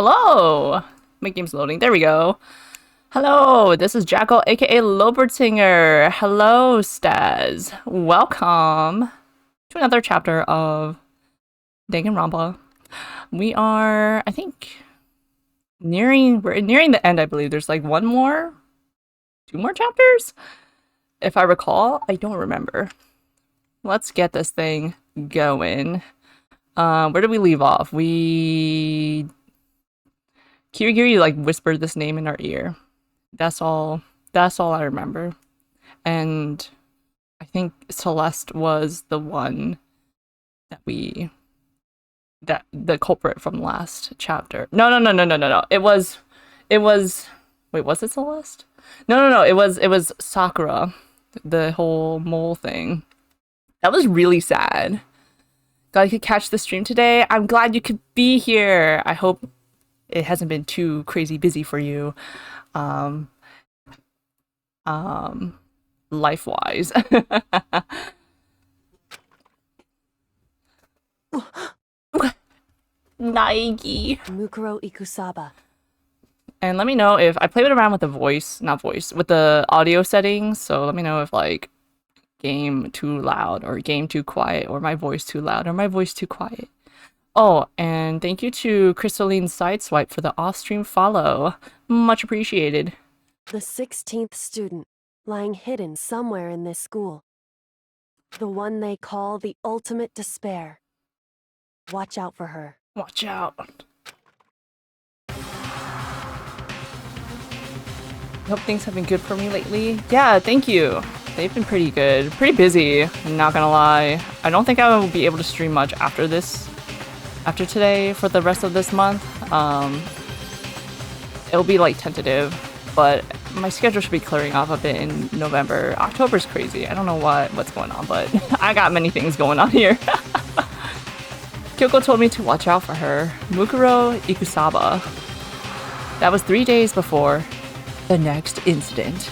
Hello! My game's loading. There we go. Hello, this is Jackal, aka Lobertinger. Hello, Staz. Welcome to another chapter of Danganronpa. We are, I think, we're nearing the end, I believe. There's like two more chapters? If I recall, I don't remember. Let's get this thing going. Where did we leave off? Kirigiri like whispered this name in our ear. That's all I remember. And I think Celeste was the one that the culprit from last chapter. No. It was wait, was it Celeste? No. It was Sakura. The whole mole thing. That was really sad. Glad you could catch the stream today. I'm glad you could be here. I hope it hasn't been too crazy busy for you. Life-wise. Naigi. Mukuro Ikusaba. And let me know if I played around with the with the audio settings. So let me know if like game too loud or game too quiet or my voice too loud or my voice too quiet. Oh, and thank you to Crystalline Sideswipe for the off-stream follow. Much appreciated. The 16th student, lying hidden somewhere in this school. The one they call the ultimate despair. Watch out for her. Watch out. Hope things have been good for me lately. Yeah, thank you. They've been pretty good. Pretty busy, I'm not gonna lie. I don't think I will be able to stream much after today for the rest of this month. It'll be like tentative, but my schedule should be clearing off a bit in November. October's crazy. I don't know what's going on, but I got many things going on here. Kyoko told me to watch out for her. Mukuro Ikusaba. That was 3 days before the next incident.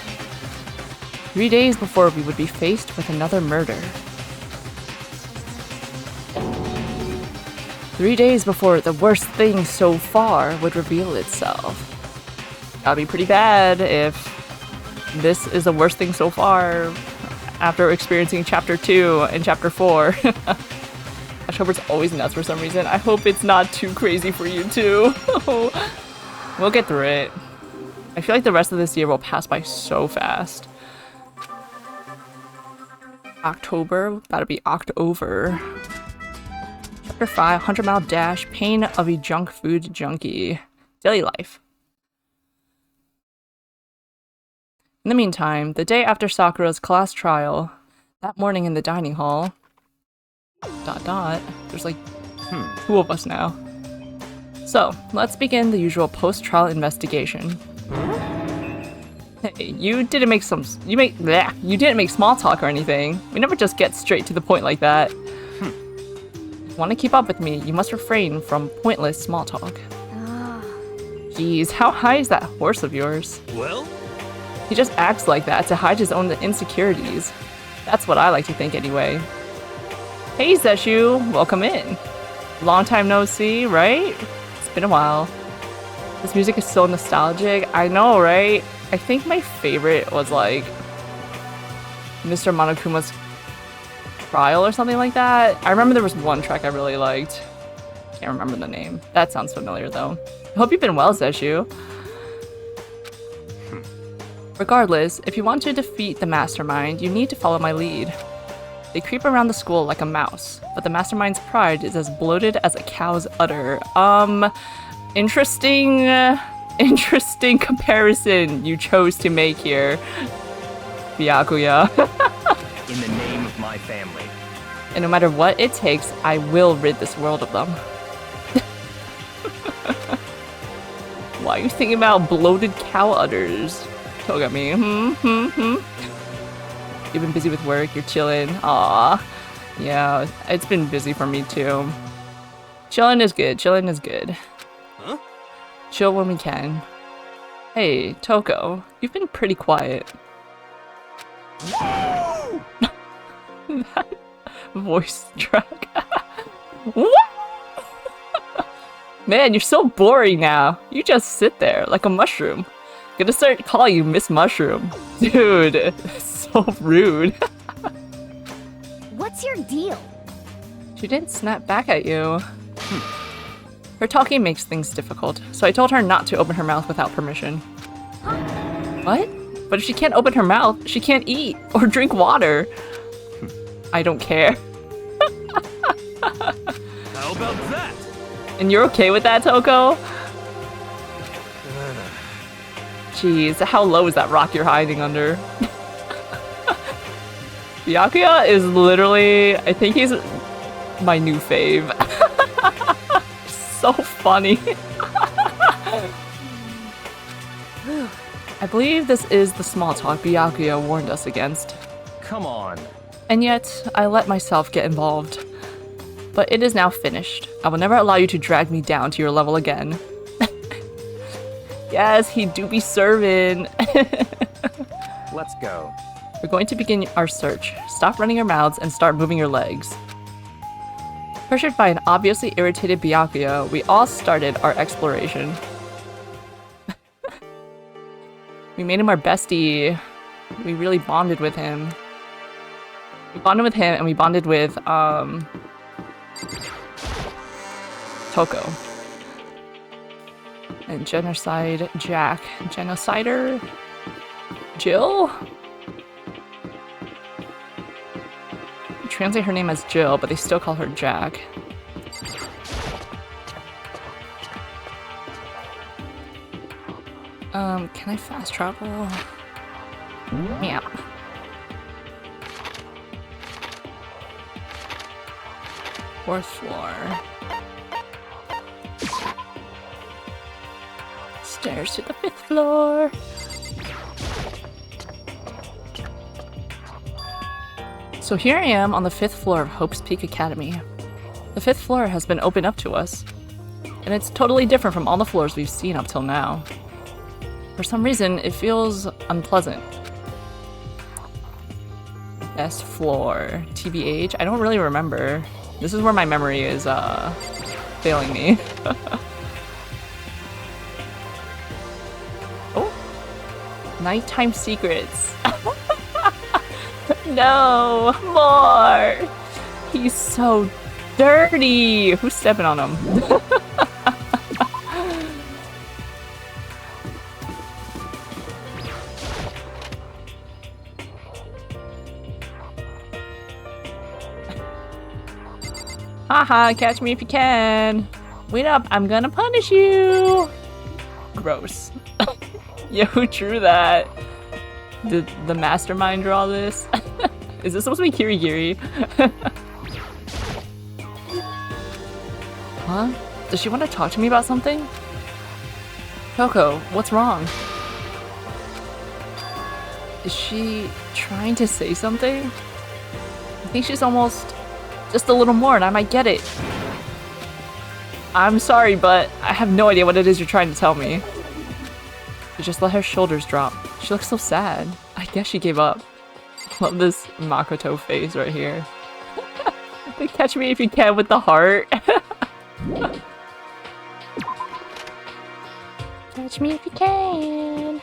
3 days before we would be faced with another murder. 3 days before the worst thing so far would reveal itself. That'd be pretty bad if this is the worst thing so far after experiencing chapter 2 and chapter 4. October's always nuts for some reason. I hope it's not too crazy for you too. We'll get through it. I feel like the rest of this year will pass by so fast. October, that'll be October. Chapter 5, 100-mile dash, pain of a junk food junkie. Daily life. In the meantime, the day after Sakura's class trial, that morning in the dining hall, ... there's like, two of us now. So, let's begin the usual post-trial investigation. Hey, you didn't make small talk or anything. We never just get straight to the point like that. If you want to keep up with me, you must refrain from pointless small talk. Jeez, how high is that horse of yours? Well? He just acts like that to hide his own insecurities. That's what I like to think anyway. Hey Zeshu, welcome in. Long time no see, right? It's been a while. This music is so nostalgic. I know, right? I think my favorite was like Mr. Monokuma's Trial or something like that. I remember there was one track I really liked. Can't remember the name. That sounds familiar though. I hope you've been well, Zeshu. Regardless, if you want to defeat the mastermind, you need to follow my lead. They creep around the school like a mouse, but the mastermind's pride is as bloated as a cow's udder. Interesting comparison you chose to make here, Byakuya. In the name of my family. And no matter what it takes, I will rid this world of them. Why are you thinking about bloated cow udders? Talk at me. You've been busy with work, you're chilling. Aw. Yeah, it's been busy for me too. Chilling is good, Huh? Chill when we can. Hey, Toko, you've been pretty quiet. That voice track. Man, you're so boring now. You just sit there like a mushroom. Gonna start calling you Miss Mushroom. Dude, so rude. What's your deal? She didn't snap back at you. Her talking makes things difficult, so I told her not to open her mouth without permission. What? But if she can't open her mouth, she can't eat or drink water. I don't care. How about that? And you're okay with that, Toko? Jeez, how low is that rock you're hiding under? Byakuya is literally, I think he's my new fave. So funny. I believe this is the small talk Byakuya warned us against. Come on. And yet, I let myself get involved. But it is now finished. I will never allow you to drag me down to your level again. Yes, he do be serving. Let's go. We're going to begin our search. Stop running your mouths and start moving your legs. Pressured by an obviously irritated Byakuya, we all started our exploration. We made him our bestie. We really bonded with him. We bonded with him and we bonded with, Toko. And Genocide Jack. Genocider? Jill? We translate her name as Jill, but they still call her Jack. Can I fast travel? Yeah. Fourth floor. Stairs to the 5th floor. So here I am on the 5th floor of Hope's Peak Academy. The 5th floor has been opened up to us, and it's totally different from all the floors we've seen up till now. For some reason, it feels unpleasant. Best floor. TBH? I don't really remember. This is where my memory is, failing me. Oh! Nighttime secrets. No! More! He's so dirty! Who's stepping on him? Haha, catch me if you can. Wait up, I'm gonna punish you. Gross. Yeah, who drew that? Did the mastermind draw this? Is this supposed to be Kirigiri? Huh? Does she want to talk to me about something? Coco, what's wrong? Is she trying to say something? I think she's almost just a little more and I might get it. I'm sorry, but I have no idea what it is you're trying to tell me. She just let her shoulders drop. She looks so sad. I guess she gave up. Love this Makoto face right here. Catch me if you can with the heart. Catch me if you can.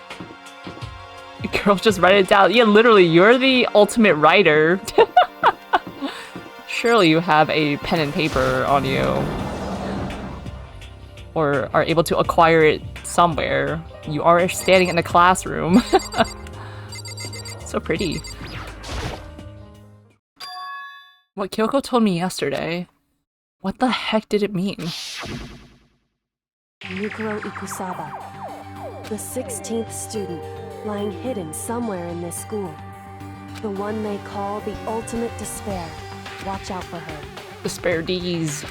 Girl, just write it down. Yeah, literally, you're the ultimate writer. Surely you have a pen and paper on you. Or are able to acquire it somewhere. You are standing in a classroom. So pretty. What Kyoko told me yesterday, what the heck did it mean? Mikuro Ikusaba, the 16th student, lying hidden somewhere in this school. The one they call the ultimate despair. Watch out for her. Despair D's.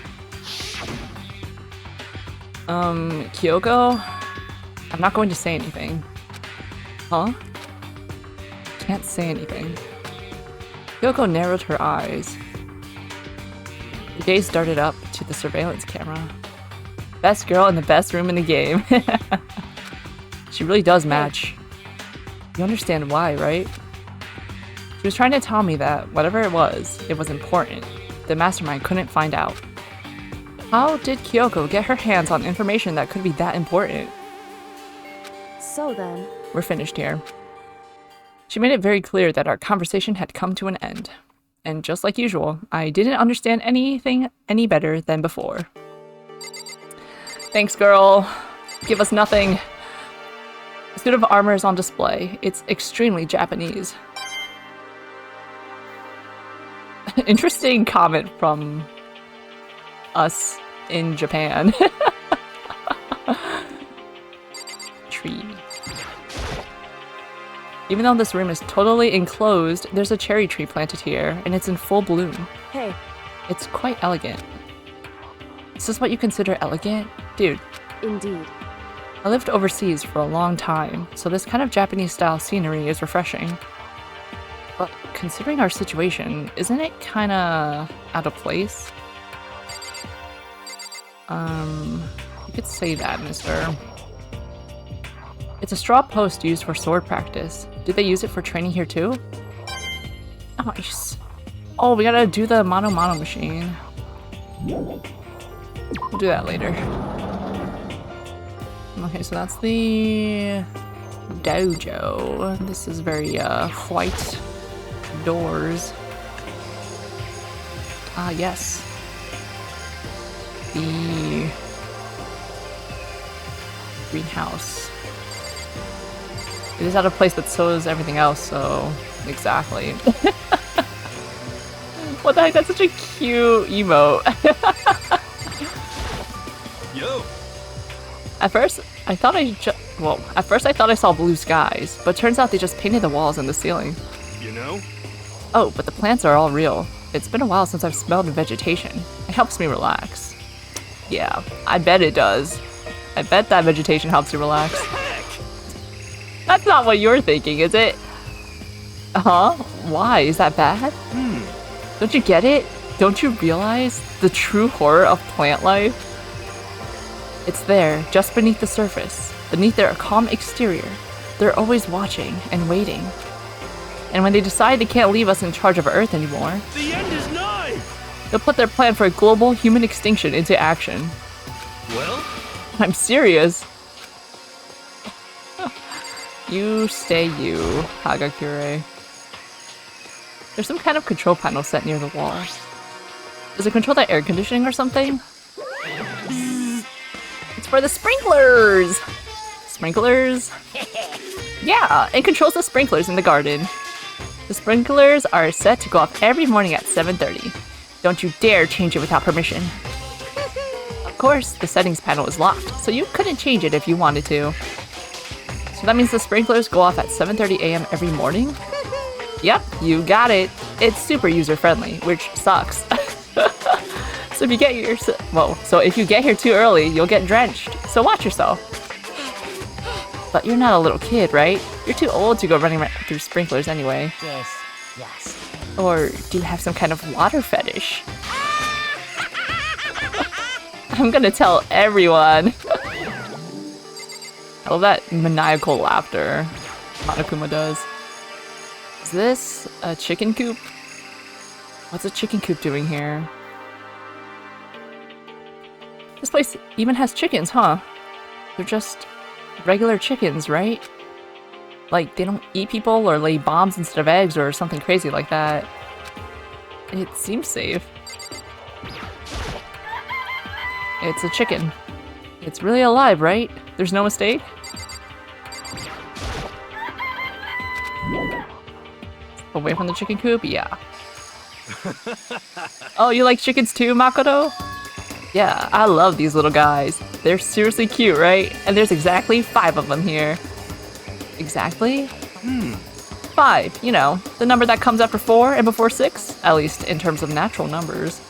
Kyoko? I'm not going to say anything. Huh? Can't say anything. Kyoko narrowed her eyes. The gaze darted up to the surveillance camera. Best girl in the best room in the game. She really does match. You understand why, right? She was trying to tell me that whatever it was important. The mastermind couldn't find out. How did Kyoko get her hands on information that could be that important? So then, We're finished here. She made it very clear that our conversation had come to an end. And just like usual, I didn't understand anything any better than before. Thanks, girl. Give us nothing. A suit of armor is on display. It's extremely Japanese. Interesting comment from us in Japan. Tree. Even though this room is totally enclosed, there's a cherry tree planted here, and it's in full bloom. hey, It's quite elegant. Is this what you consider elegant? Dude, indeed. I lived overseas for a long time, so this kind of Japanese-style scenery is refreshing. But considering our situation, isn't it kinda out of place? You could say that, mister. It's a straw post used for sword practice. Did they use it for training here too? Nice. Oh, we gotta do the mono machine. We'll do that later. Okay, so that's the dojo. This is very white doors. Ah, yes. The greenhouse. It is out of place, but so is everything else, so exactly. What the heck? That's such a cute emote. Yo. At first, I thought I saw blue skies, but turns out they just painted the walls and the ceiling. You know? Oh, but the plants are all real. It's been a while since I've smelled vegetation. It helps me relax. Yeah, I bet it does. I bet that vegetation helps you relax. Heck! That's not what you're thinking, is it? Huh? Why? Is that bad? Don't you get it? Don't you realize the true horror of plant life? It's there, just beneath the surface, beneath their calm exterior. They're always watching and waiting. And when they decide they can't leave us in charge of Earth anymore, The end is nigh! they'll put their plan for global human extinction into action. Well, I'm serious. You stay you, Hagakure. There's some kind of control panel set near the wall. Does it control the air conditioning or something? It's for the sprinklers! Sprinklers? Yeah, it controls the sprinklers in the garden. The sprinklers are set to go off every morning at 7:30. Don't you dare change it without permission. Of course, the settings panel is locked, so you couldn't change it if you wanted to. So that means the sprinklers go off at 7:30 a.m. every morning? Yep, you got it. It's super user-friendly, which sucks. So if you get here too early, you'll get drenched. So watch yourself. But you're not a little kid, right? You're too old to go running through sprinklers anyway. Yes. Or do you have some kind of water fetish? I'm gonna tell everyone. I love that maniacal laughter Monokuma does. Is this a chicken coop? What's a chicken coop doing here? This place even has chickens, huh? They're just regular chickens, right? Like, they don't eat people or lay bombs instead of eggs or something crazy like that. It seems safe. It's a chicken. It's really alive, right? There's no mistake? Away from the chicken coop? Yeah. Oh, you like chickens too, Makoto? Yeah, I love these little guys. They're seriously cute, right? And there's exactly 5 of them here. Exactly? 5, you know, the number that comes after 4 and before 6, at least in terms of natural numbers.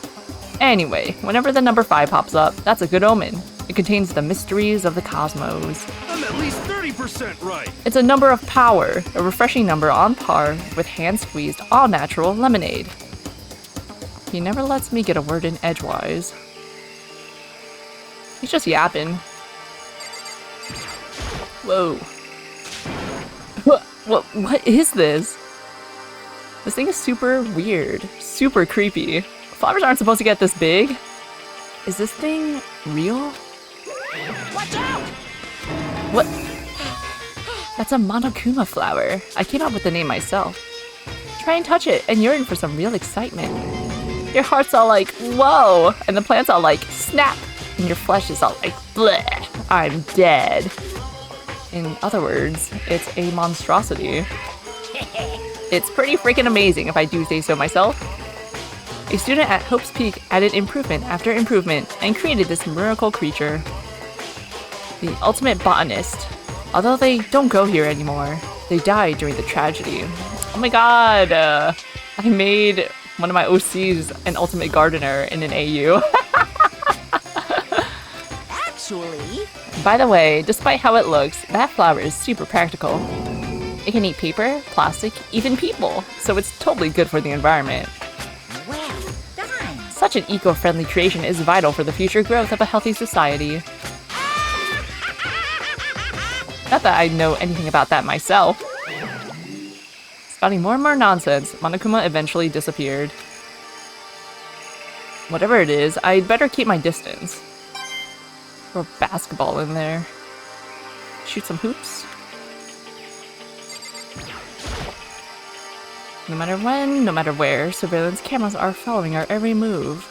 Anyway, whenever the number 5 pops up, that's a good omen. It contains the mysteries of the cosmos. I'm at least 30% right! It's a number of power, a refreshing number on par with hand-squeezed, all-natural lemonade. He never lets me get a word in edgewise. He's just yapping. Whoa. What is this? This thing is super weird, super creepy. Flowers aren't supposed to get this big. Is this thing real? Watch out! What? That's a Monokuma flower. I came up with the name myself. Try and touch it, and you're in for some real excitement. Your heart's all like, whoa, and the plant's all like, snap, and your flesh is all like, bleh, I'm dead. In other words, it's a monstrosity. It's pretty freaking amazing if I do say so myself. A student at Hope's Peak added improvement after improvement and created this miracle creature. The ultimate botanist. Although they don't go here anymore, they died during the tragedy. Oh my god, I made one of my OCs an ultimate gardener in an AU. Actually... By the way, despite how it looks, that flower is super practical. It can eat paper, plastic, even people, so it's totally good for the environment. Well done! Such an eco-friendly creation is vital for the future growth of a healthy society. Not that I know anything about that myself. Spouting more and more nonsense, Monokuma eventually disappeared. Whatever it is, I'd better keep my distance. Throw a basketball in there. Shoot some hoops. No matter when, no matter where, surveillance cameras are following our every move.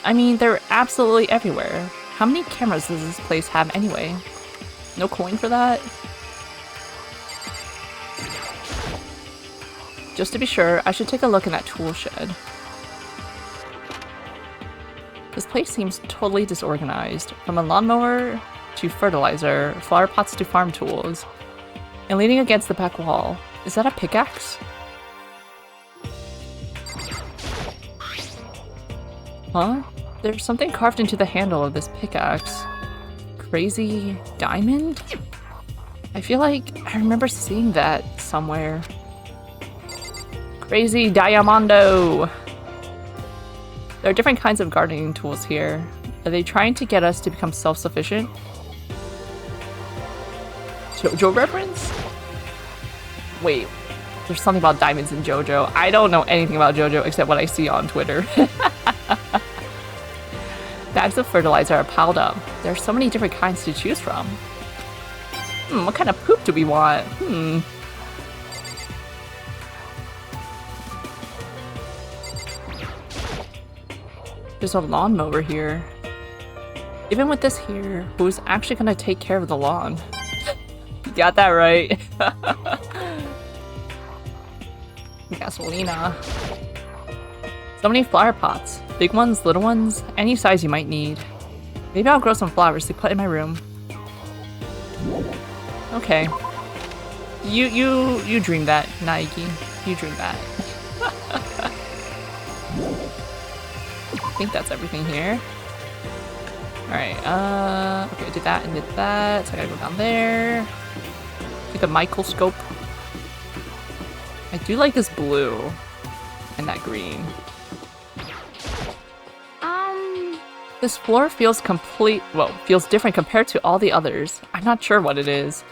I mean, they're absolutely everywhere. How many cameras does this place have anyway? No coin for that? Just to be sure, I should take a look in that tool shed. This place seems totally disorganized, from a lawnmower to fertilizer, flower pots to farm tools. And leaning against the back wall, is that a pickaxe? Huh? There's something carved into the handle of this pickaxe. Crazy diamond? I feel like I remember seeing that somewhere. Crazy Diamondo! There are different kinds of gardening tools here. Are they trying to get us to become self-sufficient? JoJo reference? Wait, there's something about diamonds in JoJo. I don't know anything about JoJo except what I see on Twitter. Bags of fertilizer are piled up. There are so many different kinds to choose from. What kind of poop do we want? There's a lawnmower here. Even with this here, who's actually gonna take care of the lawn? You got that right. Gasolina. So many flower pots. Big ones, little ones, any size you might need. Maybe I'll grow some flowers to put in my room. Okay. You dream that, Naiki. You dream that. I think that's everything here. Alright, okay, I did that and did that, so I gotta go down there. Take a microscope. I do like this blue and that green. This floor feels feels different compared to all the others. I'm not sure what it is.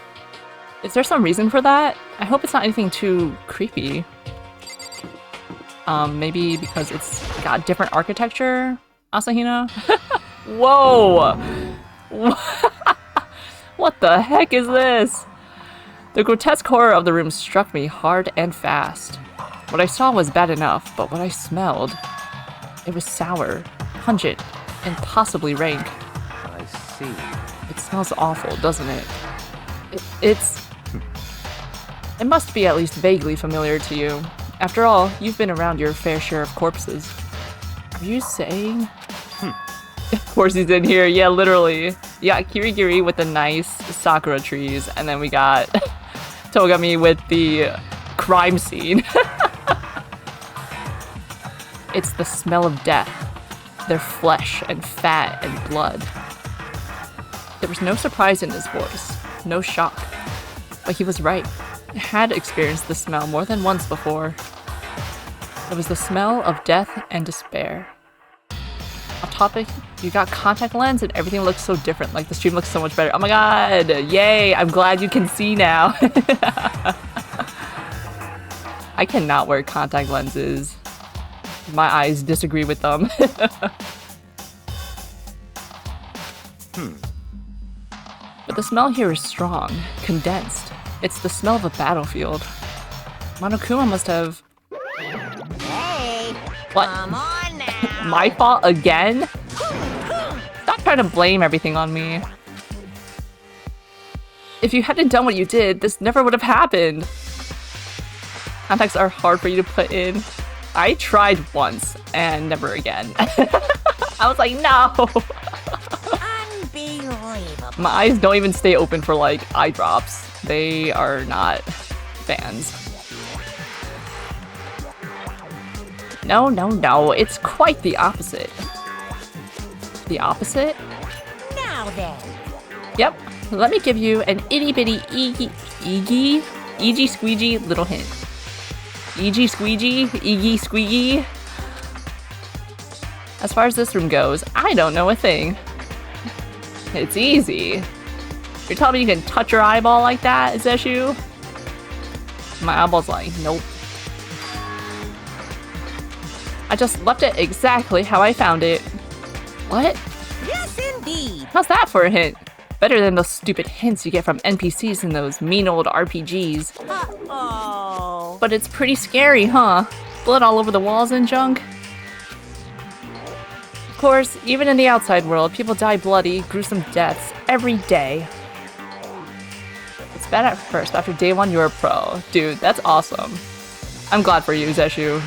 Is there some reason for that? I hope it's not anything too creepy. Maybe because it's got different architecture, Asahina? Whoa! What the heck is this? The grotesque horror of the room struck me hard and fast. What I saw was bad enough, but what I smelled, it was sour, pungent, and possibly rank. I see. It smells awful, doesn't it? It must be at least vaguely familiar to you. After all, you've been around your fair share of corpses. Are you saying? Of course he's in here, yeah, literally. Yeah, Kirigiri with the nice sakura trees, and then we got Togami with the crime scene. It's the smell of death. Their flesh and fat and blood. There was no surprise in his voice, no shock. But he was right. I had experienced the smell more than once before. It was the smell of death and despair. Off topic, you got contact lens and everything looks so different. Like the stream looks so much better. Oh my god! Yay! I'm glad you can see now. I cannot wear contact lenses. My eyes disagree with them. But the smell here is strong, condensed. It's the smell of a battlefield. Monokuma must have... Hey, What? come on now. My fault again? Stop trying to blame everything on me. If you hadn't done what you did, this never would have happened. Contacts are hard for you to put in. I tried once, and never again. I was like, no! Unbelievable. My eyes don't even stay open for, like, eye drops. They are not fans. No, no, no. It's quite the opposite. The opposite? Now then. Yep. Let me give you an itty bitty eegy squeegee little hint. Eegy squeegee, eegy squeegee. As far as this room goes, I don't know a thing. It's easy. You're telling me you can touch your eyeball like that, is that you? My eyeball's like, nope. I just left it exactly how I found it. What? Yes, indeed. How's that for a hint? Better than those stupid hints you get from NPCs in those mean old RPGs. Uh-oh. But it's pretty scary, huh? Blood all over the walls and junk. Of course, even in the outside world, people die bloody, gruesome deaths every day. It's bad at first, but after day one, you're a pro. Dude, that's awesome. I'm glad for you, Zeshu.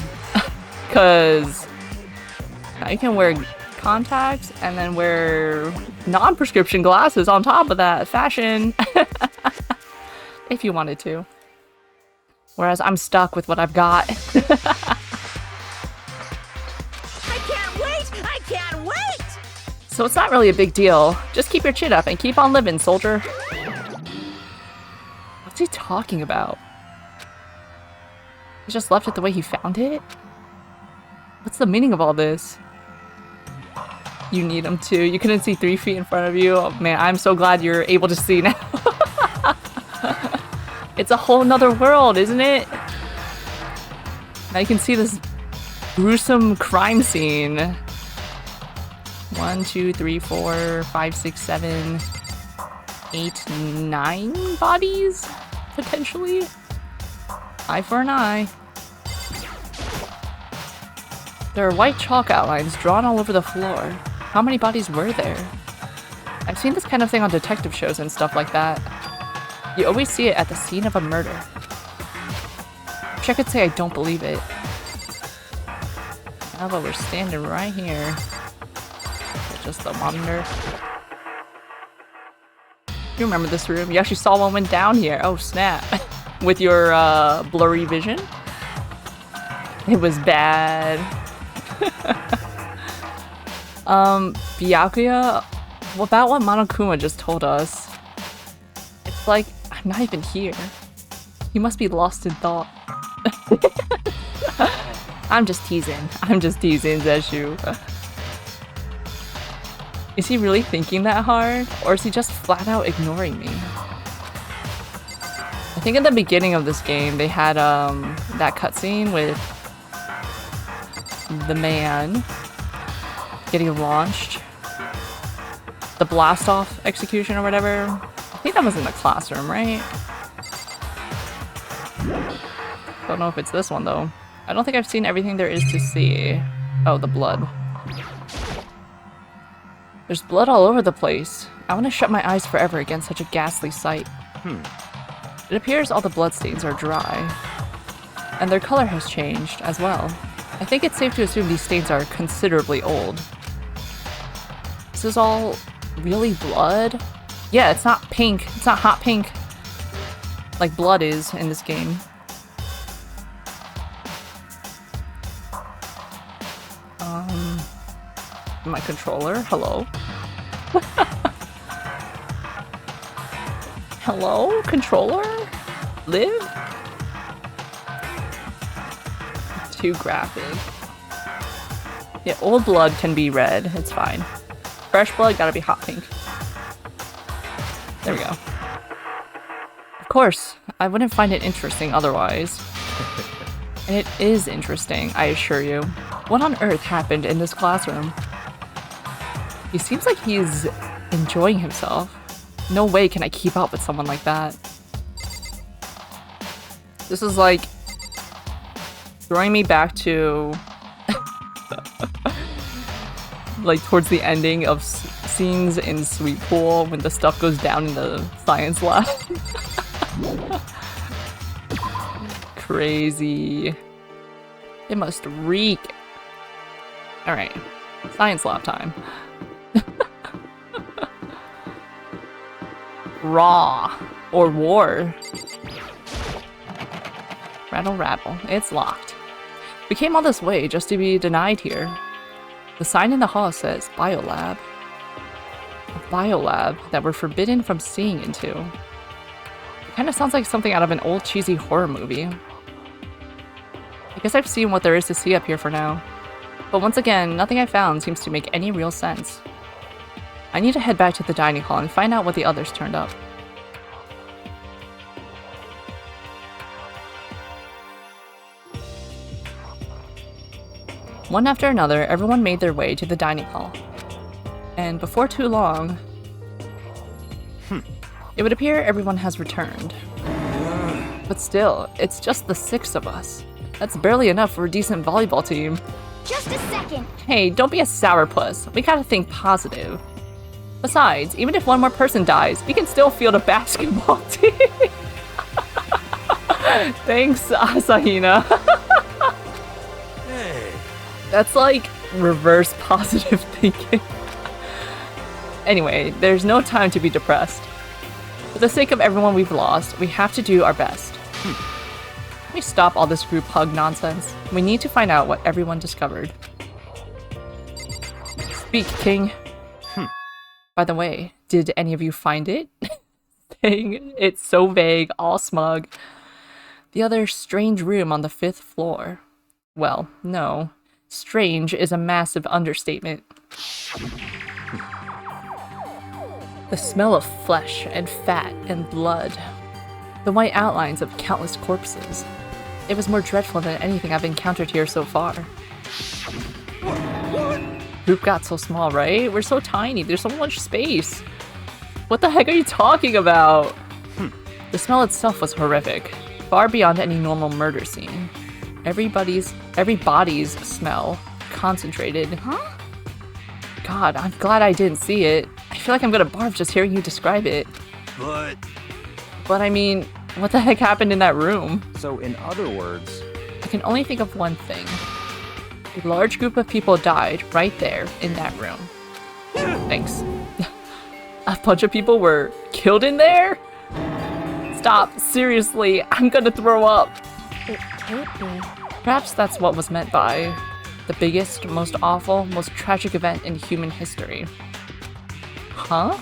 Because now you can wear contacts and then wear non-prescription glasses on top of that. Fashion. If you wanted to. Whereas I'm stuck with what I've got. I can't wait! I can't wait! So it's not really a big deal. Just keep your chin up and keep on living, soldier. What's he talking about? He just left it the way he found it? What's the meaning of all this? You need them too. You couldn't see 3 feet in front of you. Oh, man, I'm so glad you're able to see now. It's a whole nother world, isn't it? Now you can see this gruesome crime scene. 1, 2, 3, 4, 5, 6, 7, 8, 9 bodies? Potentially? Eye for an eye. There are white chalk outlines drawn all over the floor. How many bodies were there? I've seen this kind of thing on detective shows and stuff like that. You always see it at the scene of a murder. Wish I could say I don't believe it. Now that we're standing right here. It's just a wonder. You remember this room? You actually saw one went down here. Oh snap. With your blurry vision. It was bad. Byakuya, about what Monokuma just told us. It's like, I'm not even here. He must be lost in thought. I'm just teasing. I'm just teasing, Zeshu. Is he really thinking that hard? Or is he just flat out ignoring me? I think at the beginning of this game, they had that cutscene with the man getting launched. The blast-off execution or whatever. I think that was in the classroom, right? Don't know if it's this one, though. I don't think I've seen everything there is to see. Oh, the blood. There's blood all over the place. I want to shut my eyes forever against such a ghastly sight. It appears all the bloodstains are dry. And their color has changed as well. I think it's safe to assume these stains are considerably old. This is all really blood? Yeah, it's not pink. It's not hot pink like blood is in this game. My controller? Hello? Hello? Controller? Live? Too graphic. Yeah, old blood can be red. It's fine. Fresh blood gotta be hot pink. There we go. Of course, I wouldn't find it interesting otherwise. And it is interesting, I assure you. What on earth happened in this classroom? He seems like he's enjoying himself. No way can I keep up with someone like that. This is like throwing me back to like towards the ending of scenes in Sweet Pool when the stuff goes down in the science lab. Crazy. It must reek. Alright, science lab time. Raw or war. Rattle, rattle. It's locked. We came all this way just to be denied here. The sign in the hall says Biolab. A biolab that we're forbidden from seeing into. It kind of sounds like something out of an old cheesy horror movie. I guess I've seen what there is to see up here for now. But once again, nothing I found seems to make any real sense. I need to head back to the dining hall and find out what the others turned up. One after another, everyone made their way to the dining hall. And before too long, it would appear everyone has returned. But still, it's just the 6 of us. That's barely enough for a decent volleyball team. Just a second. Hey, don't be a sourpuss. We gotta think positive. Besides, even if one more person dies, we can still field a basketball team. Thanks, Asahina. Hey. That's like reverse positive thinking. Anyway, there's no time to be depressed. For the sake of everyone we've lost, we have to do our best. Can we stop all this group hug nonsense? We need to find out what everyone discovered. Speak, King. By the way, did any of you find it? Dang, it's so vague, all smug. The other strange room on the 5th floor. Well, no. Strange is a massive understatement. The smell of flesh and fat and blood. The white outlines of countless corpses. It was more dreadful than anything I've encountered here so far. Group got so small, right? We're so tiny, there's so much space. What the heck are you talking about? The smell itself was horrific, far beyond any normal murder scene. Every body's smell, concentrated. Huh? God, I'm glad I didn't see it. I feel like I'm gonna barf just hearing you describe it. But I mean, what the heck happened in that room? So in other words, I can only think of one thing. A large group of people died right there in that room. Thanks. A bunch of people were killed in there? Stop, seriously, I'm gonna throw up. It can't be. Perhaps that's what was meant by the biggest, most awful, most tragic event in human history. Huh?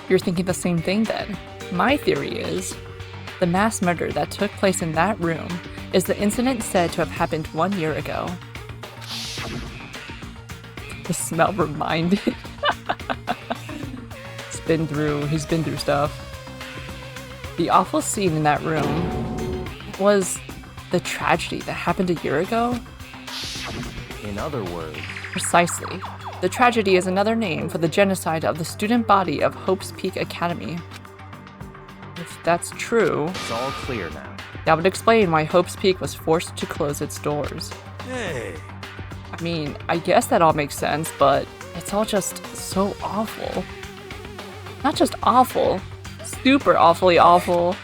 You're thinking the same thing then. My theory is, the mass murder that took place in that room is the incident said to have happened 1 year ago. The smell reminded. He's been through stuff. The awful scene in that room was the tragedy that happened a year ago? in other words, Precisely. The tragedy is another name for the genocide of the student body of Hope's Peak Academy. If that's true, it's all clear now. that would explain why Hope's Peak was forced to close its doors. Hey. I mean, I guess that all makes sense, but it's all just so awful. Not just awful, super awfully awful.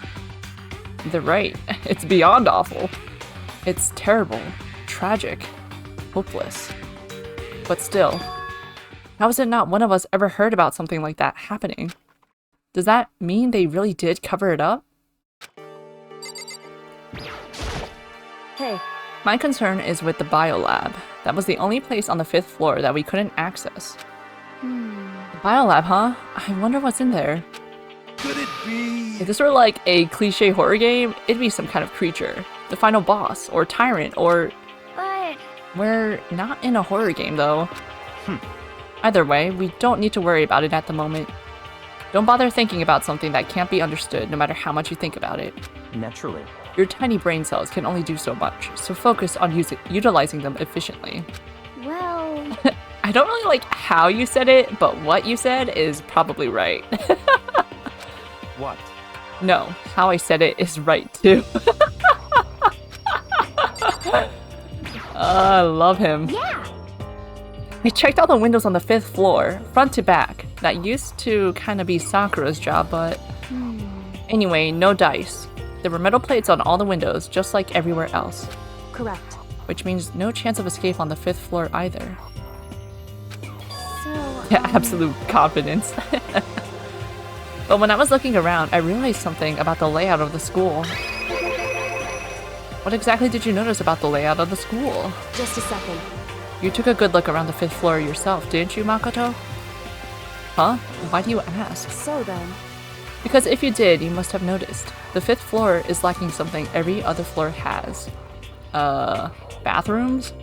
They're right, it's beyond awful. It's terrible, tragic, hopeless. But still, how is it not one of us ever heard about something like that happening? Does that mean they really did cover it up? Hey, My concern is with the biolab. That was the only place on the 5th floor that we couldn't access. The biolab, huh? I wonder what's in there. Could it be? If this were like a cliche horror game, it'd be some kind of creature. The final boss, or tyrant, or... But We're not in a horror game, though. Either way, we don't need to worry about it at the moment. Don't bother thinking about something that can't be understood no matter how much you think about it. Naturally. Your tiny brain cells can only do so much, so focus on utilizing them efficiently. well, I don't really like how you said it, but what you said is probably right. What? No, how I said it is right too. I love him. Yeah. I checked all the windows on the 5th floor, front to back. That used to kind of be Sakura's job, but... Anyway, no dice. There were metal plates on all the windows, just like everywhere else. Correct. Which means no chance of escape on the 5th floor either. So, Yeah, absolute confidence. But when I was looking around, I realized something about the layout of the school. What exactly did you notice about the layout of the school? Just a second. You took a good look around the 5th floor yourself, didn't you, Makoto? Huh? Why do you ask? So then, Because if you did, you must have noticed. The 5th floor is lacking something every other floor has. Bathrooms?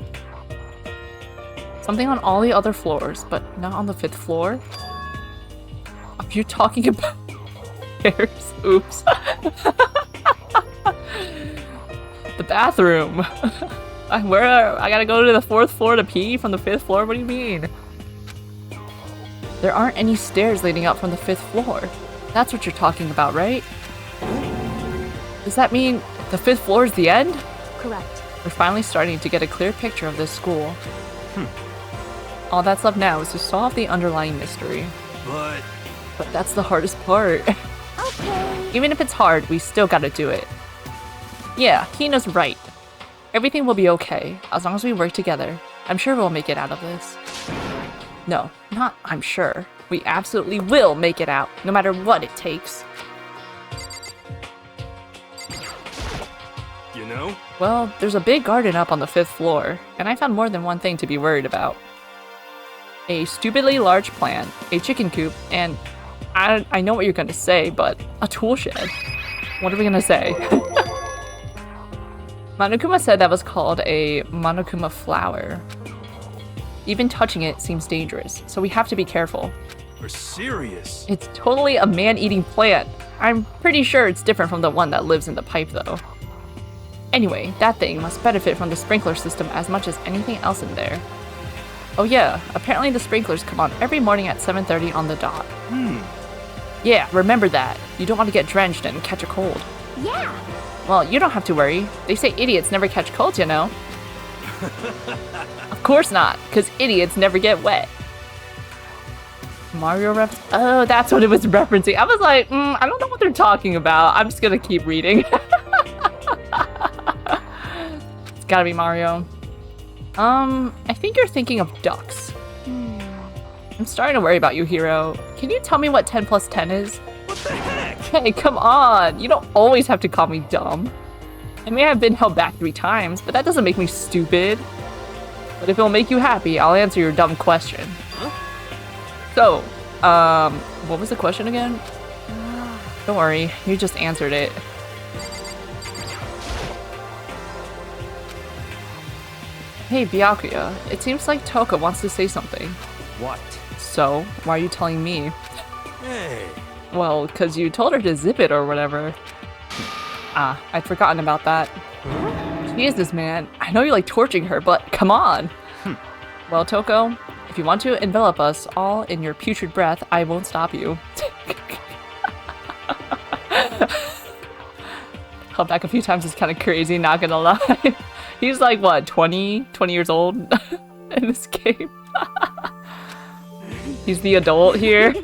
Something on all the other floors, but not on the 5th floor? Are you talking about stairs? Oops. The bathroom. I gotta go to the 4th floor to pee from the 5th floor? What do you mean? There aren't any stairs leading up from the 5th floor. That's what you're talking about, right? Does that mean the 5th floor is the end? correct. We're finally starting to get a clear picture of this school. All that's left now is to solve the underlying mystery. But But that's the hardest part. okay. Even if it's hard, we still gotta do it. Yeah, Hina's right. Everything will be okay, as long as we work together. I'm sure we'll make it out of this. No, not I'm sure. We absolutely will make it out, no matter what it takes. you know, Well, there's a big garden up on the 5th floor, and I found more than one thing to be worried about. A stupidly large plant, a chicken coop, and I know what you're gonna say, but a tool shed. What are we gonna say? Monokuma said that was called a Monokuma flower. Even touching it seems dangerous, so we have to be careful. we're serious. It's totally a man-eating plant. I'm pretty sure it's different from the one that lives in the pipe, though. Anyway, that thing must benefit from the sprinkler system as much as anything else in there. Oh yeah, apparently the sprinklers come on every morning at 7:30 on the dot. Yeah, remember that. You don't want to get drenched and catch a cold. Yeah. Well, you don't have to worry. They say idiots never catch colds, you know. Of course not, because idiots never get wet. Mario ref. Oh, that's what it was referencing. I was like, I don't know what they're talking about. I'm just gonna keep reading. It's gotta be Mario. I think you're thinking of ducks. I'm starting to worry about you, Hiro. Can you tell me what 10 plus 10 is? What the heck? Hey, come on! You don't always have to call me dumb. I may have been held back 3 times, but that doesn't make me stupid. But if it'll make you happy, I'll answer your dumb question. So, what was the question again? Don't worry, you just answered it. Hey, Byakuya, it seems like Toka wants to say something. What? So, why are you telling me? Hey, Well, because you told her to zip it or whatever. Ah, I'd forgotten about that. Jesus, man. I know you like torturing her, but come on. Well, Toko, if you want to envelop us all in your putrid breath, I won't stop you. Held back a few times is kind of crazy, not gonna lie. He's like, what, 20 years old in this game? He's the adult here.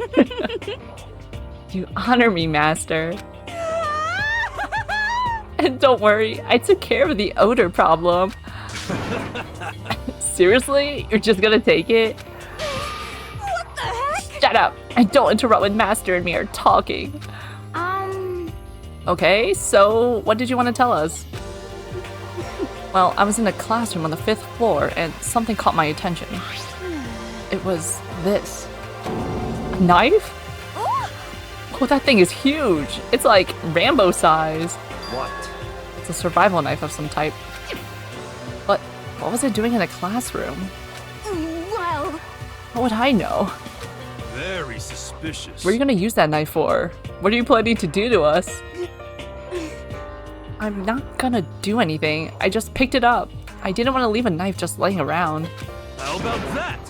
You honor me, master. And don't worry, I took care of the odor problem. Seriously? You're just gonna take it? What the heck? Shut up! And don't interrupt when Master and me are talking. Okay, so what did you want to tell us? Well, I was in a classroom on the 5th floor and something caught my attention. It was this. A knife? Oh, that thing is huge! It's like Rambo size. What? It's a survival knife of some type. But what was it doing in a classroom? Well, What would I know? very suspicious. What are you gonna use that knife for? What are you planning to do to us? I'm not gonna do anything. I just picked it up. I didn't want to leave a knife just laying around. How about that?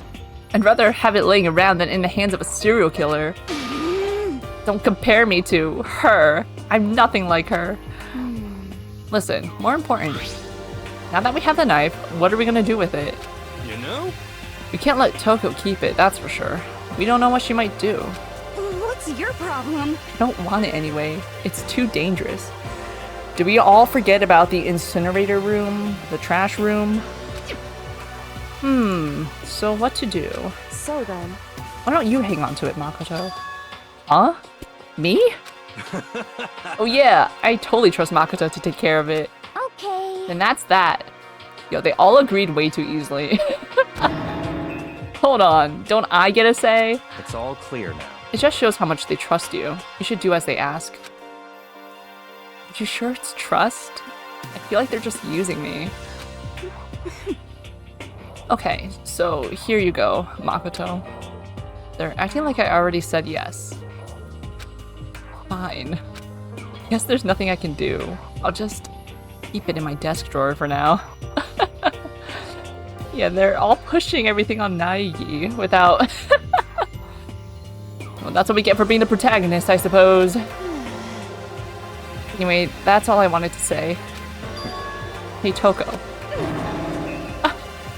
I'd rather have it laying around than in the hands of a serial killer. Don't compare me to her. I'm nothing like her. Listen, more important. Now that we have the knife, what are we gonna do with it? You know? We can't let Toko keep it, that's for sure. We don't know what she might do. What's your problem? I don't want it anyway. It's too dangerous. Did we all forget about the incinerator room? The trash room? So what to do? So then, Why don't you hang on to it, Makoto? Huh? Me? Oh yeah, I totally trust Makoto to take care of it. Okay. And that's that. Yo, they all agreed way too easily. Hold on, don't I get a say? It's all clear now. It just shows how much they trust you. You should do as they ask. Are you sure it's trust? I feel like they're just using me. Okay, so here you go, Makoto. They're acting like I already said yes. Fine. Guess there's nothing I can do. I'll just keep it in my desk drawer for now. Yeah, they're all pushing everything on Naegi without... Well, that's what we get for being the protagonist, I suppose. Anyway, that's all I wanted to say. Hey, Toko.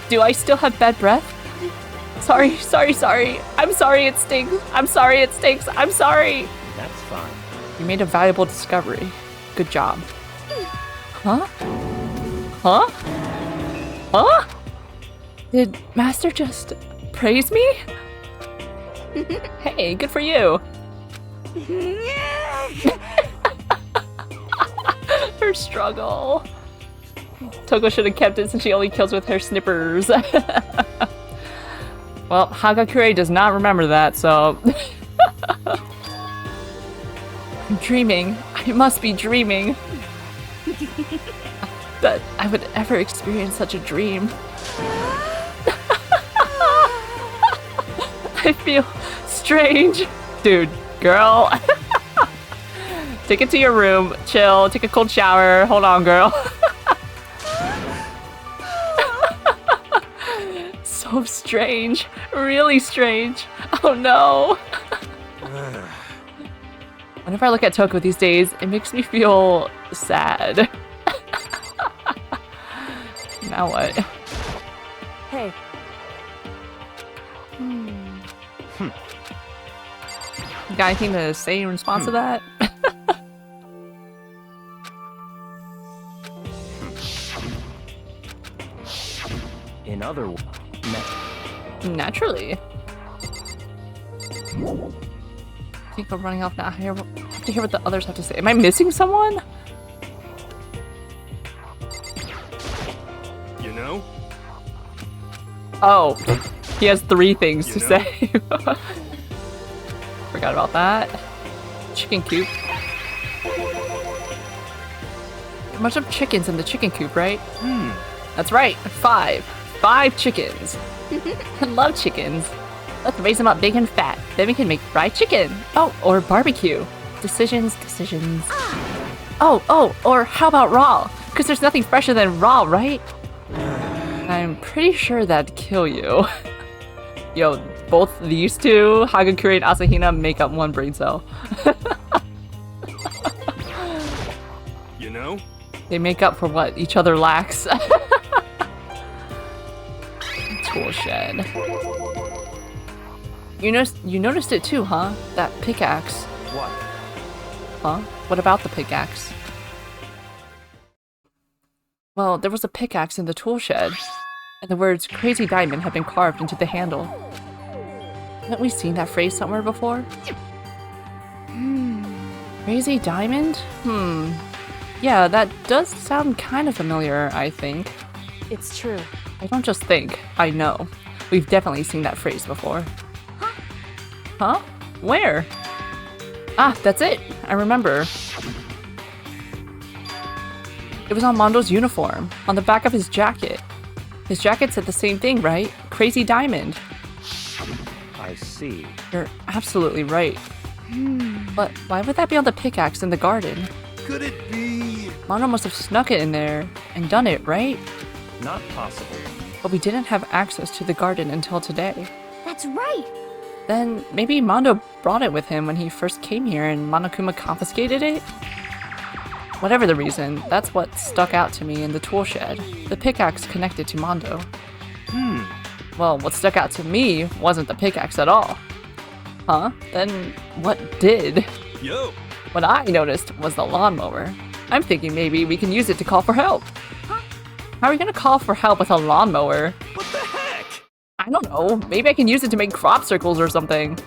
Do I still have bad breath? Sorry. I'm sorry it stinks. I'm sorry it stinks. I'm sorry. That's fine. You made a valuable discovery. Good job. Huh? Huh? Huh? Did Master just praise me? Hey, good for you. Her struggle. Toko should have kept it since she only kills with her snippers. Well, Hagakure does not remember that, so... I'm dreaming. I must be dreaming. That I would ever experience such a dream. I feel strange. Dude, girl. Take it to your room, chill, take a cold shower. Hold on, girl. So strange. Really strange. Oh no. Whenever I look at Toko these days, it makes me feel sad. Now what? hey, You got anything to say in response to that? In other words, Naturally. I think I'm running off now. I have to hear what the others have to say. Am I missing someone? You know? Oh, he has 3 things to You know? say. Forgot about that. Chicken coop. A bunch of chickens in the chicken coop, right? That's right, 5. 5 chickens. I love chickens. Let's raise them up big and fat. Then we can make fried chicken. Oh, or barbecue. Decisions. Oh, or how about raw? Because there's nothing fresher than raw, right? I'm pretty sure that'd kill you. Yo, both these two, Hagakure and Asahina, make up one brain cell. You know? They make up for what each other lacks. Tool shed. You noticed it too, huh? That pickaxe. what? Huh? What about the pickaxe? Well, there was a pickaxe in the tool shed, and the words Crazy Diamond had been carved into the handle. Haven't we seen that phrase somewhere before? Crazy Diamond? Yeah, that does sound kind of familiar, I think. it's true. I don't just think, I know. We've definitely seen that phrase before. Huh? Where? Ah, that's it! I remember. It was on Mondo's uniform, on the back of his jacket. His jacket said the same thing, right? Crazy Diamond. I see. You're absolutely right. But why would that be on the pickaxe in the garden? Could it be? Mondo must have snuck it in there and done it, right? Not possible. But we didn't have access to the garden until today. That's right. Then maybe Mondo brought it with him when he first came here and Monokuma confiscated it? Whatever the reason, that's what stuck out to me in the tool shed. The pickaxe connected to Mondo. Well, what stuck out to me wasn't the pickaxe at all. Huh? Then what did? Yo! What I noticed was the lawnmower. I'm thinking maybe we can use it to call for help. How are we gonna call for help with a lawnmower? What the heck? I don't know. Maybe I can use it to make crop circles or something.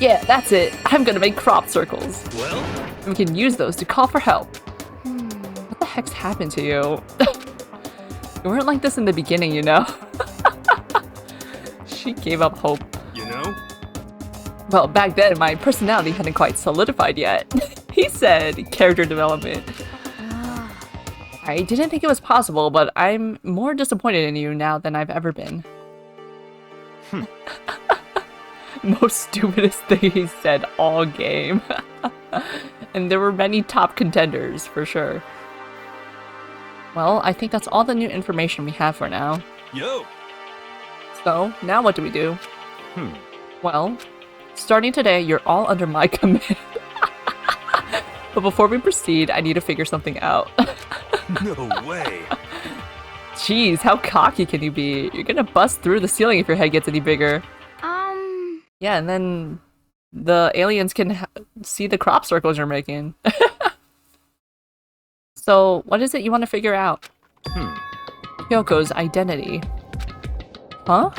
Yeah, that's it. I'm gonna make crop circles. Well, We can use those to call for help. What the heck's happened to you? You weren't like this in the beginning, you know? She gave up hope. you know? Well, back then, my personality hadn't quite solidified yet. He said character development. I didn't think it was possible, but I'm more disappointed in you now than I've ever been. Most stupidest thing he said all game. And there were many top contenders, for sure. Well, I think that's all the new information we have for now. Yo! So, now what do we do? Well, starting today, you're all under my command. But before we proceed, I need to figure something out. No way! Jeez, how cocky can you be? You're gonna bust through the ceiling if your head gets any bigger. Yeah, and then the aliens can see the crop circles you're making. So, what is it you want to figure out? Kyoko's identity. Huh?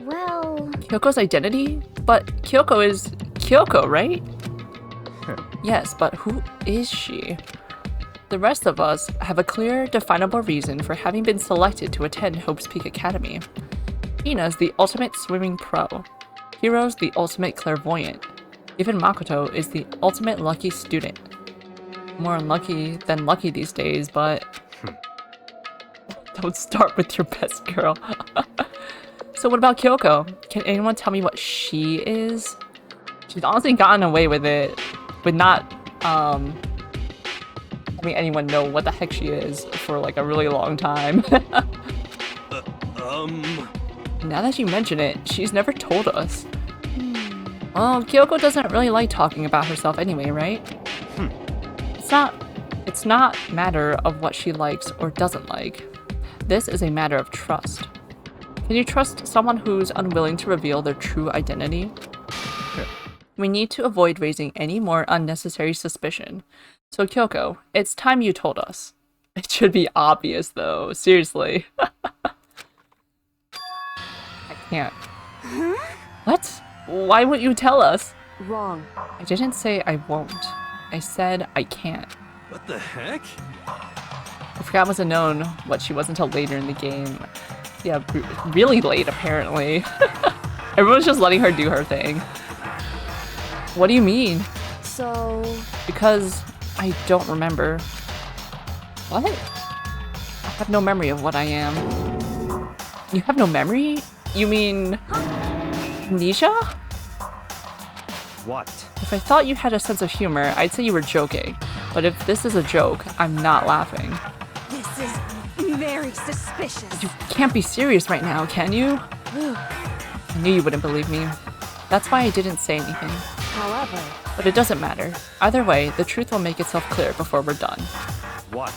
Well, Kyoko's identity? But Kyoko is Kyoko, right? Yes, but who is she? The rest of us have a clear, definable reason for having been selected to attend Hope's Peak Academy. Hina's the ultimate swimming pro. Hiro's the ultimate clairvoyant. Even Makoto is the ultimate lucky student. More unlucky than lucky these days, but... Don't start with your best girl. So what about Kyoko? Can anyone tell me what she is? She's honestly gotten away with it, with not, having anyone know what the heck she is for like a really long time. Now that you mention it, she's never told us. Well, Kyoko doesn't really like talking about herself anyway, right? It's not matter of what she likes or doesn't like. This is a matter of trust. Can you trust someone who's unwilling to reveal their true identity? We need to avoid raising any more unnecessary suspicion. So Kyoko, it's time you told us. It should be obvious though, seriously. I can't. What? Why won't you tell us? Wrong. I didn't say I won't. I said I can't. What the heck? I forgot wasn't known what she was until later in the game. Yeah, really late apparently. Everyone's just letting her do her thing. What do you mean? So, Because I don't remember. What? I have no memory of what I am. You have no memory? You mean... amnesia? What? If I thought you had a sense of humor, I'd say you were joking. But if this is a joke, I'm not laughing. this is very suspicious. You can't be serious right now, can you? I knew you wouldn't believe me. That's why I didn't say anything. however, But it doesn't matter. Either way, the truth will make itself clear before we're done. What?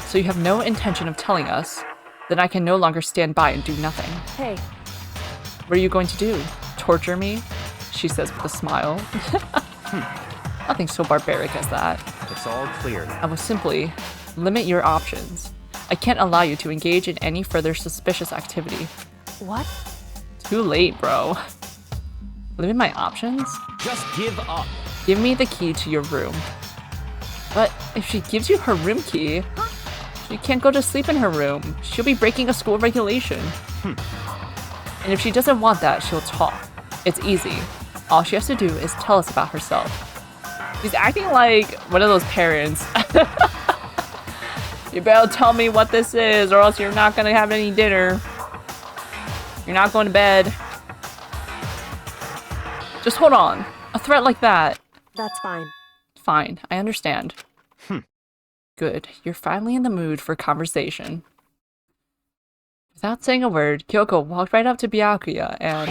So you have no intention of telling us? Then I can no longer stand by and do nothing. hey, What are you going to do? Torture me? She says with a smile. Nothing so barbaric as that. It's all clear I now. will simply limit your options. I can't allow you to engage in any further suspicious activity. what? Too late, bro. Limit my options? Just give up. Give me the key to your room. But if she gives you her room key, she can't go to sleep in her room. She'll be breaking a school regulation. And if she doesn't want that, she'll talk. It's easy. All she has to do is tell us about herself. She's acting like one of those parents. You better tell me what this is, or else you're not gonna have any dinner. You're not going to bed. Just hold on. A threat like that. That's fine. Fine, I understand. Good, you're finally in the mood for conversation. Without saying a word, Kyoko walked right up to Byakuya and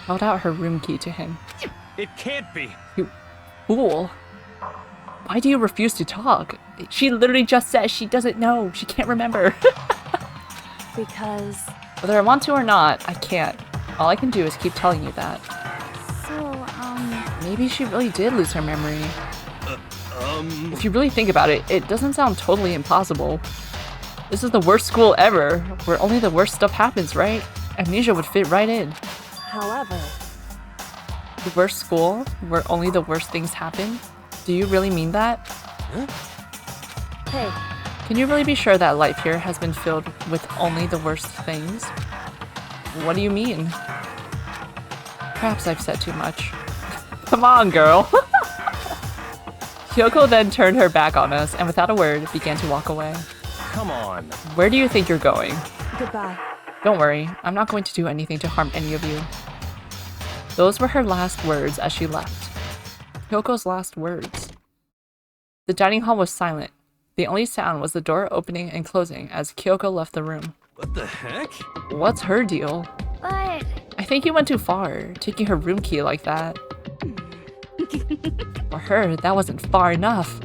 held out her room key to him. It can't be. You fool. Why do you refuse to talk? She literally just said she doesn't know. She can't remember. Because... Whether I want to or not, I can't. All I can do is keep telling you that. So, Maybe she really did lose her memory. If you really think about it, it doesn't sound totally impossible. This is the worst school ever, where only the worst stuff happens, right? Amnesia would fit right in. However... The worst school, where only the worst things happen? Do you really mean that? Hey, Can you really be sure that life here has been filled with only the worst things? What do you mean? Perhaps I've said too much. Come on, girl! Kyoko then turned her back on us and without a word began to walk away. Come on. Where do you think you're going? goodbye. Don't worry, I'm not going to do anything to harm any of you. Those were her last words as she left. Kyoko's last words. The dining hall was silent. The only sound was the door opening and closing as Kyoko left the room. What the heck? What's her deal? but I think you went too far, taking her room key like that. For her, that wasn't far enough.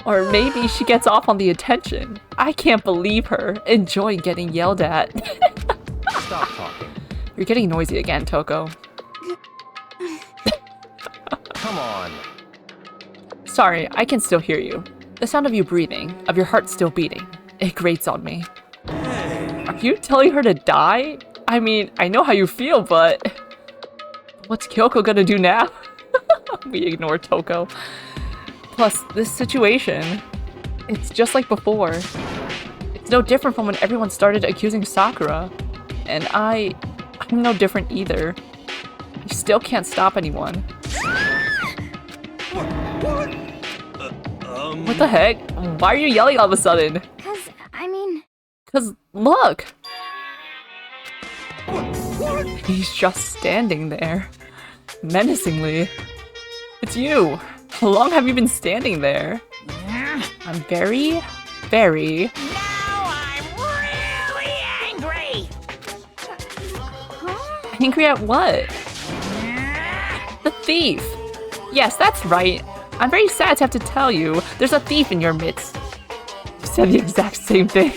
Or maybe she gets off on the attention. I can't believe her, enjoying getting yelled at. Stop talking. You're getting noisy again, Toko. Come on. Sorry, I can still hear you. The sound of you breathing, of your heart still beating. It grates on me. Are you telling her to die? I mean, I know how you feel, but... What's Kyoko gonna do now? We ignore Toko. Plus, this situation... It's just like before. It's no different from when everyone started accusing Sakura. And I'm no different either. You still can't stop anyone. What the heck? Why are you yelling all of a sudden? I mean, Cause look! He's just standing there. Menacingly. It's you! How long have you been standing there? I'm very, very... Now I'm really angry. Angry at what? The thief! Yes, that's right. I'm very sad to have to tell you, there's a thief in your midst. You said the exact same thing.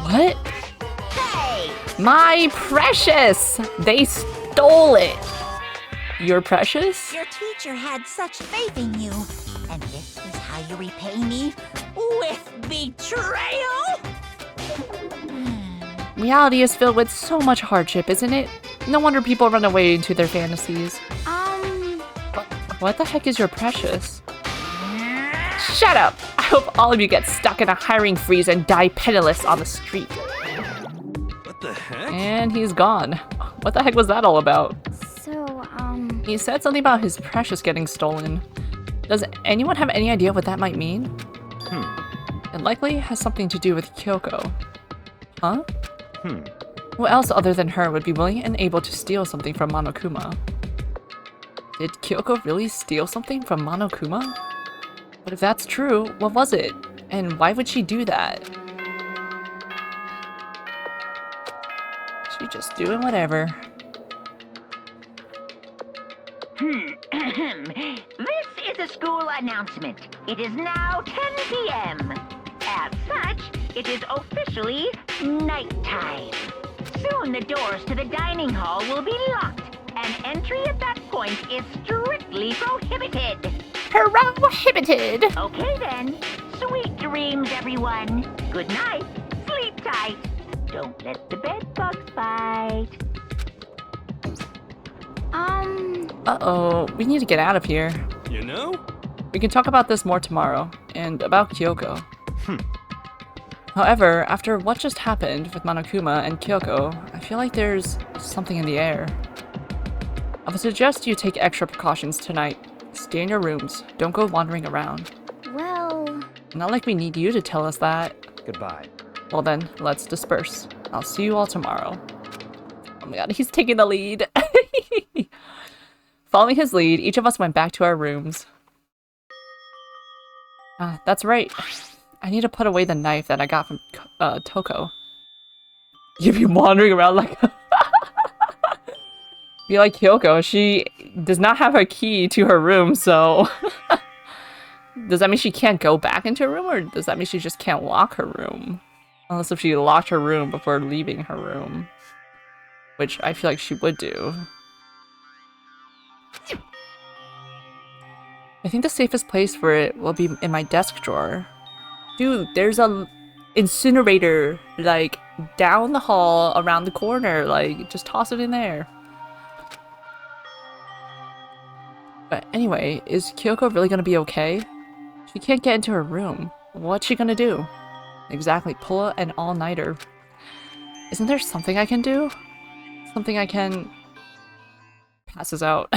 What? Hey, My precious! They stole it! Your precious? your teacher had such faith in you. And this is how you repay me? With betrayal? Reality is filled with so much hardship, isn't it? No wonder people run away into their fantasies. What the heck is your precious? Shut up! I hope all of you get stuck in a hiring freeze and die penniless on the street. What the heck? And he's gone. What the heck was that all about? so, He said something about his precious getting stolen. Does anyone have any idea what that might mean? It likely has something to do with Kyoko. Huh? Who else other than her would be willing and able to steal something from Monokuma? Did Kyoko really steal something from Monokuma? But if that's true, what was it? And why would she do that? She just doing whatever. This is a school announcement. It is now 10 p.m. As such, it is officially nighttime. Soon the doors to the dining hall will be locked, and entry at that point is strictly prohibited. Prohibited! Okay then. Sweet dreams, everyone. Good night. Sleep tight. Don't let the bed bugs bite. Uh-oh, we need to get out of here. You know? We can talk about this more tomorrow, and about Kyoko. However, after what just happened with Monokuma and Kyoko, I feel like there's something in the air. I would suggest you take extra precautions tonight. Stay in your rooms, don't go wandering around. well, Not like we need you to tell us that. Goodbye. Well then, let's disperse. I'll see you all tomorrow. Oh my god, he's taking the lead. Following his lead, each of us went back to our rooms. That's right. I need to put away the knife that I got from Toko. You'd be wandering around like... Be like Kyoko, she does not have her key to her room, so... Does that mean she can't go back into her room, or does that mean she just can't lock her room? Unless if she locked her room before leaving her room. Which I feel like she would do. I think the safest place for it will be in my desk drawer. Dude, there's a incinerator, like, down the hall, around the corner. Like, just toss it in there. But anyway, is Kyoko really gonna be okay? She can't get into her room. What's she gonna do? Exactly, pull an all-nighter. Isn't there something I can do? Something I can... Passes out.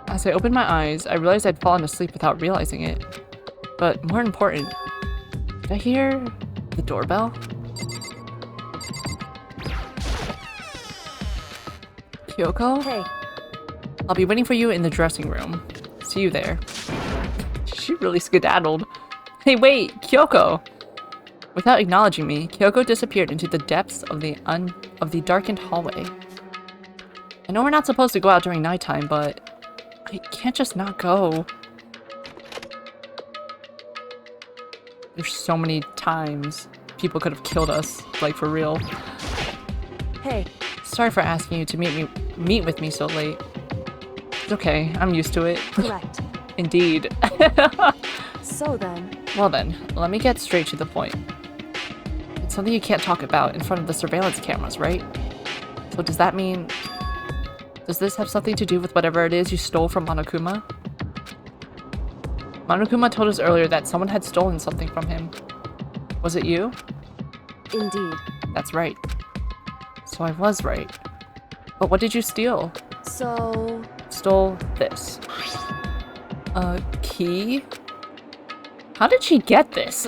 As I opened my eyes, I realized I'd fallen asleep without realizing it. But more important, did I hear the doorbell? Kyoko? Hey, I'll be waiting for you in the dressing room. See you there. She really skedaddled. Hey, wait! Kyoko! Without acknowledging me, Kyoko disappeared into the depths of the darkened hallway. I know we're not supposed to go out during nighttime, but I can't just not go. There's so many times people could have killed us, like for real. hey, Sorry for asking you to meet with me so late. It's okay, I'm used to it. correct. Indeed. So then, Well then, let me get straight to the point. It's something you can't talk about in front of the surveillance cameras, right? So does that mean... Does this have something to do with whatever it is you stole from Monokuma? Monokuma told us earlier that someone had stolen something from him. Was it you? indeed. That's right. So I was right. But what did you steal? So, Stole this. A key? How did she get this?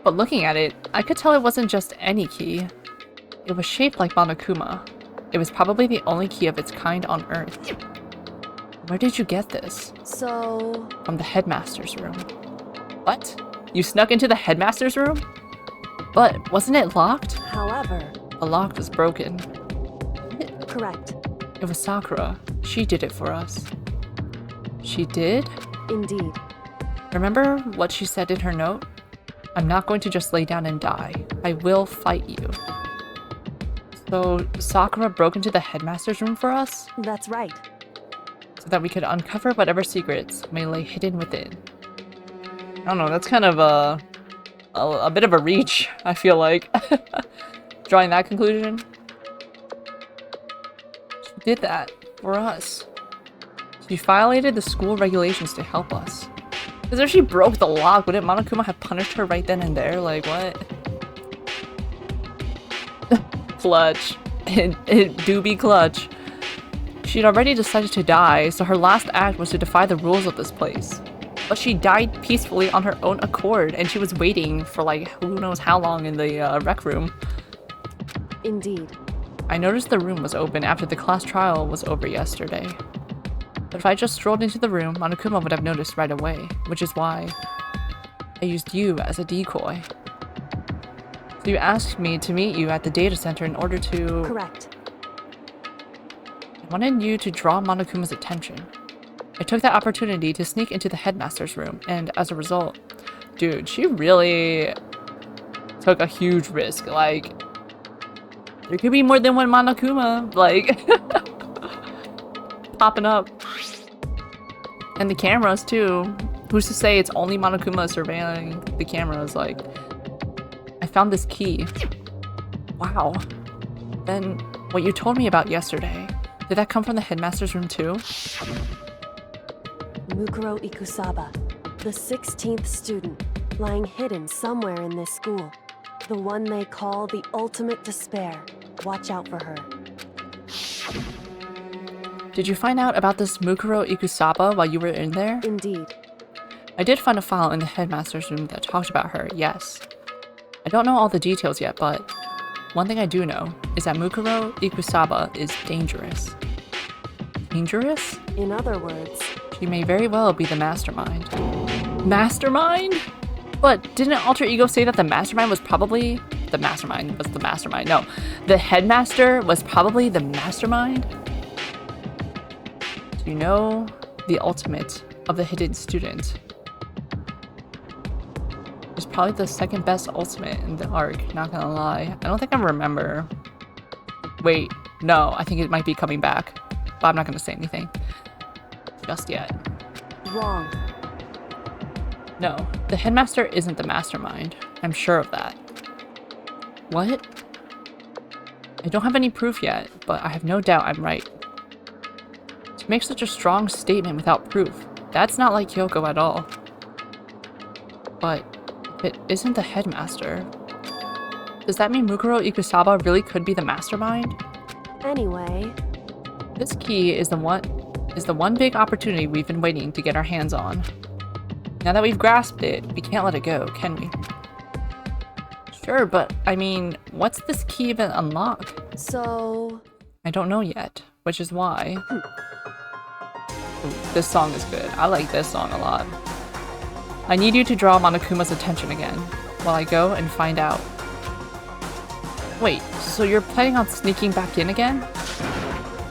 But looking at it, I could tell it wasn't just any key. It was shaped like Monokuma. It was probably the only key of its kind on Earth. Where did you get this? so, From the headmaster's room. What? You snuck into the headmaster's room? But wasn't it locked? however, The lock was broken. correct. It was Sakura. She did it for us. She did? Indeed. Remember what she said in her note? I'm not going to just lay down and die. I will fight you. So Sakura broke into the headmaster's room for us? That's right. So that we could uncover whatever secrets may lay hidden within. I don't know, that's kind of a bit of a reach, I feel like. Drawing that conclusion. She did that for us. She violated the school regulations to help us. Because if she broke the lock, wouldn't Monokuma have punished her right then and there? Like, what? Clutch. It do be clutch. She'd already decided to die, so her last act was to defy the rules of this place. But she died peacefully on her own accord, and she was waiting for like who knows how long in the rec room. Indeed. I noticed the room was open after the class trial was over yesterday. But if I just strolled into the room, Monokuma would have noticed right away, which is why I used you as a decoy. So you asked me to meet you at the data center in order to... Correct. I wanted you to draw Monokuma's attention. I took that opportunity to sneak into the headmaster's room, and as a result, dude, she really took a huge risk. Like, there could be more than one Monokuma, like, popping up. And the cameras, too. Who's to say it's only Monokuma surveilling the cameras? Like, I found this key. Wow. Then, what you told me about yesterday, did that come from the headmaster's room, too? Mukuro Ikusaba, the 16th student, lying hidden somewhere in this school. The one they call the ultimate despair. Watch out for her. Did you find out about this Mukuro Ikusaba while you were in there? Indeed. I did find a file in the headmaster's room that talked about her, yes. I don't know all the details yet, but One thing I do know is that Mukuro Ikusaba is dangerous. Dangerous? In other words, She may very well be the mastermind. Mastermind? But didn't Alter Ego say that the mastermind was probably... The mastermind was the mastermind. No, the headmaster was probably the mastermind? Do you know the ultimate of the hidden student? It's probably the second best ultimate in the arc, not gonna lie. I don't think I remember. Wait, no, I think it might be coming back. But I'm not gonna say anything just yet. wrong. No, the headmaster isn't the mastermind. I'm sure of that. What? I don't have any proof yet, but I have no doubt I'm right. To make such a strong statement without proof, that's not like Kyoko at all. But if it isn't the headmaster, does that mean Mukuro Ikusaba really could be the mastermind? Anyway, This key is the one big opportunity we've been waiting to get our hands on. Now that we've grasped it, we can't let it go, can we? Sure, but I mean, what's this key even unlock? so... I don't know yet, which is why... Ooh, this song is good. I like this song a lot. I need you to draw Monokuma's attention again, while I go and find out. Wait, so you're planning on sneaking back in again?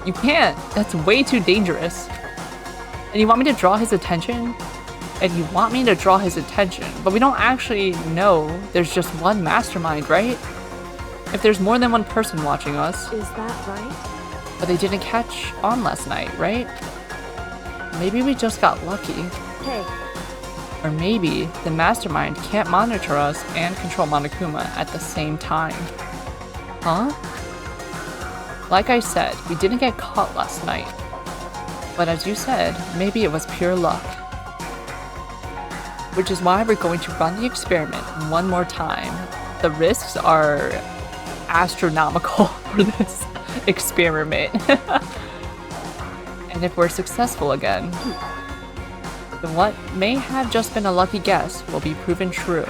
You can't! That's way too dangerous. And you want me to draw his attention? And you want me to draw his attention, but we don't actually know there's just one mastermind, right? If there's more than one person watching us, Is that right? but they didn't catch on last night, right? Maybe we just got lucky. Hey, Or maybe the mastermind can't monitor us and control Monokuma at the same time. Huh? Like I said, we didn't get caught last night. But as you said, maybe it was pure luck. Which is why we're going to run the experiment one more time. The risks are astronomical for this experiment. And if we're successful again, then what may have just been a lucky guess will be proven true.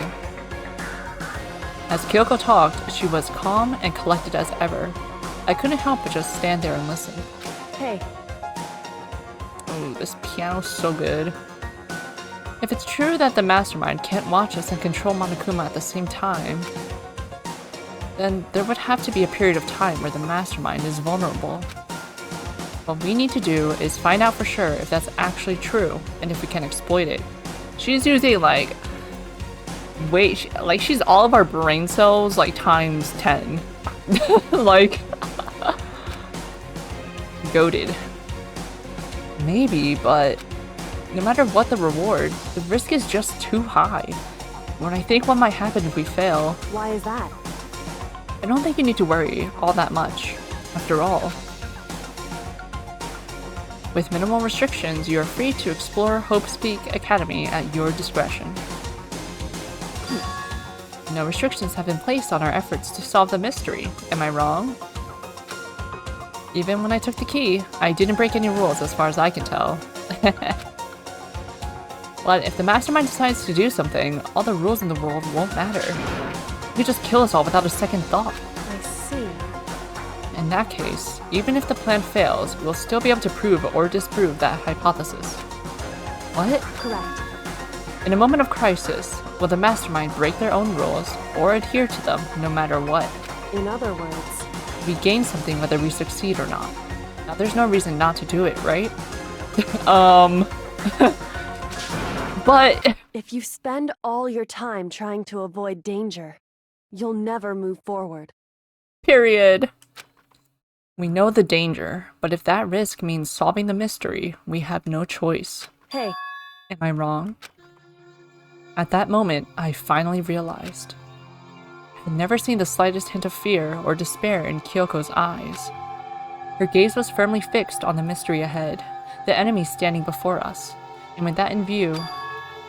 As Kyoko talked, she was calm and collected as ever. I couldn't help but just stand there and listen. hey, Oh, this piano's so good. If it's true that the mastermind can't watch us and control Monokuma at the same time, then there would have to be a period of time where the mastermind is vulnerable. What we need to do is find out for sure if that's actually true and if we can exploit it. She's using like she's all of our brain cells like times 10. Like goated. Maybe, but no matter what the reward, the risk is just too high. When I think what might happen if we fail, why is that? I don't think you need to worry all that much. After all, with minimal restrictions, you are free to explore Hope's Peak Academy at your discretion. No restrictions have been placed on our efforts to solve the mystery. Am I wrong? Even when I took the key, I didn't break any rules as far as I can tell. But if the mastermind decides to do something, all the rules in the world won't matter. You could just kill us all without a second thought. I see. In that case, even if the plan fails, we'll still be able to prove or disprove that hypothesis. What? Correct. In a moment of crisis, will the mastermind break their own rules or adhere to them no matter what? In other words, We gain something whether we succeed or not. Now there's no reason not to do it, right? But if you spend all your time trying to avoid danger, you'll never move forward. period. We know the danger, but if that risk means solving the mystery, we have no choice. Hey, Am I wrong? At that moment, I finally realized. I had never seen the slightest hint of fear or despair in Kyoko's eyes. Her gaze was firmly fixed on the mystery ahead, the enemy standing before us, and with that in view,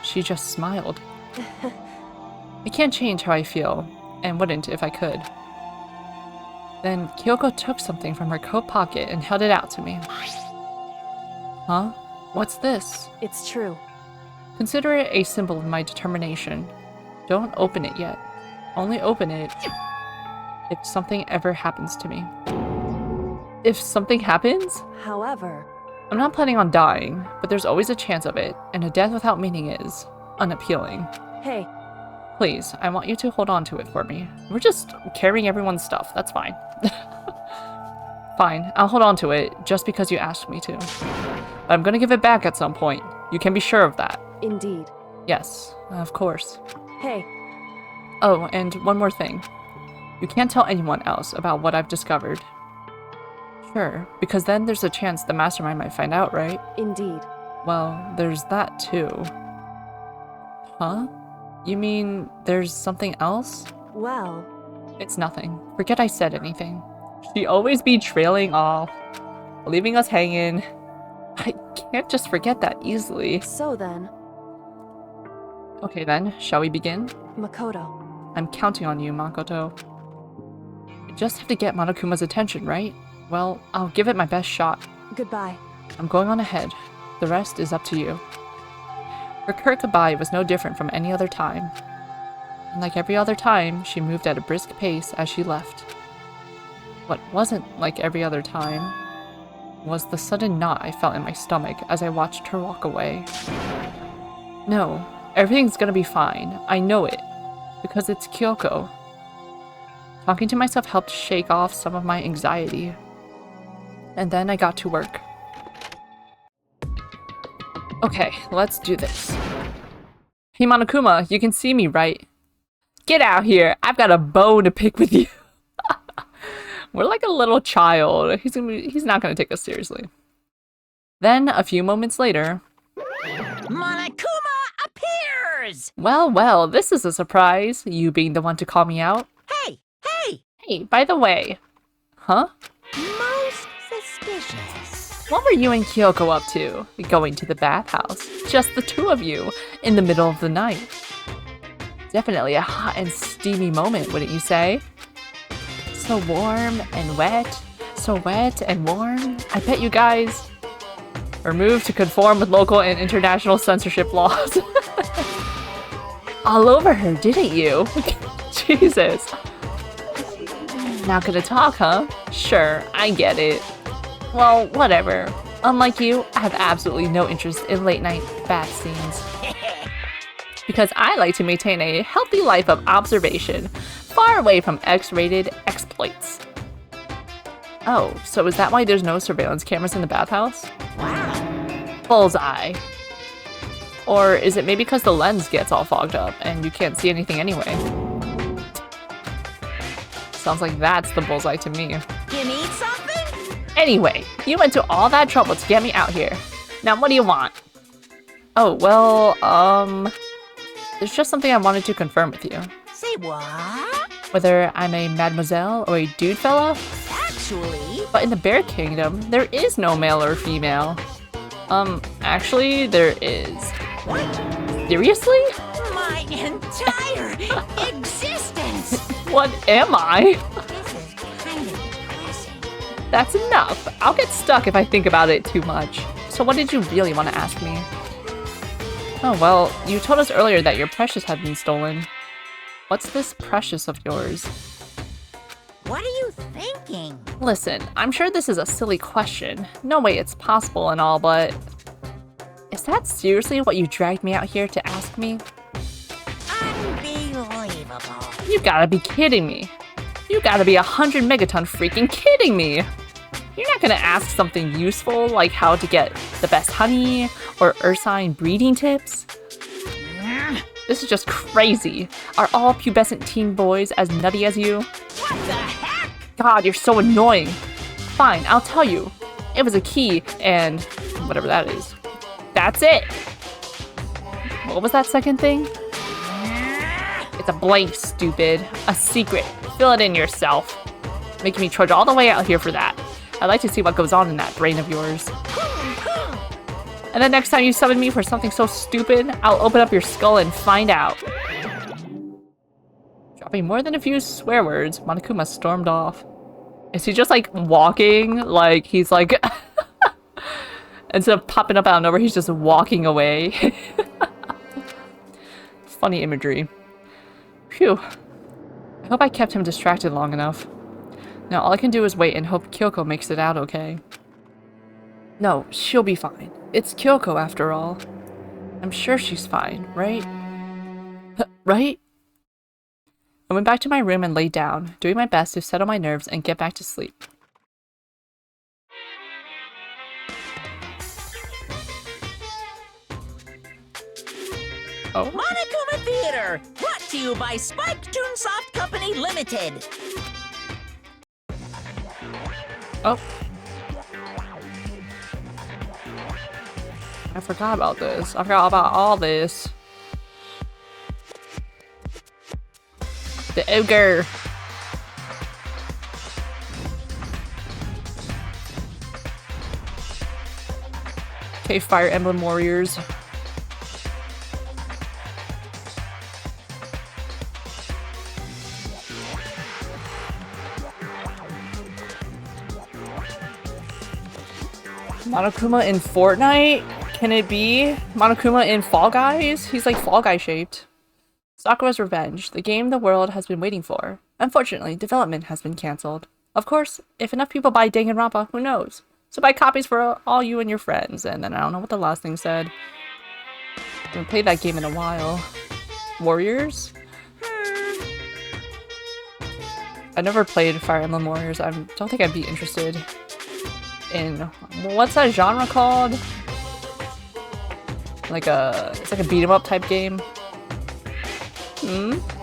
she just smiled. I can't change how I feel, and wouldn't if I could. Then Kyoko took something from her coat pocket and held it out to me. Huh? What's this? it's true. Consider it a symbol of my determination. Don't open it yet. Only open it if something ever happens to me. If something happens? However, I'm not planning on dying, but there's always a chance of it, and a death without meaning is unappealing. hey, Please, I want you to hold on to it for me. We're just carrying everyone's stuff, that's fine. Fine, I'll hold on to it, just because you asked me to. But I'm gonna give it back at some point. You can be sure of that. indeed. Yes, of course. Hey, Oh, and one more thing. You can't tell anyone else about what I've discovered. Sure, because then there's a chance the mastermind might find out, right? indeed. Well, there's that too. Huh? You mean there's something else? Well, It's nothing. Forget I said anything. She always be trailing off, leaving us hanging. I can't just forget that easily. so then, Okay then, shall we begin? Makoto. I'm counting on you, Makoto. I just have to get Monokuma's attention, right? Well, I'll give it my best shot. Goodbye. I'm going on ahead. The rest is up to you. Her curt goodbye was no different from any other time. And like every other time, she moved at a brisk pace as she left. What wasn't like every other time was the sudden knot I felt in my stomach as I watched her walk away. No, everything's gonna be fine. I know it. Because it's Kyoko. Talking to myself helped shake off some of my anxiety. And then I got to work. Okay, let's do this. Hey Monokuma, you can see me, right? Get out here! I've got a bone to pick with you! We're like a little child. He's not gonna take us seriously. Then, a few moments later... Monokuma appears! Well, well, this is a surprise, you being the one to call me out. Hey, hey! Hey, by the way... Huh? Most suspicious. What were you and Kyoko up to? Going to the bathhouse. Just the two of you, in the middle of the night. Definitely a hot and steamy moment, wouldn't you say? So warm and wet. So wet and warm. I bet you guys were moved to conform with local and international censorship laws. All over her, didn't you? Jesus. Not gonna talk, huh? Sure, I get it. Well, whatever. Unlike you, I have absolutely no interest in late night bath scenes. Because I like to maintain a healthy life of observation, far away from X-rated exploits. Oh, so is that why there's no surveillance cameras in the bathhouse? Wow. Bullseye. Or is it maybe because the lens gets all fogged up and you can't see anything anyway? Sounds like that's the bullseye to me. You need something? Anyway, you went to all that trouble to get me out here. Now what do you want? Oh, well, there's just something I wanted to confirm with you. Say what? Whether I'm a mademoiselle or a dude fella, Actually, but in the Bear Kingdom, there is no male or female. Actually, there is. what? Seriously? My entire existence! What am I? This is kind of depressing. That's enough. I'll get stuck if I think about it too much. So what did you really want to ask me? Oh, well, you told us earlier that your precious had been stolen. What's this precious of yours? What are you thinking? Listen, I'm sure this is a silly question. No way it's possible and all, but... Is that seriously what you dragged me out here to ask me? Unbelievable. You gotta be kidding me. You gotta be 100 megaton freaking kidding me. You're not gonna ask something useful like how to get the best honey or ursine breeding tips? This is just crazy. Are all pubescent teen boys as nutty as you? What the heck? God, you're so annoying. Fine, I'll tell you. It was a key and whatever that is. That's it. What was that second thing? It's a blank, stupid. A secret. Fill it in yourself. Making me trudge all the way out here for that. I'd like to see what goes on in that brain of yours. And then next time you summon me for something so stupid, I'll open up your skull and find out. Dropping more than a few swear words, Monokuma stormed off. Is he just like walking? Like he's like... Instead of popping up out of nowhere, he's just walking away. Funny imagery. Phew. I Hope I kept him distracted long enough. Now all I can do is wait and hope Kyoko makes it out okay. No, she'll be fine. It's Kyoko after all. I'm sure she's fine, right? Right? I went back to my room and laid down, doing my best to settle my nerves and get back to sleep. Oh. Monokuma Theater, brought to you by Spike Toonsoft Company Limited. Oh. I forgot about this. I forgot about all this. The ogre. Okay, Fire Emblem Warriors. Monokuma in Fortnite? Can it be? Monokuma in Fall Guys? He's like Fall Guy shaped. Sakura's Revenge, the game the world has been waiting for. Unfortunately, development has been cancelled. Of course, if enough people buy Danganronpa, who knows? So buy copies for all you and your friends. And then I don't know what the last thing said. I haven't played that game in a while. Warriors? I never played Fire Emblem Warriors. I don't think I'd be interested in... What's that genre called? It's like a beat 'em up type game.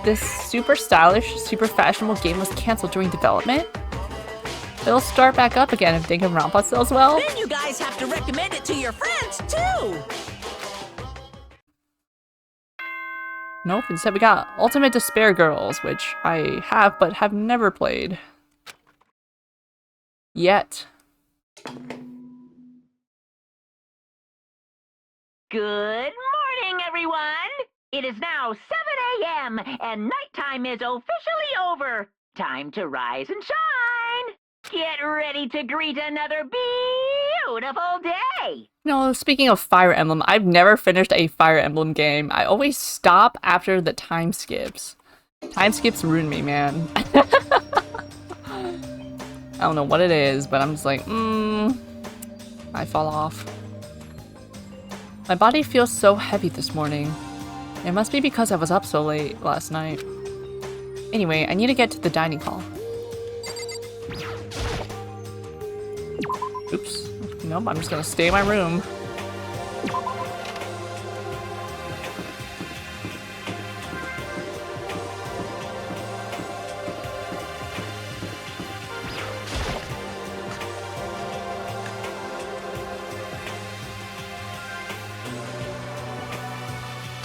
This super stylish, super fashionable game was cancelled during development? It'll start back up again if Danganronpa sells well. Then you guys have to recommend it to your friends, too! Nope, instead we got Ultimate Despair Girls, which I have but have never played. Yet. Good morning, everyone! It is now 7 a.m. and nighttime is officially over. Time to rise and shine! Get ready to greet another beautiful day! No, speaking of Fire Emblem, I've never finished a Fire Emblem game. I always stop after the time skips. Time skips ruin me, man. I don't know what it is, but I'm just like, I fall off. My body feels so heavy this morning. It must be because I was up so late last night. Anyway, I need to get to the dining hall. Oops. Nope, I'm just gonna stay in my room.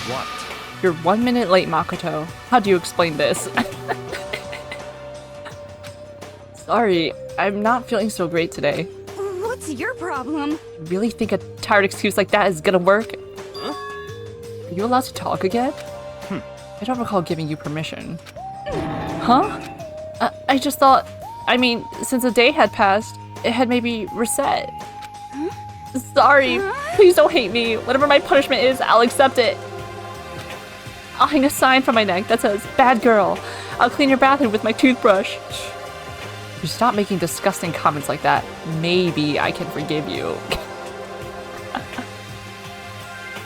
What? You're 1 minute late, Makoto. How do you explain this? Sorry, I'm not feeling so great today. What's your problem? You really think a tired excuse like that is gonna work? Huh? Are you allowed to talk again? I don't recall giving you permission. Huh? I just thought... I mean, since a day had passed, it had maybe reset. Sorry. Please don't hate me. Whatever my punishment is, I'll accept it. I'll hang a sign from my neck that says, "Bad girl." I'll clean your bathroom with my toothbrush. If you stop making disgusting comments like that, maybe I can forgive you.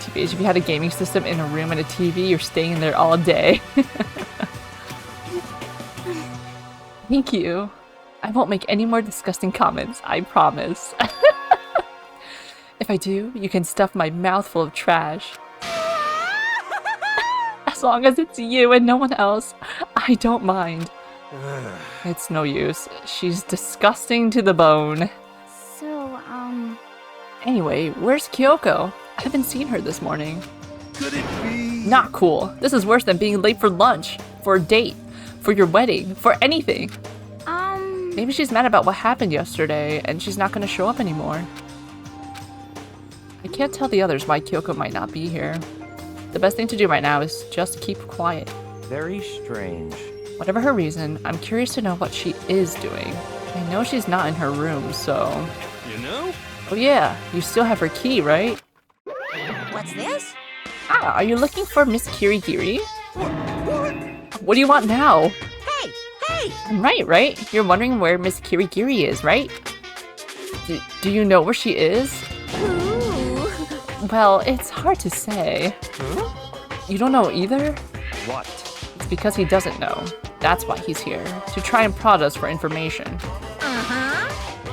TBH, if you had a gaming system in a room and a TV, you're staying in there all day. Thank you. I won't make any more disgusting comments, I promise. If I do, you can stuff my mouth full of trash. As long as it's you and no one else, I don't mind. It's no use. She's disgusting to the bone. So, Anyway, where's Kyoko? I haven't seen her this morning. Could it be? Not cool. This is worse than being late for lunch, for a date, for your wedding, for anything. Maybe she's mad about what happened yesterday and she's not gonna show up anymore. I can't tell the others why Kyoko might not be here. The best thing to do right now is just keep quiet. Very strange. Whatever her reason, I'm curious to know what she is doing. I know she's not in her room, so... You know? Oh yeah, you still have her key, right? What's this? Ah, are you looking for Miss Kirigiri? What do you want now? Hey, Right? You're wondering where Miss Kirigiri is, right? Do you know where she is? Ooh. Well, it's hard to say. You don't know either? What? It's because he doesn't know. That's why he's here, to try and prod us for information.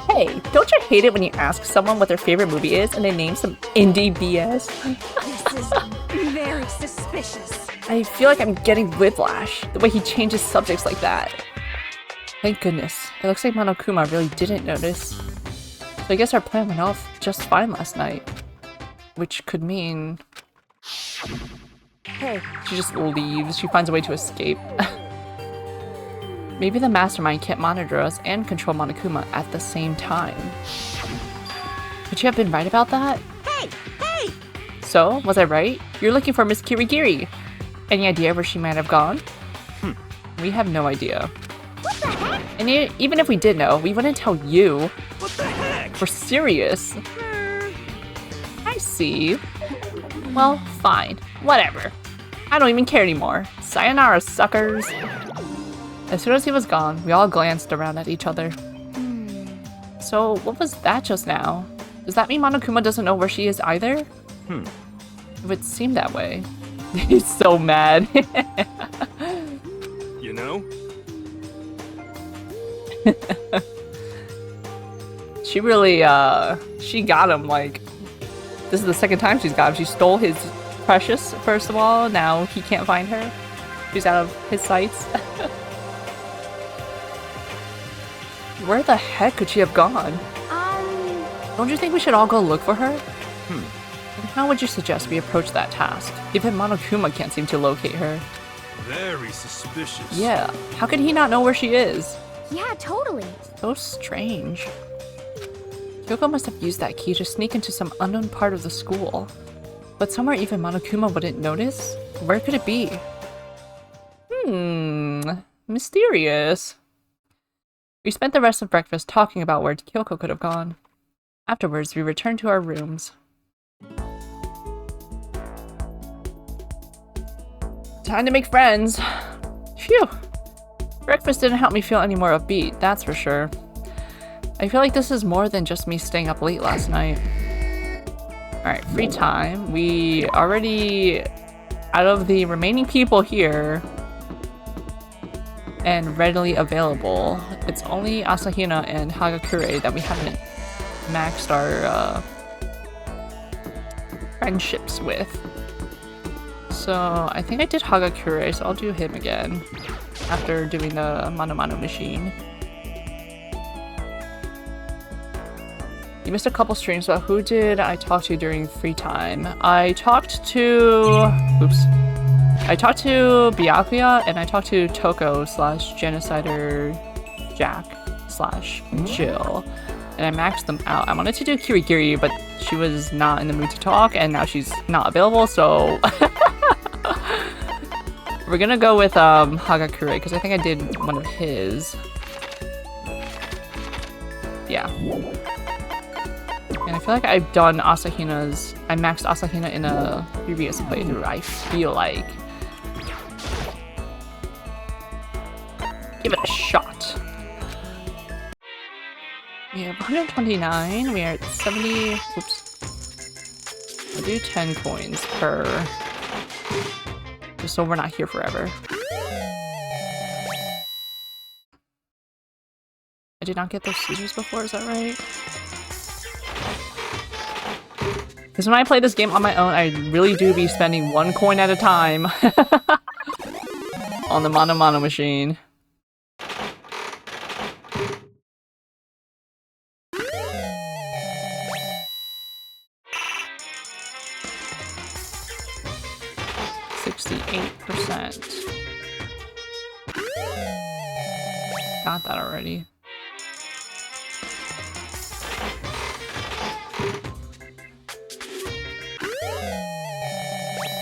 Hey, don't you hate it when you ask someone what their favorite movie is and they name some indie BS? This is very suspicious. I feel like I'm getting whiplash, the way he changes subjects like that. Thank goodness. It looks like Monokuma really didn't notice. So I guess our plan went off just fine last night. Which could mean... Hey, She just leaves. She finds a way to escape. Maybe the mastermind can't monitor us and control Monokuma at the same time. Could you have been right about that? Hey! Hey! So, was I right? You're looking for Miss Kirigiri. Any idea where she might have gone? We have no idea. What the heck? And even if we did know, we wouldn't tell you. What the heck? We're serious. I see. Well, fine. Whatever. I don't even care anymore. Sayonara, suckers. As soon as he was gone, we all glanced around at each other. So, what was that just now? Does that mean Monokuma doesn't know where she is either? It would seem that way. He's so mad. You know? She really, she got him, like, this is the second time she's got him. She stole his precious, first of all. Now he can't find her. She's out of his sights. Where the heck could she have gone? Don't you think we should all go look for her? And how would you suggest we approach that task? Even Monokuma can't seem to locate her. Very suspicious. Yeah, how could he not know where she is? Yeah, totally. So strange. Kyoko must have used that key to sneak into some unknown part of the school. But somewhere even Monokuma wouldn't notice? Where could it be? Mysterious. We spent the rest of breakfast talking about where Kyoko could have gone. Afterwards, we returned to our rooms. Time to make friends. Phew. Breakfast didn't help me feel any more upbeat, that's for sure. I feel like this is more than just me staying up late last night. Alright, free time. We already, out of the remaining people here, and readily available, it's only Asahina and Hagakure that we haven't maxed our friendships with. So I think I did Hagakure, so I'll do him again after doing the Mano Mano machine. You missed a couple streams, but who did I talk to during free time? I talked to... Oops. I talked to Byakuya, and I talked to Toko / Genocider Jack / Jill. And I maxed them out. I wanted to do Kirigiri, but she was not in the mood to talk, and now she's not available, so... We're gonna go with Hagakure, because I think I did one of his. Yeah. And I feel like I've done Asahina's... I maxed Asahina in a previous playthrough, I feel like. Give it a shot. We have 129, we are at 70... Oops. I'll do 10 coins per... Just so we're not here forever. I did not get those scissors before, is that right? Because when I play this game on my own, I really do be spending 1 coin at a time on the Mano Mano machine. Got that already.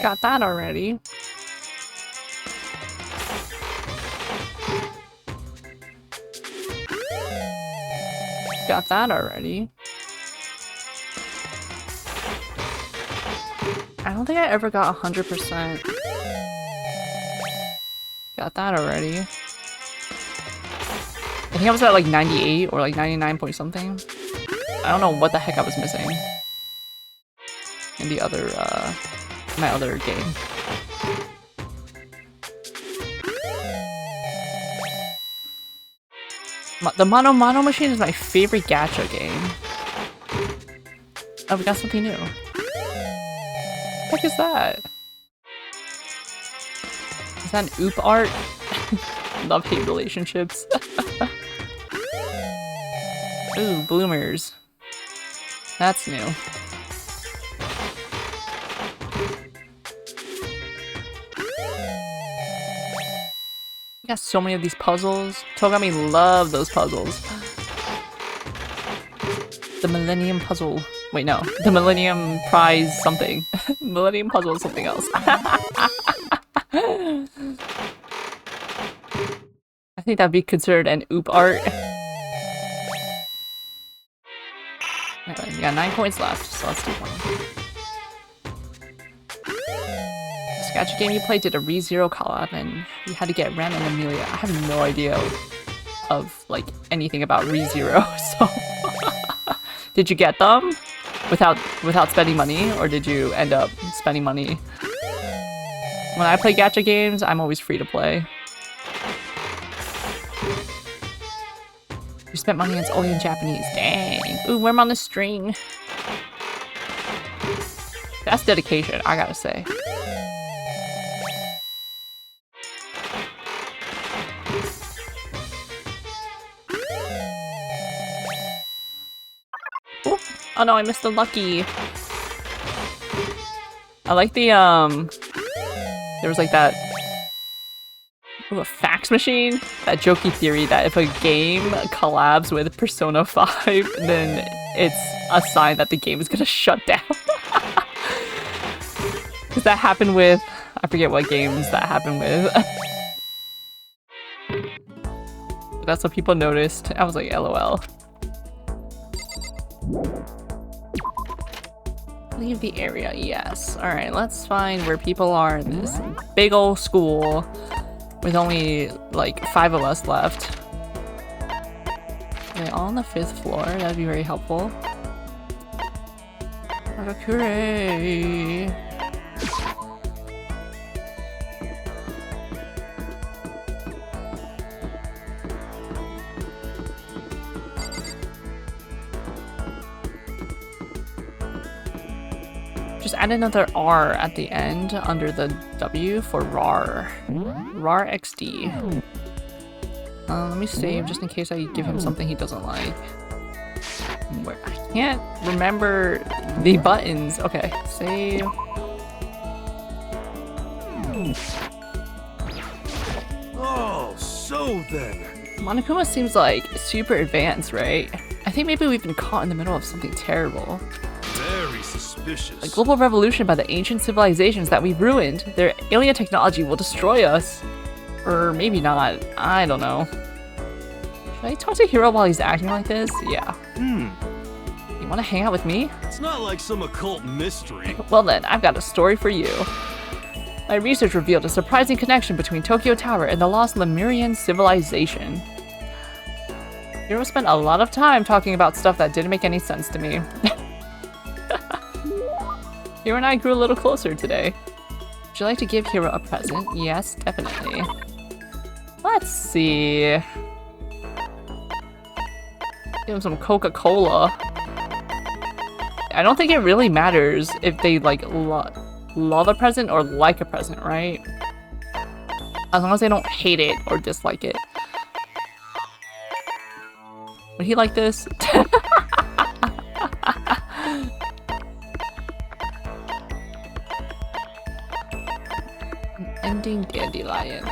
Got that already. Got that already. I don't think I ever got 100%. Got that already. I think I was at like 98 or like 99 point something. I don't know what the heck I was missing in the other, my other game. The Mono machine is my favorite gacha game. Oh, we got something new. What the heck is that? Is that an oop art? Love-hate relationships. Ooh, bloomers. That's new. We got so many of these puzzles. Togami love those puzzles. The Millennium Puzzle. Wait, no. The Millennium Prize something. Millennium Puzzle is something else. I think that'd be considered an oop art. Anyway, we got 9 points left, so let's do one. The gacha game you played did a ReZero collab and you had to get Ren and Amelia. I have no idea of like anything about ReZero, so did you get them without spending money, or did you end up spending money? When I play gacha games, I'm always free to play. You spent money and it's only in Japanese. Dang. Ooh, where am I on the string? That's dedication, I gotta say. Ooh. Oh no, I missed the lucky. I like the, there was like that, ooh, a fax machine? That jokey theory that if a game collabs with Persona 5, then it's a sign that the game is gonna shut down. Because that happened with, I forget what games that happened with. But that's what people noticed. I was like, LOL. Leave the area, yes. Alright, let's find where people are in this big old school with only like 5 of us left. Okay, all on the 5th floor, that'd be very helpful. Hooray! Just add another R at the end under the W for RAR. RAR XD. Let me save just in case I give him something he doesn't like. I can't remember the buttons. Okay, save. Oh, so then. Monokuma seems like super advanced, right? I think maybe we've been caught in the middle of something terrible. Very suspicious. A global revolution by the ancient civilizations that we've ruined. Their alien technology will destroy us. Or maybe not. I don't know. Should I talk to Hiro while he's acting like this? Yeah. You want to hang out with me? It's not like some occult mystery. Well then, I've got a story for you. My research revealed a surprising connection between Tokyo Tower and the lost Lemurian civilization. Hiro spent a lot of time talking about stuff that didn't make any sense to me. Hiro and I grew a little closer today. Would you like to give Hiro a present? Yes, definitely. Let's see. Give him some Coca-Cola. I don't think it really matters if they like love a present or like a present, right? As long as they don't hate it or dislike it. Would he like this? Ending dandelion.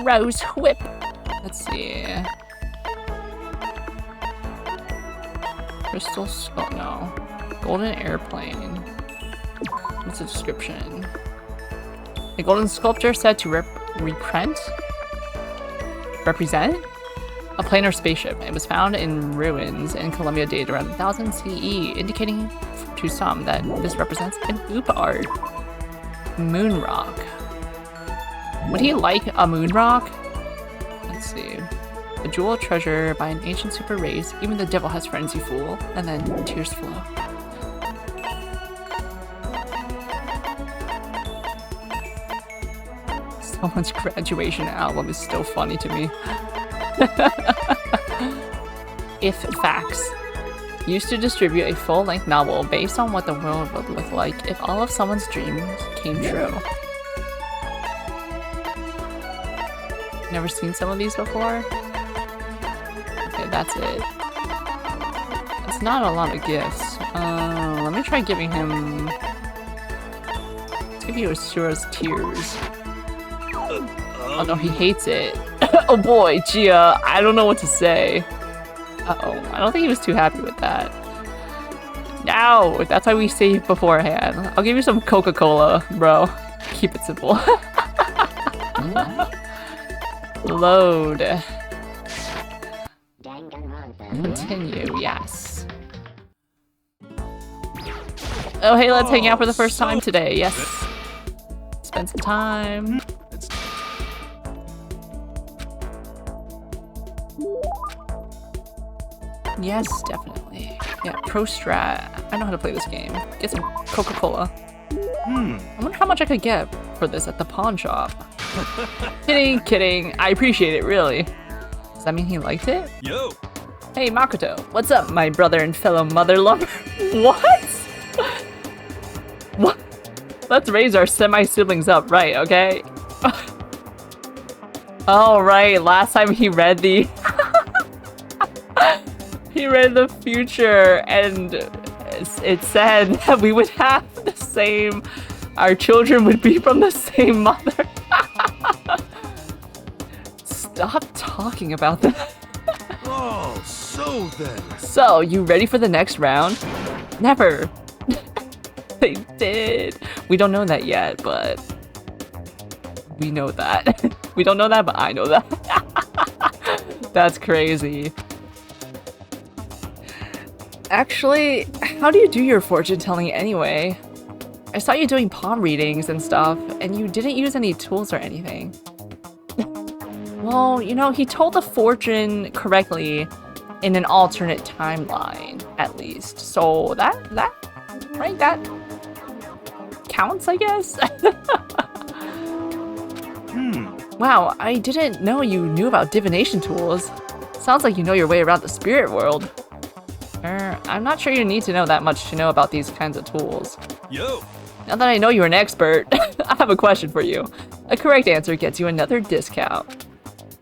Rose whip. Let's see. Crystal skull. No. Golden airplane. What's the description? A golden sculpture said to represent a planar spaceship. It was found in ruins in Columbia dated around 1000 CE, indicating to some that this represents an oop art. Moon rock. Would he like a moon rock? Let's see. A jewel treasure by an ancient super race. Even the devil has friends, you fool. And then tears flow. Someone's graduation album is still funny to me. If facts. Used to distribute a full-length novel based on what the world would look like if all of someone's dreams came true. Never seen some of these before? Okay, that's it. It's not a lot of gifts. Let me try giving him... Let's give you Asura's Tears. Oh no, he hates it. Oh boy, Gia, I don't know what to say. Uh-oh, I don't think he was too happy with that. No, that's why we saved beforehand. I'll give you some Coca-Cola, bro. Keep it simple. Load. Continue, yes. Oh, hey, let's hang out for the first time today. Yes. Spend some time. Yes, definitely. Yeah, Pro Strat. I know how to play this game. Get some Coca-Cola. I wonder how much I could get for this at the pawn shop. Kidding. I appreciate it, really. Does that mean he liked it? Yo! Hey, Makoto. What's up, my brother and fellow mother lover? What? What? Let's raise our semi-siblings up, right, okay? Oh, right. Last time he read the... He read the future, and it said that we would have the same... Our children would be from the same mother. Stop talking about that. Oh, so then. So, you ready for the next round? Never. They did. We don't know that yet, but... We know that. We don't know that, but I know that. That's crazy. Actually, how do you do your fortune telling anyway? I saw you doing palm readings and stuff, and you didn't use any tools or anything. Well, you know, he told the fortune correctly in an alternate timeline, at least. So that counts, I guess? Wow, I didn't know you knew about divination tools. Sounds like you know your way around the spirit world. I'm not sure you need to know that much to know about these kinds of tools. Yo! Now that I know you're an expert, I have a question for you. A correct answer gets you another discount.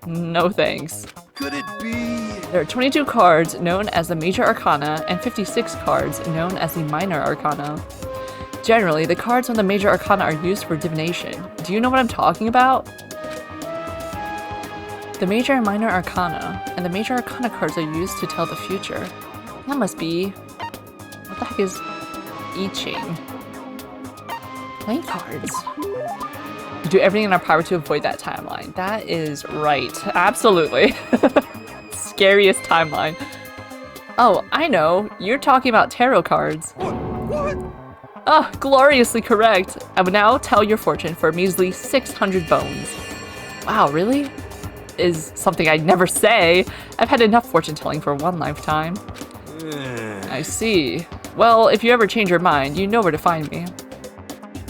No thanks. Could it be? There are 22 cards known as the Major Arcana and 56 cards known as the Minor Arcana. Generally, the cards from the Major Arcana are used for divination. Do you know what I'm talking about? The Major and Minor Arcana, and the Major Arcana cards are used to tell the future. That must be... What the heck is... I Ching? Playing cards. We do everything in our power to avoid that timeline. That is right. Absolutely. Scariest timeline. Oh, I know. You're talking about tarot cards. What? Oh, gloriously correct. I would now tell your fortune for a measly 600 bones. Wow, really? Is something I'd never say. I've had enough fortune telling for one lifetime. I see. Well, if you ever change your mind, you know where to find me.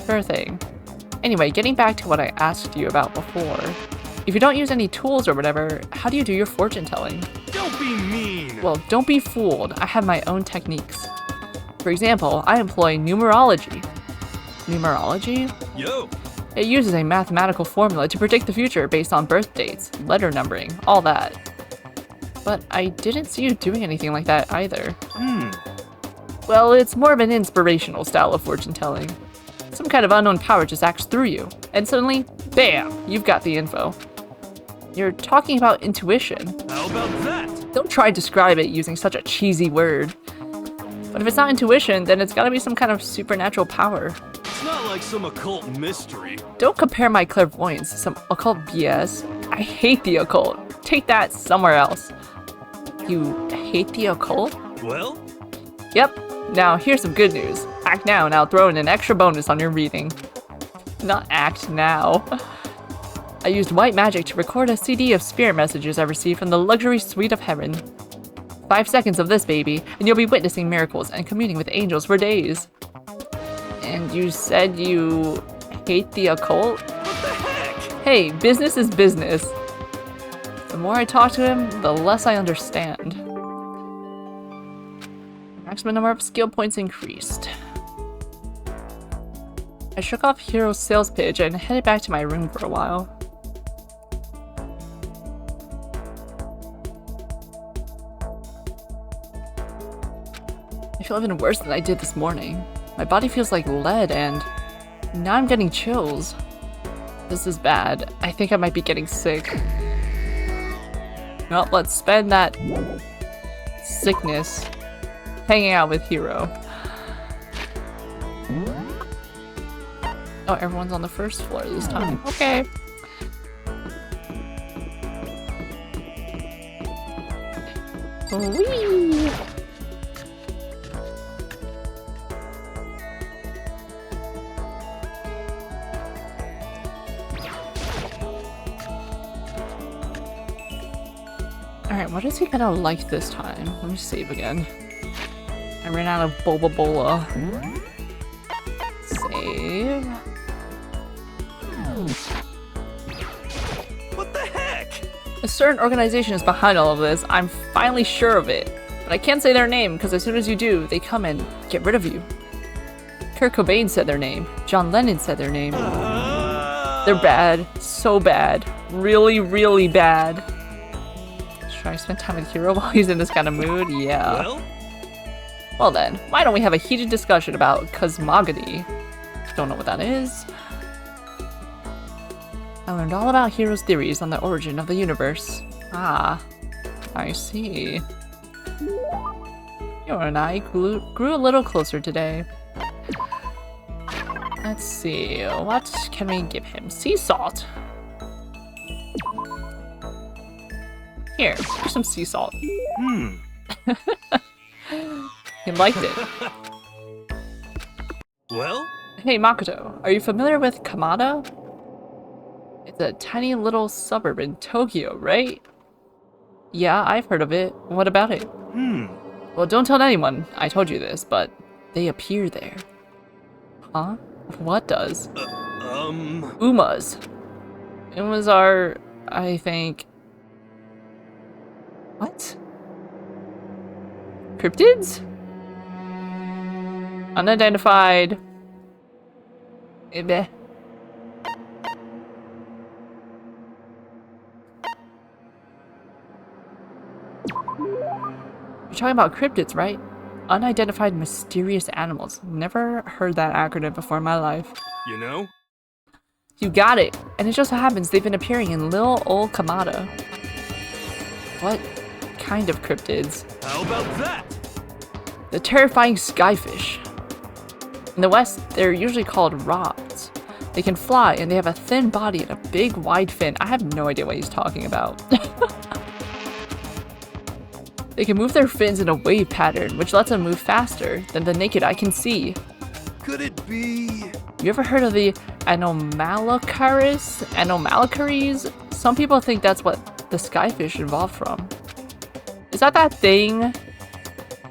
Sure thing. Anyway, getting back to what I asked you about before. If you don't use any tools or whatever, how do you do your fortune telling? Don't be mean! Well, don't be fooled. I have my own techniques. For example, I employ numerology. Numerology? Yo! It uses a mathematical formula to predict the future based on birth dates, letter numbering, all that. But I didn't see you doing anything like that either. Well, it's more of an inspirational style of fortune telling. Some kind of unknown power just acts through you, and suddenly, bam, you've got the info. You're talking about intuition. How about that? Don't try to describe it using such a cheesy word. But if it's not intuition, then it's gotta be some kind of supernatural power. It's not like some occult mystery. Don't compare my clairvoyance to some occult BS. I hate the occult. Take that somewhere else. You hate the occult? Well? Yep. Now, here's some good news. Act now, and I'll throw in an extra bonus on your reading. Not act now. used white magic to record a CD of spirit messages I received from the luxury suite of heaven. 5 seconds of this, baby, and you'll be witnessing miracles and communing with angels for days. And you said you hate the occult? What the heck? Hey, business is business. The more I talk to him, the less I understand. Maximum number of skill points increased. I shook off Hero's sales pitch and headed back to my room for a while. I feel even worse than I did this morning. My body feels like lead and now I'm getting chills. This is bad. I think I might be getting sick. Well, let's spend that sickness hanging out with Hero. Oh, everyone's on the first floor this time. Okay. Whee! Alright, what is he gonna like this time? Let me save again. I ran out of Boba Bola. Save. What the heck? A certain organization is behind all of this. I'm finally sure of it. But I can't say their name, because as soon as you do, they come and get rid of you. Kurt Cobain said their name. John Lennon said their name. They're bad. So bad. Really, really bad. Should I spend time with Hero while he's in this kind of mood? Yeah. Well then, why don't we have a heated discussion about cosmogony? Don't know what that is. I learned all about Hero's theories on the origin of the universe. Ah, I see. Hero and I grew a little closer today. Let's see, what can we give him? Sea salt. Here, here's some sea salt. He liked it. Well? Hey Makoto, are you familiar with Kamada? It's a tiny little suburb in Tokyo, right? Yeah, I've heard of it. What about it? Well, don't tell anyone I told you this, but they appear there. Huh? What does? Umas. Umas are, I think... What? Cryptids? Unidentified. Meh. You're talking about cryptids, right? Unidentified mysterious animals. Never heard that acronym before in my life. You know? You got it! And it just so happens they've been appearing in little old Kamada. What kind of cryptids? How about that? The terrifying skyfish. In the West, they're usually called rods. They can fly and they have a thin body and a big wide fin. I have no idea what he's talking about. They can move their fins in a wave pattern, which lets them move faster than the naked eye can see. Could it be? You ever heard of the Anomalocaris? Anomalocaries? Some people think that's what the skyfish evolved from. Is that thing?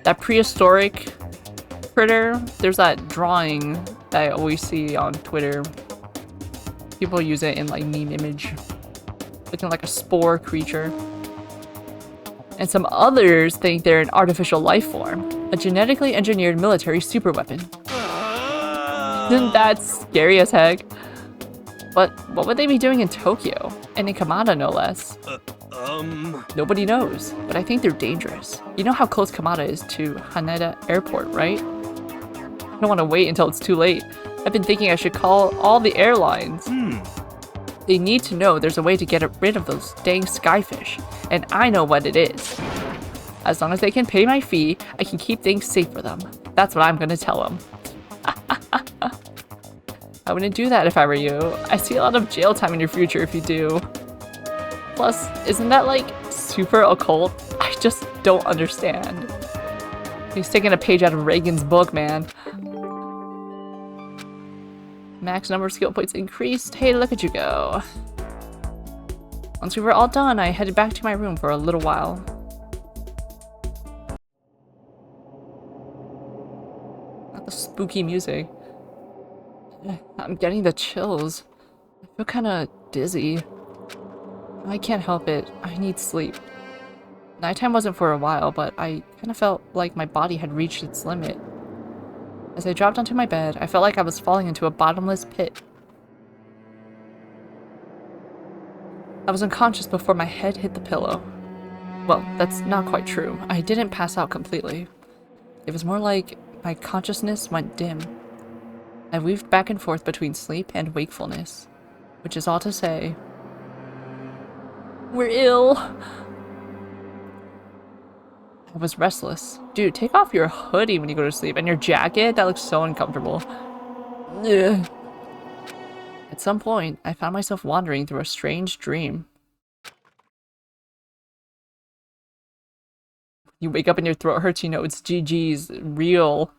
That prehistoric critter? There's that drawing that I always see on Twitter. People use it in like meme image. Looking like a spore creature. And some others think they're an artificial life form. A genetically engineered military superweapon. Isn't that scary as heck? But what would they be doing in Tokyo? And in Kamada, no less. Nobody knows, but I think they're dangerous. You know how close Kamada is to Haneda Airport, right? I don't want to wait until it's too late. I've been thinking I should call all the airlines. They need to know there's a way to get rid of those dang skyfish, and I know what it is. As long as they can pay my fee, I can keep things safe for them. That's what I'm gonna tell them. I wouldn't do that if I were you. I see a lot of jail time in your future if you do. Plus, isn't that like super occult? I just don't understand. He's taking a page out of Reagan's book, man. Max number of skill points increased. Hey, look at you go. Once we were all done, I headed back to my room for a little while. Not the spooky music. I'm getting the chills. I feel kinda dizzy. I can't help it. I need sleep. Nighttime wasn't for a while, but I kinda felt like my body had reached its limit. As I dropped onto my bed, I felt like I was falling into a bottomless pit. I was unconscious before my head hit the pillow. Well, that's not quite true. I didn't pass out completely. It was more like my consciousness went dim. I weaved back and forth between sleep and wakefulness, which is all to say, we're ill. I was restless. Dude, take off your hoodie when you go to sleep, and your jacket? That looks so uncomfortable. Ugh. At some point, I found myself wandering through a strange dream. You wake up and your throat hurts, you know it's GG's, real.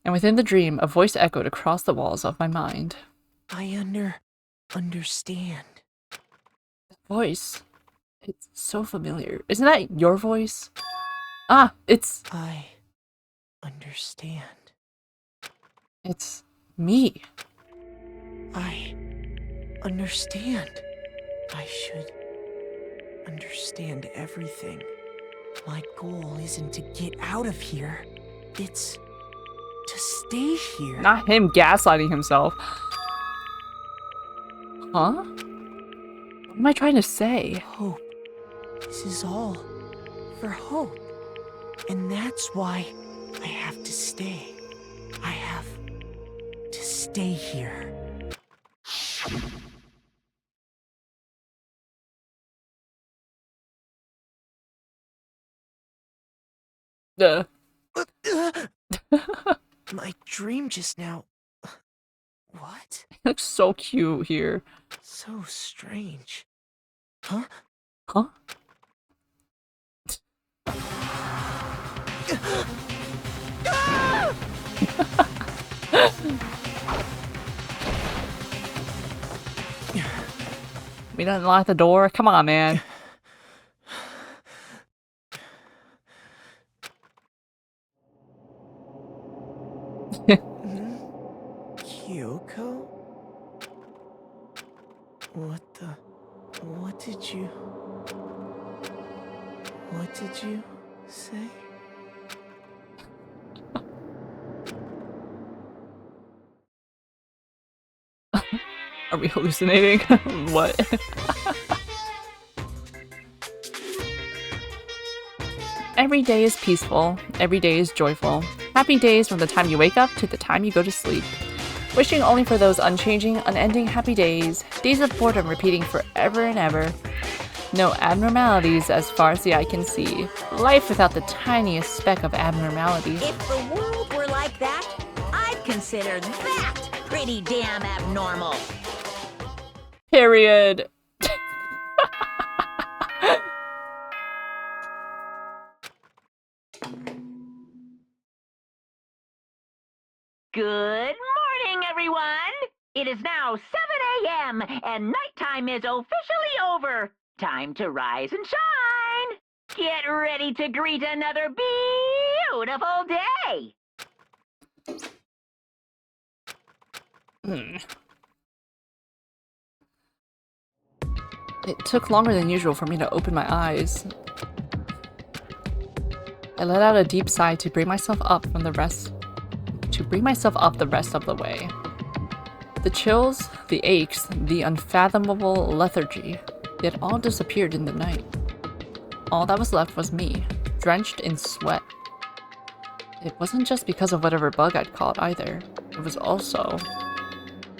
And within the dream, a voice echoed across the walls of my mind. I understand. Voice. It's so familiar. Isn't that your voice? Ah, it's... I understand. It's me. I understand. I should understand everything. My goal isn't to get out of here. It's to stay here. Not him gaslighting himself. Huh? What am I trying to say? Hope. This is all for hope. And that's why I have to stay. I have to stay here. Duh. My dream just now. What? He looks so cute here. So strange. Huh? Huh? We didn't lock the door? Come on, man. Kyoko? What did you say? Are we hallucinating? What? Every day is peaceful. Every day is joyful. Happy days from the time you wake up to the time you go to sleep. Wishing only for those unchanging, unending happy days. Days of boredom repeating forever and ever. No abnormalities as far as the eye can see. Life without the tiniest speck of abnormality. If the world were like that, I'd consider that pretty damn abnormal. Period. Good morning, everyone! It is now 7 a.m. and nighttime is officially over. Time to rise and shine! Get ready to greet another beautiful day! It took longer than usual for me to open my eyes. I let out a deep sigh to bring myself up the rest of the way. The chills, the aches, the unfathomable lethargy, they had all disappeared in the night. All that was left was me, drenched in sweat. It wasn't just because of whatever bug I'd caught either. It was also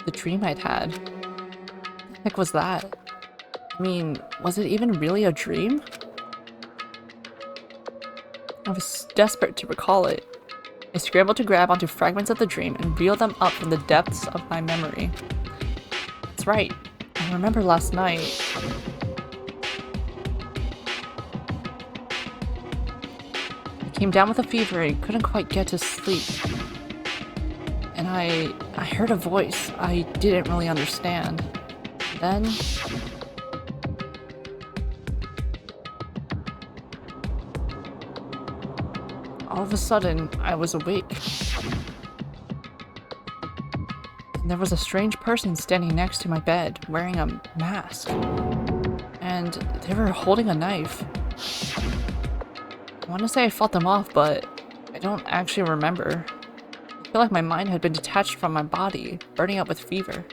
the dream I'd had. What the heck was that? I mean, was it even really a dream? I was desperate to recall it. I scrambled to grab onto fragments of the dream and reel them up from the depths of my memory. That's right. I remember last night. I came down with a fever and couldn't quite get to sleep. And I heard a voice I didn't really understand. Then All of a sudden, I was awake. And there was a strange person standing next to my bed, wearing a mask. And they were holding a knife. I want to say I fought them off, but I don't actually remember. I feel like my mind had been detached from my body, burning up with fever.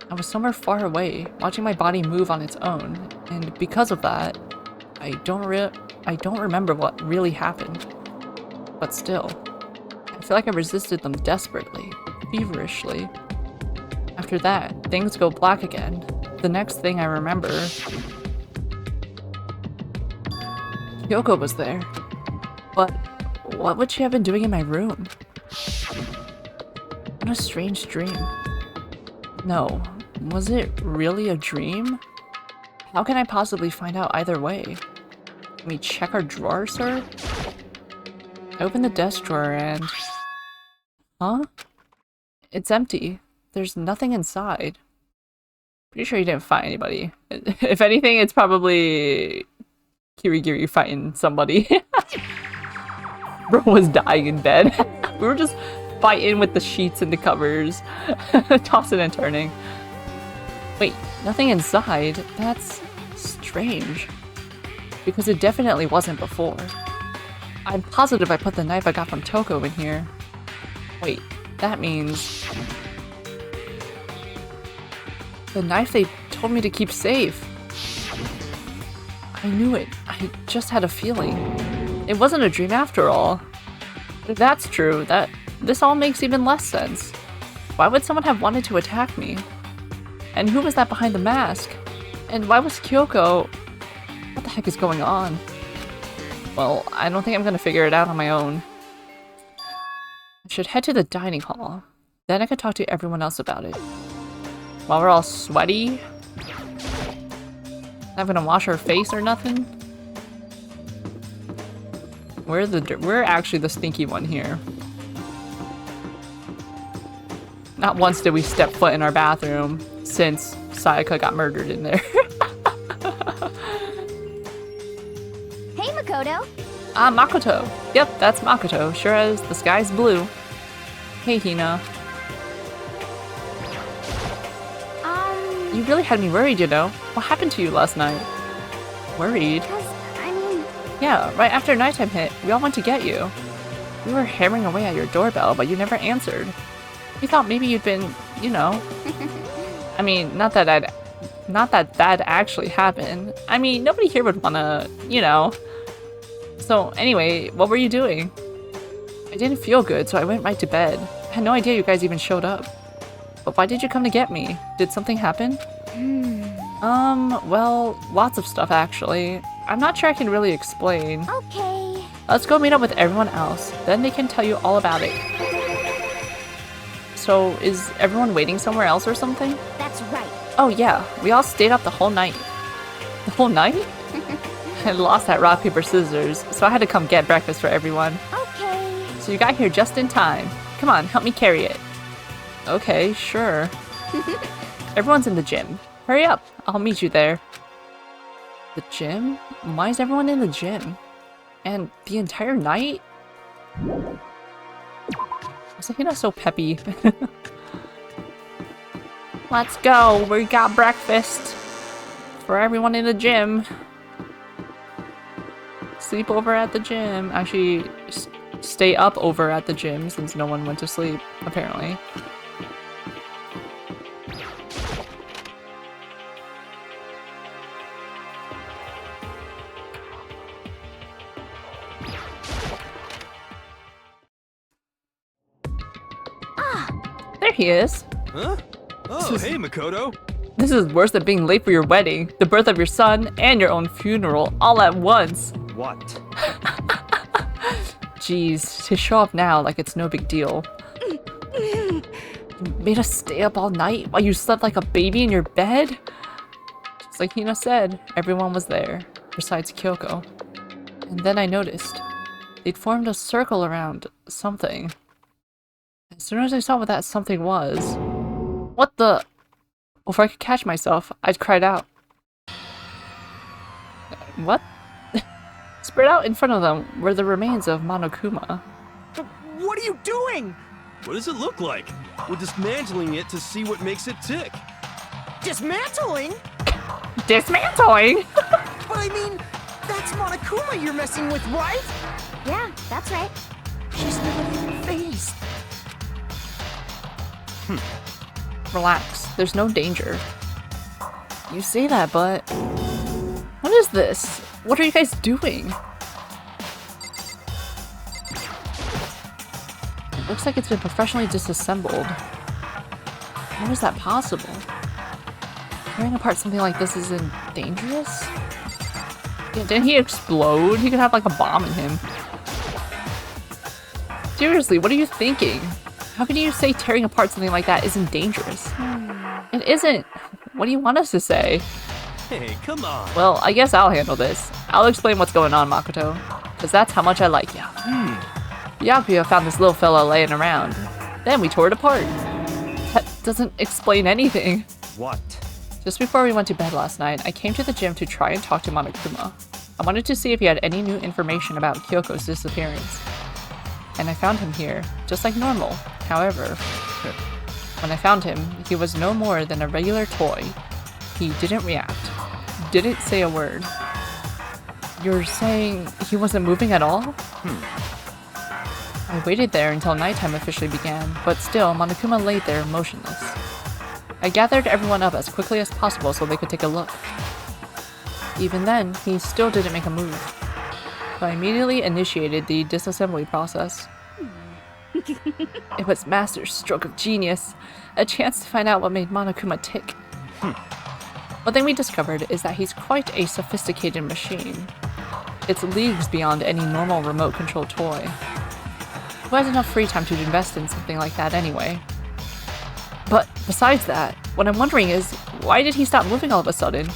I was somewhere far away, watching my body move on its own, and because of that, I don't remember what really happened. But still, I feel like I resisted them desperately, feverishly. After that, things go black again. The next thing I remember, Kyoko was there. But what would she have been doing in my room? What a strange dream. No, was it really a dream? How can I possibly find out either way? Can we check our drawer, sir? I opened the desk drawer and... Huh? It's empty. There's nothing inside. Pretty sure you didn't fight anybody. If anything, it's probably... Kirigiri fighting somebody. Bro was dying in bed. We were just fighting with the sheets and the covers. Tossing and turning. Wait, nothing inside? That's strange. Because it definitely wasn't before. I'm positive I put the knife I got from Toko in here. Wait, that means... the knife they told me to keep safe. I knew it. I just had a feeling. It wasn't a dream after all. If that's true, this all makes even less sense. Why would someone have wanted to attack me? And who was that behind the mask? And why was Kyoko... What the heck is going on? Well, I don't think I'm gonna figure it out on my own. I should head to the dining hall. Then I can talk to everyone else about it. While we're all sweaty? Not gonna wash our face or nothing? We're actually the stinky one here. Not once did we step foot in our bathroom since Sayaka got murdered in there. Hey, Makoto. Ah, Makoto. Yep, that's Makoto. Sure as the sky's blue. Hey, Hina. You really had me worried, you know. What happened to you last night? Worried? Yeah, right after nighttime hit, we all went to get you. We were hammering away at your doorbell, but you never answered. We thought maybe you'd been, you know. I mean, not that that actually happened. I mean, nobody here would wanna, you know. So anyway, what were you doing? I didn't feel good, so I went right to bed. I had no idea you guys even showed up. But why did you come to get me? Did something happen? Well, lots of stuff actually. I'm not sure I can really explain. Okay. Let's go meet up with everyone else. Then they can tell you all about it. So, is everyone waiting somewhere else or something? That's right. Oh yeah, we all stayed up the whole night. The whole night? I lost that rock, paper, scissors, so I had to come get breakfast for everyone. Okay. So you got here just in time. Come on, help me carry it. Okay, sure. Everyone's in the gym. Hurry up, I'll meet you there. The gym? Why is everyone in the gym? And the entire night? Was Hina so peppy? Let's go, we got breakfast for everyone in the gym. Sleep over at the gym. Actually, stay up over at the gym since no one went to sleep, apparently. There he is. Huh? Oh, hey, Makoto. This is worse than being late for your wedding, the birth of your son, and your own funeral, all at once. What? Jeez, to show up now like it's no big deal. You made us stay up all night while you slept like a baby in your bed? Just like Hina said, everyone was there, besides Kyoko. And then I noticed. They'd formed a circle around something. As soon as I saw what that something was... What the... Before I could catch myself, I'd cried out. What? This Spread out in front of them were the remains of Monokuma. What are you doing? What does it look like? We're dismantling it to see what makes it tick. Dismantling? Dismantling? But I mean, that's Monokuma you're messing with, right? Yeah, that's right. She's not even phased. Relax, there's no danger. You say that, but... What is this? What are you guys doing? It looks like it's been professionally disassembled. How is that possible? Tearing apart something like this isn't dangerous? Yeah, didn't he explode? He could have like a bomb in him. Seriously, what are you thinking? How can you say tearing apart something like that isn't dangerous? It isn't. What do you want us to say? Hey, come on. Well, I guess I'll handle this. I'll explain what's going on, Makoto. Because that's how much I like you. Yakuya found this little fella laying around. Then we tore it apart. That doesn't explain anything. What? Just before we went to bed last night, I came to the gym to try and talk to Monokuma. I wanted to see if he had any new information about Kyoko's disappearance. And I found him here, just like normal. However, when I found him, he was no more than a regular toy. He didn't react. Didn't say a word. You're saying he wasn't moving at all? I waited there until nighttime officially began, but still, Monokuma laid there motionless. I gathered everyone up as quickly as possible so they could take a look. Even then, he still didn't make a move. So I immediately initiated the disassembly process. It was Master's stroke of genius, a chance to find out what made Monokuma tick. One thing we discovered is that he's quite a sophisticated machine. It's leagues beyond any normal remote-controlled toy. Who has enough free time to invest in something like that anyway? But besides that, what I'm wondering is, why did he stop moving all of a sudden?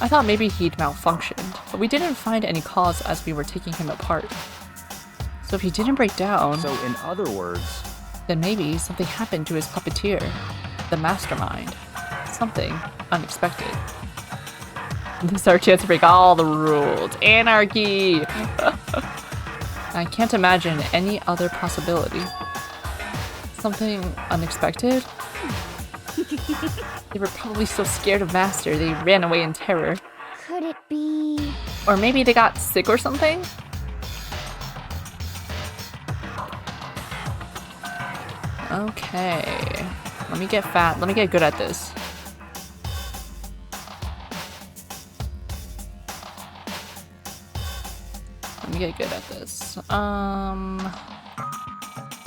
I thought maybe he'd malfunctioned, but we didn't find any cause as we were taking him apart. So if he didn't break down, So in other words, then maybe something happened to his puppeteer, the mastermind. Something unexpected. This is our chance to break all the rules. Anarchy! I can't imagine any other possibility. Something unexpected? They were probably so scared of Master they ran away in terror. Could it be... Or maybe they got sick or something? Okay. Let me get fat. Let me get good at this. Let me get good at this.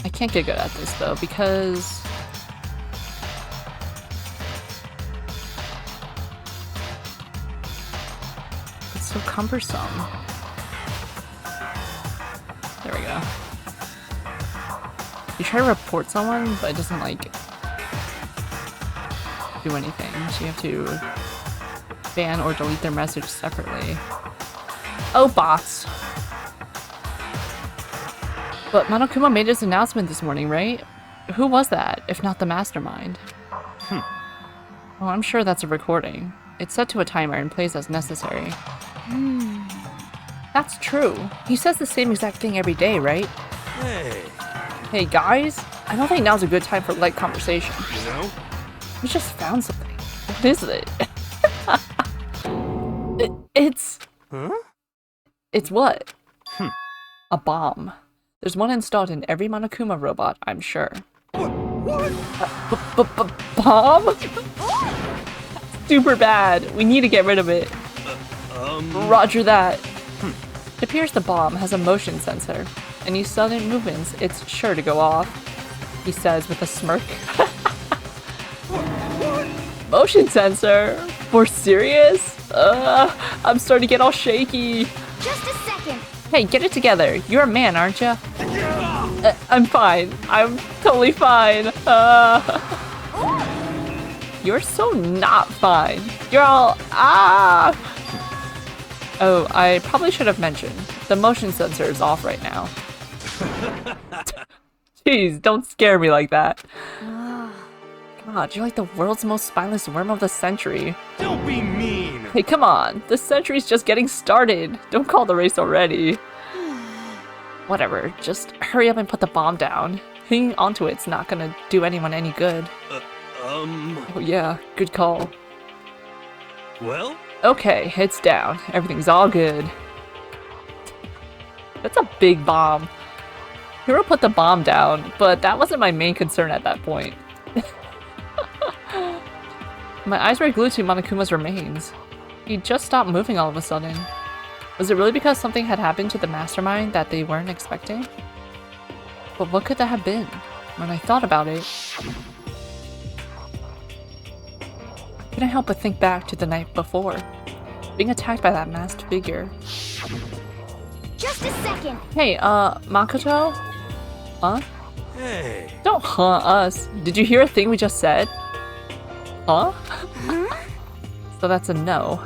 I can't get good at this though because it's so cumbersome. There we go. You try to report someone, but it doesn't like do anything. So you have to ban or delete their message separately. Oh, bots. But Monokuma made his announcement this morning, right? Who was that, if not the mastermind? Well, I'm sure that's a recording. It's set to a timer and plays as necessary. That's true. He says the same exact thing every day, right? Hey, Hey guys, I don't think now's a good time for light conversation. you know? We just found something. What is it? It's... Huh? It's what? A bomb. There's one installed in every Monokuma robot, I'm sure. What? Bomb? Super bad. We need to get rid of it. Roger that. It appears the bomb has a motion sensor. Any sudden movements, it's sure to go off. He says with a smirk. Motion sensor? We're serious? I'm starting to get all shaky. Just a second. Hey, get it together. You're a man, aren't you? I'm fine. I'm totally fine. You're so not fine. You're all Oh, I probably should have mentioned. The motion sensor is off right now. Jeez, don't scare me like that. God, you're like the world's most spineless worm of the century. Don't be mean. Hey, come on. The century's just getting started. Don't call the race already. Whatever. Just hurry up and put the bomb down. Hanging onto it's not gonna do anyone any good. Oh yeah, good call. Well? Okay, it's down. Everything's all good. That's a big bomb. Hiro put the bomb down, but that wasn't my main concern at that point. My eyes were glued to Monokuma's remains. He just stopped moving all of a sudden. Was it really because something had happened to the mastermind that they weren't expecting? But what could that have been? When I thought about it, I couldn't help but think back to the night before, being attacked by that masked figure. Just a second. Hey, Makoto? Huh? Hey. Don't huh us. Did you hear a thing we just said? Huh? So that's a no.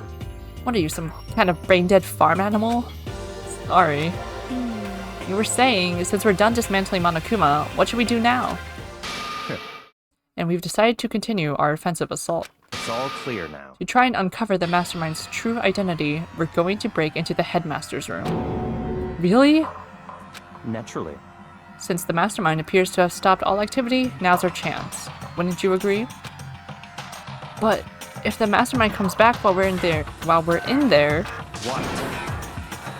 What are you, some kind of brain-dead farm animal? Sorry. You were saying, since we're done dismantling Monokuma, what should we do now? And we've decided to continue our offensive assault. It's all clear now. To try and uncover the mastermind's true identity, we're going to break into the headmaster's room. Really? Naturally. Since the mastermind appears to have stopped all activity, now's our chance. Wouldn't you agree? But if the mastermind comes back while we're in there, What?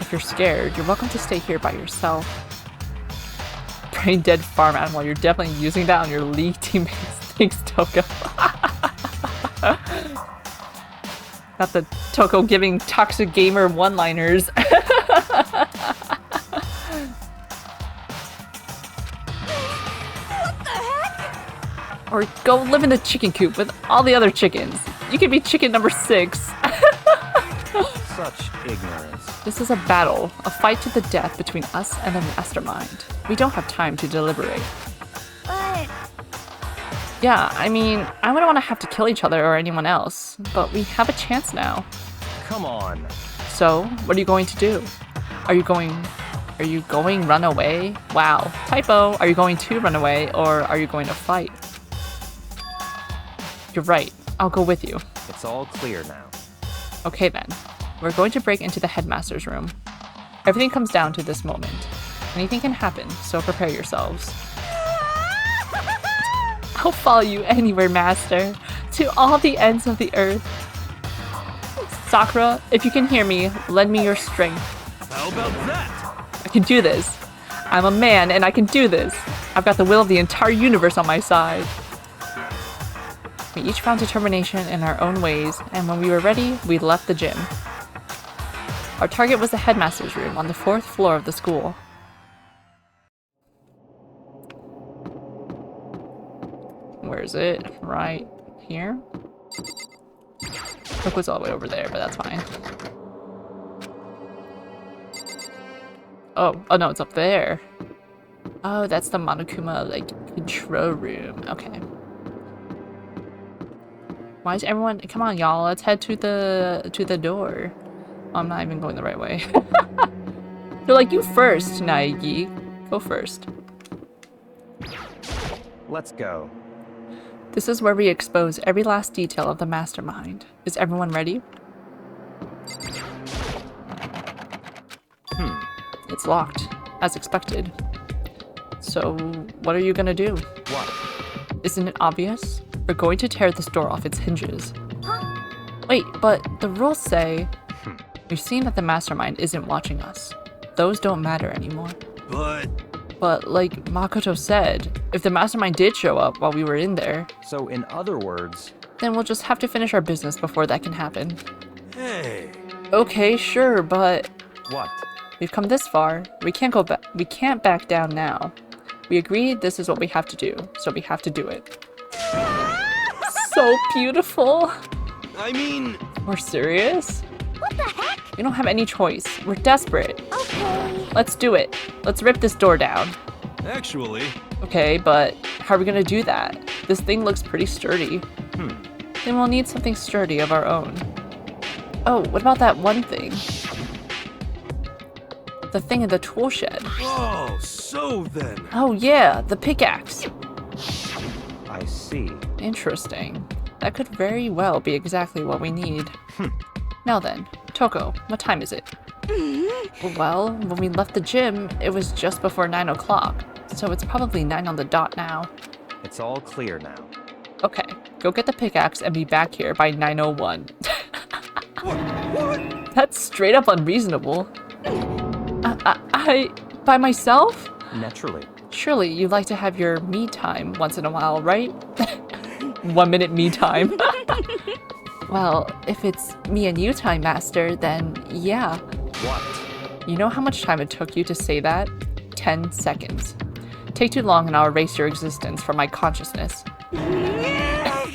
if you're scared, you're welcome to stay here by yourself. Brain dead farm animal, you're definitely using that on your league teammates. Thanks, Toko. Not the Toko giving toxic gamer one-liners. Or go live in the chicken coop with all the other chickens. You could be chicken number 6. Such ignorance. This is a battle, a fight to the death between us and the mastermind. We don't have time to deliberate. But Yeah, I mean, I wouldn't want to have to kill each other or anyone else, but we have a chance now. Come on. So, what are you going to do? Are you going run away? Wow, typo. Are you going to run away or are you going to fight? You're right. I'll go with you. It's all clear now. Okay then. We're going to break into the headmaster's room. Everything comes down to this moment. Anything can happen, so prepare yourselves. I'll follow you anywhere, master. To all the ends of the earth. Sakura, if you can hear me, lend me your strength. How about that? I can do this. I'm a man and I can do this. I've got the will of the entire universe on my side. We each found determination in our own ways, and when we were ready, we left the gym. Our target was the headmaster's room on the 4th floor of the school. Where is it? Right here? Hook was all the way over there, but that's fine. Oh no, it's up there. Oh, that's the Monokuma, like, control room. Okay. Why is everyone... Come on, y'all. Let's head to the door. Oh, I'm not even going the right way. They're like, you first, Naegi. Go first. Let's go. This is where we expose every last detail of the mastermind. Is everyone ready? It's locked, as expected. So, what are you gonna do? What? Isn't it obvious? We're going to tear this door off its hinges. Wait, but the rules say... We've seen that the mastermind isn't watching us. Those don't matter anymore. But like Makoto said, if the mastermind did show up while we were in there... So in other words... Then we'll just have to finish our business before that can happen. Hey. Okay, sure, but... What? We've come this far. We can't go back. We can't back down now. We agreed this is what we have to do, so we have to do it. So beautiful. I mean... We're serious? what the heck? We don't have any choice. We're desperate. Okay. Let's do it. Let's rip this door down. Actually... Okay, but how are we gonna do that? This thing looks pretty sturdy. Then we'll need something sturdy of our own. Oh, what about that one thing? The thing in the tool shed. Oh, so then... Oh yeah, the pickaxe. I see. Interesting. That could very well be exactly what we need. Now then, Toko, what time is it? Well, when we left the gym, it was just before 9 o'clock, so it's probably 9 on the dot now. It's all clear now. Okay, go get the pickaxe and be back here by 9:01. That's straight up unreasonable. By myself? Naturally. Surely you'd like to have your me time once in a while, right? 1 minute me time. Well, if it's me and you time, Master, then yeah. What? You know how much time it took you to say that? 10 seconds. Take too long and I'll erase your existence from my consciousness.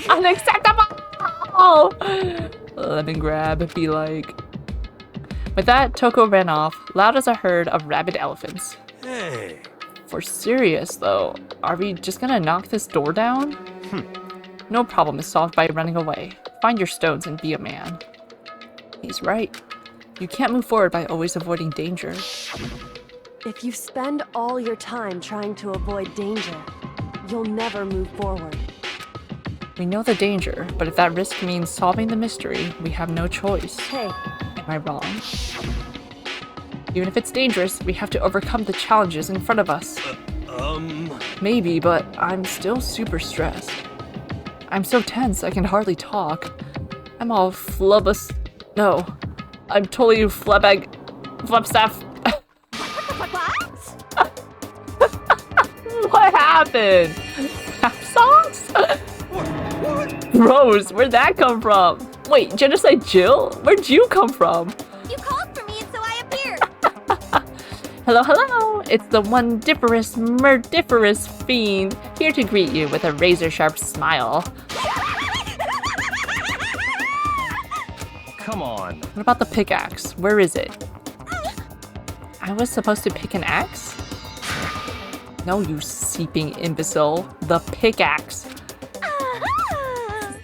Unacceptable! Lemon grab, be like. With that, Toko ran off, loud as a herd of rabid elephants. Hey. For serious, though, are we just gonna knock this door down? No problem is solved by running away. Find your stones and be a man. He's right. You can't move forward by always avoiding danger. If you spend all your time trying to avoid danger, you'll never move forward. We know the danger, but if that risk means solving the mystery, we have no choice. Hey, Am I wrong? Even if it's dangerous, we have to overcome the challenges in front of us. Maybe, but I'm still super stressed. I'm so tense I can hardly talk. I'm all flubbus. No, I'm totally flubstaff. What happened? Rap songs? Rose, where'd that come from? Wait, Genocide Jill? Where'd you come from? You called for me and so I appeared. Hello, hello! It's the wondiferous, murdiferous fiend, here to greet you with a razor-sharp smile. Come on. What about the pickaxe? Where is it? I was supposed to pick an axe? No, you seeping imbecile. The pickaxe.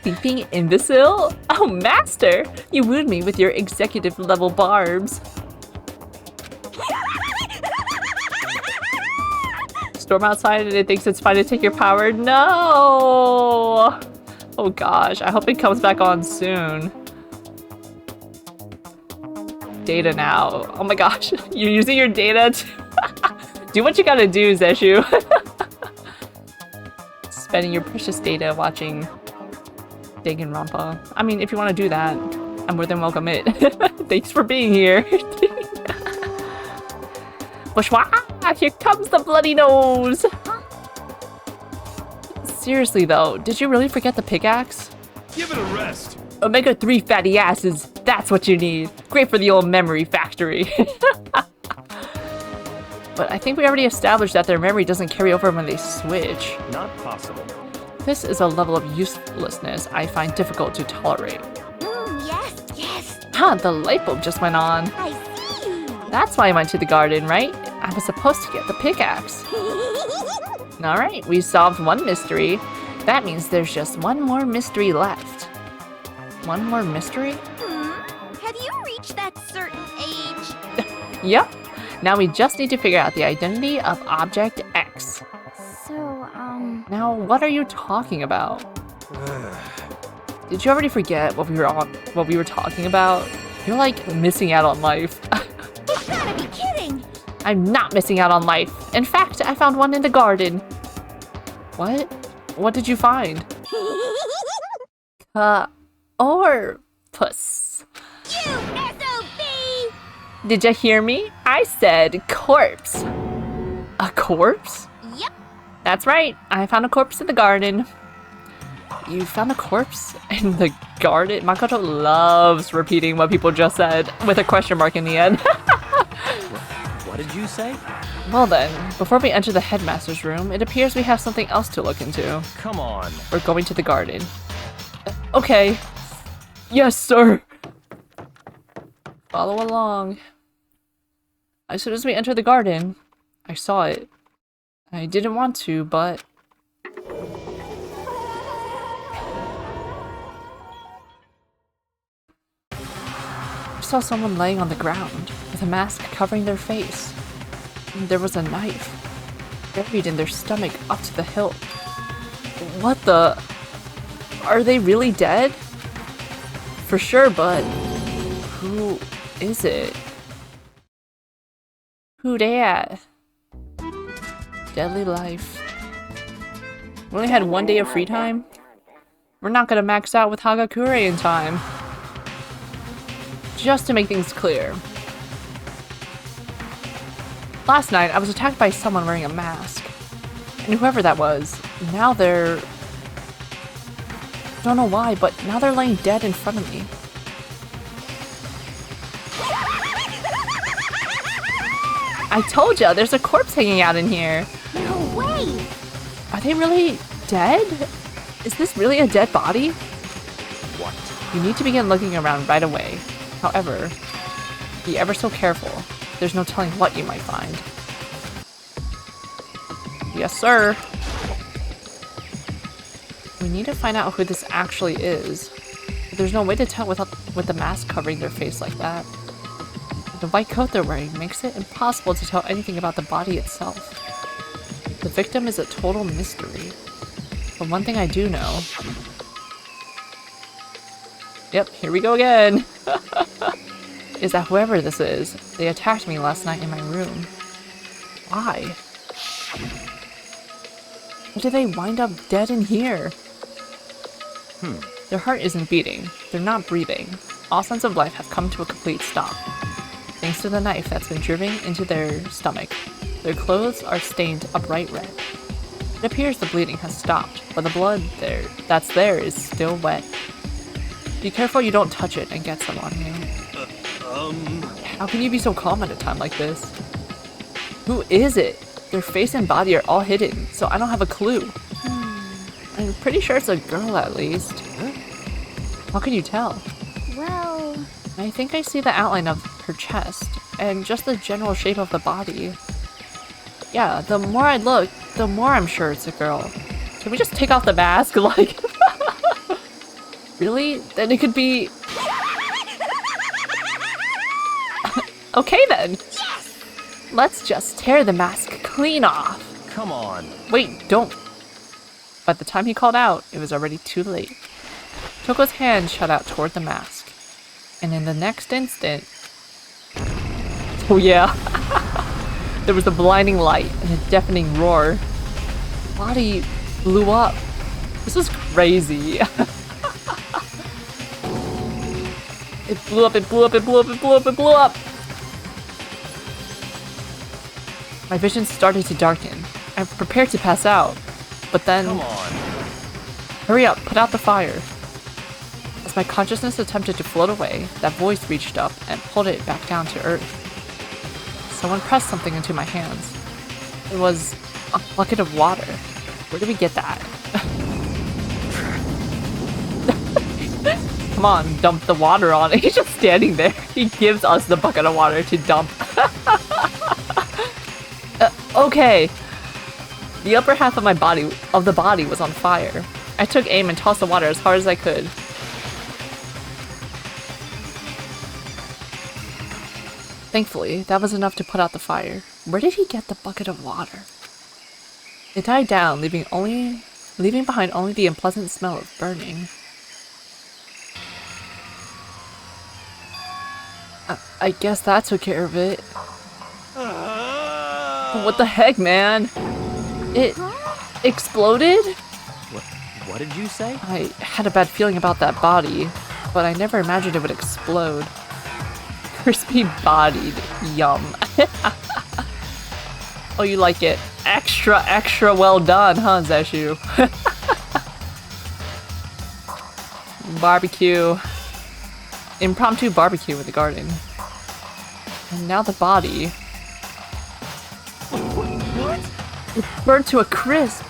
Seeping imbecile? Oh, Master! You wooed me with your executive-level barbs. Storm outside and it thinks it's fine to take your power? No! Oh gosh, I hope it comes back on soon. Data now. Oh my gosh, you're using your data to do what you gotta do, Zeshu. Spending your precious data watching Danganronpa. I mean, if you want to do that, I'm more than welcome it. Thanks for being here. Bourgeois, here comes the bloody nose! Seriously though, did you really forget the pickaxe? Give it a rest. Omega-3 fatty acids, that's what you need. Great for the old memory factory. But I think we already established that their memory doesn't carry over when they switch. Not possible. This is a level of uselessness I find difficult to tolerate. Yes, yes. Huh, the light bulb just went on. I see. That's why I went to the garden, right? I was supposed to get the pickaxe. Alright, we solved one mystery. That means there's just one more mystery left. One more mystery? Have you reached that certain age? Yep. Now we just need to figure out the identity of Object X. So, Now, what are you talking about? Did you already forget what we were talking about? You're like missing out on life. you gotta be kidding! I'm not missing out on life. In fact, I found one in the garden. What? What did you find? Or puss. You SOB! Did you hear me? I said corpse. A corpse? Yep. That's right. I found a corpse in the garden. You found a corpse in the garden? Makoto loves repeating what people just said with a question mark in the end. What did you say? Well then, before we enter the headmaster's room, it appears we have something else to look into. Come on. We're going to the garden. Okay. Yes, sir. Follow along. As soon as we entered the garden, I saw it. I didn't want to, but... I saw someone laying on the ground, with a mask covering their face. And there was a knife, buried in their stomach up to the hilt. What the... Are they really dead? For sure, but... Who is it? Who dat? Deadly life. We only had 1 day of free time? We're not gonna max out with Hagakure in time. Just to make things clear. Last night, I was attacked by someone wearing a mask. And whoever that was, now they're... don't know why, but now they're laying dead in front of me. I told ya, there's a corpse hanging out in here. No way! Are they really dead? Is this really a dead body? What? You need to begin looking around right away. However, be ever so careful. There's no telling what you might find. Yes, sir. We need to find out who this actually is. But there's no way to tell with the mask covering their face like that. The white coat they're wearing makes it impossible to tell anything about the body itself. The victim is a total mystery. But one thing I do know... Yep, here we go again! Is that whoever this is, they attacked me last night in my room. Why? Why did they wind up dead in here? Their heart isn't beating. They're not breathing. All sense of life has come to a complete stop. Thanks to the knife that's been driven into their stomach. Their clothes are stained a bright red. It appears the bleeding has stopped, but the blood that's there is still wet. Be careful you don't touch it and get some on you. How can you be so calm at a time like this? Who is it? Their face and body are all hidden, so I don't have a clue. I'm pretty sure it's a girl at least. How can you tell? Well... I think I see the outline of her chest, and just the general shape of the body. Yeah, the more I look, the more I'm sure it's a girl. Can we just take off the mask? Like... Really? Then it could be... Okay then! Let's just tear the mask clean off! Come on. Wait, don't! By the time he called out, it was already too late. Toko's hand shot out toward the mask. And in the next instant... Oh yeah! There was a blinding light and a deafening roar. The body blew up. This is crazy. It blew up, it blew up, it blew up, it blew up, it blew up! My vision started to darken. I prepared to pass out. But then... Come on. Hurry up, put out the fire. As my consciousness attempted to float away, that voice reached up and pulled it back down to earth. Someone pressed something into my hands. It was a bucket of water. Where did we get that? Come on, dump the water on it. He's just standing there. He gives us the bucket of water to dump. Okay. The upper half of the body was on fire. I took aim and tossed the water as hard as I could. Thankfully, that was enough to put out the fire. Where did he get the bucket of water? It died down, leaving behind only the unpleasant smell of burning. I guess that took care of it. What the heck, man? It exploded? What did you say? I had a bad feeling about that body, but I never imagined it would explode. Crispy bodied. Yum. Oh, you like it extra, extra well done, huh, Zeshu? Barbecue. Impromptu barbecue in the garden. And now the body. What? It's burnt to a crisp.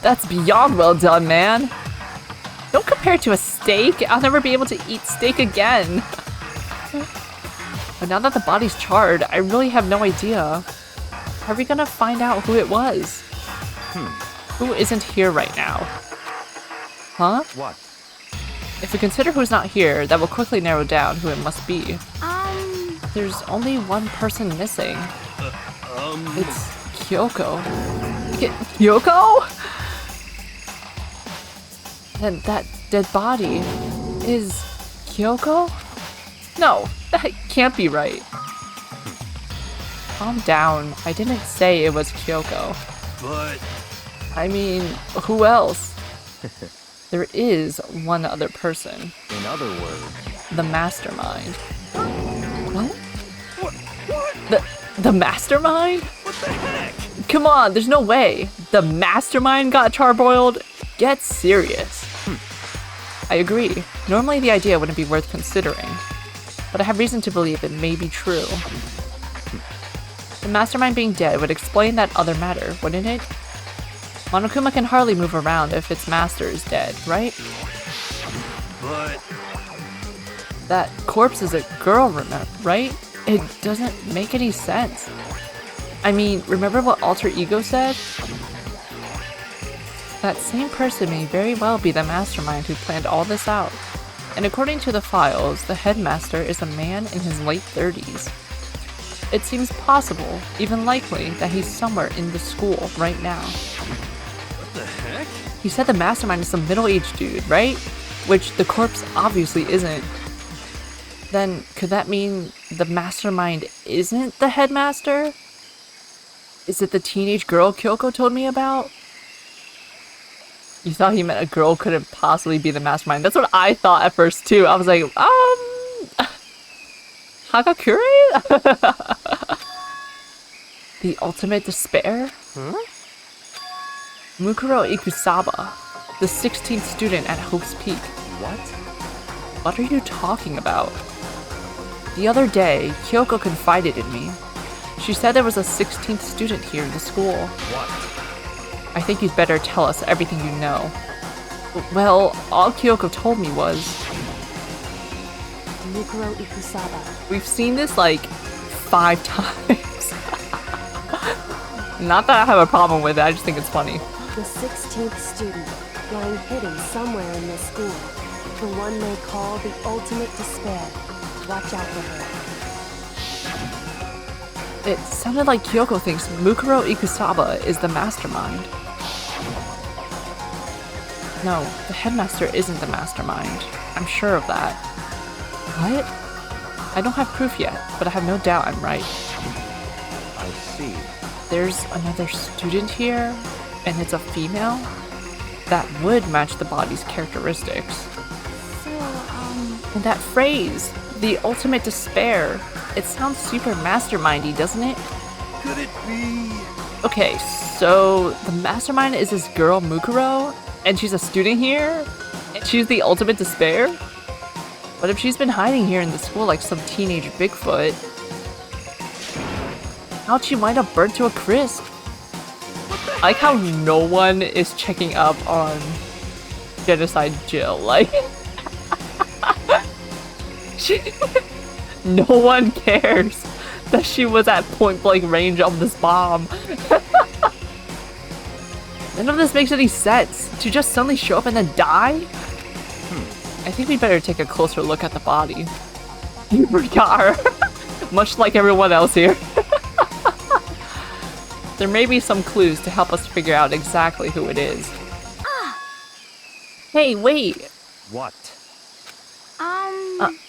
That's beyond well done, man. Don't compare it to a steak. I'll never be able to eat steak again. But now that the body's charred, I really have no idea. How are we gonna find out who it was? Who isn't here right now? Huh? What? If we consider who's not here, that will quickly narrow down who it must be. There's only one person missing. It's Kyoko. Kyoko? And that dead body is Kyoko? No, That can't be right. Calm down. I didn't say it was Kyoko. But I mean, who else? There is one other person. In other words, The mastermind. What? what? The mastermind? What the heck? Come on, there's no way. The mastermind got charboiled? Get serious. I agree. Normally the idea wouldn't be worth considering, but I have reason to believe it may be true. The mastermind being dead would explain that other matter, wouldn't it? Monokuma can hardly move around if its master is dead, right? But That corpse is a girl, remember, right? It doesn't make any sense. I mean, remember what Alter Ego said? That same person may very well be the mastermind who planned all this out. And according to the files, the headmaster is a man in his late 30s. It seems possible, even likely, that he's somewhere in the school right now. what the heck? He said the mastermind is some middle-aged dude, right? Which the corpse obviously isn't. Then, could that mean the mastermind isn't the headmaster? Is it the teenage girl Kyoko told me about? You thought he meant a girl couldn't possibly be the mastermind. That's what I thought at first too. I was like, Hagakure? The ultimate despair? huh? Mukuro Ikusaba, the 16th student at Hope's Peak. What? What are you talking about? The other day, Kyoko confided in me. She said there was a 16th student here in the school. What? I think you'd better tell us everything you know. Well, all Kyoko told me was, Mukuro Ikusaba. we've seen this like 5 times. Not that I have a problem with it, I just think it's funny. The 16th student, lying hidden somewhere in this school. The one they call the ultimate despair. Watch out for her. It sounded like Kyoko thinks Mukuro Ikusaba is the mastermind. No, the headmaster isn't the mastermind. I'm sure of that. What? I don't have proof yet, but I have no doubt I'm right. I see. There's another student here, and it's a female? That would match the body's characteristics. And that phrase, the ultimate despair, it sounds super mastermindy, doesn't it? Could it be? Okay, so the mastermind is this girl Mukuro, and she's a student here? And she's the ultimate despair? What if she's been hiding here in the school like some teenage Bigfoot? How'd she wind up burnt to a crisp? I like how no one is checking up on Genocide Jill, like... No one cares that she was at point-blank range of this bomb. None of this makes any sense. To just suddenly show up and then die? I think we better take a closer look at the body. You forgot her. Much like everyone else here. There may be some clues to help us figure out exactly who it is. Hey, wait. What?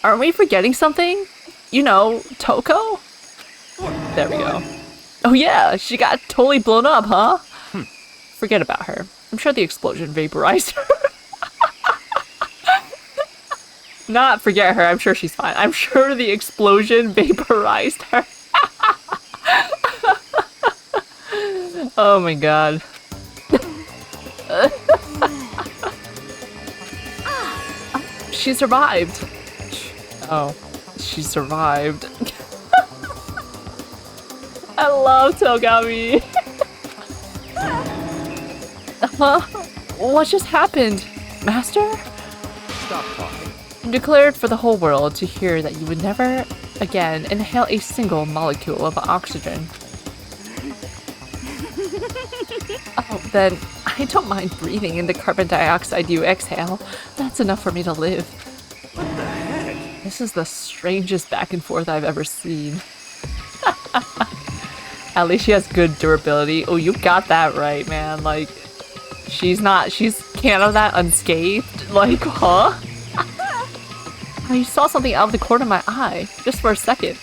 Aren't we forgetting something? You know, Toko? There we go. Oh yeah, she got totally blown up, huh? Forget about her. I'm sure the explosion vaporized her. Not forget her, I'm sure she's fine. I'm sure the explosion vaporized her. Oh my god. She survived. Oh, she survived. I love Togami. What just happened? Master? Stop talking. You declared for the whole world to hear that you would never again inhale a single molecule of oxygen. Oh, then I don't mind breathing in the carbon dioxide you exhale. That's enough for me to live. What the heck? This is the strangest back and forth I've ever seen. At least she has good durability. Oh, you got that right, man. Like, she's came out of that unscathed. Like, huh? I saw something out of the corner of my eye, just for a second.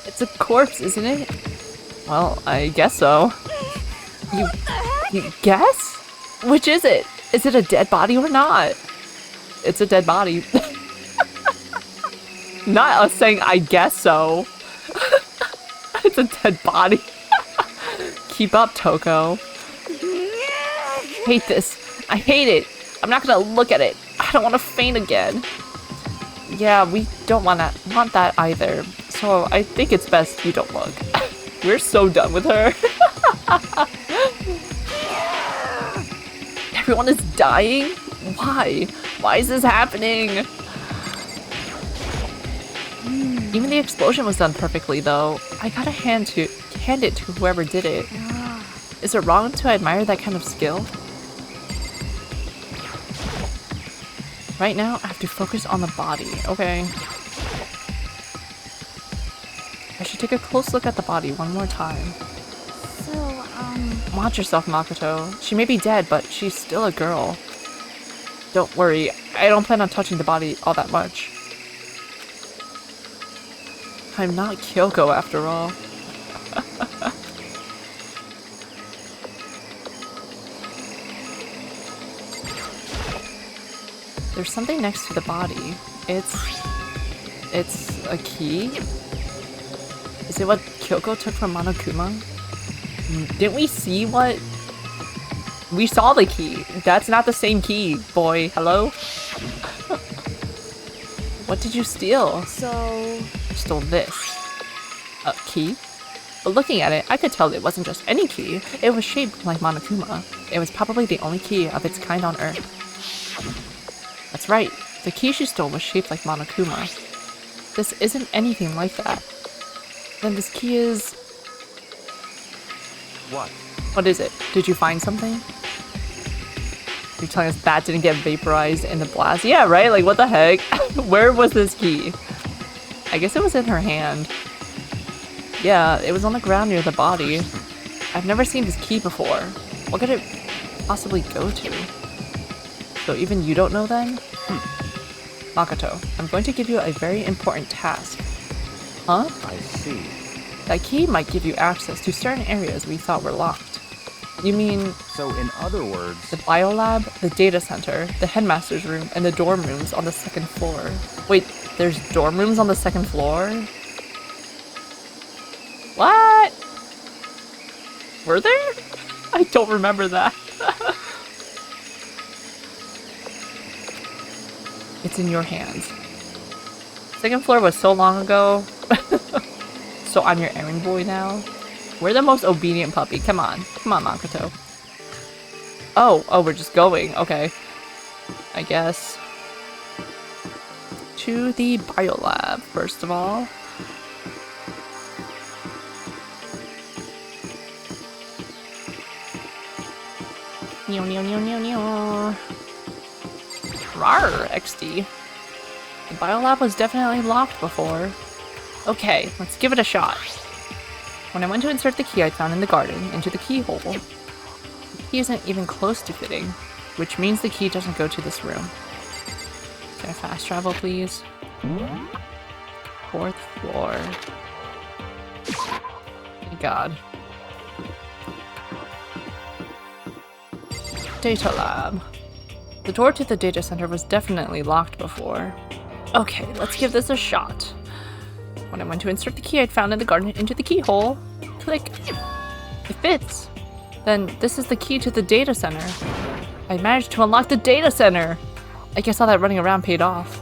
It's a corpse, isn't it? Well, I guess so. You guess? Which is it? Is it a dead body or not? It's a dead body. Not us saying I guess so. It's a dead body. Keep up, Toko. Hate this. I hate it. I'm not gonna look at it. I don't want to faint again. Yeah, we don't want that either. So I think it's best you don't look. We're so done with her. Everyone is dying? Why? Why is this happening? Even the explosion was done perfectly, though. I gotta hand it to whoever did it. Is it wrong to admire that kind of skill? Right now, I have to focus on the body. Okay. I should take a close look at the body one more time. So, Watch yourself, Makoto. She may be dead, but she's still a girl. Don't worry, I don't plan on touching the body all that much. I'm not Kyoko after all. There's something next to the body. It's a key? Is it what Kyoko took from Monokuma? Didn't we see what? We saw the key. That's not the same key, boy. Hello? What did you steal? So, I stole this. A key? But looking at it, I could tell it wasn't just any key. It was shaped like Monokuma. It was probably the only key of its kind on Earth. That's right. The key she stole was shaped like Monokuma. This isn't anything like that. Then this key is... What? What is it? Did you find something? You're telling us that didn't get vaporized in the blast? Yeah, right? Like, what the heck? Where was this key? I guess it was in her hand. Yeah, it was on the ground near the body. I've never seen this key before. What could it possibly go to? So even you don't know then? Makoto, I'm going to give you a very important task. Huh? I see. That key might give you access to certain areas we thought were locked. You mean So in other words, the biolab, the data center, the headmaster's room, and the dorm rooms on the second floor. Wait, there's dorm rooms on the second floor? What? Were there? I don't remember that. It's in your hands. Second floor was so long ago. So I'm your errand boy now? We're the most obedient puppy. Come on. Come on, Makoto. Oh, we're just going. Okay. I guess. To the biolab, first of all. Neo, neo, neo, neo, neo. Rawr, XD. The biolab was definitely locked before. Okay, let's give it a shot. When I went to insert the key I found in the garden into the keyhole, the key isn't even close to fitting, which means the key doesn't go to this room. Can I fast travel, please? 4th floor. Thank God. Data lab. The door to the data center was definitely locked before. Okay, let's give this a shot. When I went to insert the key I'd found in the garden into the keyhole, click. It fits. Then this is the key to the data center. I managed to unlock the data center! I guess all that running around paid off.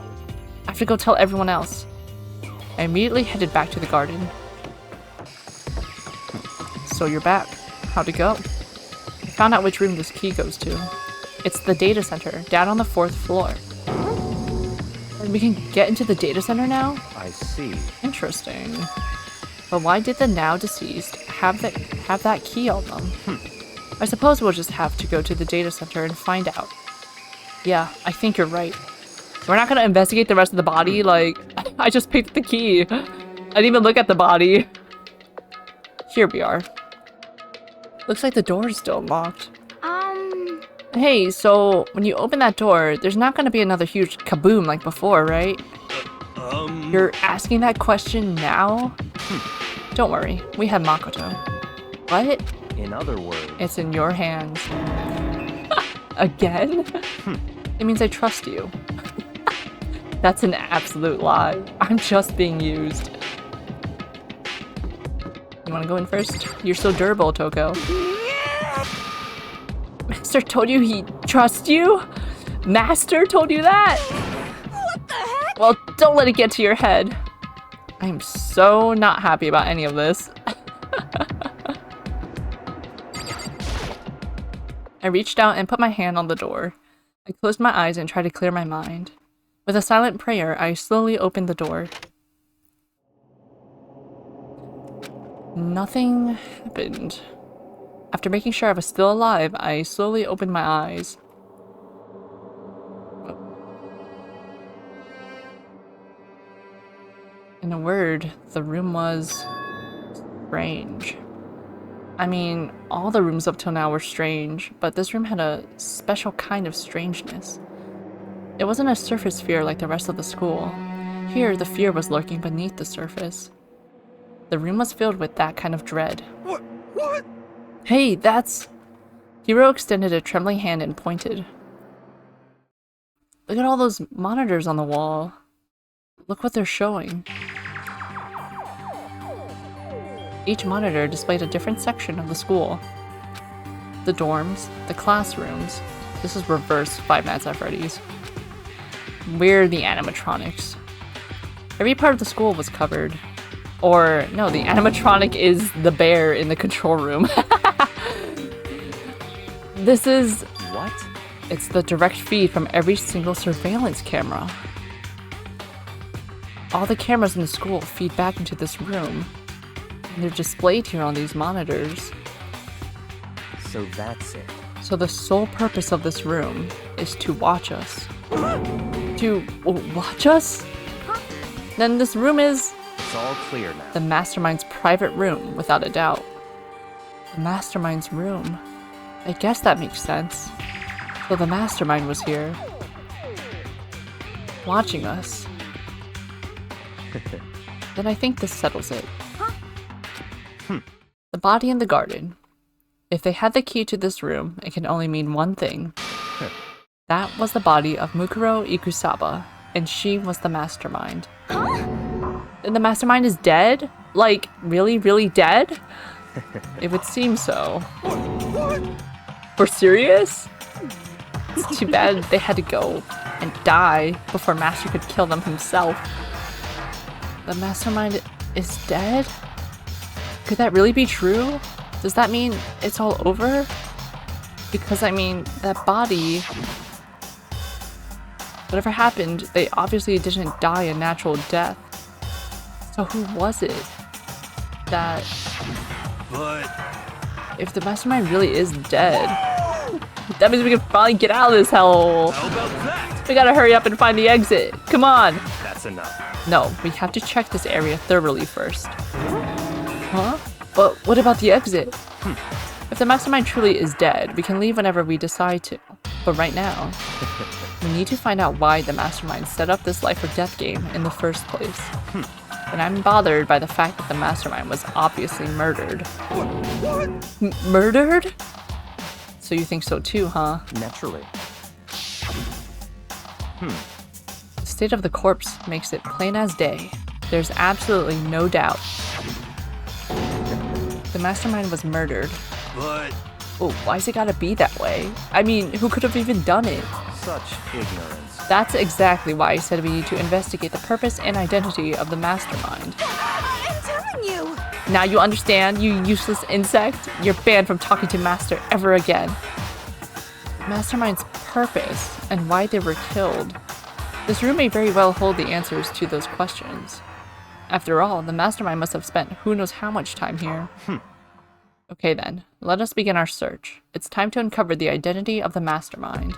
I have to go tell everyone else. I immediately headed back to the garden. So you're back. How'd it go? I found out which room this key goes to. It's the data center, down on the 4th floor. And we can get into the data center now? I see. Interesting. But why did the now deceased have that key on them? I suppose we'll just have to go to the data center and find out. Yeah, I think you're right. We're not gonna investigate the rest of the body, like, I just picked the key. I didn't even look at the body. Here we are. Looks like the door is still locked. Hey, so when you open that door, there's not gonna be another huge kaboom like before, right? You're asking that question now? Don't worry, we have Makoto. What? In other words, It's in your hands. Again? It means I trust you. That's an absolute lie. I'm just being used. You wanna go in first? You're so durable, Toko. Master told you he trusts you? Master told you that? What the heck? Well, don't let it get to your head. I'm so not happy about any of this. I reached out and put my hand on the door. I closed my eyes and tried to clear my mind. With a silent prayer, I slowly opened the door. Nothing happened. After making sure I was still alive, I slowly opened my eyes. In a word, the room was strange. I mean, all the rooms up till now were strange, but this room had a special kind of strangeness. It wasn't a surface fear like the rest of the school. Here, the fear was lurking beneath the surface. The room was filled with that kind of dread. What? Hey, that's... Hiro extended a trembling hand and pointed. Look at all those monitors on the wall. Look what they're showing. Each monitor displayed a different section of the school. The dorms, the classrooms. This is reverse Five Nights at Freddy's. We're the animatronics. Every part of the school was covered. Or, no, the animatronic is the bear in the control room. This is... what? It's the direct feed from every single surveillance camera. All the cameras in the school feed back into this room. And they're displayed here on these monitors. So that's it. So the sole purpose of this room is to watch us. To watch us? Then this room is It's all clear now. the Mastermind's private room, without a doubt. The Mastermind's room. I guess that makes sense. So the Mastermind was here. Watching us. Then I think this settles it. The body in the garden. If they had the key to this room, it can only mean one thing. That was the body of Mukuro Ikusaba, and she was the Mastermind. And the Mastermind is dead? Like, really, really dead? It would seem so. We're serious? It's too bad they had to go and die before Master could kill them himself. The Mastermind is dead? Could that really be true? Does that mean it's all over? Because, I mean, that body... Whatever happened, they obviously didn't die a natural death. So who was it? That... But If the Mastermind really is dead, that means we can finally get out of this hellhole. how about that? We gotta hurry up and find the exit. Come on. That's enough. No, we have to check this area thoroughly first. Huh? But what about the exit? If the Mastermind truly is dead, we can leave whenever we decide to. But right now, we need to find out why the Mastermind set up this life or death game in the first place. And I'm bothered by the fact that the Mastermind was obviously murdered. Murdered? So you think so too, huh? Naturally. The state of the corpse makes it plain as day. There's absolutely no doubt. The Mastermind was murdered. But Oh, why's it gotta be that way? I mean, who could have even done it? Such ignorance. That's exactly why I said we need to investigate the purpose and identity of the Mastermind. I'm telling you. Now you understand, you useless insect? You're banned from talking to Master ever again. Mastermind's purpose and why they were killed. This room may very well hold the answers to those questions. After all, the Mastermind must have spent who knows how much time here. Okay then, let us begin our search. It's time to uncover the identity of the Mastermind.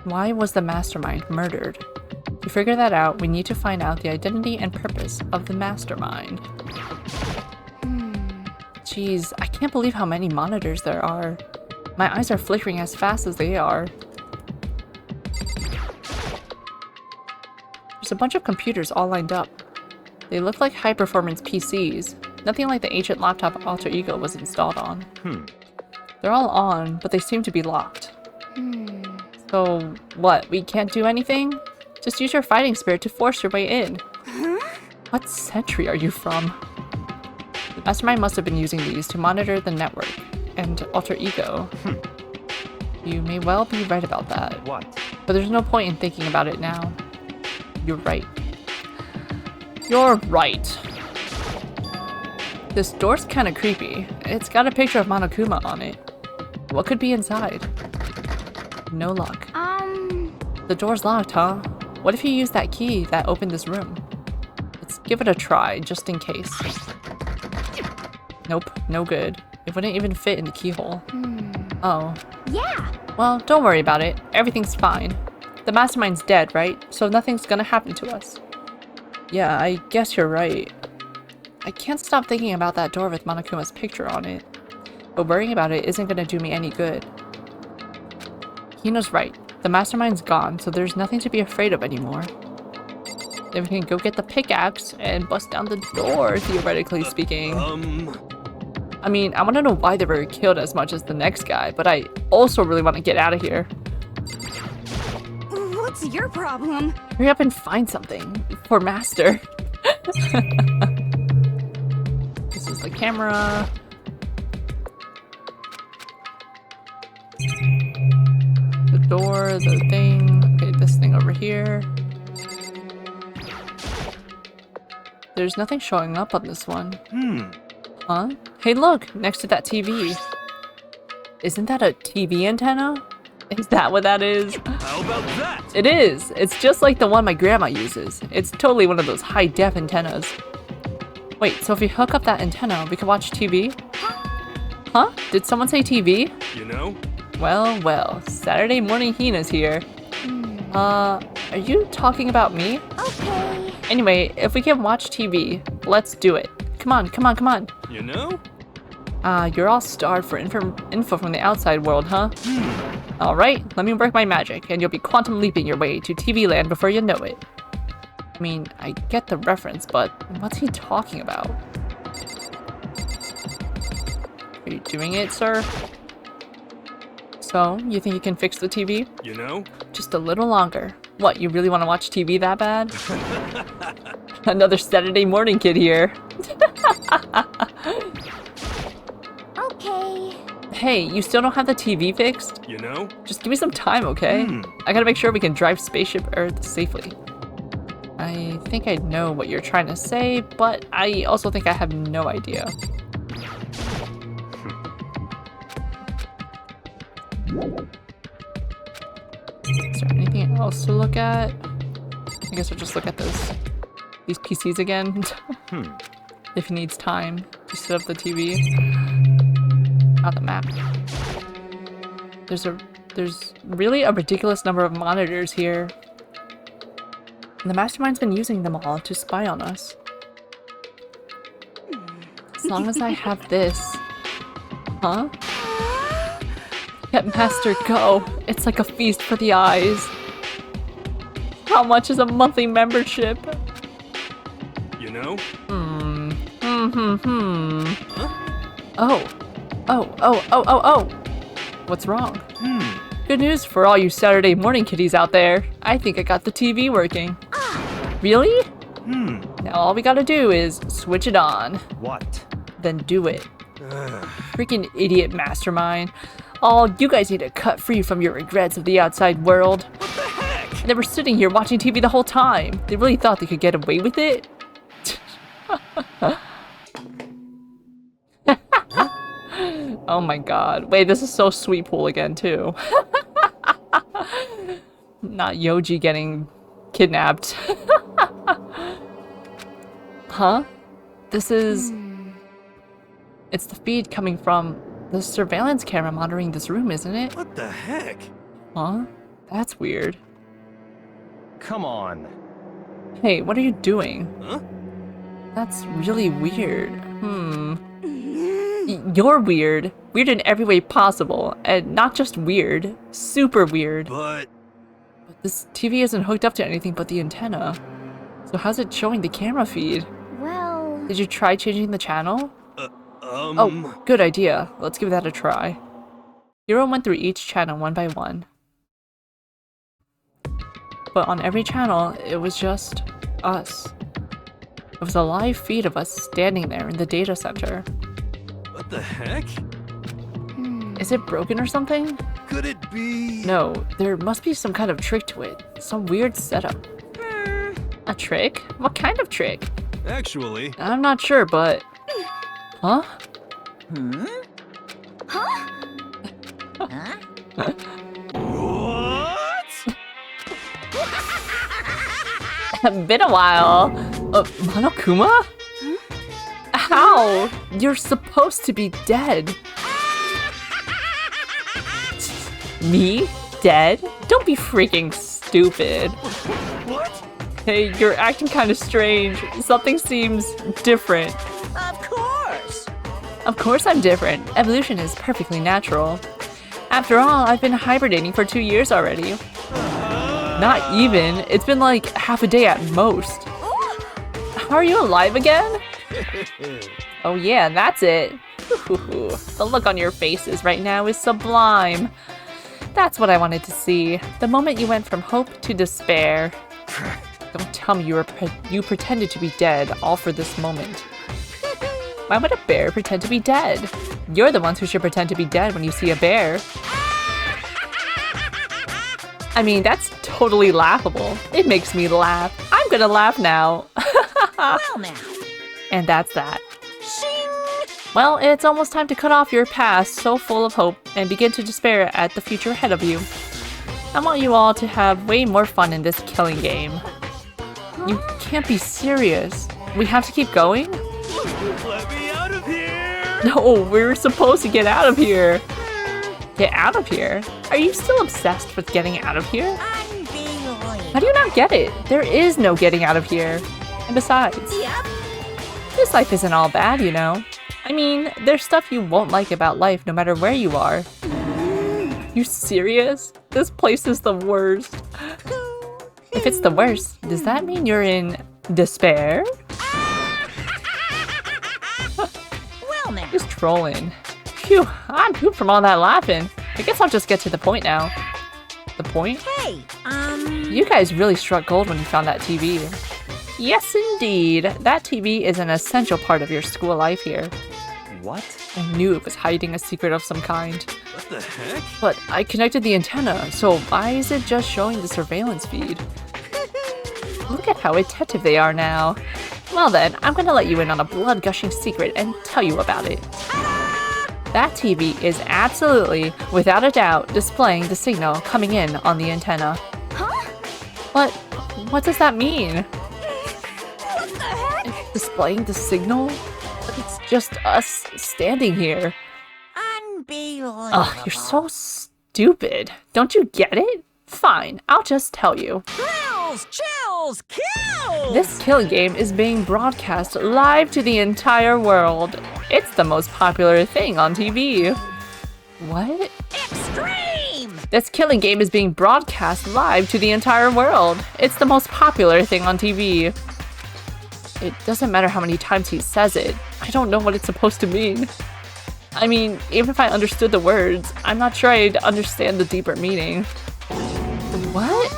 Why was the Mastermind murdered? To figure that out, we need to find out the identity and purpose of the Mastermind. Jeez, I can't believe how many monitors there are. My eyes are flickering as fast as they are. It's a bunch of computers all lined up. They look like high-performance PCs. Nothing like the ancient laptop Alter Ego was installed on. They're all on, but they seem to be locked. So, what? We can't do anything? Just use your fighting spirit to force your way in. What century are you from? The Mastermind must have been using these to monitor the network and Alter Ego. You may well be right about that. What? But there's no point in thinking about it now. You're right. You're right. This door's kinda creepy. It's got a picture of Monokuma on it. What could be inside? No luck. The door's locked, huh? What if you use that key that opened this room? Let's give it a try, just in case. Nope, no good. It wouldn't even fit in the keyhole. Oh. Yeah. Well, don't worry about it. Everything's fine. The Mastermind's dead, right? So nothing's gonna happen to us. Yeah, I guess you're right. I can't stop thinking about that door with Monokuma's picture on it. But worrying about it isn't gonna do me any good. Hino's right. The Mastermind's gone, so there's nothing to be afraid of anymore. Then we can go get the pickaxe and bust down the door, theoretically speaking. I mean, I want to know why they were killed as much as the next guy, but I also really want to get out of here. What's your problem? Hurry up and find something for Master. This is the camera. The door, the thing. Okay, this thing over here. There's nothing showing up on this one. Huh? Hey look, next to that TV. Isn't that a TV antenna? Is that what that is? How about that? It is! It's just like the one my grandma uses. It's totally one of those high-def antennas. Wait, so if we hook up that antenna, we can watch TV? Huh? Did someone say TV? You know? Well, well, Saturday morning Hina's here. Are you talking about me? Okay. Anyway, if we can watch TV, let's do it. Come on, come on, come on. You know? You're all starved for info from the outside world, huh? Alright, let me work my magic, and you'll be quantum leaping your way to TV land before you know it. I mean, I get the reference, but what's he talking about? Are you doing it, sir? So, you think you can fix the TV? You know? Just a little longer. What, you really want to watch TV that bad? Another Saturday morning kid here. Okay. Hey, you still don't have the TV fixed? You know? Just give me some time, okay? I gotta make sure we can drive Spaceship Earth safely. I think I know what you're trying to say, but I also think I have no idea. Is there anything else to look at? I guess we'll just look at these PCs again. If he needs time to set up the TV. On the map. There's really a ridiculous number of monitors here. And the Mastermind's been using them all to spy on us. As long as I have this. Huh? Let Master go. It's like a feast for the eyes. How much is a monthly membership? You know? Oh. What's wrong? Good news for all you Saturday morning kiddies out there. I think I got the TV working. Really? Now all we gotta do is switch it on. What? Then do it. Freaking idiot Mastermind. Oh, you guys need to cut free from your regrets of the outside world. What the heck? They were sitting here watching TV the whole time. They really thought they could get away with it? Oh my god. Wait, this is so sweet pool again, too. Not Yoji getting kidnapped. Huh? This is... It's the feed coming from the surveillance camera monitoring this room, isn't it? What the heck? Huh? That's weird. Come on. Hey, what are you doing? Huh? That's really weird. You're weird. Weird in every way possible. And not just weird. Super weird. But... This TV isn't hooked up to anything but the antenna. So how's it showing the camera feed? Well, Did you try changing the channel? Um. Oh, good idea. Let's give that a try. Hero went through each channel one by one. But on every channel, it was just us. It was a live feed of us standing there in the data center. What the heck? Is it broken or something? Could it be? No, there must be some kind of trick to it. Some weird setup. A trick? What kind of trick? Actually, I'm not sure, but... Huh? what? Been a while. Monokuma? How? You're supposed to be dead. Me? Dead? Don't be freaking stupid. What? Hey, you're acting kind of strange. Something seems different. Of course! Of course I'm different. Evolution is perfectly natural. After all, I've been hibernating for 2 years already. Not even. It's been like half a day at most. How are you alive again? Oh yeah, that's it. The look on your faces right now is sublime. That's what I wanted to see. The moment you went from hope to despair. Don't tell me you pretended to be dead all for this moment. Why would a bear pretend to be dead? You're the ones who should pretend to be dead when you see a bear. I mean, that's totally laughable. It makes me laugh. I'm gonna laugh now. Well now. And that's that. Shing! Well, it's almost time to cut off your past so full of hope and begin to despair at the future ahead of you. I want you all to have way more fun in this killing game. You can't be serious. We have to keep going? Let me out of here! No, we're supposed to get out of here. Get out of here? Are you still obsessed with getting out of here? Unbelievable. How do you not get it? There is no getting out of here. And besides, Yep. this life isn't all bad, you know. I mean, there's stuff you won't like about life no matter where you are. You serious? This place is the worst. If it's the worst, does that mean you're in despair? Well now. Just trolling. Phew, I'm pooped from all that laughing. I guess I'll just get to the point now. The point? Hey, You guys really struck gold when you found that TV. Yes, indeed. That TV is an essential part of your school life here. What? I knew it was hiding a secret of some kind. What the heck? But I connected the antenna, so why is it just showing the surveillance feed? Look at how attentive they are now. Well then, I'm gonna let you in on a blood-gushing secret and tell you about it. That TV is absolutely, without a doubt, displaying the signal coming in on the antenna. huh? What does that mean? what the heck? It's displaying the signal? But it's just us standing here. Unbelievable. Ugh, you're so stupid. Don't you get it? Fine, I'll just tell you. Thrills, chills, kills! This killing game is being broadcast live to the entire world. It's the most popular thing on TV. What? Extreme! This killing game is being broadcast live to the entire world. It's the most popular thing on TV. It doesn't matter how many times he says it. I don't know what it's supposed to mean. I mean, even if I understood the words, I'm not sure I'd understand the deeper meaning. What?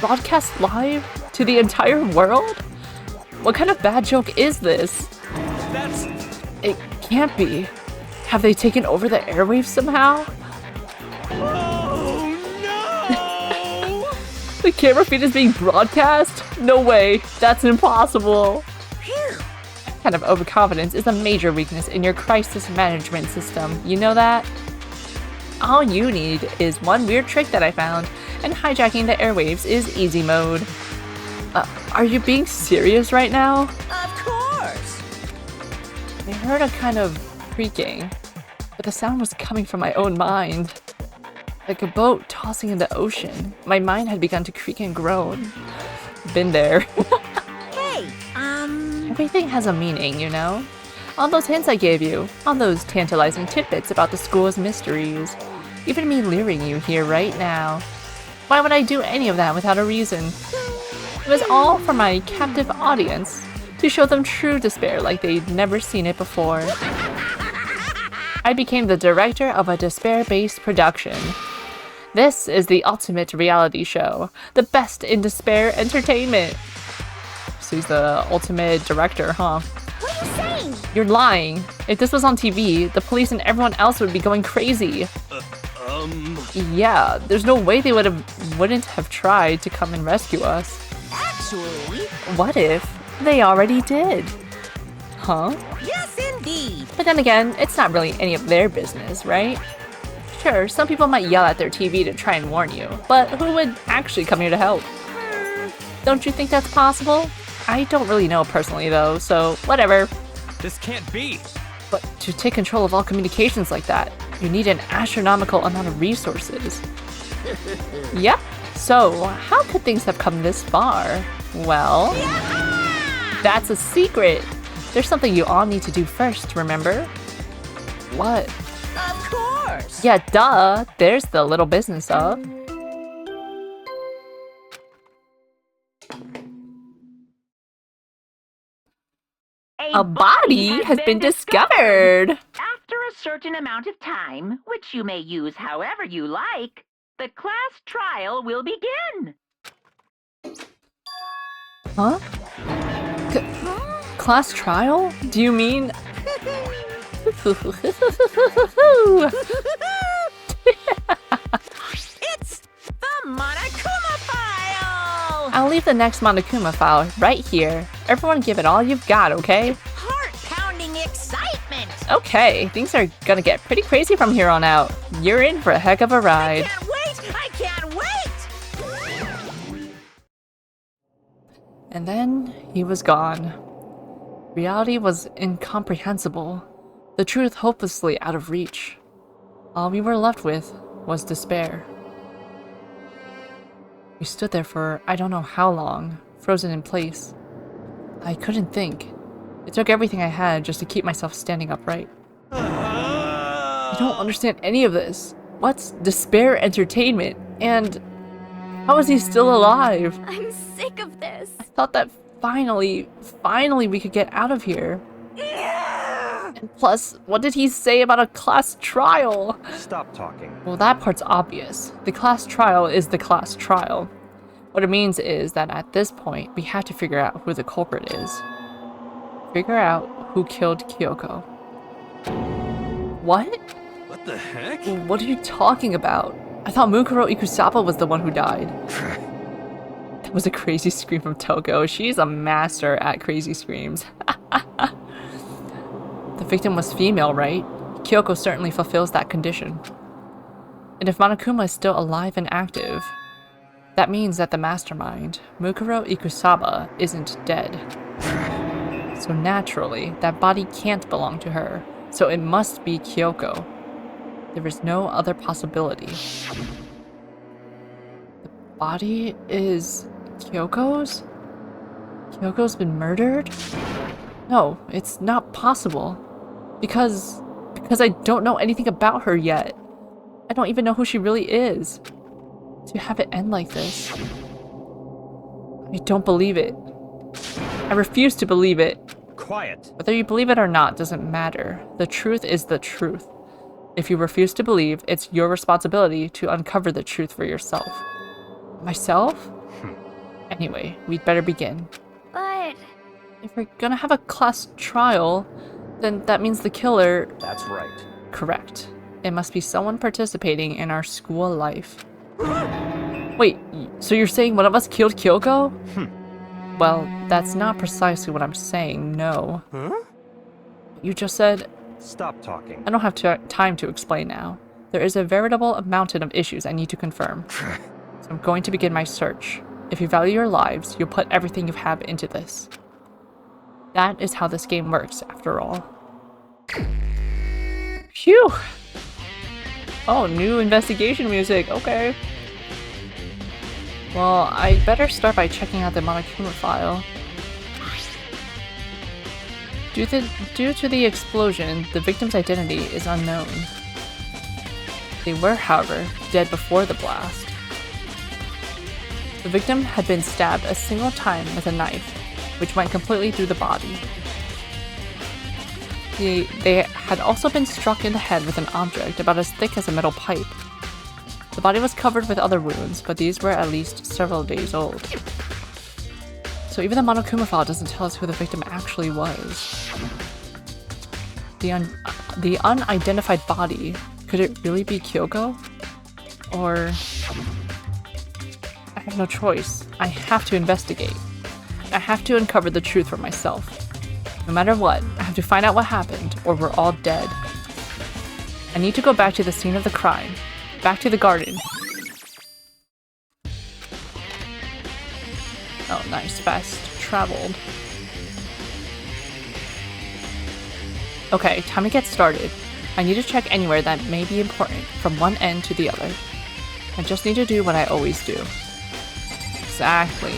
Broadcast live to the entire world? What kind of bad joke is this? That's... It can't be. Have they taken over the airwaves somehow? Oh no! The camera feed is being broadcast? No way. That's impossible. Phew. That kind of overconfidence is a major weakness in your crisis management system. You know that? All you need is one weird trick that I found, and hijacking the airwaves is easy mode. Are you being serious right now? Of course! I heard a kind of creaking, but the sound was coming from my own mind. Like a boat tossing in the ocean, my mind had begun to creak and groan. Been there. Hey, Everything has a meaning, you know? All those hints I gave you, all those tantalizing tidbits about the school's mysteries, even me luring you here right now. Why would I do any of that without a reason? It was all for my captive audience, to show them true despair like they'd never seen it before. I became the director of a despair-based production. This is the ultimate reality show, the best in despair entertainment. So he's the ultimate director, huh? What are you saying? You're lying. If this was on TV, the police and everyone else would be going crazy. Yeah, there's no way they wouldn't have tried to come and rescue us. Actually, What if they already did? Huh? yes indeed. But then again, it's not really any of their business, right? Sure, some people might yell at their TV to try and warn you, but who would actually come here to help? Don't you think that's possible? I don't really know personally though, so whatever. This can't be. But to take control of all communications like that, you need an astronomical amount of resources. Yep. So, how could things have come this far? Well, that's a secret. There's something you all need to do first, remember? What? Of course. Yeah, duh. There's the little business of. A body has been discovered. After a certain amount of time, which you may use however you like, the class trial will begin. Huh? Class trial? Do you mean? It's the Monokuma file! I'll leave the next Monokuma file right here. Everyone give it all you've got, okay? Heart-pounding excitement! Okay, things are gonna get pretty crazy from here on out. You're in for a heck of a ride. Can't wait! I can't wait! And then he was gone. Reality was incomprehensible. The truth hopelessly out of reach. All we were left with was despair. We stood there for I don't know how long, frozen in place. I couldn't think. It took everything I had just to keep myself standing upright. I don't understand any of this. What's despair entertainment? And how is he still alive? I'm sick of this. I thought that finally we could get out of here. And plus, what did he say about a class trial? Stop talking. Well, that part's obvious. The class trial is the class trial. What it means is that at this point, we have to figure out who the culprit is. Figure out who killed Kyoko. What? What the heck? What are you talking about? I thought Mukuro Ikusaba was the one who died. That was a crazy scream from Toko. She's a master at crazy screams. The victim was female, right? Kyoko certainly fulfills that condition. And if Monokuma is still alive and active, that means that the mastermind, Mukuro Ikusaba, isn't dead. So naturally, that body can't belong to her, so it must be Kyoko. There is no other possibility. The body is Kyoko's? Kyoko's been murdered? No, it's not possible. Because I don't know anything about her yet. I don't even know who she really is. To have it end like this. I don't believe it. I refuse to believe it. Quiet. Whether you believe it or not doesn't matter. The truth is the truth. If you refuse to believe, it's your responsibility to uncover the truth for yourself. Myself? Anyway, we'd better begin. But If we're gonna have a class trial, then that means the killer... That's right. Correct. It must be someone participating in our school life. Wait, so you're saying one of us killed Kyoko? Well, that's not precisely what I'm saying, no. Huh? You just said... Stop talking. I don't have time to explain now. There is a veritable mountain of issues I need to confirm. So I'm going to begin my search. If you value your lives, you'll put everything you have into this. That is how this game works, after all. Phew! Oh, new investigation music, okay. Well, I better start by checking out the Monokuma file. Due to the explosion, the victim's identity is unknown. They were, however, dead before the blast. The victim had been stabbed a single time with a knife, which went completely through the body. They had also been struck in the head with an object about as thick as a metal pipe. The body was covered with other wounds, but these were at least several days old. So even the Monokuma file doesn't tell us who the victim actually was. The unidentified body, could it really be Kyoko? Or... I have no choice. I have to investigate. I have to uncover the truth for myself. No matter what, I have to find out what happened, or we're all dead. I need to go back to the scene of the crime. Back to the garden. Oh, nice. Fast traveled. Okay, time to get started. I need to check anywhere that may be important, from one end to the other. I just need to do what I always do. Exactly.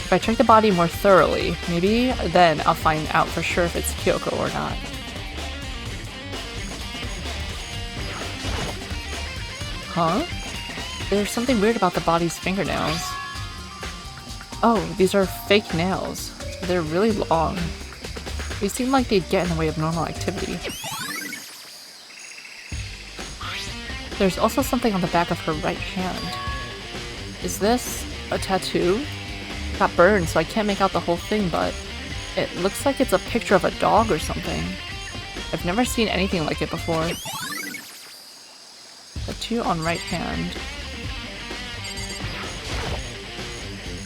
If I check the body more thoroughly, maybe then I'll find out for sure if it's Kyoko or not. Huh? There's something weird about the body's fingernails. Oh, these are fake nails. They're really long. They seem like they'd get in the way of normal activity. There's also something on the back of her right hand. Is this a tattoo? It got burned, so I can't make out the whole thing, but it looks like it's a picture of a dog or something. I've never seen anything like it before. Tattoo on right hand.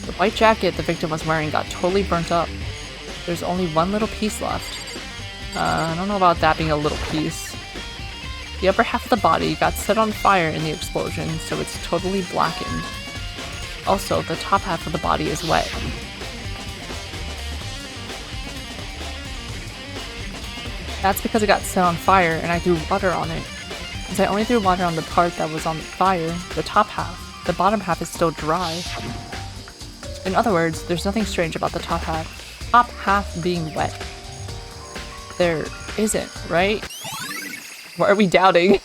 The white jacket the victim was wearing got totally burnt up. There's only one little piece left. I don't know about that being a little piece. The upper half of the body got set on fire in the explosion, so it's totally blackened. Also, the top half of the body is wet. That's because it got set on fire and I threw water on it. Since I only threw water on the part that was on fire, the top half, the bottom half is still dry. In other words, there's nothing strange about the top half being wet. There isn't, right? What are we doubting?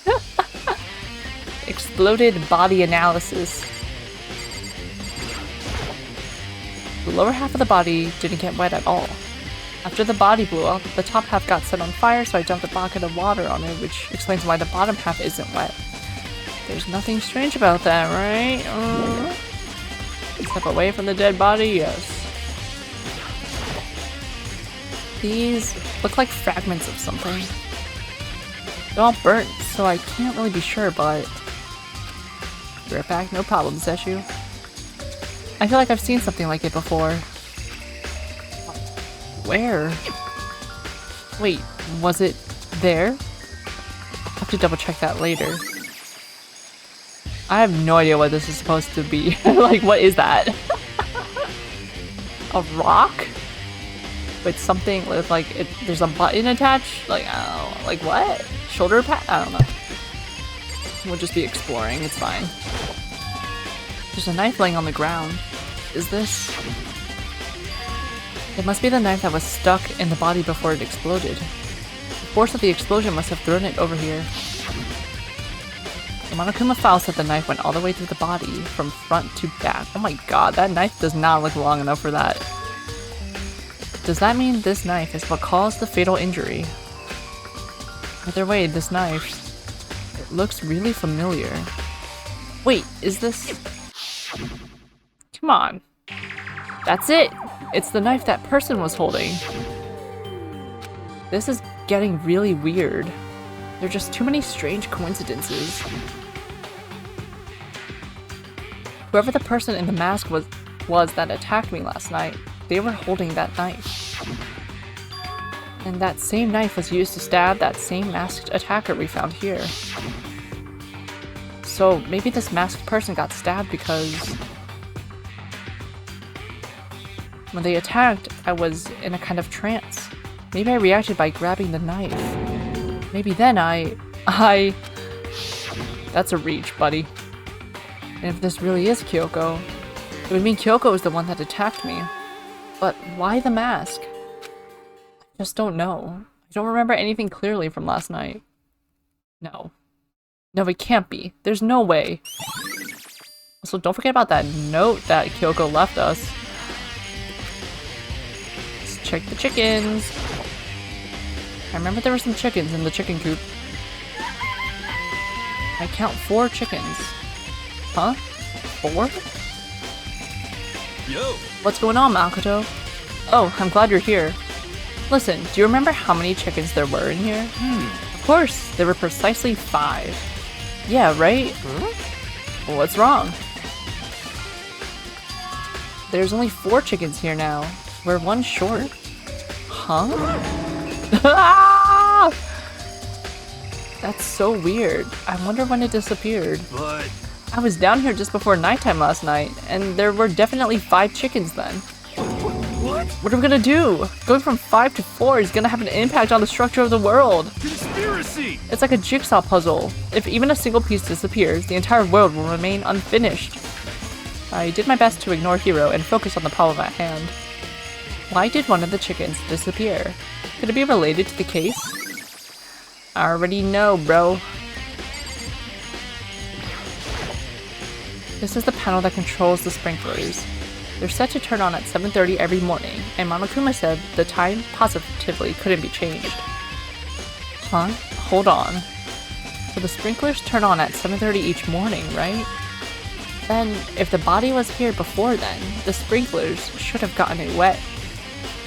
Exploded body analysis. The lower half of the body didn't get wet at all. After the body blew up, the top half got set on fire, so I dumped a bucket of water on it, which explains why the bottom half isn't wet. There's nothing strange about that, right? Step away from the dead body, yes. These look like fragments of something. They're all burnt, so I can't really be sure, but... Be right back, no problem, Zeshu. I feel like I've seen something like it before. Where? Wait, was it there? I'll have to double check that later. I have no idea what this is supposed to be. Like, what is that? A rock? With something with like, there's a button attached? Like, oh, like what? Shoulder pad? I don't know. We'll just be exploring, it's fine. There's a knife laying on the ground. Is this... It must be the knife that was stuck in the body before it exploded. The force of the explosion must have thrown it over here. The Monokuma file said the knife went all the way through the body, from front to back. Oh my god, that knife does not look long enough for that. Does that mean this knife is what caused the fatal injury? Either way, this knife... It looks really familiar. Wait, is this... Come on. That's it! It's the knife that person was holding. This is getting really weird. There are just too many strange coincidences. Whoever the person in the mask was that attacked me last night, they were holding that knife. And that same knife was used to stab that same masked attacker we found here. So maybe this masked person got stabbed because... When they attacked, I was in a kind of trance. Maybe I reacted by grabbing the knife. Maybe then I... That's a reach, buddy. And if this really is Kyoko, it would mean Kyoko is the one that attacked me. But why the mask? I just don't know. I don't remember anything clearly from last night. No. No, it can't be. There's no way. So don't forget about that note that Kyoko left us. Let's check the chickens. I remember there were some chickens in the chicken coop. I count 4 chickens. Huh? 4? Yo! What's going on, Makoto? Oh, I'm glad you're here. Listen, do you remember how many chickens there were in here? Of course, there were precisely 5. Yeah, right? What's wrong? There's only 4 chickens here now. We're 1 short. Huh? That's so weird. I wonder when it disappeared. But I was down here just before nighttime last night, and there were definitely 5 chickens then. what? What are we gonna do? Going from 5 to 4 is gonna have an impact on the structure of the world. Conspiracy! It's like a jigsaw puzzle. If even a single piece disappears, the entire world will remain unfinished. I did my best to ignore Hiro and focus on the problem at hand. Why did one of the chickens disappear? Could it be related to the case? I already know, bro. This is the panel that controls the sprinklers. They're set to turn on at 7:30 every morning, and Monokuma said the time positively couldn't be changed. Huh? Hold on. So the sprinklers turn on at 7:30 each morning, right? Then, if the body was here before then, the sprinklers should have gotten it wet.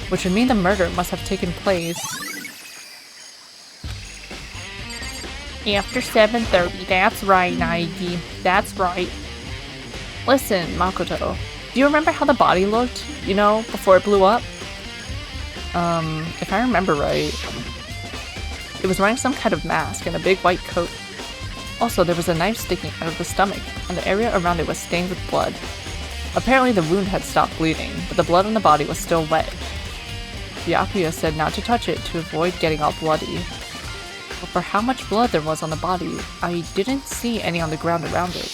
Which would mean the murder must have taken place after 7:30. That's right, Naigi. That's right. Listen, Makoto. Do you remember how the body looked? You know, before it blew up? If I remember right, it was wearing some kind of mask and a big white coat. Also, there was a knife sticking out of the stomach, and the area around it was stained with blood. Apparently the wound had stopped bleeding, but the blood on the body was still wet. Byakuya said not to touch it to avoid getting all bloody. But for how much blood there was on the body, I didn't see any on the ground around it.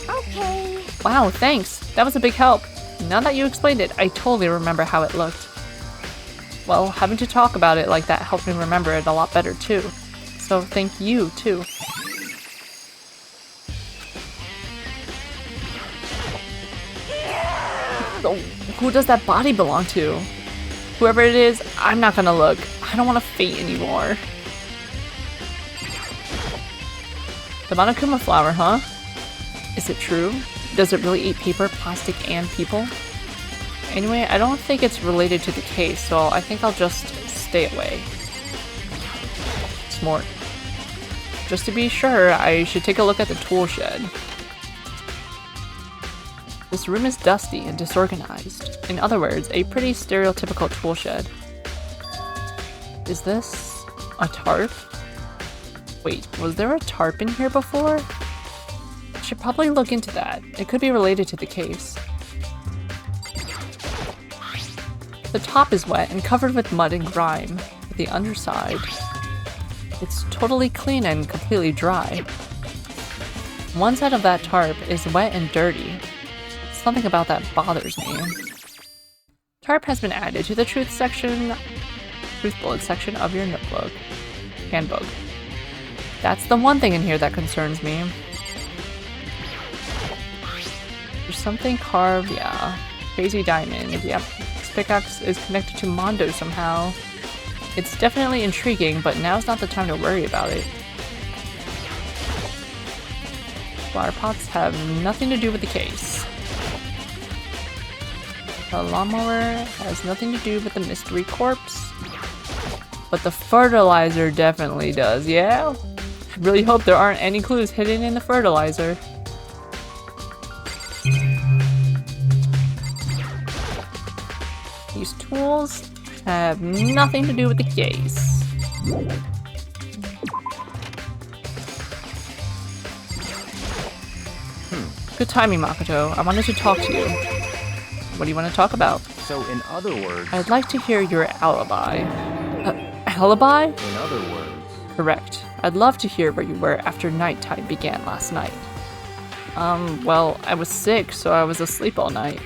Okay. Wow, thanks! That was a big help. Now that you explained it, I totally remember how it looked. Well, having to talk about it like that helped me remember it a lot better too. So thank you, too. Oh, who does that body belong to? Whoever it is, I'm not gonna look. I don't want to faint anymore. The Monokuma flower, huh? Is it true? Does it really eat paper, plastic, and people? Anyway, I don't think it's related to the case, so I think I'll just stay away. Smart. Just to be sure, I should take a look at the tool shed. This room is dusty and disorganized. In other words, a pretty stereotypical tool shed. Is this a tarp? Wait, was there a tarp in here before? I should probably look into that. It could be related to the case. The top is wet and covered with mud and grime, but the underside, it's totally clean and completely dry. One side of that tarp is wet and dirty. Something about that bothers me. Tarp has been added to the truth bullet section of your handbook. That's the one thing in here that concerns me. There's something carved, yeah. Crazy diamond, yep. This pickaxe is connected to Mondo somehow. It's definitely intriguing, but now's not the time to worry about it. Flower pots have nothing to do with the case. The lawnmower has nothing to do with the mystery corpse. But the fertilizer definitely does, yeah? I really hope there aren't any clues hidden in the fertilizer. These tools have nothing to do with the case. Good timing, Makoto. I wanted to talk to you. What do you want to talk about? So, in other words... I'd like to hear your alibi. Alibi? In other words... Correct. I'd love to hear where you were after nighttime began last night. Well, I was sick, so I was asleep all night.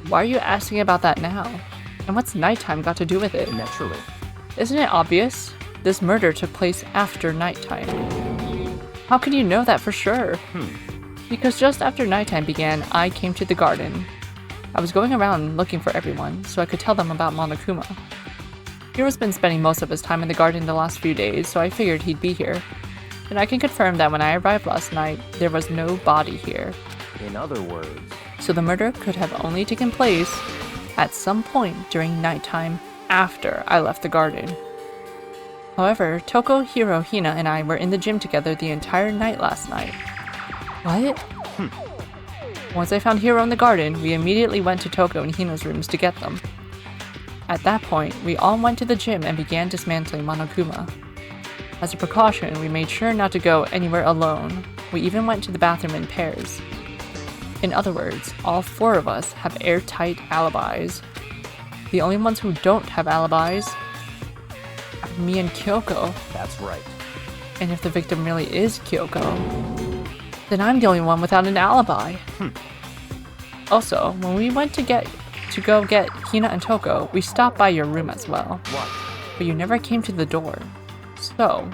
Why are you asking about that now? And what's nighttime got to do with it? Naturally. Isn't it obvious? This murder took place after nighttime. How can you know that for sure? Because just after nighttime began, I came to the garden. I was going around looking for everyone, so I could tell them about Monokuma. Hiro's been spending most of his time in the garden the last few days, so I figured he'd be here. And I can confirm that when I arrived last night, there was no body here. In other words, So the murder could have only taken place at some point during nighttime after I left the garden. However, Toko, Hiro, Hina, and I were in the gym together the entire night last night. What? Once I found Hiro in the garden, we immediately went to Toko and Hina's rooms to get them. At that point, we all went to the gym and began dismantling Monokuma. As a precaution, we made sure not to go anywhere alone. We even went to the bathroom in pairs. In other words, all 4 of us have airtight alibis. The only ones who don't have alibis are me and Kyoko. that's right. And if the victim really is Kyoko, then I'm the only one without an alibi. Also, when we went to go get Hina and Toko, we stopped by your room as well. What? But you never came to the door. So,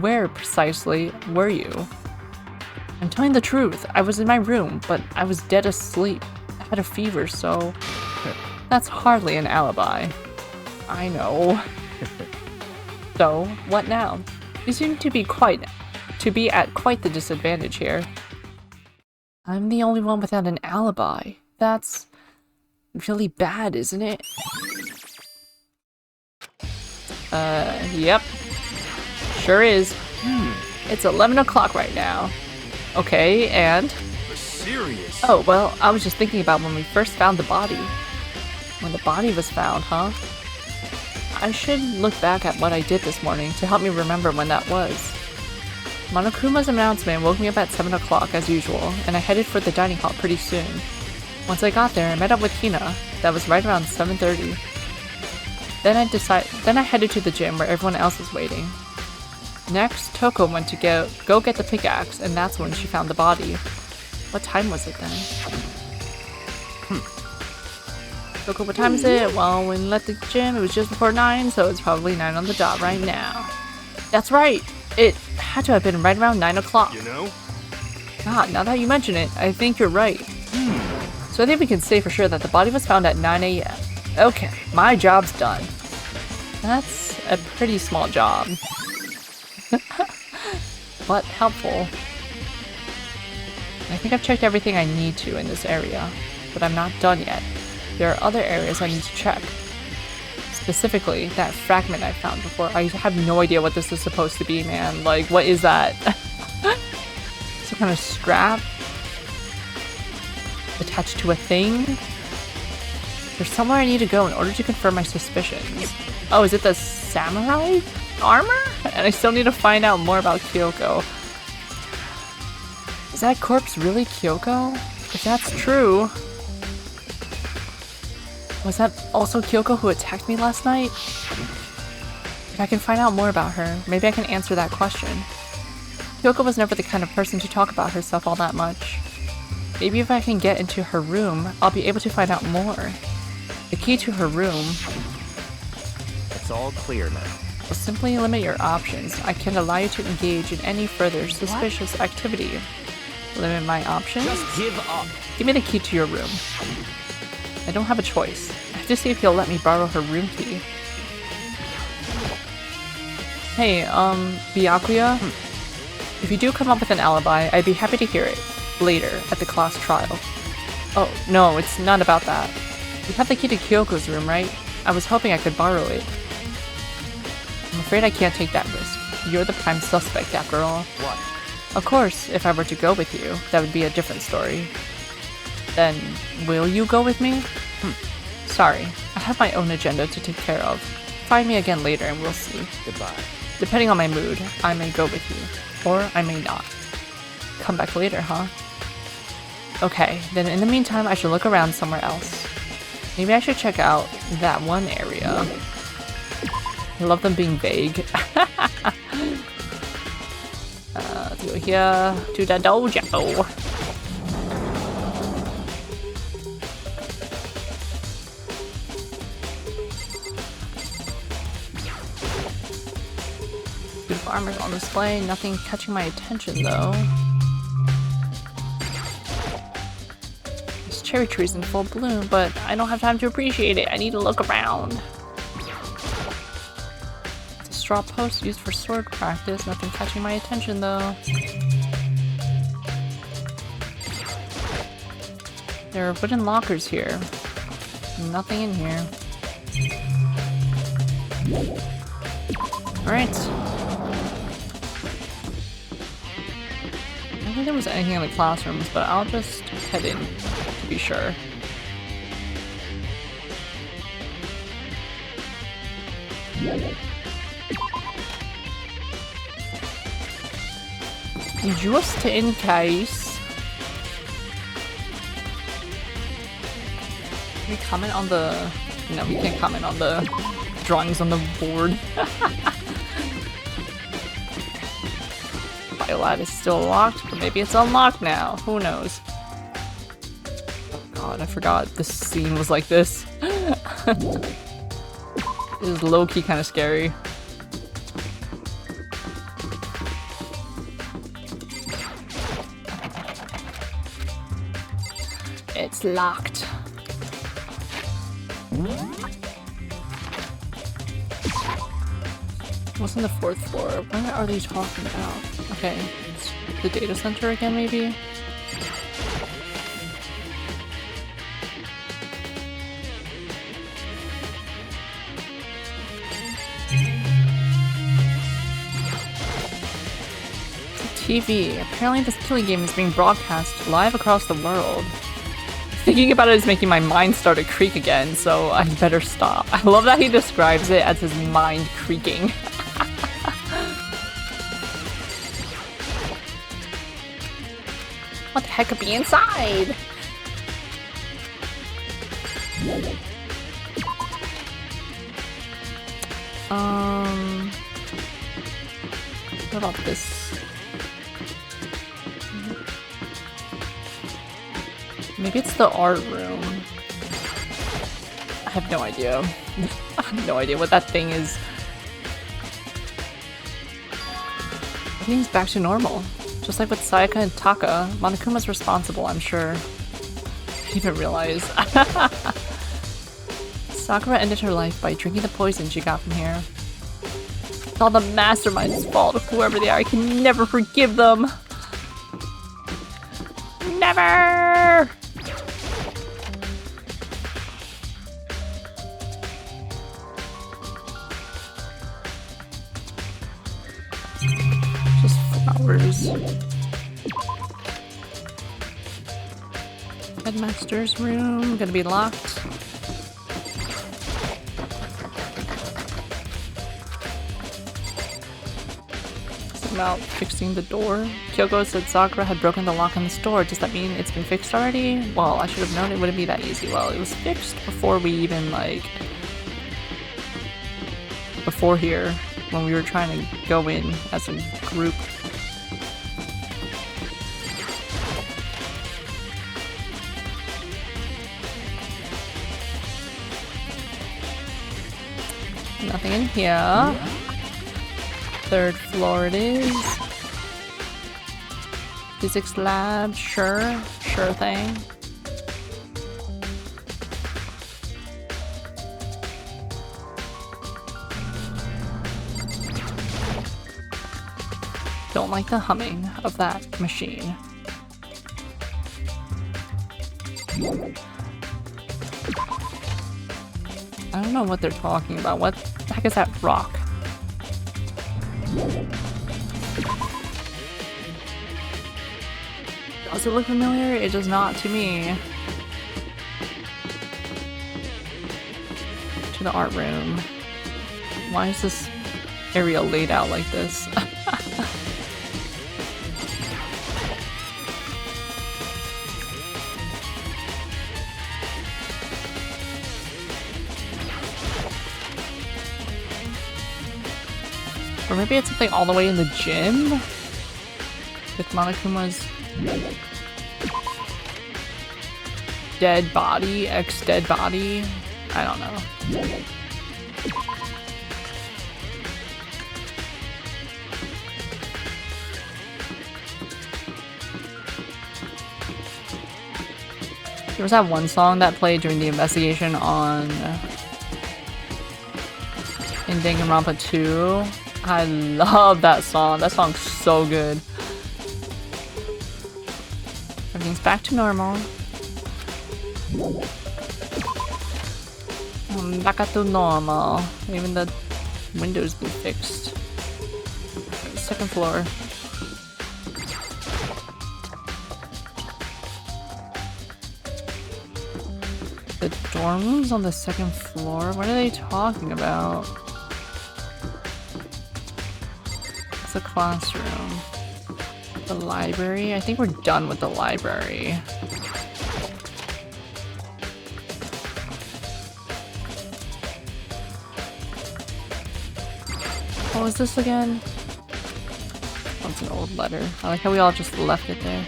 where precisely were you? I'm telling the truth, I was in my room, but I was dead asleep. I had a fever, so that's hardly an alibi. I know. So, what now? You seem to be at quite the disadvantage here. I'm the only one without an alibi. That's really bad, isn't it? Yep. Sure is. It's 11 o'clock right now. Okay, and? Serious? Oh, well, I was just thinking about when we first found the body. When the body was found, huh? I should look back at what I did this morning to help me remember when that was. Monokuma's announcement woke me up at 7 o'clock as usual, and I headed for the dining hall pretty soon. Once I got there, I met up with Hina. That was right around 7:30. Then I headed to the gym where everyone else was waiting. Next, Toko went to go get the pickaxe, and that's when she found the body. What time was it then? Toko, what time is it? Well, when we left the gym, it was just before 9, so it's probably 9 on the dot right now. That's right! It had to have been right around 9 o'clock. You know? Ah, now that you mention it, I think you're right. So I think we can say for sure that the body was found at 9 a.m. Okay, my job's done. That's a pretty small job. But helpful. I think I've checked everything I need to in this area, but I'm not done yet. There are other areas I need to check. Specifically, that fragment I found before. I have no idea what this is supposed to be, man. Like, what is that? Some kind of scrap? Attached to a thing? There's somewhere I need to go in order to confirm my suspicions. Oh, is it the samurai armor? And I still need to find out more about Kyoko. Is that corpse really Kyoko? If that's true... Was that also Kyoko who attacked me last night? If I can find out more about her, maybe I can answer that question. Kyoko was never the kind of person to talk about herself all that much. Maybe if I can get into her room, I'll be able to find out more. The key to her room It's all clear now. will simply limit your options. I can't allow you to engage in any further suspicious activity. Limit my options? Just give up. Give me the key to your room. I don't have a choice. I have to see if he'll let me borrow her room key. Hey, Byakuya? If you do come up with an alibi, I'd be happy to hear it later at the class trial. Oh, no, it's not about that. You have the key to Kyoko's room, right? I was hoping I could borrow it. I'm afraid I can't take that risk. You're the prime suspect, after all. What? Of course, if I were to go with you, that would be a different story. Then, will you go with me? Sorry, I have my own agenda to take care of. Find me again later and we'll see. Goodbye. Depending on my mood, I may go with you. Or I may not. Come back later, huh? Okay, then in the meantime, I should look around somewhere else. Maybe I should check out that one area. I love them being vague. Let's go here to the dojo. Beautiful armors on display, nothing catching my attention though. cherry trees in full bloom, but I don't have time to appreciate it. I need to look around. It's a straw post used for sword practice. Nothing catching my attention though. There are wooden lockers here. Nothing in here. Alright. I don't think there was anything in the classrooms, but I'll just head in to be sure. Just in case. Can we comment on the... No, we can't comment on the drawings on the board. Biolab is still locked, but maybe it's unlocked now. Who knows? Oh god, I forgot this scene was like this. It is low-key kind of scary. It's locked. What's on the 4th floor? What are they talking about? Okay, it's the data center again, maybe? TV. Apparently this killing game is being broadcast live across the world. Thinking about it is making my mind start to creak again, so I better stop. I love that he describes it as his mind creaking. What the heck could be inside? What about this? Maybe it's the art room. I have no idea. I have no idea what that thing is. Everything's back to normal. Just like with Sayaka and Taka, Monokuma's responsible, I'm sure. I didn't even realize. Sakura ended her life by drinking the poison she got from here. It's all the mastermind's fault, whoever they are. I can never forgive them. Never! Just flowers. Headmaster's room, gonna be locked. About fixing the door. Kyoko said Sakura had broken the lock on this door. Does that mean it's been fixed already? Well, I should have known it wouldn't be that easy. Well, it was fixed before we even, like... Before here, when we were trying to go in as a group. Nothing in here. 3rd floor it is. Physics lab, sure thing. Don't like the humming of that machine. I don't know what they're talking about. What the heck is that rock? Does it look familiar? It does not to me. To the art room. Why is this area laid out like this? Or maybe it's something all the way in the gym? With Monokuma's dead body, ex-dead body? I don't know. There was that one song that played during the investigation on in Danganronpa 2. I love that song. That song's so good. Everything's back to normal. Back to normal. Even the windows been fixed. Second floor. The dorm rooms on the second floor? What are they talking about? It's a classroom. The library? I think we're done with the library. What was this again? Oh, it's an old letter. I like how we all just left it there.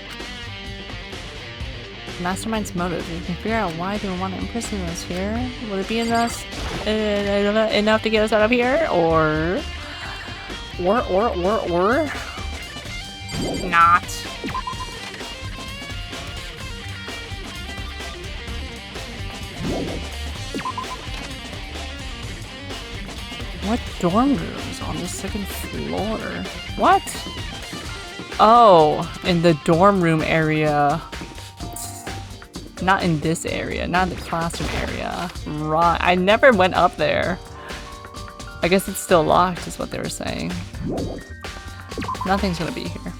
Mastermind's motive. We can figure out why they would want to imprison us here. Would it be enough to get us out of here? Or not. What dorm rooms on the second floor? What? Oh, in the dorm room area. Not in this area, not in the classroom area. Right, I never went up there. I guess it's still locked is what they were saying. Nothing's gonna be here.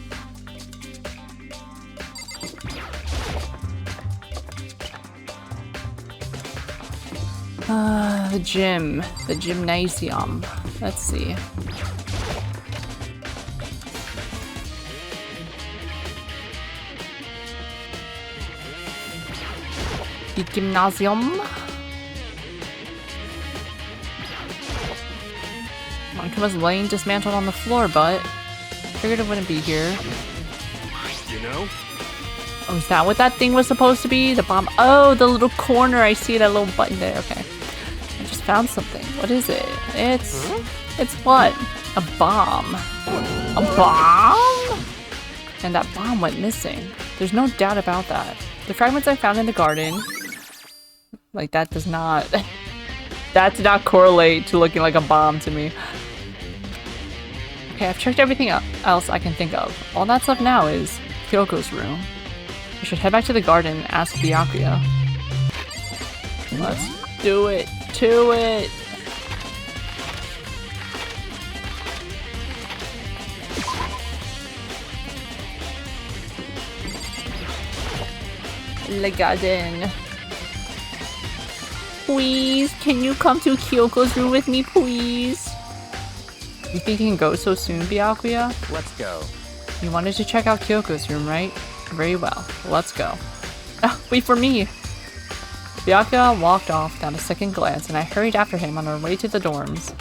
The gym. The gymnasium. Let's see. The gymnasium. Monica was laying dismantled on the floor, but figured it wouldn't be here. You know? Oh, is that what that thing was supposed to be? The bomb? Oh, the little corner. I see that little button there. Okay. I just found something. What is it? It's what? A bomb. A bomb? And that bomb went missing. There's no doubt about that. The fragments I found in the garden, like that does not correlate to looking like a bomb to me. Okay, I've checked everything else I can think of. All that's left now is Kyoko's room. I should head back to the garden and ask Byakuya. Let's do it. To it. Le garden. Please, can you come to Kyoko's room with me, please? You think you can go so soon, Byakuya? Let's go. You wanted to check out Kyoko's room, right? Very well. Let's go. Oh, wait for me! Byakuya walked off without a second glance, and I hurried after him on our way to the dorms.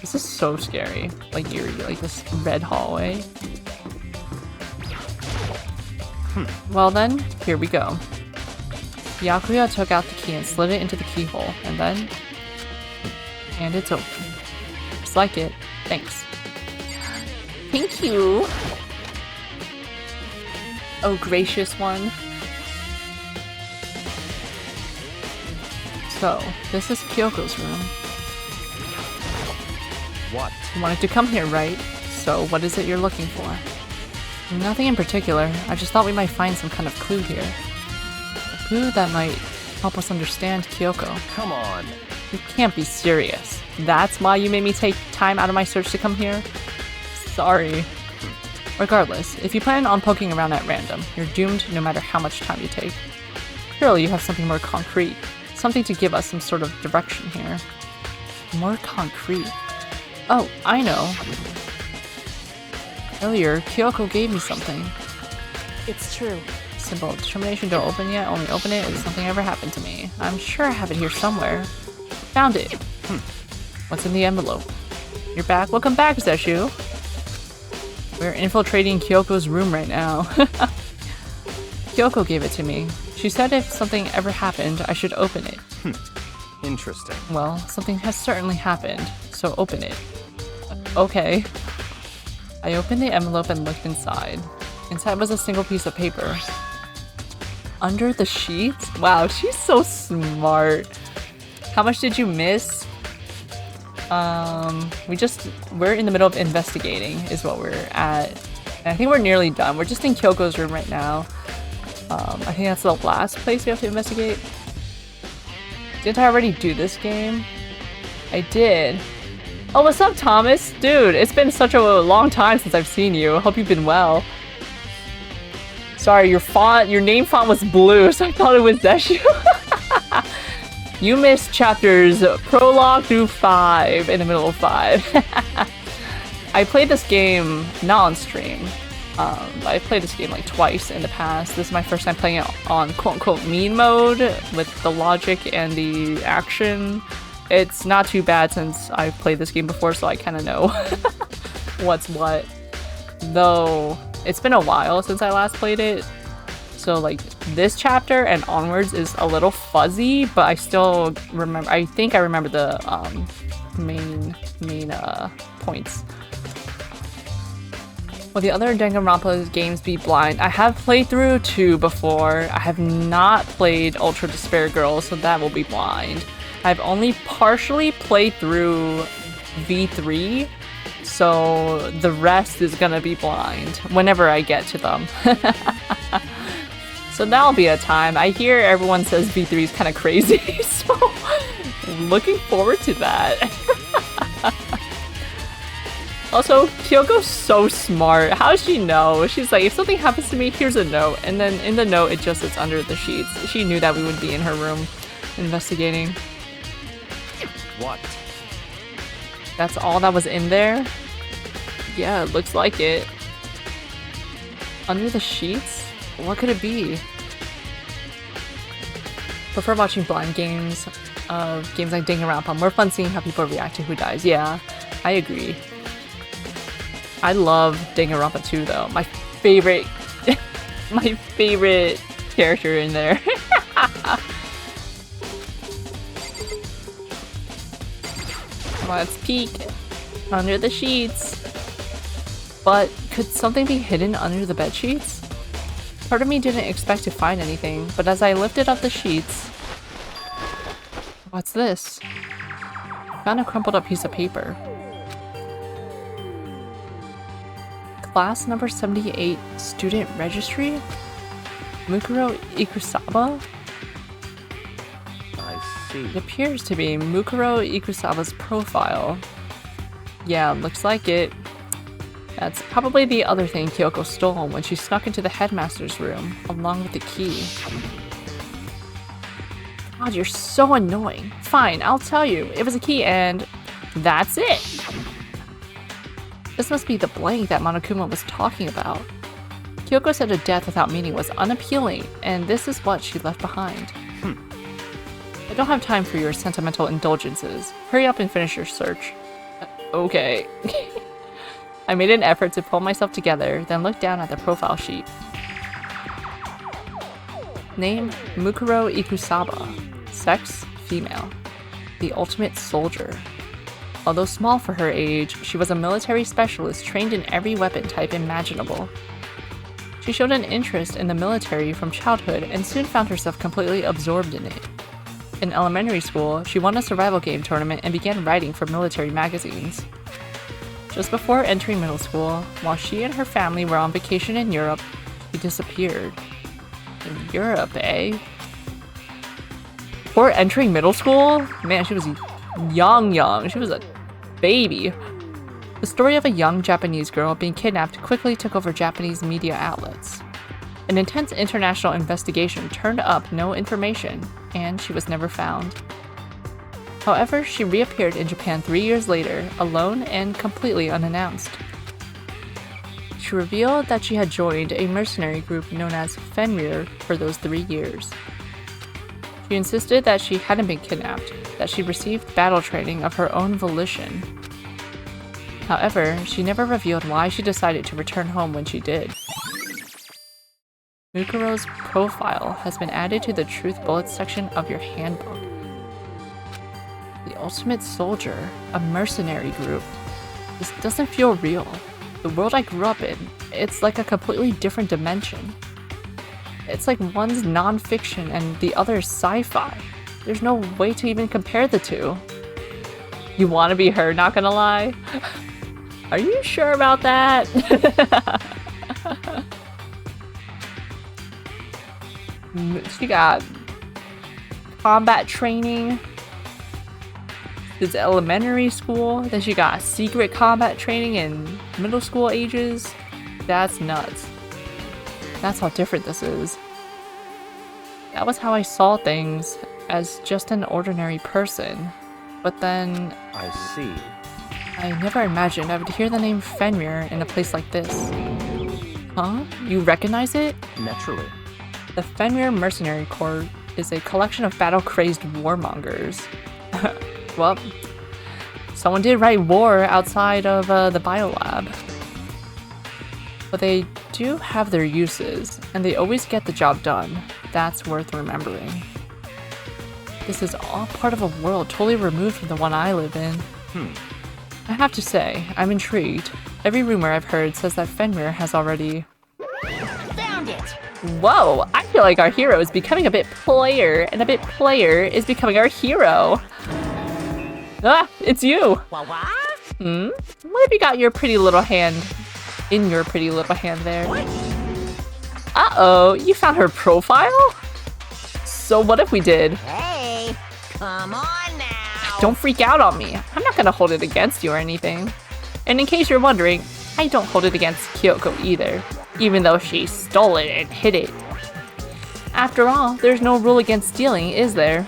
This is so scary. Like eerie, like this red hallway. Well then, here we go. Byakuya took out the key and slid it into the keyhole, and then... And it's open. Just like it. Thanks. Thank you! Oh, gracious one. So, this is Kyoko's room. What? You wanted to come here, right? So, what is it you're looking for? Nothing in particular. I just thought we might find some kind of clue here. A clue that might help us understand Kyoko. Come on. You can't be serious. That's why you made me take time out of my search to come here? Sorry. Regardless, if you plan on poking around at random, you're doomed no matter how much time you take. Clearly you have something more concrete. Something to give us some sort of direction here. More concrete. Oh, I know. Earlier, Kyoko gave me something. It's true. Simple. Determination don't open yet. Only open it if something ever happened to me. I'm sure I have it here somewhere. Found it. What's in the envelope? You're back? Welcome back, Zeshu. We're infiltrating Kyoko's room right now. Kyoko gave it to me. She said if something ever happened, I should open it. Interesting. Well, something has certainly happened, so open it. Okay. I opened the envelope and looked inside. Inside was a single piece of paper. Under the sheets? Wow, she's so smart. How much did you miss? We're in the middle of investigating is what we're at. And I think we're nearly done. We're just in Kyoko's room right now. I think that's the last place we have to investigate. Didn't I already do this game? I did. Oh, what's up, Thomas? Dude, it's been such a long time since I've seen you. Hope you've been well. Sorry, your name font was blue, so I thought it was Zeshu. You missed chapters prologue through 5 in the middle of 5. I played this game not on stream. I played this game like twice in the past. This is my first time playing it on quote-unquote mean mode with the logic and the action. It's not too bad since I've played this game before, so I kind of know what's what. Though it's been a while since I last played it, so like this chapter and onwards is a little fuzzy, but I still remember. I think I remember the main points. Will the other Danganronpa games be blind? I have played through 2 before. I have not played Ultra Despair Girl, so that will be blind. I've only partially played through V3, so the rest is gonna be blind whenever I get to them. So that'll be a time. I hear everyone says V3 is kind of crazy, so looking forward to that. Also, Kyoko's so smart. How does she know? She's like, if something happens to me, here's a note. And then in the note, it just sits under the sheets. She knew that we would be in her room investigating. What? That's all that was in there? Yeah, it looks like it. Under the sheets? What could it be? Prefer watching blind games of games like Danganronpa. More fun seeing how people react to who dies. Yeah, I agree. I love Danganronpa 2 though. My favorite my favorite character in there. Let's peek under the sheets. But could something be hidden under the bed sheets? Part of me didn't expect to find anything, but as I lifted up the sheets... What's this? Found a crumpled up piece of paper. Class number 78 student registry? Mukuro Ikusaba? I see. It appears to be Mukuro Ikusaba's profile. Yeah, looks like it. That's probably the other thing Kyoko stole when she snuck into the headmaster's room, along with the key. God, you're so annoying. Fine, I'll tell you. It was a key and that's it. This must be the blank that Monokuma was talking about. Kyoko said a death without meaning was unappealing, and this is what she left behind. I don't have time for your sentimental indulgences. Hurry up and finish your search. Okay. I made an effort to pull myself together, then looked down at the profile sheet. Name, Mukuro Ikusaba. Sex, female. The ultimate soldier. Although small for her age, she was a military specialist trained in every weapon type imaginable. She showed an interest in the military from childhood and soon found herself completely absorbed in it. In elementary school, she won a survival game tournament and began writing for military magazines. Just before entering middle school, while she and her family were on vacation in Europe, she disappeared. In Europe, eh? Before entering middle school? Man, she was young. She was a baby. The story of a young Japanese girl being kidnapped quickly took over Japanese media outlets. An intense international investigation turned up no information, and she was never found. However, she reappeared in Japan 3 years later, alone and completely unannounced. She revealed that she had joined a mercenary group known as Fenrir for those 3 years. She insisted that she hadn't been kidnapped, that she received battle training of her own volition. However, she never revealed why she decided to return home when she did. Mukuro's profile has been added to the Truth Bullets section of your handbook. The Ultimate Soldier, a mercenary group. This doesn't feel real. The world I grew up in, it's like a completely different dimension. It's like one's non-fiction and the other's sci-fi. There's no way to even compare the two. You want to be her, not gonna lie? Are you sure about that? She got combat training. It's elementary school. Then she got secret combat training in middle school ages. That's nuts. That's how different this is. That was how I saw things, as just an ordinary person. But then I see. I never imagined I would hear the name Fenrir in a place like this. Huh? You recognize it? Naturally. The Fenrir Mercenary Corps is a collection of battle-crazed warmongers. Well, someone did write war outside of the biolab. But they do have their uses, and they always get the job done. That's worth remembering. This is all part of a world totally removed from the one I live in. I have to say, I'm intrigued. Every rumor I've heard says that Fenrir has already... Found it! Whoa! I feel like our hero is becoming a bit player, and a bit player is becoming our hero. Ah, it's you! What? What have you got your pretty little hand in your pretty little hand there? Uh-oh, you found her profile? So what if we did? Hey, come on now. Don't freak out on me. I'm not gonna hold it against you or anything. And in case you're wondering, I don't hold it against Kyoko either, even though she stole it and hid it. After all, there's no rule against stealing, is there?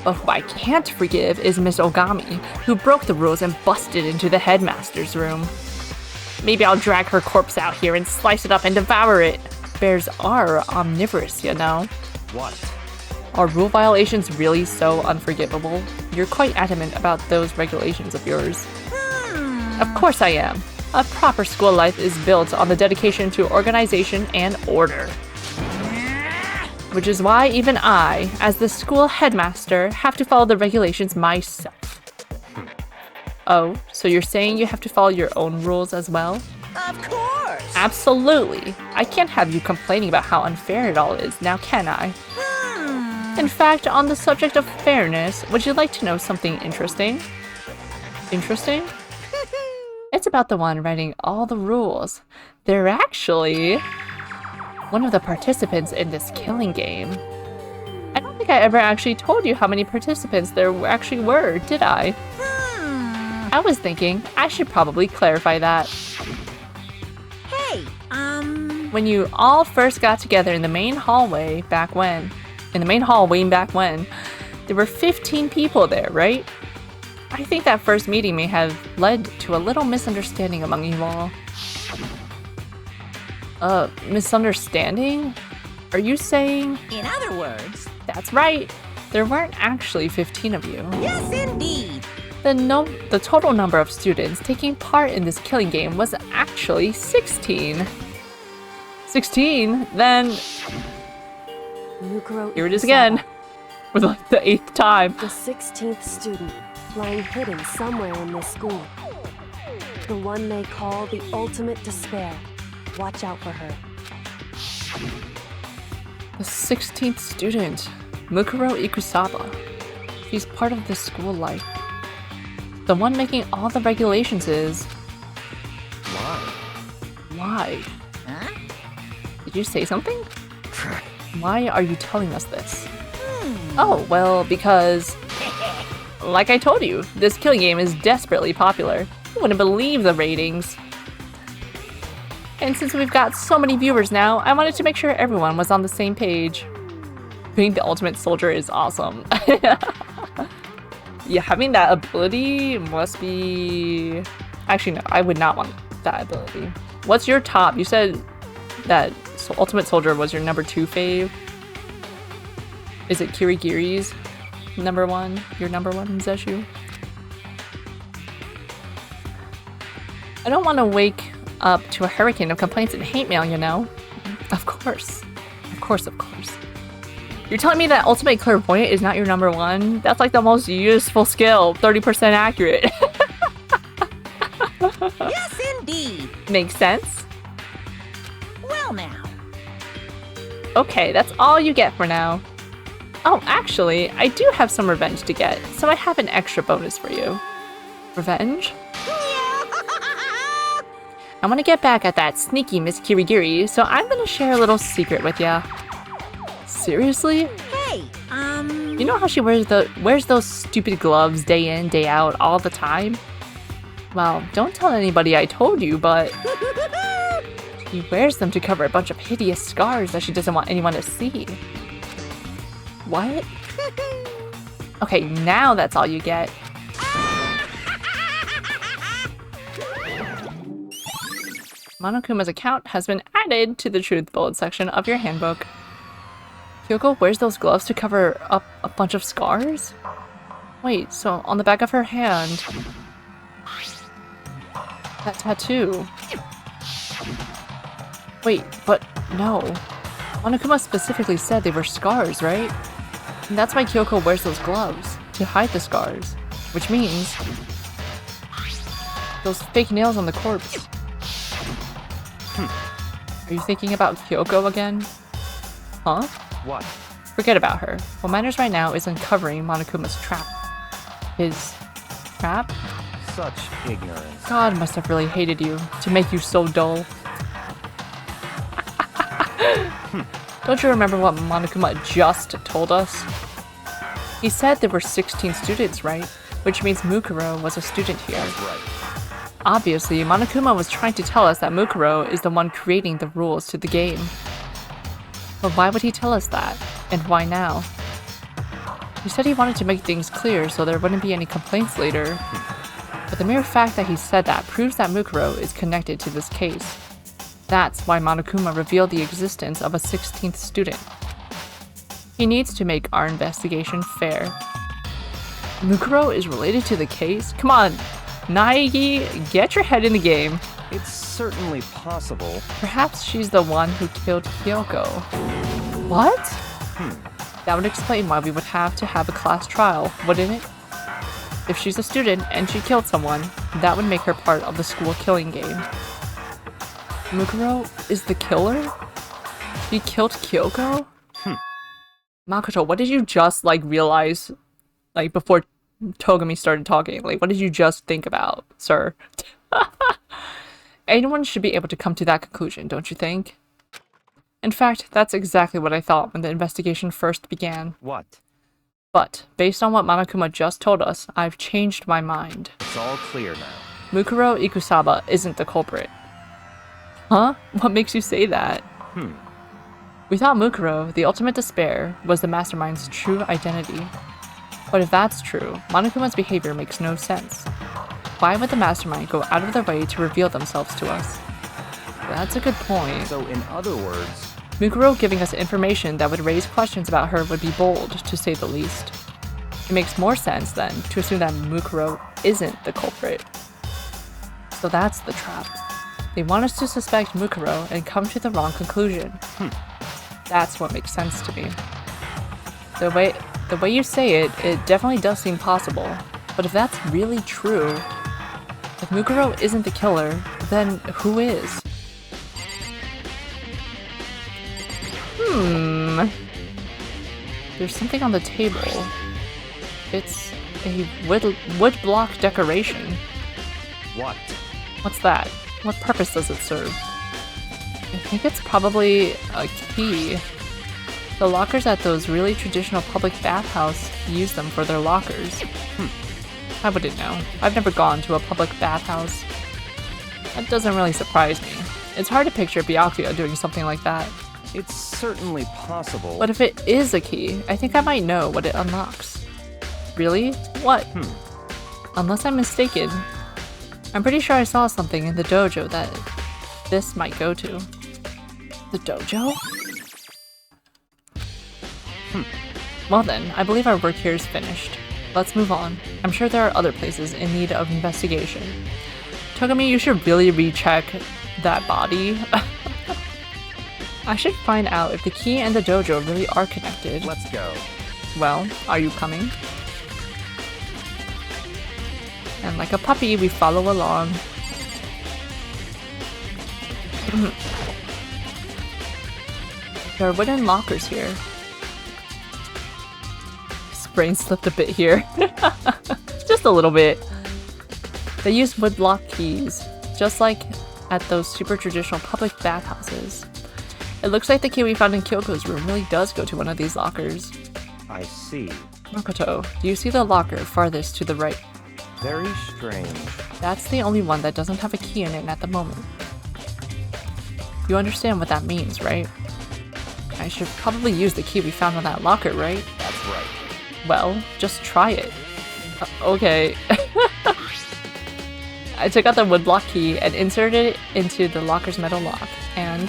But who I can't forgive is Miss Ogami, who broke the rules and busted into the headmaster's room. Maybe I'll drag her corpse out here and slice it up and devour it. Bears are omnivorous, you know. What? Are rule violations really so unforgivable? You're quite adamant about those regulations of yours. Of course I am. A proper school life is built on the dedication to organization and order. Which is why even I, as the school headmaster, have to follow the regulations myself. Oh, so you're saying you have to follow your own rules as well? Of course. Absolutely. I can't have you complaining about how unfair it all is, now can I? In fact, on the subject of fairness, would you like to know something interesting? Interesting? It's about the one writing all the rules. They're actually one of the participants in this killing game. I don't think I ever actually told you how many participants there actually were, did I? I was thinking I should probably clarify that. Hey, When you all first got together in the main hallway back when, there were 15 people there, right? I think that first meeting may have led to a little misunderstanding among you all. Misunderstanding? Are you saying? in other words, That's right. There weren't actually 15 of you. yes indeed. The total number of students taking part in this killing game was actually 16. 16? Then Mukuro here it is Ikusaba, again. For like the 8th time. The 16th student, lying hidden somewhere in this school. The one they call the ultimate despair. Watch out for her. The 16th student, Mukuro Ikusaba. She's part of this school life. The one making all the regulations is... Why? Why? Huh? Did you say something? Why are you telling us this? Oh, well, because... like I told you, this killing game is desperately popular. You wouldn't believe the ratings. And since we've got so many viewers now, I wanted to make sure everyone was on the same page. Being the ultimate soldier is awesome. Yeah, having that ability must be... Actually, no, I would not want that ability. What's your top? You said that ultimate soldier was your number 2 fave. Is it Kirigiri's number 1? Your number 1, Zeshu? I don't want to wake up to a hurricane of complaints and hate mail, you know? Of course. Of course, of course. You're telling me that ultimate clairvoyant is not your number 1? That's like the most useful skill. 30% accurate. Yes indeed. Makes sense. Well now, Okay, that's all you get for now. Oh, actually, I do have some revenge to get, so I have an extra bonus for you. Revenge? I want to get back at that sneaky Miss Kirigiri, so I'm gonna share a little secret with ya. Seriously? Hey, You know how she wears those stupid gloves day in, day out, all the time? Well, don't tell anybody I told you, but she wears them to cover a bunch of hideous scars that she doesn't want anyone to see. What? Okay, now that's all you get. Monokuma's account has been added to the truth bullet section of your handbook. Kyoko wears those gloves to cover up a bunch of scars? Wait, so on the back of her hand, that tattoo. Wait, but no. Monokuma specifically said they were scars, right? And that's why Kyoko wears those gloves, to hide the scars. Which means those fake nails on the corpse. Are you thinking about Kyoko again? Huh? What? Forget about her. What matters right now is uncovering Monokuma's trap. His trap? Such ignorance. God must have really hated you to make you so dull. Don't you remember what Monokuma just told us? He said there were 16 students, right? Which means Mukuro was a student here. That's right. Obviously, Monokuma was trying to tell us that Mukuro is the one creating the rules to the game. But why would he tell us that? And why now? He said he wanted to make things clear so there wouldn't be any complaints later. But the mere fact that he said that proves that Mukuro is connected to this case. That's why Monokuma revealed the existence of a 16th student. He needs to make our investigation fair. Mukuro is related to the case? Come on, Naegi, get your head in the game. It's certainly possible. Perhaps she's the one who killed Kyoko. What? That would explain why we would have to have a class trial, wouldn't it? If she's a student and she killed someone, that would make her part of the school killing game. Mukuro is the killer? He killed Kyoko? Makoto, what did you just, realize, before Togami started talking? What did you just think about, sir? Anyone should be able to come to that conclusion, don't you think? In fact, that's exactly what I thought when the investigation first began. What? But, based on what Monokuma just told us, I've changed my mind. It's all clear now. Mukuro Ikusaba isn't the culprit. Huh? What makes you say that? We thought Mukuro, the ultimate despair, was the mastermind's true identity. But if that's true, Monokuma's behavior makes no sense. Why would the mastermind go out of their way to reveal themselves to us? That's a good point. So, in other words, Mukuro giving us information that would raise questions about her would be bold, to say the least. It makes more sense, then, to assume that Mukuro isn't the culprit. So that's the trap. They want us to suspect Mukuro and come to the wrong conclusion. That's what makes sense to me. The way you say it, it definitely does seem possible. But if that's really true, if Mukuro isn't the killer, then who is? There's something on the table. It's a wood block decoration. what? What's that? What purpose does it serve? I think it's probably a key. The lockers at those really traditional public bathhouses use them for their lockers. I wouldn't know. I've never gone to a public bathhouse. That doesn't really surprise me. It's hard to picture Byakuya doing something like that. It's certainly possible. But if it is a key, I think I might know what it unlocks. Really? What? Unless I'm mistaken, I'm pretty sure I saw something in the dojo that this might go to. The dojo? Well then, I believe our work here is finished. Let's move on. I'm sure there are other places in need of investigation. Togami, you should really recheck that body. I should find out if the key and the dojo really are connected. Let's go. Well, are you coming? And like a puppy, we follow along. There are wooden lockers here. His brain slipped a bit here. Just a little bit. They use wood lock keys, just like at those super traditional public bathhouses. It looks like the key we found in Kyoko's room really does go to one of these lockers. I see. Makoto, do you see the locker farthest to the right? Very strange. That's the only one that doesn't have a key in it at the moment. You understand what that means, right? I should probably use the key we found on that locker, right? That's right. Well, just try it. Okay. I took out the woodblock key and inserted it into the locker's metal lock, and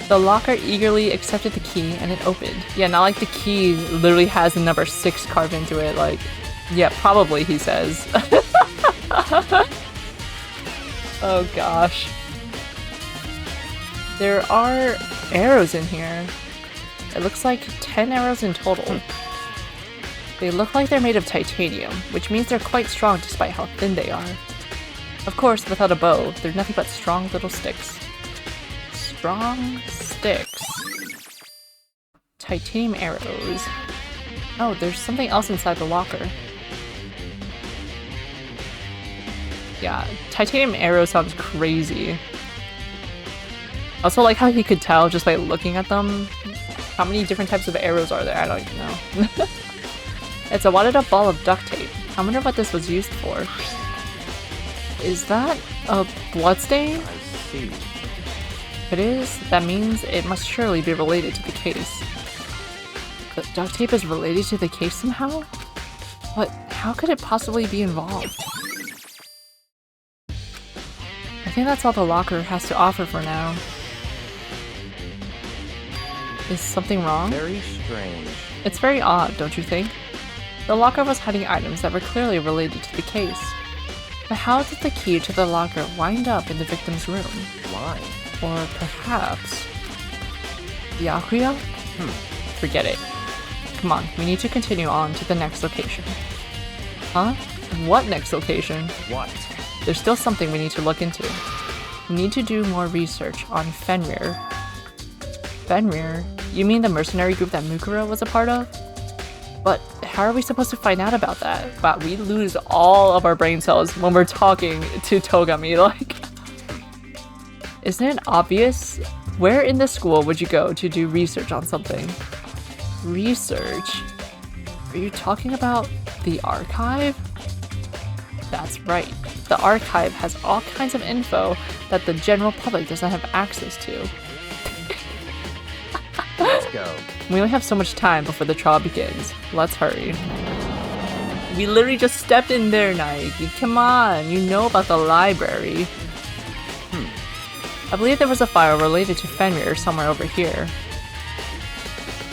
the locker eagerly accepted the key and it opened. Yeah, not like the key literally has the number 6 carved into it, like, yeah, probably, he says. Oh gosh. There are arrows in here. It looks like 10 arrows in total. They look like they're made of titanium, which means they're quite strong despite how thin they are. Of course, without a bow, they're nothing but strong little sticks. Strong sticks. Titanium arrows. Oh, there's something else inside the locker. Yeah, titanium arrow sounds crazy. Also like how he could tell just by looking at them. How many different types of arrows are there? I don't even know. It's a wadded up ball of duct tape. I wonder what this was used for. Is that a bloodstain? I see. If it is, that means it must surely be related to the case. The duct tape is related to the case somehow? But how could it possibly be involved? I think that's all the locker has to offer for now. Is something wrong? Very strange. It's very odd, don't you think? The locker was hiding items that were clearly related to the case. But how did the key to the locker wind up in the victim's room? Why? Or perhaps... Yakuya? Forget it. Come on, we need to continue on to the next location. Huh? What next location? What? There's still something we need to look into. We need to do more research on Fenrir. Fenrir? You mean the mercenary group that Mukuro was a part of? But how are we supposed to find out about that? Wow, we lose all of our brain cells when we're talking to Togami, like... Isn't it obvious? Where in the school would you go to do research on something? Research? Are you talking about the archive? That's right. The archive has all kinds of info that the general public doesn't have access to. Let's go. We only have so much time before the trial begins. Let's hurry. We literally just stepped in there, Naiki. Come on, you know about the library. I believe there was a file related to Fenrir somewhere over here.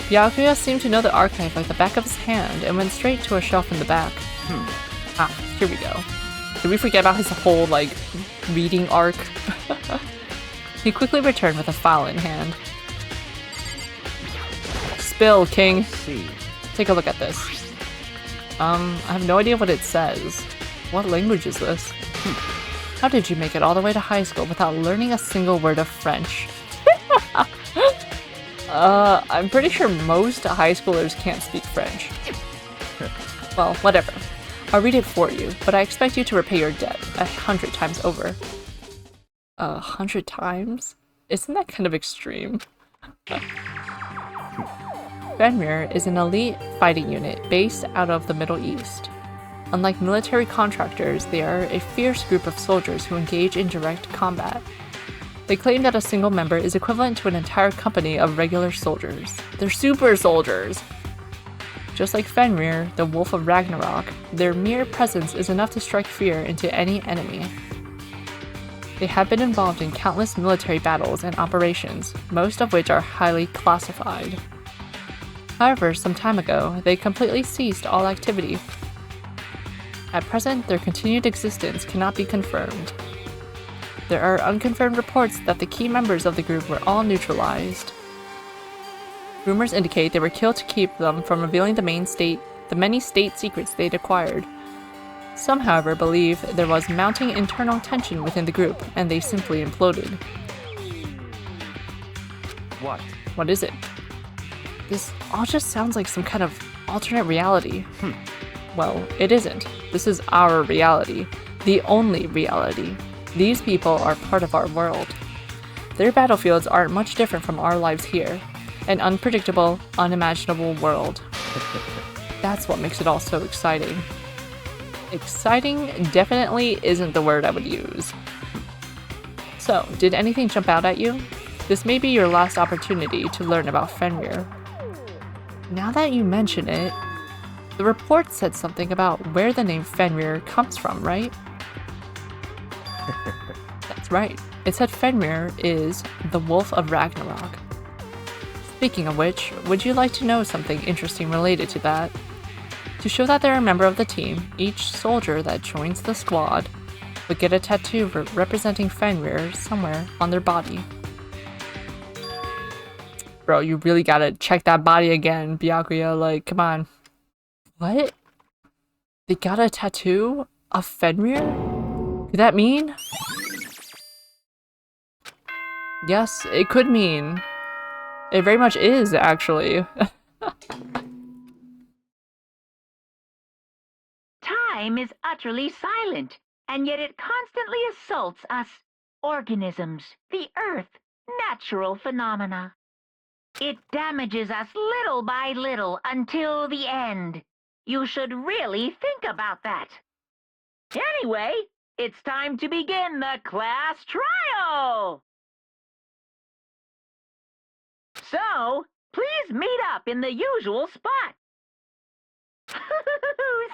Byakuya seemed to know the archive like the back of his hand and went straight to a shelf in the back. Ah, here we go. Did we forget about his whole, like, reading arc? He quickly returned with a file in hand. Spill, King. See. Take a look at this. I have no idea what it says. What language is this? How did you make it all the way to high school without learning a single word of French? I'm pretty sure most high schoolers can't speak French. Well, whatever. I'll read it for you, but I expect you to repay your debt 100 times over. 100 times? Isn't that kind of extreme? Fenrir is an elite fighting unit based out of the Middle East. Unlike military contractors, they are a fierce group of soldiers who engage in direct combat. They claim that a single member is equivalent to an entire company of regular soldiers. They're super soldiers! Just like Fenrir, the Wolf of Ragnarok, their mere presence is enough to strike fear into any enemy. They have been involved in countless military battles and operations, most of which are highly classified. However, some time ago, they completely ceased all activity. At present, their continued existence cannot be confirmed. There are unconfirmed reports that the key members of the group were all neutralized. Rumors indicate they were killed to keep them from revealing the many state secrets they'd acquired. Some, however, believe there was mounting internal tension within the group, and they simply imploded. What? What is it? This all just sounds like some kind of alternate reality. Well, it isn't. This is our reality. The only reality. These people are part of our world. Their battlefields aren't much different from our lives here. An unpredictable, unimaginable world. That's what makes it all so exciting. Exciting definitely isn't the word I would use. So, did anything jump out at you? This may be your last opportunity to learn about Fenrir. Now that you mention it, the report said something about where the name Fenrir comes from, right? That's right. It said Fenrir is the Wolf of Ragnarok. Speaking of which, would you like to know something interesting related to that? To show that they're a member of the team, each soldier that joins the squad would get a tattoo representing Fenrir somewhere on their body. Bro, you really gotta check that body again, Byakuya. Like, come on. What? They got a tattoo of Fenrir? Could that mean? Yes, it could mean. It very much is, actually. Time is utterly silent, and yet it constantly assaults us, organisms, the earth, natural phenomena. It damages us little by little until the end. You should really think about that. Anyway, it's time to begin the class trial! So, please meet up in the usual spot.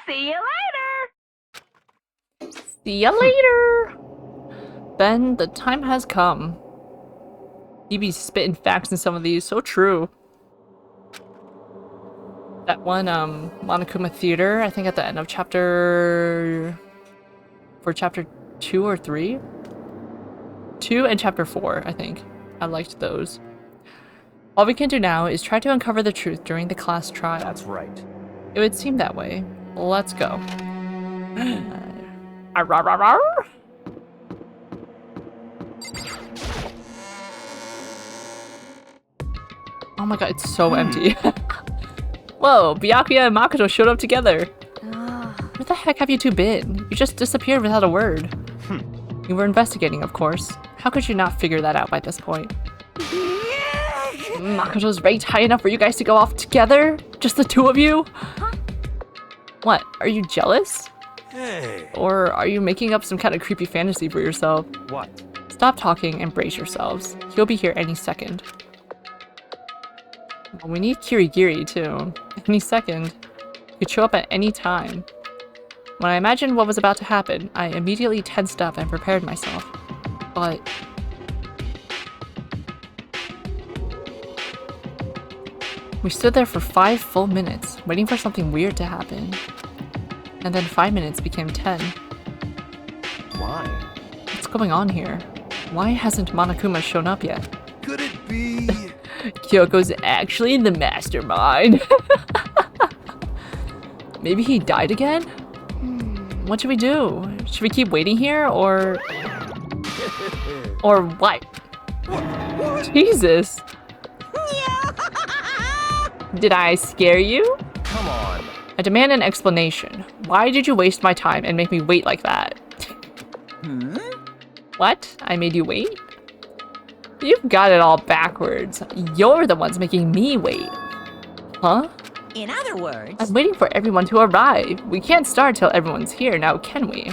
See you later! See ya later! Ben, the time has come. You be spitting facts in some of these, so true. That one, Monokuma Theater, I think at the end of chapter 2 or 3? 2 and chapter 4, I think. I liked those. All we can do now is try to uncover the truth during the class trial. That's right. It would seem that way. Let's go. Arr, arr, arr. Oh my god, it's so empty. Whoa, Byakuya and Makoto showed up together. Where the heck have you two been? You just disappeared without a word. You were investigating, of course. How could you not figure that out by this point? Makoto's ranked high enough for you guys to go off together? Just the two of you? What, are you jealous? Hey. Or are you making up some kind of creepy fantasy for yourself? What? Stop talking and brace yourselves. He'll be here any second. Well, we need Kirigiri too. Any second. He could show up at any time. When I imagined what was about to happen, I immediately tensed up and prepared myself. But... we stood there for 5 full minutes, waiting for something weird to happen. And then 5 minutes became 10. Why? What's going on here? Why hasn't Monokuma shown up yet? Could it be? Kyoko's actually the mastermind. Maybe he died again? What should we do? Should we keep waiting here, or... or what? Jesus! Did I scare you? Come on. I demand an explanation. Why did you waste my time and make me wait like that? What? I made you wait? You've got it all backwards. You're the ones making me wait. Huh? In other words, I'm waiting for everyone to arrive. We can't start till everyone's here now, can we?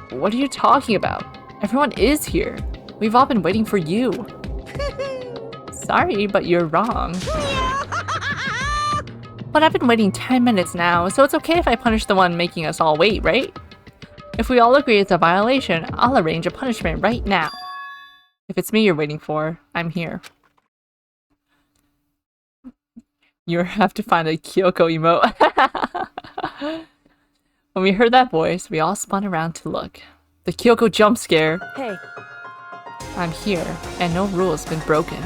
What are you talking about? Everyone is here. We've all been waiting for you. Sorry, but you're wrong. But I've been waiting 10 minutes now, so it's okay if I punish the one making us all wait, right? If we all agree it's a violation, I'll arrange a punishment right now. If it's me you're waiting for, I'm here. You have to find a Kyoko emote. When we heard that voice, we all spun around to look. The Kyoko jump scare. Hey, I'm here, and no rule has been broken.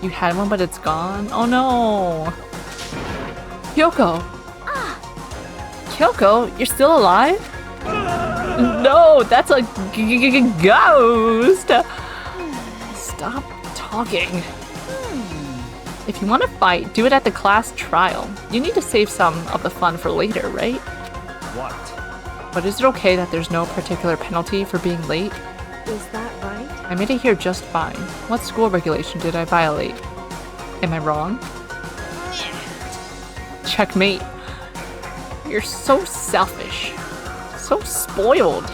You had one, but it's gone? Oh no! Kyoko! Kyoko, you're still alive? No, that's a ghost! Stop talking. If you want to fight, do it at the class trial. You need to save some of the fun for later, right? What? But is it okay that there's no particular penalty for being late? Is that right? I made it here just fine. What school regulation did I violate? Am I wrong? Checkmate. You're so selfish. So spoiled.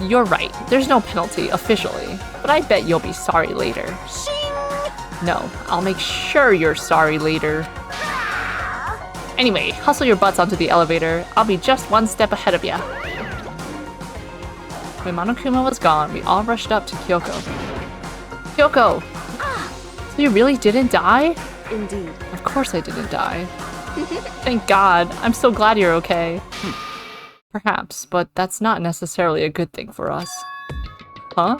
You're right. There's no penalty, officially. But I bet you'll be sorry later. No, I'll make sure you're sorry later. Anyway, hustle your butts onto the elevator. I'll be just one step ahead of ya. When Monokuma was gone, we all rushed up to Kyoko. Kyoko! So you really didn't die? Indeed. Of course I didn't die. Thank God. I'm so glad you're okay. Perhaps, but that's not necessarily a good thing for us. Huh?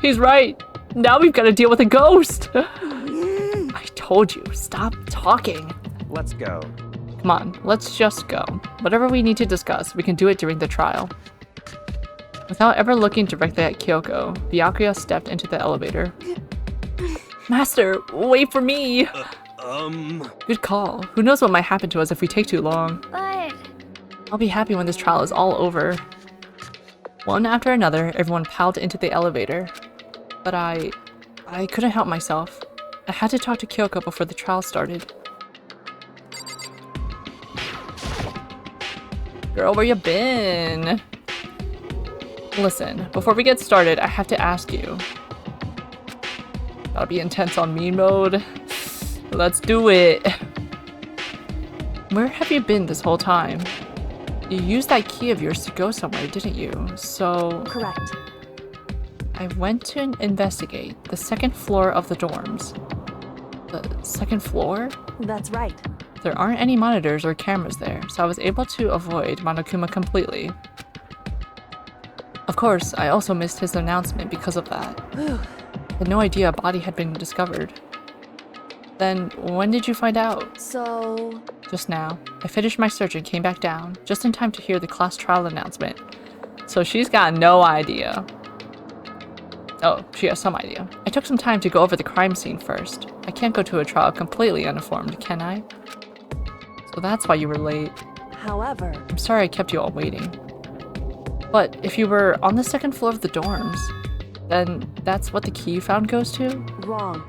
He's right! Now we've got to deal with a ghost! I told you, stop talking. Let's go. Come on, let's just go. Whatever we need to discuss, we can do it during the trial. Without ever looking directly at Kyoko, Byakuya stepped into the elevator. Master, wait for me! Good call. Who knows what might happen to us if we take too long. But I'll be happy when this trial is all over. One after another, everyone piled into the elevator. But I couldn't help myself. I had to talk to Kyoko before the trial started. Girl, where you been? Listen, before we get started, I have to ask you. Gotta be intense on mean mode. Let's do it. Where have you been this whole time? You used that key of yours to go somewhere, didn't you? So... Correct. I went to investigate the second floor of the dorms. The second floor? That's right. There aren't any monitors or cameras there, so I was able to avoid Monokuma completely. Of course, I also missed his announcement because of that. I had no idea a body had been discovered. Then, when did you find out? So... Just now. I finished my search and came back down, just in time to hear the class trial announcement. So she's got no idea. Oh, she has some idea. I took some time to go over the crime scene first. I can't go to a trial completely uninformed, can I? So that's why you were late. However... I'm sorry I kept you all waiting. But if you were on the second floor of the dorms, then that's what the key you found goes to? Wrong.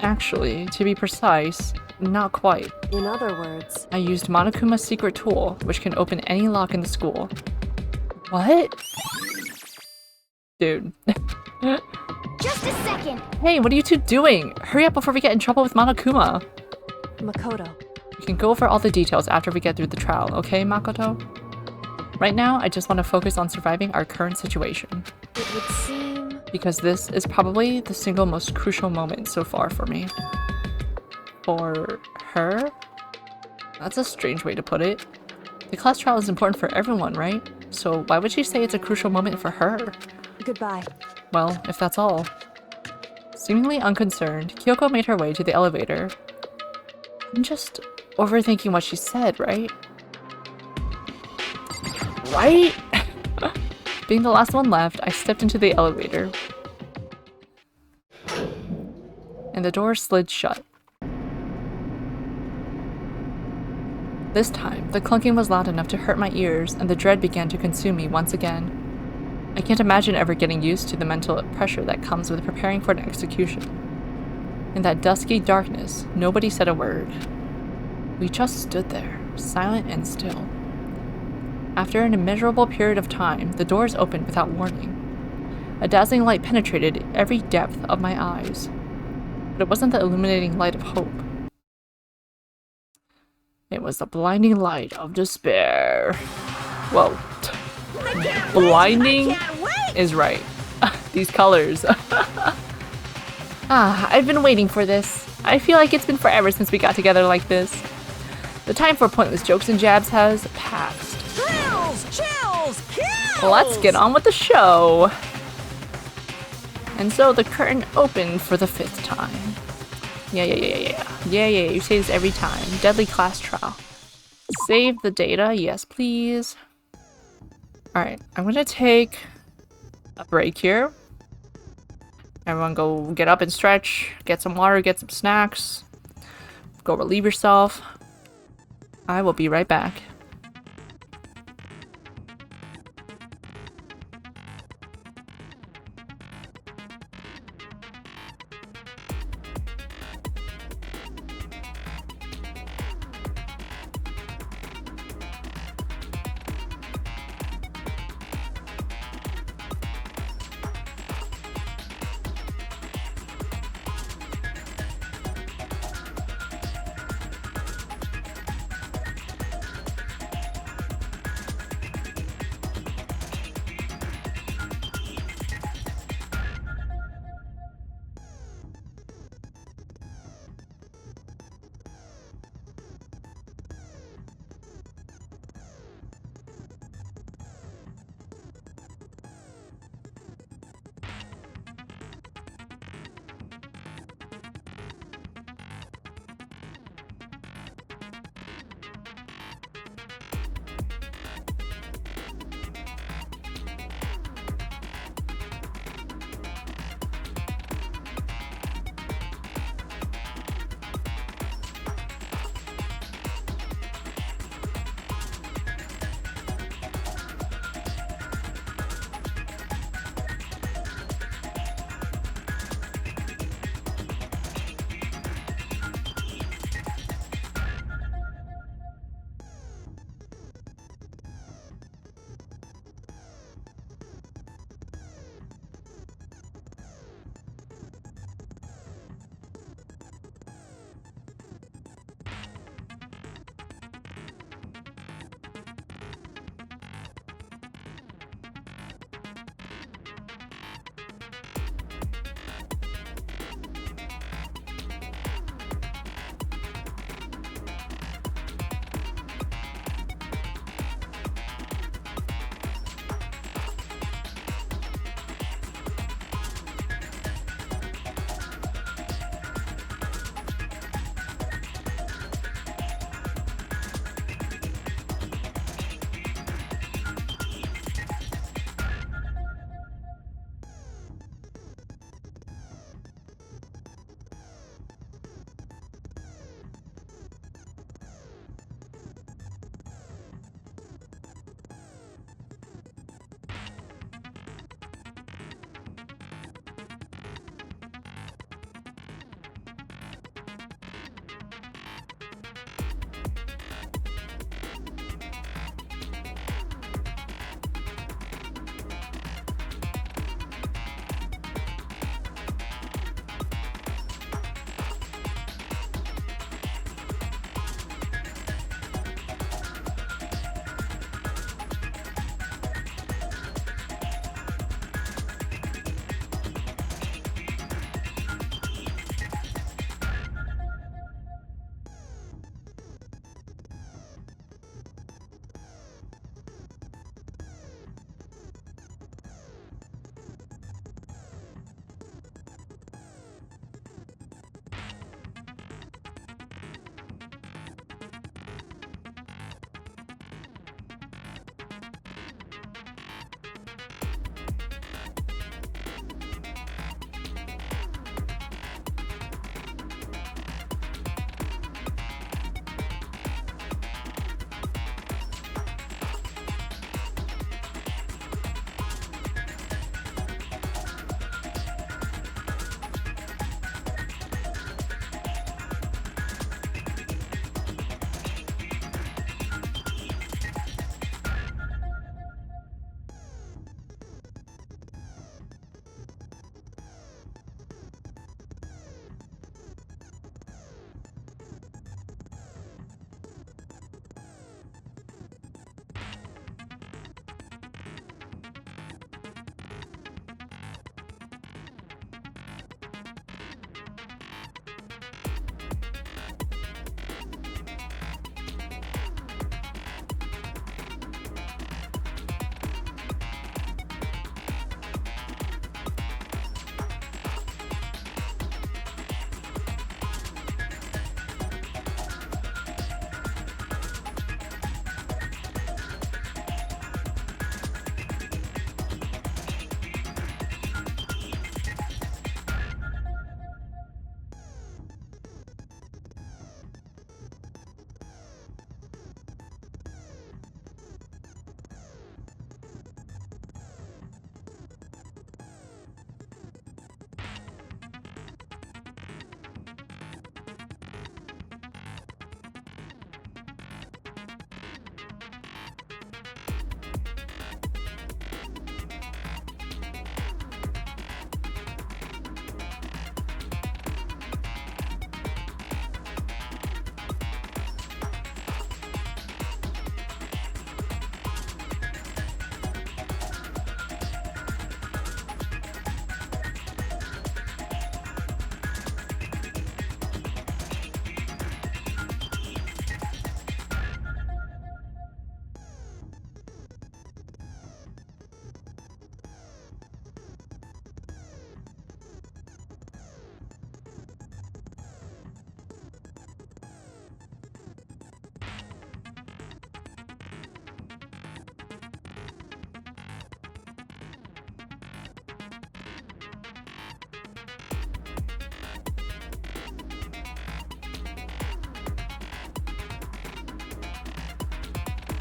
Actually, to be precise, not quite. In other words... I used Monokuma's secret tool, which can open any lock in the school. What? Dude. just a second. Hey, what are you two doing? Hurry up before we get in trouble with Monokuma. Makoto. We can go over all the details after we get through the trial, okay, Makoto? Right now, I just want to focus on surviving our current situation. It would seem... Because this is probably the single most crucial moment so far for me. For her? That's a strange way to put it. The class trial is important for everyone, right? So why would she say it's a crucial moment for her? Goodbye. Well, if that's all. Seemingly unconcerned, Kyoko made her way to the elevator. I'm just overthinking what she said, right? Right? Being the last one left, I stepped into the elevator. And the door slid shut. This time, the clunking was loud enough to hurt my ears, and the dread began to consume me once again. I can't imagine ever getting used to the mental pressure that comes with preparing for an execution. In that dusky darkness, nobody said a word. We just stood there, silent and still. After an immeasurable period of time, the doors opened without warning. A dazzling light penetrated every depth of my eyes. But it wasn't the illuminating light of hope. It was the blinding light of despair. Whoa. Blinding is right. These colors. I've been waiting for this. I feel like it's been forever since we got together like this. The time for pointless jokes and jabs has passed. Thrills, chills, kills! Let's get on with the show. And so the curtain opened for the 5th time. Yeah, you say this every time. Deadly class trial. Save the data, yes please. Alright, I'm gonna take a break here. Everyone go get up and stretch, get some water, get some snacks, go relieve yourself. I will be right back.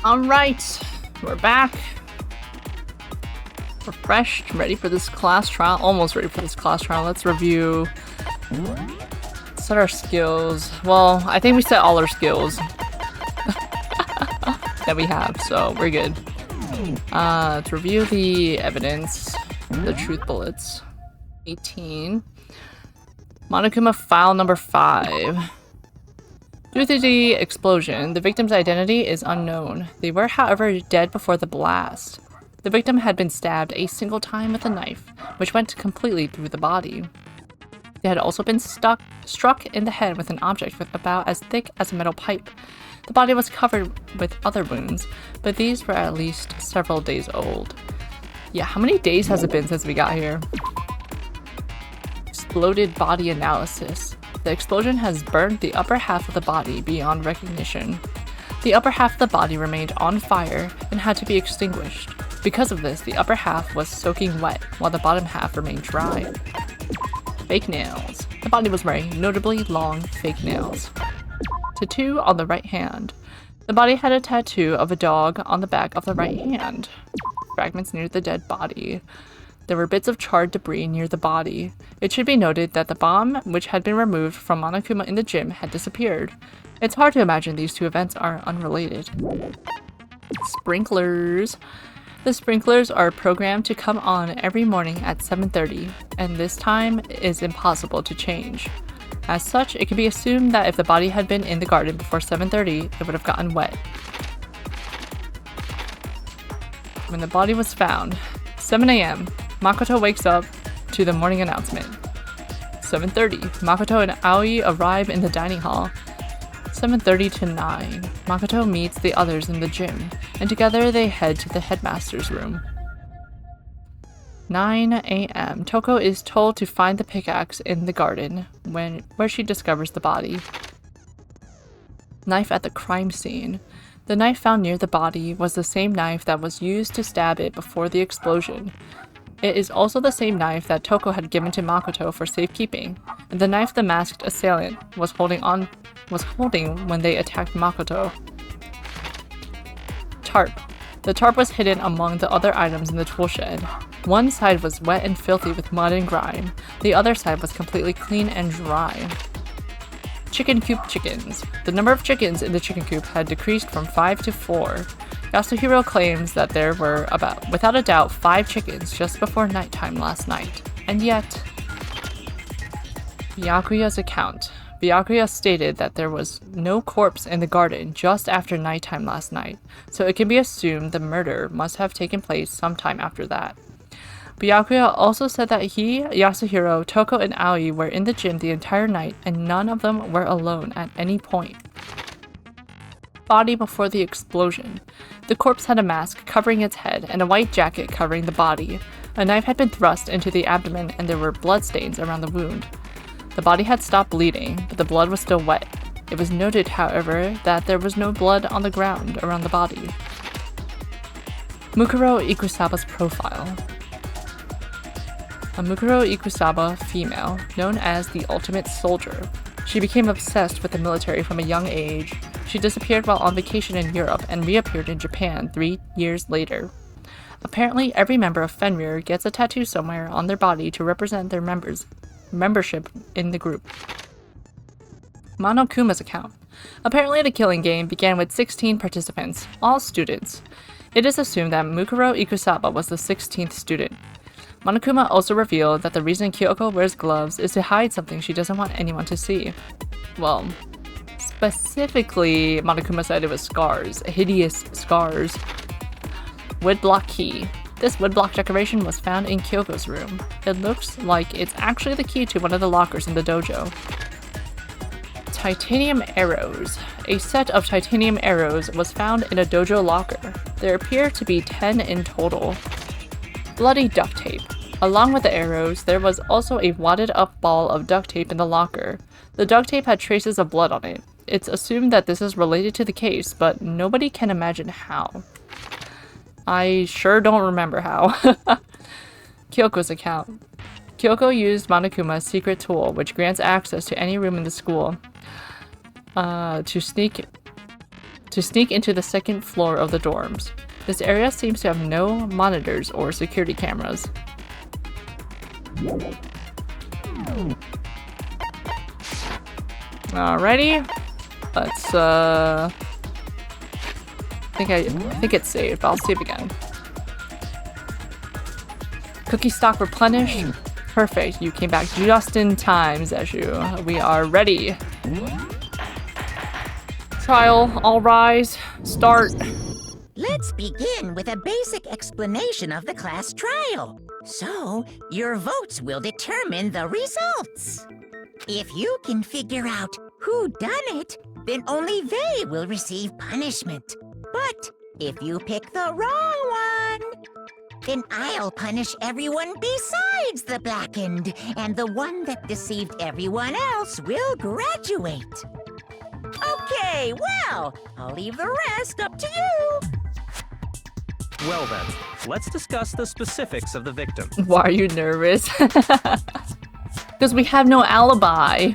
Alright, we're back. Refreshed, ready for this class trial. Almost ready for this class trial. Let's review. Set our skills. Well, I think we set all our skills that we have, so we're good. Let's review the evidence. The truth bullets. 18. Monokuma file number 5. Due to the explosion, the victim's identity is unknown. They were, however, dead before the blast. The victim had been stabbed a single time with a knife, which went completely through the body. They had also been struck in the head with an object with about as thick as a metal pipe. The body was covered with other wounds, but these were at least several days old. Yeah, how many days has it been since we got here? Exploded body analysis. The explosion has burned the upper half of the body beyond recognition. The upper half of the body remained on fire and had to be extinguished. Because of this, the upper half was soaking wet, while the bottom half remained dry. Fake nails. The body was wearing notably long fake nails. Tattoo on the right hand. The body had a tattoo of a dog on the back of the right hand. Fragments near the dead body. There were bits of charred debris near the body. It should be noted that the bomb, which had been removed from Monokuma in the gym, had disappeared. It's hard to imagine these two events are unrelated. Sprinklers. The sprinklers are programmed to come on every morning at 7:30, and this time is impossible to change. As such, it can be assumed that if the body had been in the garden before 7:30, it would have gotten wet. When the body was found, 7 a.m., Makoto wakes up to the morning announcement. 7:30, Makoto and Aoi arrive in the dining hall. 7:30 to 9, Makoto meets the others in the gym, and together they head to the headmaster's room. 9 a.m., Toko is told to find the pickaxe in the garden, where she discovers the body. Knife at the crime scene. The knife found near the body was the same knife that was used to stab it before the explosion. It is also the same knife that Toko had given to Makoto for safekeeping, and the knife the masked assailant was holding when they attacked Makoto. Tarp. The tarp was hidden among the other items in the tool shed. One side was wet and filthy with mud and grime. The other side was completely clean and dry. Chicken coop chickens. The number of chickens in the chicken coop had decreased from 5 to 4. Yasuhiro claims that there were without a doubt 5 chickens just before nighttime last night. And yet... Byakuya's account. Byakuya stated that there was no corpse in the garden just after nighttime last night, so it can be assumed the murder must have taken place sometime after that. Byakuya also said that he, Yasuhiro, Toko, and Aoi were in the gym the entire night and none of them were alone at any point. Body before the explosion. The corpse had a mask covering its head and a white jacket covering the body. A knife had been thrust into the abdomen and there were bloodstains around the wound. The body had stopped bleeding, but the blood was still wet. It was noted, however, that there was no blood on the ground around the body. Mukuro Ikusaba's profile. A Mukuro Ikusaba female, known as the Ultimate Soldier. She became obsessed with the military from a young age. She disappeared while on vacation in Europe and reappeared in Japan 3 years later. Apparently, every member of Fenrir gets a tattoo somewhere on their body to represent their membership in the group. Monokuma's account. Apparently, the killing game began with 16 participants, all students. It is assumed that Mukuro Ikusaba was the 16th student. Monokuma also revealed that the reason Kyoko wears gloves is to hide something she doesn't want anyone to see. Well, specifically, Monokuma said it was scars, hideous scars. Woodblock key. This woodblock decoration was found in Kyoko's room. It looks like it's actually the key to one of the lockers in the dojo. Titanium arrows. A set of titanium arrows was found in a dojo locker. There appear to be 10 in total. Bloody duct tape. Along with the arrows, there was also a wadded up ball of duct tape in the locker. The duct tape had traces of blood on it. It's assumed that this is related to the case, but nobody can imagine how. I sure don't remember how. Kyoko's account. Kyoko used Monokuma's secret tool, which grants access to any room in the school, to sneak to sneak into the second floor of the dorms. This area seems to have no monitors or security cameras. Alrighty. Let's I think it's saved, but I'll save again. Cookie stock replenished. Perfect. You came back just in time, Zeshu. We are ready. Trial, all rise. Start. Let's begin with a basic explanation of the class trial. So, your votes will determine the results. If you can figure out who done it, then only they will receive punishment. But if you pick the wrong one, then I'll punish everyone besides the blackened, and the one that deceived everyone else will graduate. Okay, well, I'll leave the rest up to you. Well then, let's discuss the specifics of the victim. Why are you nervous? Because we have no alibi.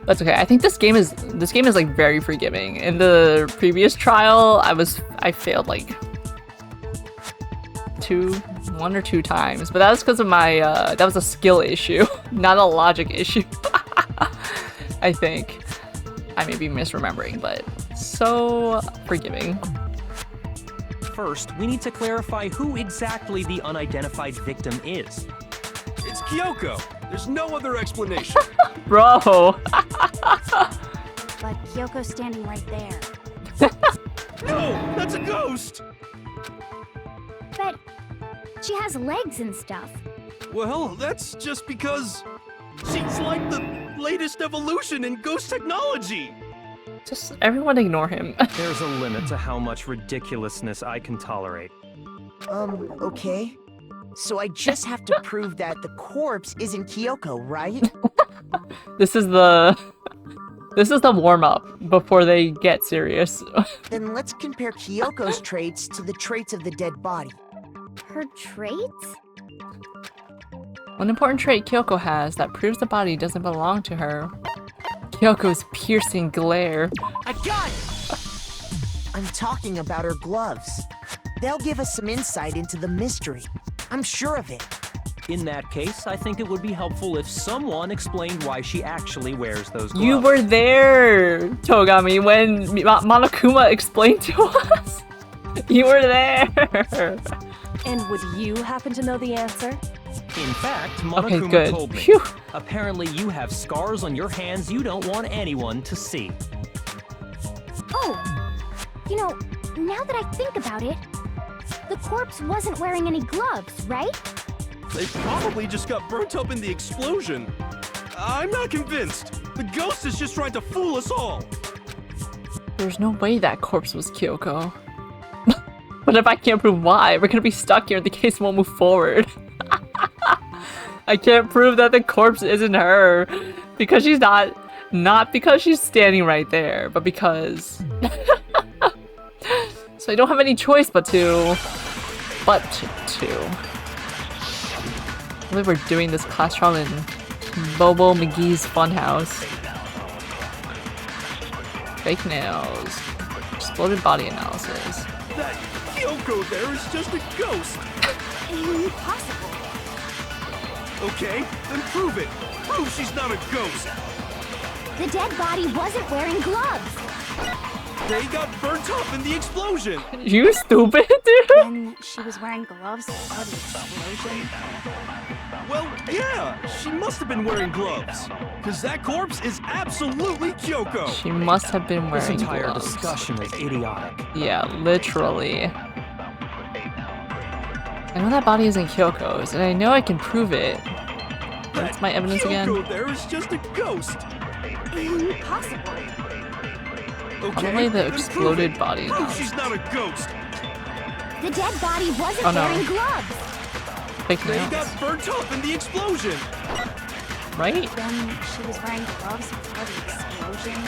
That's okay. I think this game is like very forgiving. In the previous trial, I failed like one or two times, but that was because of my that was a skill issue, not a logic issue. I think I may be misremembering, but so forgiving. First, we need to clarify who exactly the unidentified victim is. It's Kyoko. There's no other explanation. Bro. But Kyoko's standing right there. No, that's a ghost. But she has legs and stuff. Well, that's just because she's like the latest evolution in ghost technology. Just everyone ignore him. There's a limit to how much ridiculousness I can tolerate. Okay. So I just have to prove that the corpse isn't Kyoko, right? This is the warm-up before they get serious. Then let's compare Kyoko's traits to the traits of the dead body. Her traits? One important trait Kyoko has that proves the body doesn't belong to her. Kyoko's piercing glare. I got it! I'm talking about her gloves. They'll give us some insight into the mystery. I'm sure of it. In that case, I think it would be helpful if someone explained why she actually wears those gloves. You were there, Togami, when Monokuma explained to us. You were there. And would you happen to know the answer? In fact, Okay, Monokuma good. told me. Phew. Apparently you have scars on your hands you don't want anyone to see. Oh, you know, now that I think about it, the corpse wasn't wearing any gloves, right? They probably just got burnt up in the explosion. I'm not convinced. The ghost is just trying to fool us all. There's no way that corpse was Kyoko. But if I can't prove why, we're gonna be stuck here and the case won't move forward. I can't prove that the corpse isn't her. Because she's not because she's standing right there, but because... So I don't have any choice but to... I believe we're doing this class trial in Bobo McGee's Funhouse. Fake nails. Exploded body analysis. That Kyoko there is just a ghost. Impossible. Okay, then prove it. Prove she's not a ghost. The dead body wasn't wearing gloves. They got burnt up in the explosion. You stupid, dude! Then she was wearing gloves before the explosion. Well, yeah, she must have been wearing gloves. Because that corpse is absolutely Kyoko. She must have been This wearing entire gloves. discussion is idiotic. Yeah, literally. I know that body isn't Kyoko's, and I know I can prove it. What's my evidence again? Kyoko there is just a ghost. Impossible. Okay, Probably the then exploded prove it. body Prove analysis. she's not a ghost. The dead body wasn't Oh, no. wearing gloves. Fake They nails. got burnt up in the explosion. Right? Then she was wearing gloves before the explosion.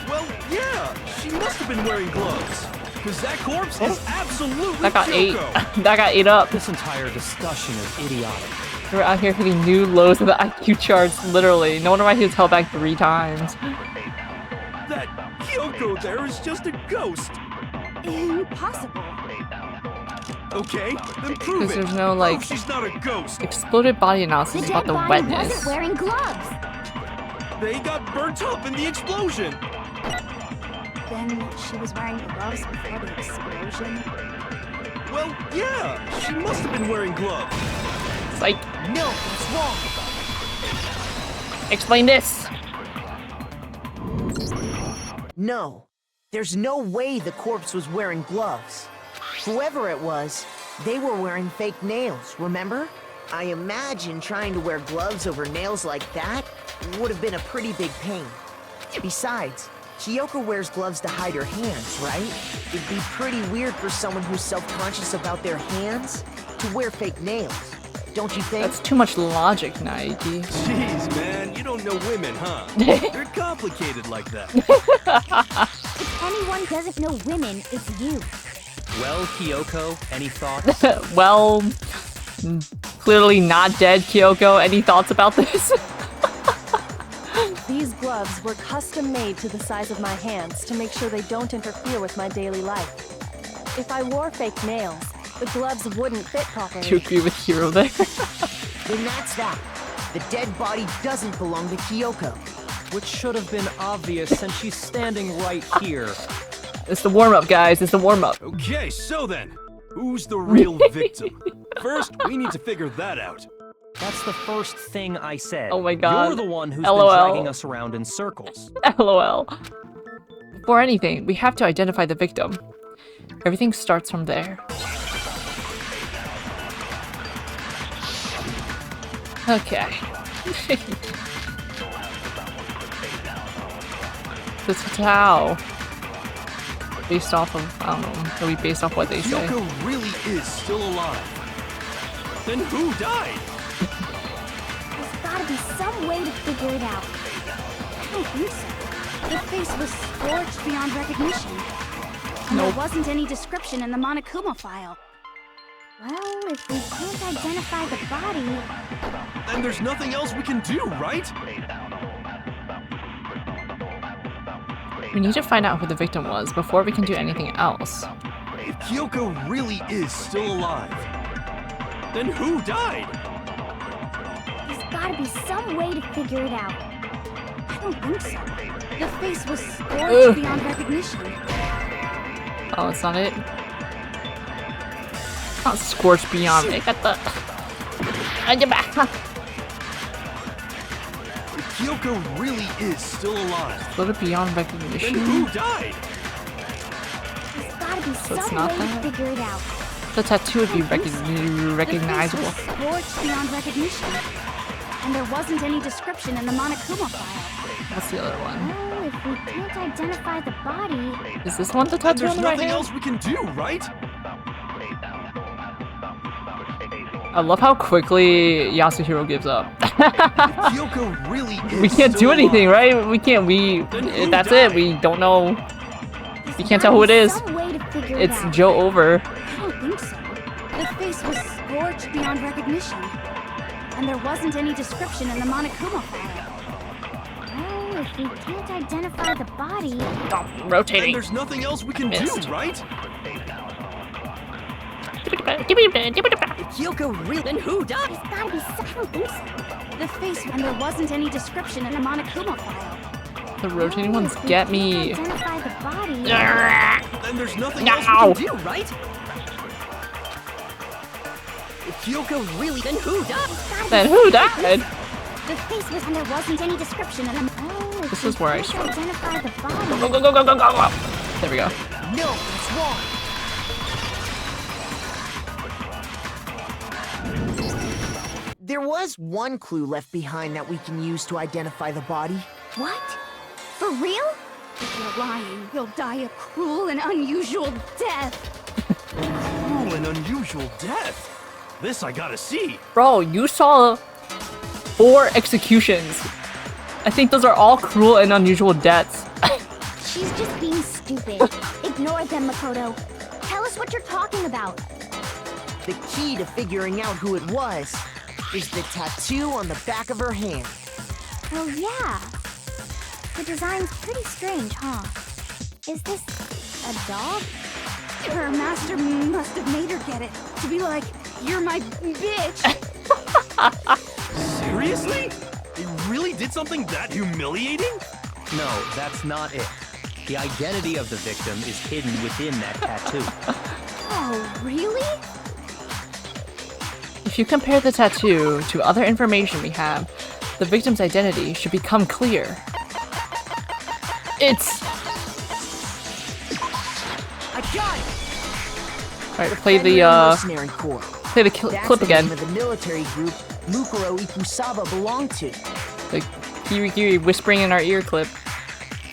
Well, yeah, she must have been wearing gloves. Because that corpse is absolutely That got ate. Kyoko. That got ate up. This entire discussion is idiotic. We're out here hitting new lows of the IQ charts, literally. No wonder why he was held back 3 times. That Kyoko Kyoko there is just a ghost. Impossible. Okay, then prove Because it. there's no, like, Prove she's not a ghost. exploded body The analysis dead about the body wetness. wasn't wearing gloves. They got burnt up in the explosion. Then she was wearing gloves before the explosion. Well, yeah, she must have been wearing gloves. It's like, No, it's wrong. explain this. No, there's no way the corpse was wearing gloves. Whoever it was, they were wearing fake nails, remember? I imagine trying to wear gloves over nails like that would have been a pretty big pain. Besides, Kyoko wears gloves to hide her hands, right? It'd be pretty weird for someone who's self-conscious about their hands to wear fake nails, don't you think? That's too much logic, Naiki. Jeez, man, you don't know women, huh? They're complicated like that. If anyone doesn't know women, it's you. Well, Kyoko, any thoughts? Well, clearly not dead, Kyoko. Any thoughts about this? These gloves were custom made to the size of my hands to make sure they don't interfere with my daily life. If I wore fake nails, the gloves wouldn't fit Do you properly. agree with Hiro there? Then that's that. The dead body doesn't belong to Kyoko. Which should have been obvious since she's standing right here. It's the warm-up, guys. It's the warm-up. Okay, so then, who's the real victim? First, we need to figure that out. That's the first thing I said. Oh my God. You're the one who's LOL. been dragging us around in circles. LOL. Before anything, we have to identify the victim. Everything starts from there. Okay. This is how. Based off of, I don't know, maybe based off what they say. Kyoko really is still alive. Then who died? There's gotta be some way to figure it out. I don't think so. The face was scorched beyond recognition. And Nope. there wasn't any description in the Monokuma file. Well, if we can't identify the body... And there's nothing else we can do, right? We need to find out who the victim was before we can do anything else. If Kyoko really is still alive, then who died? There's gotta be some way to figure it out. I don't think so. The face was scorched Ugh. beyond recognition. Oh, it's not it? Not scorched beyond. They got the... And you're back. If Kyoko really is still alive, Exploded beyond then recognition. who died? There's gotta be So it's some not way that? to figure it out. The tattoo would be recognizable. The face was scorched beyond recognition. And there wasn't any description in the Monokuma file. What's the other one? Well, if we can't identify the body... Is this one the And tattoo there's on the right nothing hand? else we can do, right? I love how quickly Yasuhiro gives up. If Kyoko really is We can't still do anything, alive, right? We can't. Then who That's died? it. We don't know. There's You can't tell who it gotta be is. some way to figure it It's out. Joe Over. I don't think so. The face was scorched beyond recognition. And there wasn't any description in the Monokuma file. Well, if we can't identify the body... and Rotating. there's nothing else we can do, Missed. right? If Kyoko really... Then who died? There's gotta be some... I don't think so. The face... And there wasn't any description in the Monokuma file. The rotating Well, ones if we get can't me. identify the body... Then there's nothing else we No. can do, right? If Kyoko really... Then who died? Then who died? The face was... And there wasn't any description in the... Oh, if This we is where I can't struggle. identify the body... Go, go, go, go, go, go, go. There we go. No, it's wrong. There was one clue left behind that we can use to identify the body. What? For real? If you're lying, you'll die a cruel and unusual death. Cruel and unusual death. This I gotta see. Bro, you saw 4 executions. I think those are all cruel and unusual deaths. She's just being stupid. Ignore them, Makoto. Tell us what you're talking about. The key to figuring out who it was is the tattoo on the back of her hand. Oh, yeah. The design's pretty strange, huh? Is this a dog? Her master must have made her get it. To be like, you're my bitch. Seriously? They really did something that humiliating? No, that's not it. The identity of the victim is hidden within that tattoo. Oh, really? If you compare the tattoo to other information we have, the victim's identity should become clear. It's... I got it! Alright, play the, Mercenary Corps. play the That's clip the again. name of the military group Mukuro Ikusaba belonged to. The Kiri whispering in our ear clip.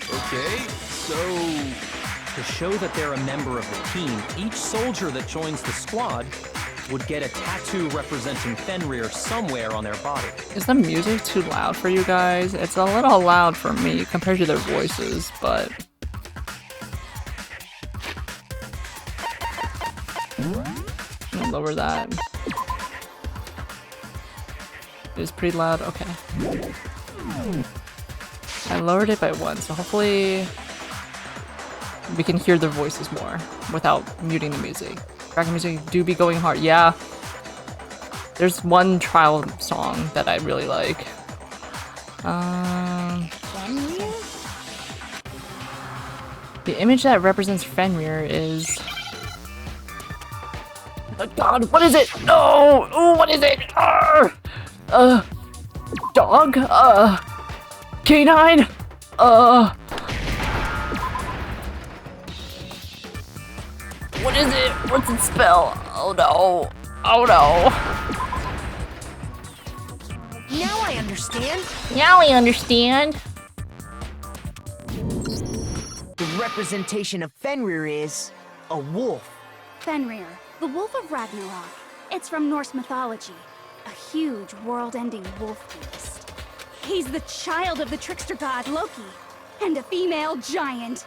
Okay, so... To show that they're a member of the team, each soldier that joins the squad would get a tattoo representing Fenrir somewhere on their body. Is the music too loud for you guys? It's a little loud for me compared to their voices, but... I'll lower that. It's pretty loud, okay. I lowered it by 1, so hopefully we can hear their voices more without muting the music. Background music do be going hard, yeah. There's one trial song that I really like. Fenrir? The image that represents Fenrir is... Oh God, what is it? No! Oh, what is it? Dog? Canine? What is it? What's it spell? Oh no. Oh no. Now I understand. Now I understand. The representation of Fenrir is a wolf. Fenrir, the Wolf of Ragnarok. It's from Norse mythology. A huge, world-ending wolf beast. He's the child of the trickster god Loki, and a female giant.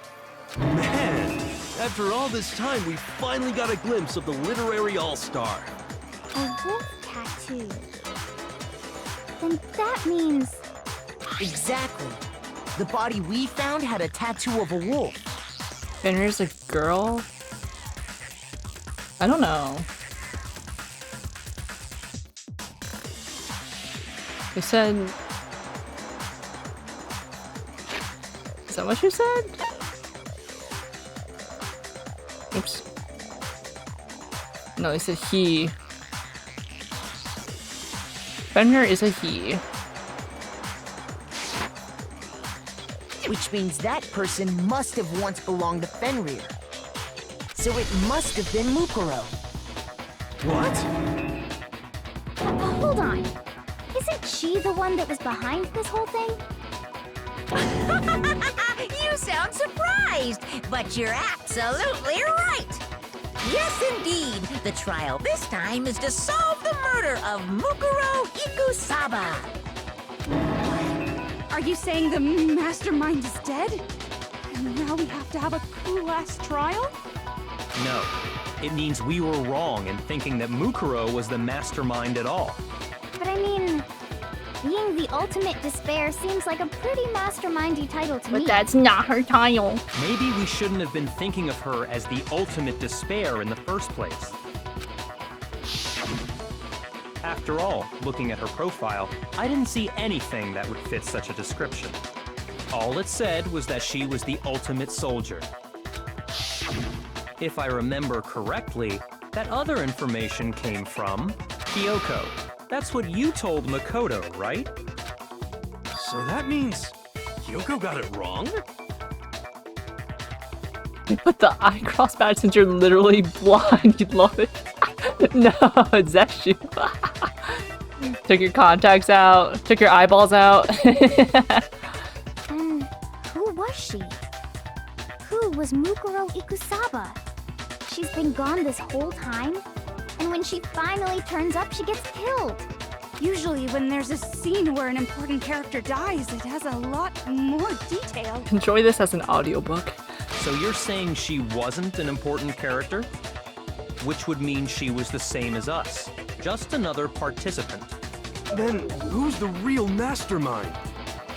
Man, after all this time, we finally got a glimpse of the literary all-star. A wolf tattoo. Then that means... Exactly. The body we found had a tattoo of a wolf. Fenrir's a girl? I don't know. They said... Is that what you said? Oops. No, they said he. Fenrir is a he. Which means that person must have once belonged to Fenrir. So it must have been Mukuro. What? Hold on. Isn't she the one that was behind this whole thing? You sound surprised, but you're absolutely right. Yes, indeed. The trial this time is to solve the murder of Mukuro Ikusaba. Are you saying the mastermind is dead? And now we have to have a cool-ass trial? No. It means we were wrong in thinking that Mukuro was the mastermind at all. But I mean, being the ultimate despair seems like a pretty mastermindy title to me. But that's not her title. Maybe we shouldn't have been thinking of her as the ultimate despair in the first place. After all, looking at her profile, I didn't see anything that would fit such a description. All it said was that she was the ultimate soldier. If I remember correctly, that other information came from Kyoko. That's what you told Makoto, right? So that means Kyoko got it wrong? You put the eye cross badge since you're literally blind. You'd love it. No, it's that you. Took your contacts out. Took your eyeballs out. And who was she? Who was Mukuro Ikusaba? She's been gone this whole time, and when she finally turns up, she gets killed. Usually when there's a scene where an important character dies, it has a lot more detail. Enjoy this as an audiobook. So you're saying she wasn't an important character? Which would mean she was the same as us. Just another participant. Then who's the real mastermind?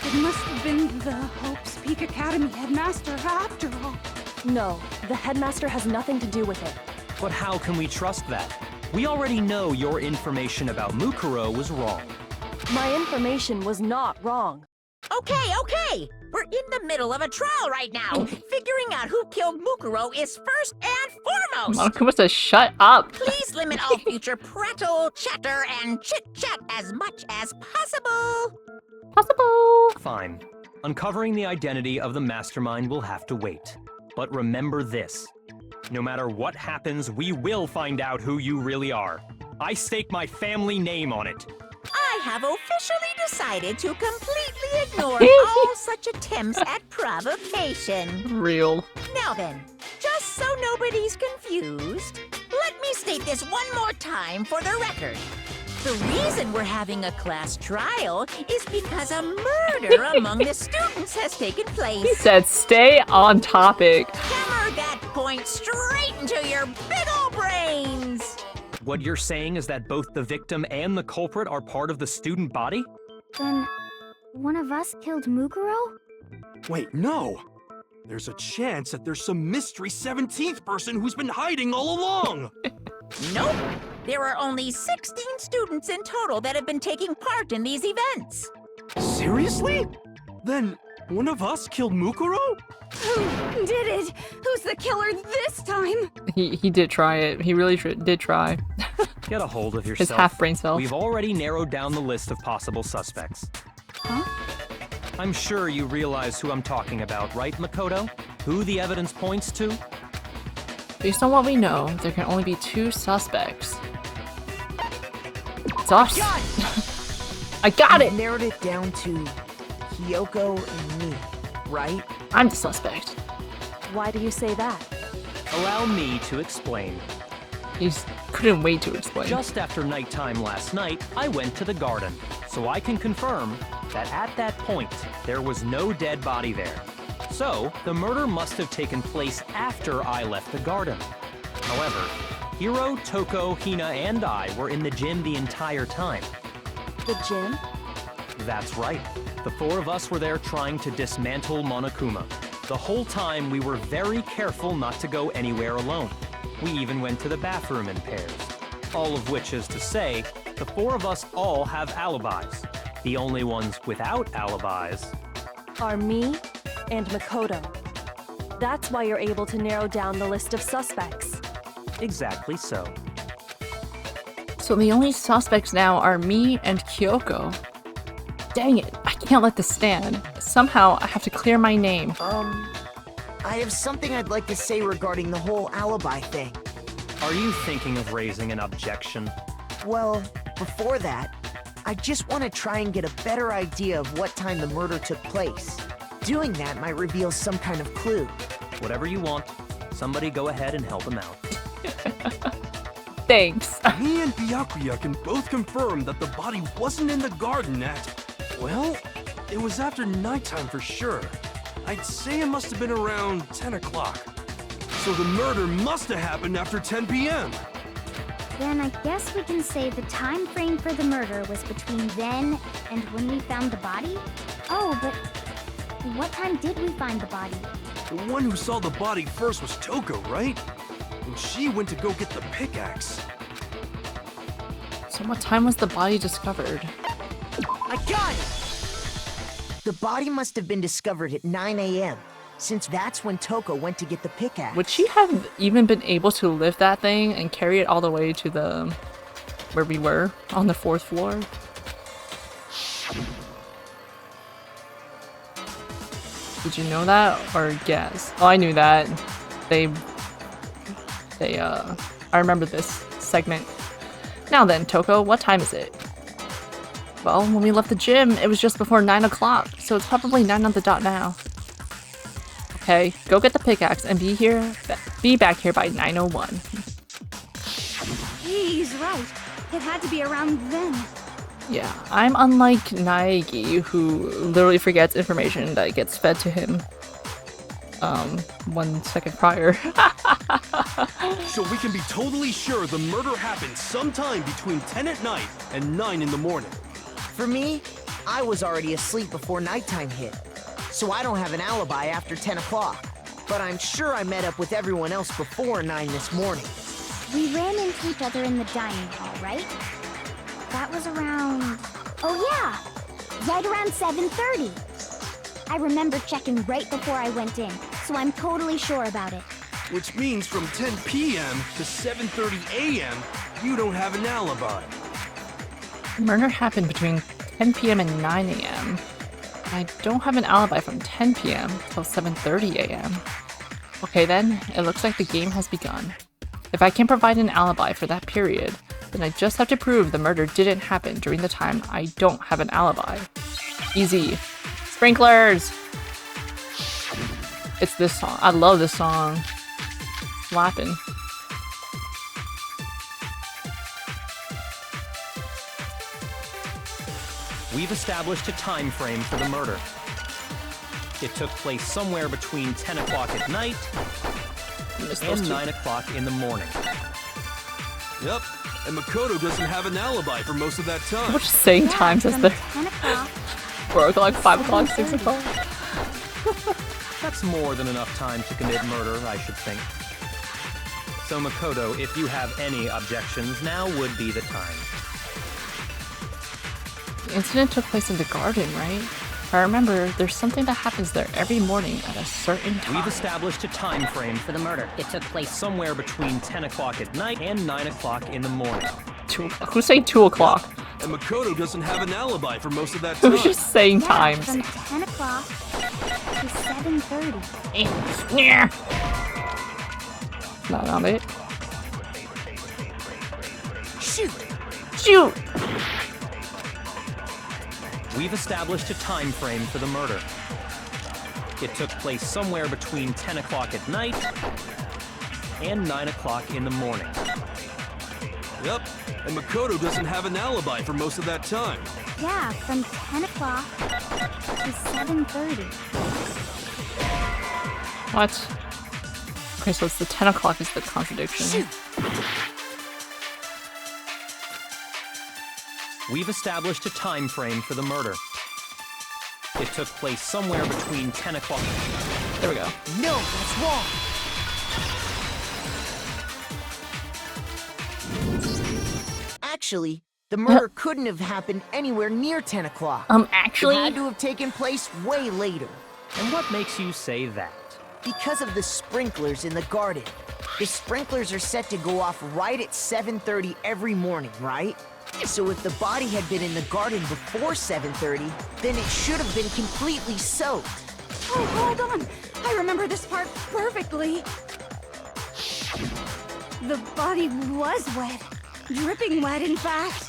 It must have been the Hope's Peak Academy headmaster after all. No, the headmaster has nothing to do with it. But how can we trust that? We already know your information about Mukuro was wrong. My information was not wrong. Okay. We're in the middle of a trial right now. Figuring out who killed Mukuro is first and foremost. Monokuma says, shut up. Please limit all future prattle, chatter, and chit-chat as much as possible. Possible. Fine. Uncovering the identity of the mastermind will have to wait. But remember this. No matter what happens, we will find out who you really are. I stake my family name on it. I have officially decided to completely ignore all such attempts at provocation. Real. Now then, just so nobody's confused, let me state this one more time for the record. The reason we're having a class trial is because a murder among the students has taken He place. said, stay on topic. Hammer that point straight into your big ol' brains! What you're saying is that both the victim and the culprit are part of the student body? Then, one of us killed Mukuro? Wait, no! There's a chance that there's some mystery 17th person who's been hiding all along! Nope! There are only 16 students in total that have been taking part in these events. Seriously? Then one of us killed Mukuro? Who did it? Who's the killer this time? He did try it. He really did try. Get a hold of yourself. His half-brain self. We've already narrowed down the list of possible suspects. Huh? I'm sure you realize who I'm talking about, right, Makoto? Who the evidence points to? Based on what we know, there can only be 2 suspects. It's us. I got it! Narrowed it down to Kyoko and me, right? I'm the suspect. Why do you say that? Allow me to explain. He couldn't wait to explain. Just after nighttime last night, I went to the garden, so I can confirm that at that point, there was no dead body there. So, the murder must have taken place after I left the garden. However, Hiro, Toko, Hina, and I were in the gym the entire time. The gym? That's right. The 4 of us were there trying to dismantle Monokuma. The whole time, we were very careful not to go anywhere alone. We even went to the bathroom in pairs. All of which is to say, the 4 of us all have alibis. The only ones without alibis Are me and Makoto. That's why you're able to narrow down the list of suspects. exactly so. So the only suspects now are me and Kyoko. Dang it, I can't let this stand. Somehow, I have to clear my name. I have something I'd like to say regarding the whole alibi thing. Are you thinking of raising an objection? Well, before that, I just want to try and get a better idea of what time the murder took place. Doing that might reveal some kind of clue. Whatever you want. Somebody go ahead and help him out. Thanks. Me and Byakuya can both confirm that the body wasn't in the garden at... Well, it was after nighttime for sure. I'd say it must have been around 10 o'clock. So the murder must have happened after 10 p.m. Then I guess we can say the time frame for the murder was between then and when we found the body? Oh, but what time did we find the body? The one who saw the body first was Toko, right? And she went to go get the pickaxe. So what time was the body discovered? I got it! The body must have been discovered at 9 a.m., since that's when Toko went to get the pickaxe. Would she have even been able to lift that thing and carry it all the way to the... where we were? On the 4th floor? Did you know that? Or guess? Oh, I knew that. I remember this segment. Now then, Toko, what time is it? Well, when we left the gym, it was just before 9 o'clock, so it's probably 9 on the dot now. Okay, go get the pickaxe and be back here by 9:01. He's right. It had to be around then. Yeah, I'm unlike Naegi, who literally forgets information that gets fed to him 1 second prior. So we can be totally sure the murder happened sometime between 10 at night and 9 in the morning. For me, I was already asleep before nighttime hit, so I don't have an alibi after 10 o'clock. but I'm sure I met up with everyone else before 9 this morning. We ran into each other in the dining hall, right? That was around... Oh yeah! Right around 7:30. I remember checking right before I went in, so I'm totally sure about it. Which means from 10 p.m. to 7:30 a.m., you don't have an alibi. The murder happened between 10 p.m. and 9 a.m. I don't have an alibi from 10 p.m. till 7:30 a.m. Okay then, it looks like the game has begun. If I can provide an alibi for that period, then I just have to prove the murder didn't happen during the time I don't have an alibi. Easy. Sprinklers! It's this song. I love this song. Slapping. We've established a time frame for the murder. It took place somewhere between 10 o'clock at night and 9 o'clock in the morning. Yep, and Makoto doesn't have an alibi for most of that time. We're just saying times as from the 10 o'clock 4 o'clock, 5 o'clock, 6 o'clock. That's more than enough time to commit murder, I should think. So Makoto, if you have any objections, now would be the time. The incident took place in the garden, right? If I remember, there's something that happens there every morning at a certain time. We've established a time frame for the murder. It took place somewhere between 10 o'clock at night and 9 o'clock in the morning. 2 o'clock. Who's saying 2 o'clock? And Makoto doesn't have an alibi for most of that time. Who's just saying Yeah, times? from 10 o'clock to 7:30. Not on it. Shoot! Shoot! We've established a time frame for the murder. It took place somewhere between 10 o'clock at night and 9 o'clock in the morning. Yep, and Makoto doesn't have an alibi for most of that time. Yeah, from 10 o'clock to 7:30. What? Okay, so it's the 10 o'clock is the contradiction. Shoot! We've established a time frame for the murder. It took place somewhere between 10 o'clock. There we go. No, that's wrong! Actually, the murder couldn't have happened anywhere near 10 o'clock. It Actually, had to have taken place way later. And what makes you say that? Because of the sprinklers in the garden. The sprinklers are set to go off right at 7:30 every morning, right? So if the body had been in the garden before 7:30, then it should have been completely soaked. Oh, hold on. I remember this part perfectly. The body was wet. Dripping wet, in fact.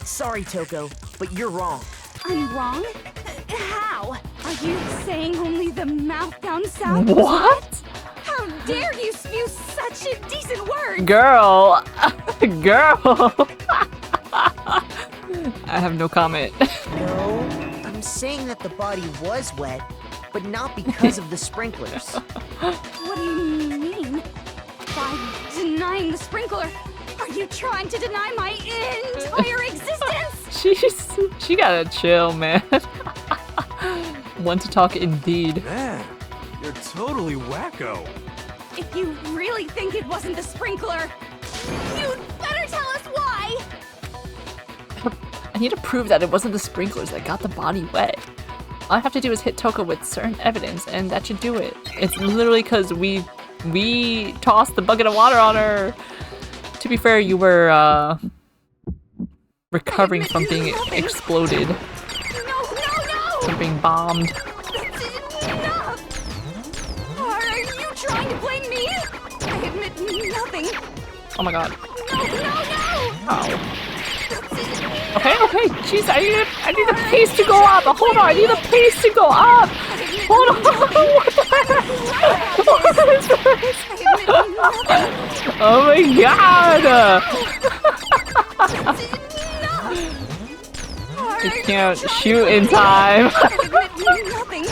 Sorry, Toko, but you're wrong. I'm wrong? How? Are you saying only the mouth down south? what? How dare you spew such a decent word? Girl! Girl! I have no comment. No, I'm saying that the body was wet, but not because of the sprinklers. What do you mean? By denying the sprinkler, are you trying to deny my entire existence? She gotta chill, man. One to talk indeed. Man, you're totally wacko. If you really think it wasn't the sprinkler, you'd better tell us why! I need to prove that it wasn't the sprinklers that got the body wet. All I have to do is hit Toko with certain evidence, and that should do it. It's literally because we tossed the bucket of water on her. To be fair, you were recovering from being exploded, No! from being bombed. That's enough! Are you trying to blame me? I admit nothing. Oh my god. No! Oh. Okay. Jeez, I need the pace to go up. Hold on, I need the pace to go up. Hold on. What the heck? What is this? I admit nothing. Oh my god. I can't shoot in time Nothing.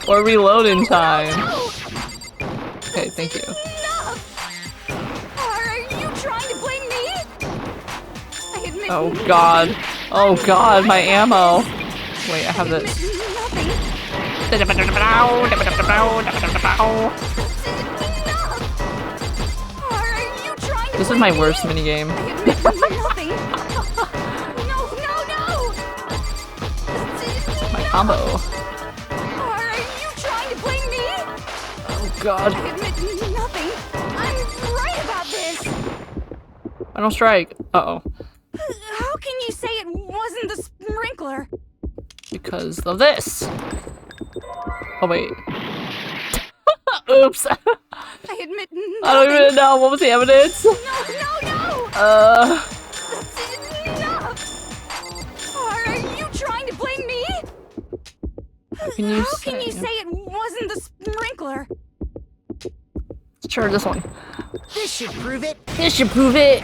or reload in time. Okay, thank you. Are you trying to blame me? I admit Oh god, my ammo. Wait, I have this. nothing. This is my worst minigame. Nothing. My combo. Are you trying to blame me? Oh god. I admit nothing. I'm right about this. I don't strike. Uh-oh. How can you say it wasn't the sprinkler? Because of this. Oh wait. Oops. I admit nothing. I don't even know. What was the evidence? No. Uh. That's enough. Are you trying to blame me? How can you say it wasn't the sprinkler? Sure, this one. This should prove it. This should prove it.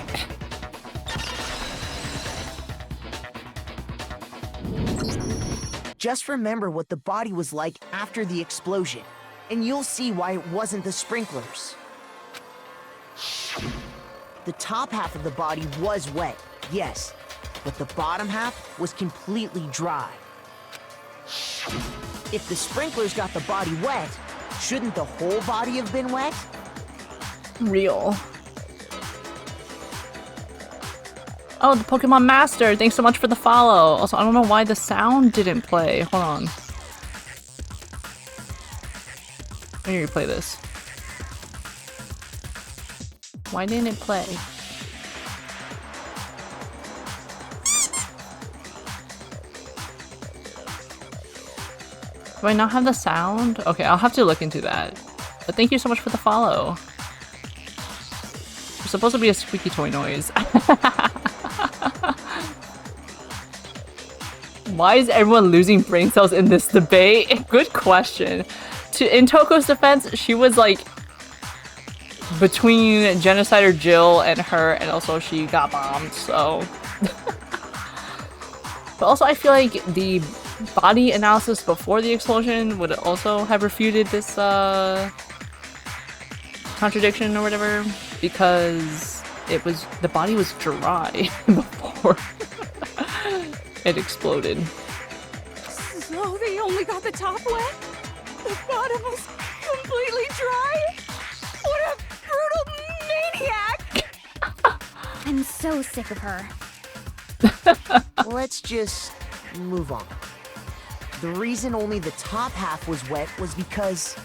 Just remember what the body was like after the explosion, and you'll see why it wasn't the sprinklers. The top half of the body was wet, yes, but the bottom half was completely dry. If the sprinklers got the body wet, shouldn't the whole body have been wet? Real. Oh, the Pokemon Master! Thanks so much for the follow! Also, I don't know why the sound didn't play. Hold on. Let me replay this. Why didn't it play? Do I not have the sound? Okay, I'll have to look into that. But thank you so much for the follow. It's supposed to be a squeaky toy noise. Why is everyone losing brain cells in this debate? Good question. In Toko's defense, she was like between Genocider Jill and her, and also she got bombed, so. But also I feel like the body analysis before the explosion would also have refuted this contradiction or whatever, because the body was dry before it exploded. So they only got the top wet? The bottom was completely dry? What a brutal maniac! I'm so sick of her. Let's just move on. The reason only the top half was wet was because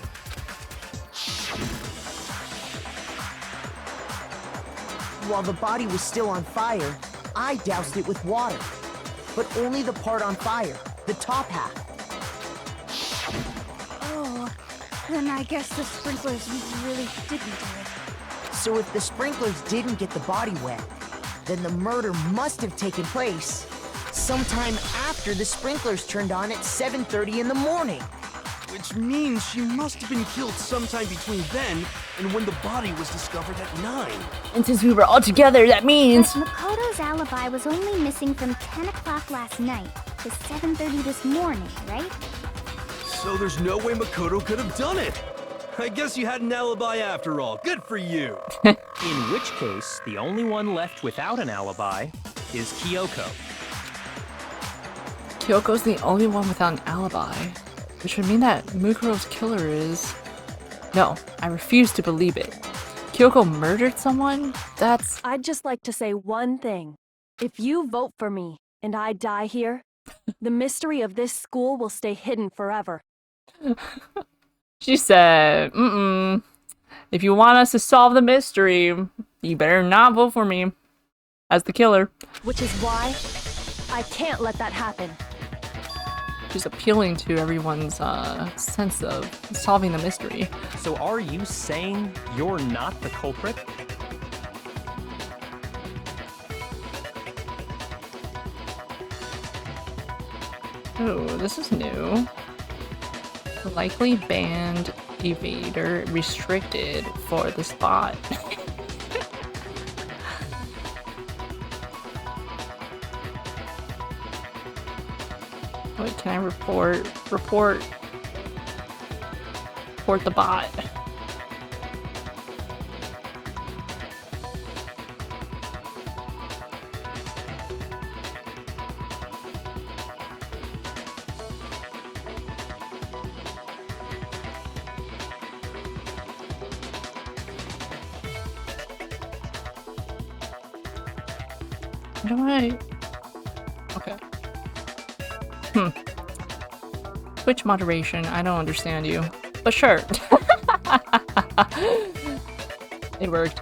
while the body was still on fire, I doused it with water. But only the part on fire, the top half. Oh, then I guess the sprinklers really didn't do it. So if the sprinklers didn't get the body wet, then the murder must have taken place sometime after the sprinklers turned on at 7:30 in the morning. Which means she must have been killed sometime between then and when the body was discovered at 9. And since we were all together, that means... But Makoto's alibi was only missing from 10 o'clock last night to 7:30 this morning, right? So there's no way Makoto could have done it. I guess you had an alibi after all. Good for you. In which case, the only one left without an alibi is Kyoko. Kyoko's the only one without an alibi, which would mean that Mukuro's killer is... No, I refuse to believe it. Kyoko murdered someone? That's... I'd just like to say one thing. If you vote for me and I die here, the mystery of this school will stay hidden forever. She said, if you want us to solve the mystery, you better not vote for me as the killer. Which is why I can't let that happen. She's appealing to everyone's sense of solving the mystery. So are you saying you're not the culprit? Oh, this is new. Likely banned evader restricted for the spot. Wait, can I report the bot? How do I... Okay. Twitch moderation, I don't understand you. But sure. It worked.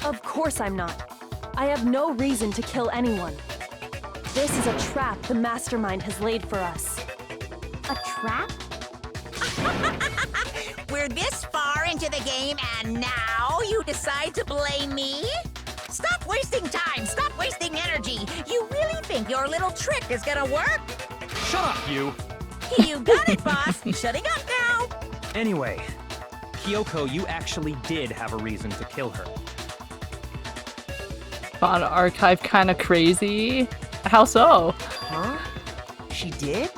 Of course I'm not. I have no reason to kill anyone. This is a trap the mastermind has laid for us. A trap? We're this far into the game and now you decide to blame me? Stop wasting time! Stop wasting energy! You really think your little trick is gonna work? Shut up, you! You got it, boss! Shutting up now! Anyway, Kyoko, you actually did have a reason to kill her. Found archive kinda crazy. How so? Huh? She did?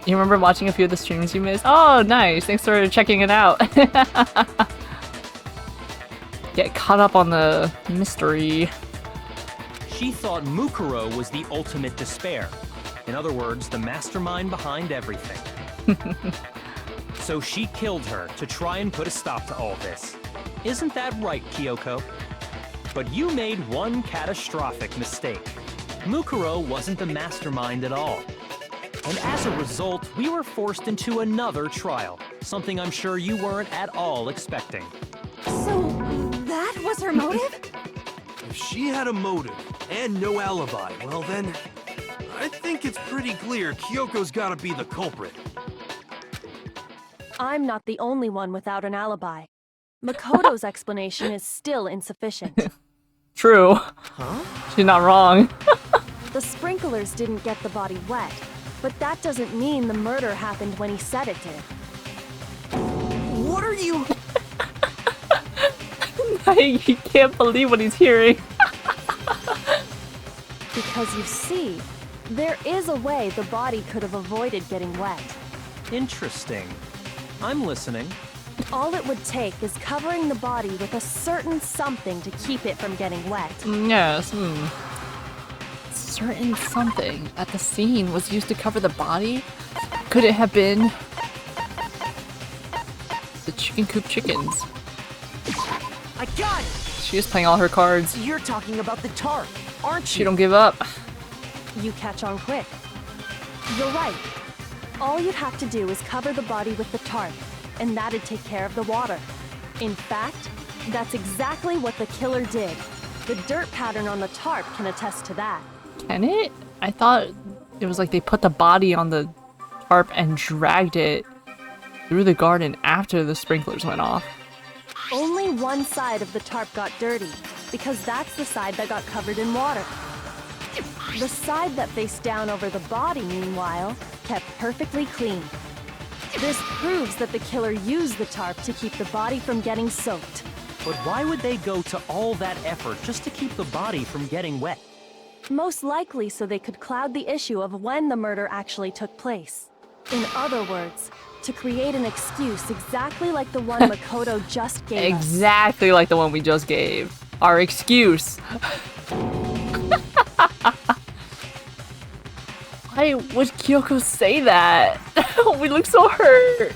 You remember watching a few of the streams you missed? Oh, nice. Thanks for checking it out. Get caught up on the mystery. She thought Mukuro was the ultimate despair. In other words, the mastermind behind everything. So she killed her to try and put a stop to all this. Isn't that right, Kyoko? But you made one catastrophic mistake. Mukuro wasn't the mastermind at all. And as a result, we were forced into another trial, something I'm sure you weren't at all expecting. So, that was her motive? If she had a motive and no alibi, well then, I think it's pretty clear Kyoko's gotta be the culprit. I'm not the only one without an alibi. Makoto's explanation is still insufficient. True. Huh? She's not wrong. The sprinklers didn't get the body wet, but that doesn't mean the murder happened when he said it did. What are you... He can't believe what he's hearing. Because you see, there is a way the body could have avoided getting wet. Interesting. I'm listening. All it would take is covering the body with a certain something to keep it from getting wet. Yes. Certain something at the scene was used to cover the body? Could it have been the chicken coop chickens? I got it! She is playing all her cards. You're talking about the tarp, aren't She you? don't give up. You catch on quick. You're right. All you'd have to do is cover the body with the tarp, and that'd take care of the water. In fact, that's exactly what the killer did. The dirt pattern on the tarp can attest to that. Can it? I thought it was like they put the body on the tarp and dragged it through the garden after the sprinklers went off. Only one side of the tarp got dirty, because that's the side that got covered in water. The side that faced down over the body, meanwhile, kept perfectly clean. This proves that the killer used the tarp to keep the body from getting soaked. But why would they go to all that effort just to keep the body from getting wet? Most likely so they could cloud the issue of when the murder actually took place. In other words, to create an excuse exactly like the one Makoto just gave us. Exactly like the one we just gave. Our excuse. Why would Kyoko say that? We look so hurt.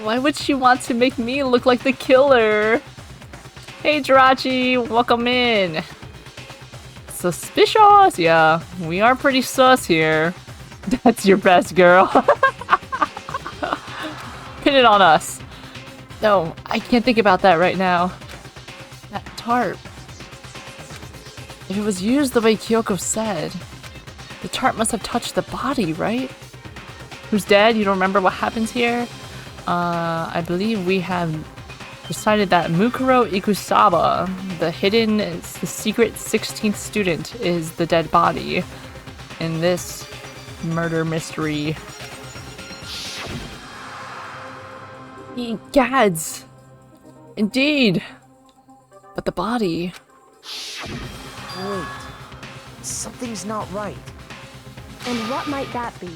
Why would she want to make me look like the killer? Hey Jirachi, welcome in. Suspicious? Yeah, we are pretty sus here. That's your best, girl. Pin it on us. No, I can't think about that right now. That tarp. If it was used the way Kyoko said, the tarp must have touched the body, right? Who's dead? You don't remember what happens here? I believe we have decided that Mukuro Ikusaba, the secret 16th student, is the dead body in this murder mystery. Gads! Indeed! But the body... Wait. Something's not right. And what might that be?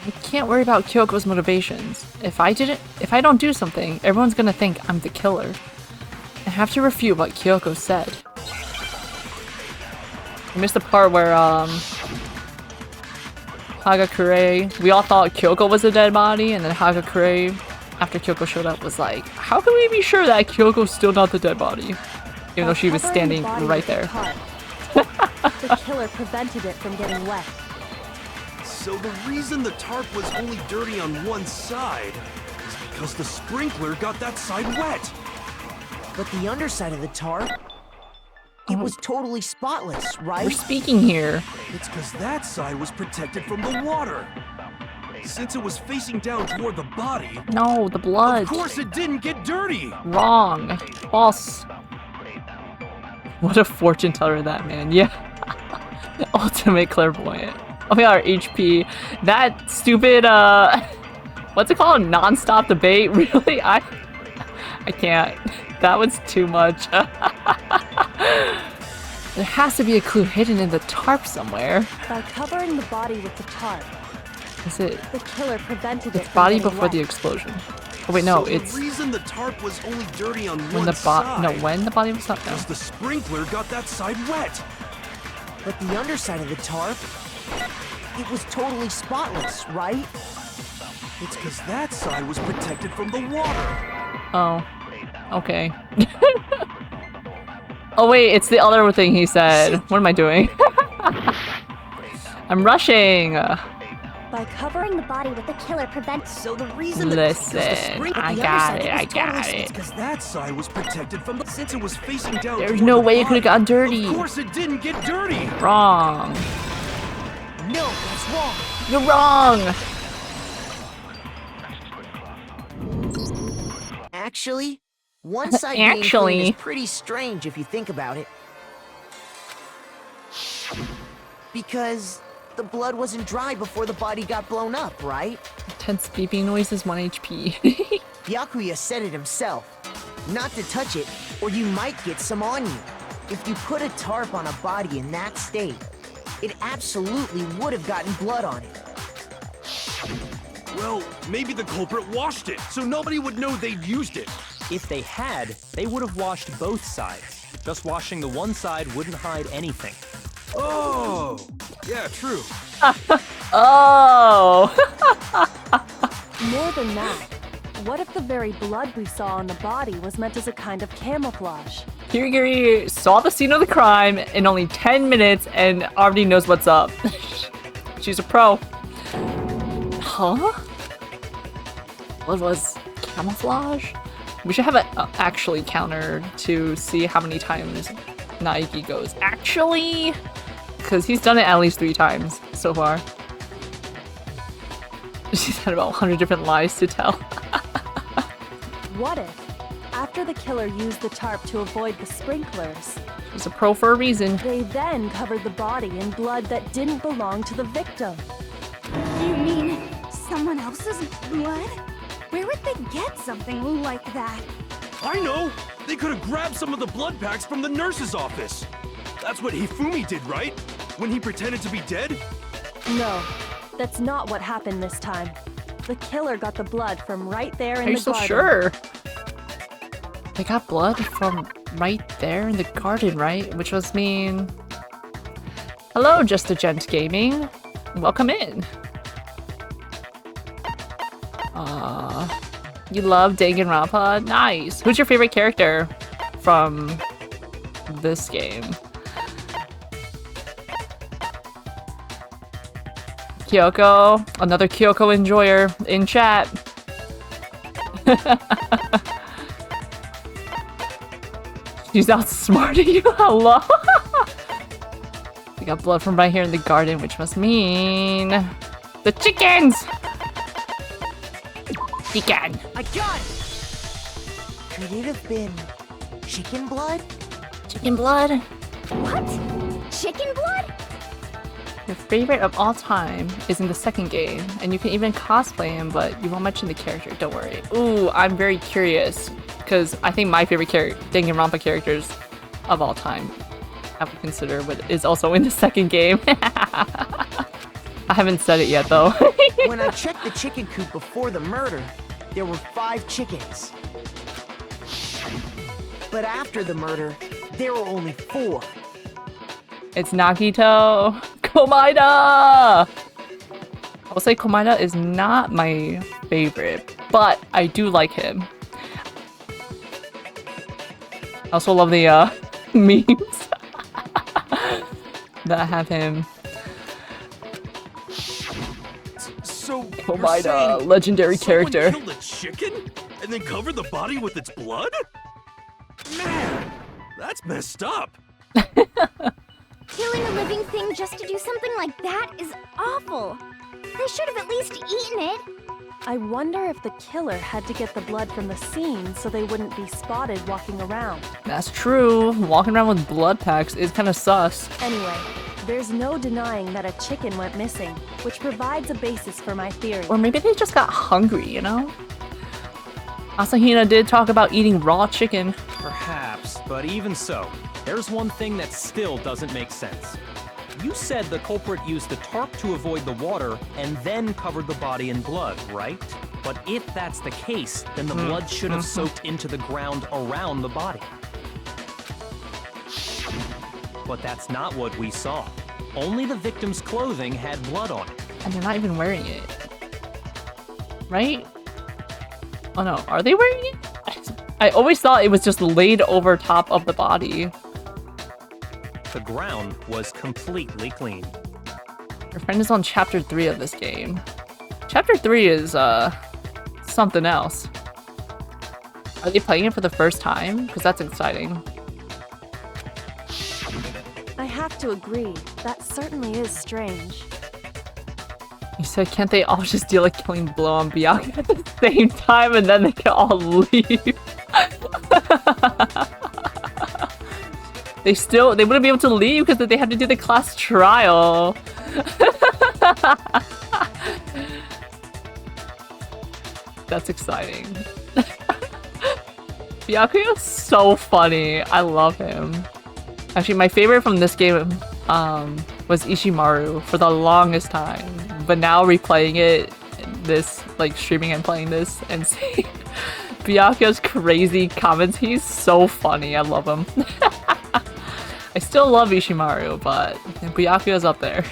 I can't worry about Kyoko's motivations. If I don't do something, everyone's gonna think I'm the killer. I have to refute what Kyoko said. I missed the part where, Hagakure... We all thought Kyoko was a dead body, and then Hagakure after Kyoko showed up was like, how can we be sure that Kyoko's still not the dead body? Even though she was standing right there. The killer prevented it from getting wet. So the reason the tarp was only dirty on one side is because the sprinkler got that side wet. But the underside of the tarp, it was totally spotless, right? We're speaking here. It's because that side was protected from the water. Since it was facing down toward the body, No, the blood. of course it didn't get dirty. Wrong. False. What a fortune teller that man. Yeah. Ultimate clairvoyant. Oh my god, our HP. That stupid, what's it called? Non-stop debate? Really? I can't. That was too much. There has to be a clue hidden in the tarp somewhere. By covering the body with the tarp, Is it? the killer prevented it It's from body getting before the wet. explosion. Oh wait, no, So it's the reason the tarp was only dirty on when one the side. no, when the body was up. No. Because the sprinkler got that side wet. But the underside of the tarp, it was totally spotless, right? It's because that side was protected from the water. Oh. Okay. Oh wait, it's the other thing he said. What am I doing? I'm rushing. By covering the body with the killer prevent. So the reason Listen, I got it, I got It's it. because that side was protected from the. Since it was facing down. There's toward no the way it could've body, gotten dirty. Of course, it didn't get dirty. Wrong. No, that's wrong. You're wrong. Actually, one side being Actually. clean is pretty strange if you think about it. Because the blood wasn't dry before the body got blown up, right? Tense beeping noises, 1 HP. Byakuya said it himself. Not to touch it, or you might get some on you. If you put a tarp on a body in that state, it absolutely would have gotten blood on it. Well, maybe the culprit washed it, so nobody would know they'd used it. If they had, they would have washed both sides. Just washing the one side wouldn't hide anything. Oh, yeah, true. Oh. More than that, what if the very blood we saw on the body was meant as a kind of camouflage? Kirigiri saw the scene of the crime in only 10 minutes and already knows what's up. She's a pro. Huh? What was camouflage? We should have an actually counter to see how many times Naiki goes actually, because he's done it at least 3 times so far. She's had about 100 different lies to tell. What if, after the killer used the tarp to avoid the sprinklers, She's a pro for a reason. they then covered the body in blood that didn't belong to the victim? You mean someone else's blood? Where would they get something like that? I know! They could have grabbed some of the blood packs from the nurse's office. That's what Hifumi did, right? When he pretended to be dead? No, that's not what happened this time. The killer got the blood from right there in Are you the so garden. sure? They got blood from right there in the garden, right? Which was mean... Hello, Just a Gent Gaming. Welcome in. You love Danganronpa? Nice. Who's your favorite character from this game? Kyoko. Another Kyoko enjoyer in chat. She's outsmarting you. Hello. We got blood from right here in the garden, which must mean the chickens. Chicken. I got it! Could it have been chicken blood? Chicken blood. What? Chicken blood? Your favorite of all time is in the second game, and you can even cosplay him, but you won't mention the character. Don't worry. Ooh, I'm very curious because I think my favorite Danganronpa characters of all time, I would consider, but is also in the second game. I haven't said it yet though. When I checked the chicken coop before the murder, there were 5 chickens. But after the murder, there were only 4. It's Nagito. Komaida! I will say Komaida is not my favorite, but I do like him. I also love the memes that have him. So Oh you're my saying legendary someone character. killed a chicken and then covered the body with its blood? Man, that's messed up. Killing a living thing just to do something like that is awful. They should have at least eaten it. I wonder if the killer had to get the blood from the scene so they wouldn't be spotted walking around. That's true. Walking around with blood packs is kind of sus. Anyway, there's no denying that a chicken went missing, which provides a basis for my theory. Or maybe they just got hungry, you know? Asahina did talk about eating raw chicken. Perhaps, but even so, there's one thing that still doesn't make sense. You said the culprit used the tarp to avoid the water and then covered the body in blood, right? But if that's the case, then the blood should have soaked into the ground around the body. But that's not what we saw. Only the victim's clothing had blood on it. And they're not even wearing it. Right? Oh no, are they wearing it? I always thought it was just laid over top of the body. The ground was completely clean. Your friend is on chapter 3 of this game. Chapter 3 is, something else. Are they playing it for the first time? Because that's exciting. I have to agree, that certainly is strange. You said, can't they all just deal a killing blow on Byakuya at the same time and then they can all leave? They wouldn't be able to leave because they had to do the class trial. That's exciting. Byakuya's so funny. I love him. Actually, my favorite from this game was Ishimaru for the longest time. But now replaying it, streaming and playing this and seeing Byakuya's crazy comments, he's so funny. I love him. I still love Ishimaru, but Byakuya's up there.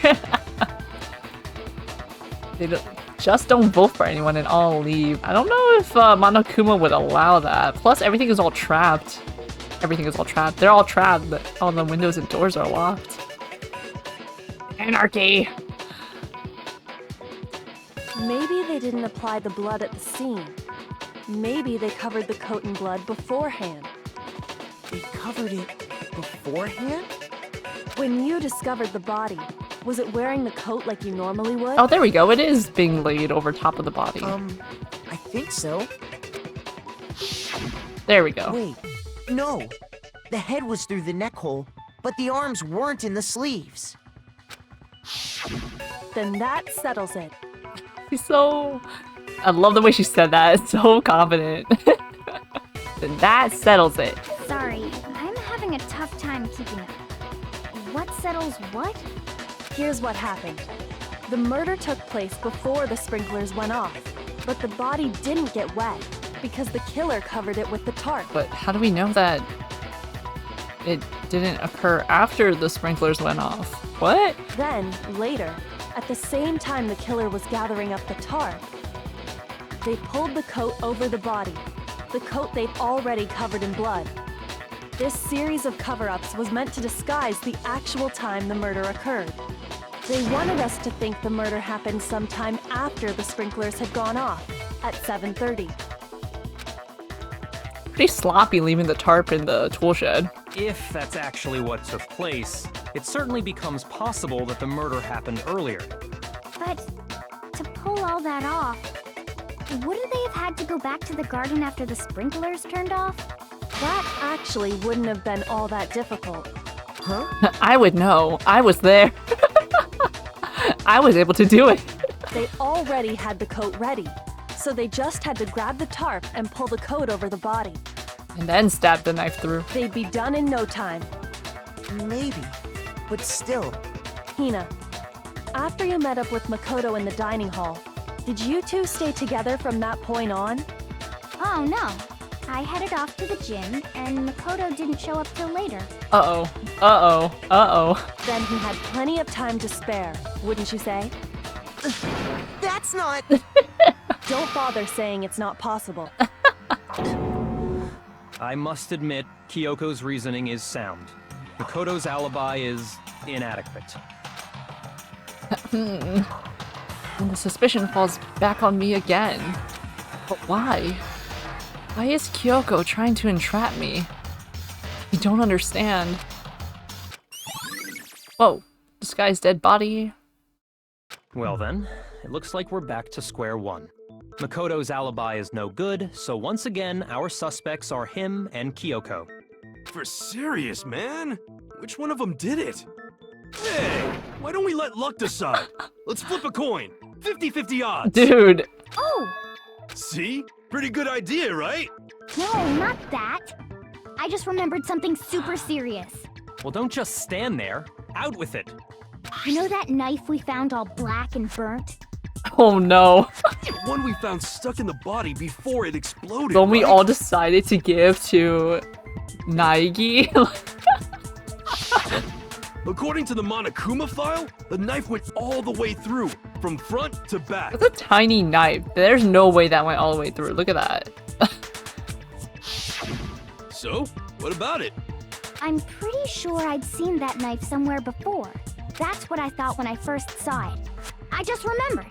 Just don't vote for anyone and all leave. I don't know if Monokuma would allow that. Plus, everything is all trapped. Everything is all trapped. They're all trapped, but all the windows and doors are locked. Anarchy! Maybe they didn't apply the blood at the scene. Maybe they covered the coat in blood beforehand. They covered it beforehand? When you discovered the body, was it wearing the coat like you normally would? Oh, there we go. It is being laid over top of the body. I think so. There we go. Wait, no. The head was through the neck hole, but the arms weren't in the sleeves. Then that settles it. She's so... I love the way she said that. It's so confident. Then that settles it. Sorry, I'm having a tough time keeping up. What settles what? Here's what happened. The murder took place before the sprinklers went off, but the body didn't get wet because the killer covered it with the tarp. But how do we know that it didn't occur after the sprinklers went off? What? Then, later, at the same time the killer was gathering up the tarp, they pulled the coat over the body, the coat they'd already covered in blood. This series of cover-ups was meant to disguise the actual time the murder occurred. They wanted us to think the murder happened sometime after the sprinklers had gone off, at 7:30. Pretty sloppy leaving the tarp in the tool shed. If that's actually what took place, it certainly becomes possible that the murder happened earlier. But to pull all that off, wouldn't they have had to go back to the garden after the sprinklers turned off? That actually wouldn't have been all that difficult. Huh? I would know. I was there. I was able to do it. They already had the coat ready, so they just had to grab the tarp and pull the coat over the body. And then stab the knife through. They'd be done in no time. Maybe, but still. Hina, after you met up with Makoto in the dining hall, did you two stay together from that point on? Oh no. I headed off to the gym, and Makoto didn't show up till later. Uh-oh. Uh-oh. Uh-oh. Then he had plenty of time to spare, wouldn't you say? That's not... Don't bother saying it's not possible. I must admit, Kyoko's reasoning is sound. Makoto's alibi is inadequate. And the suspicion falls back on me again. But why? Why is Kyoko trying to entrap me? I don't understand. Whoa, this guy's dead body. Well then, it looks like we're back to square one. Makoto's alibi is no good, so once again, our suspects are him and Kyoko. For serious, man? Which one of them did it? Hey, why don't we let luck decide? Let's flip a coin. 50-50 odds. Dude. Oh, See? Pretty good idea, right? no, not that. I just remembered something super serious. Well, don't just stand there. Out with it. You know that knife we found all black and burnt? Oh no. One we found stuck in the body before it exploded. Then we right? all decided to give to Naegi. According to the Monokuma file, the knife went all the way through, from front to back. That's a tiny knife. There's no way that went all the way through. Look at that. So, what about it? I'm pretty sure I'd seen that knife somewhere before. That's what I thought when I first saw it. I just remembered.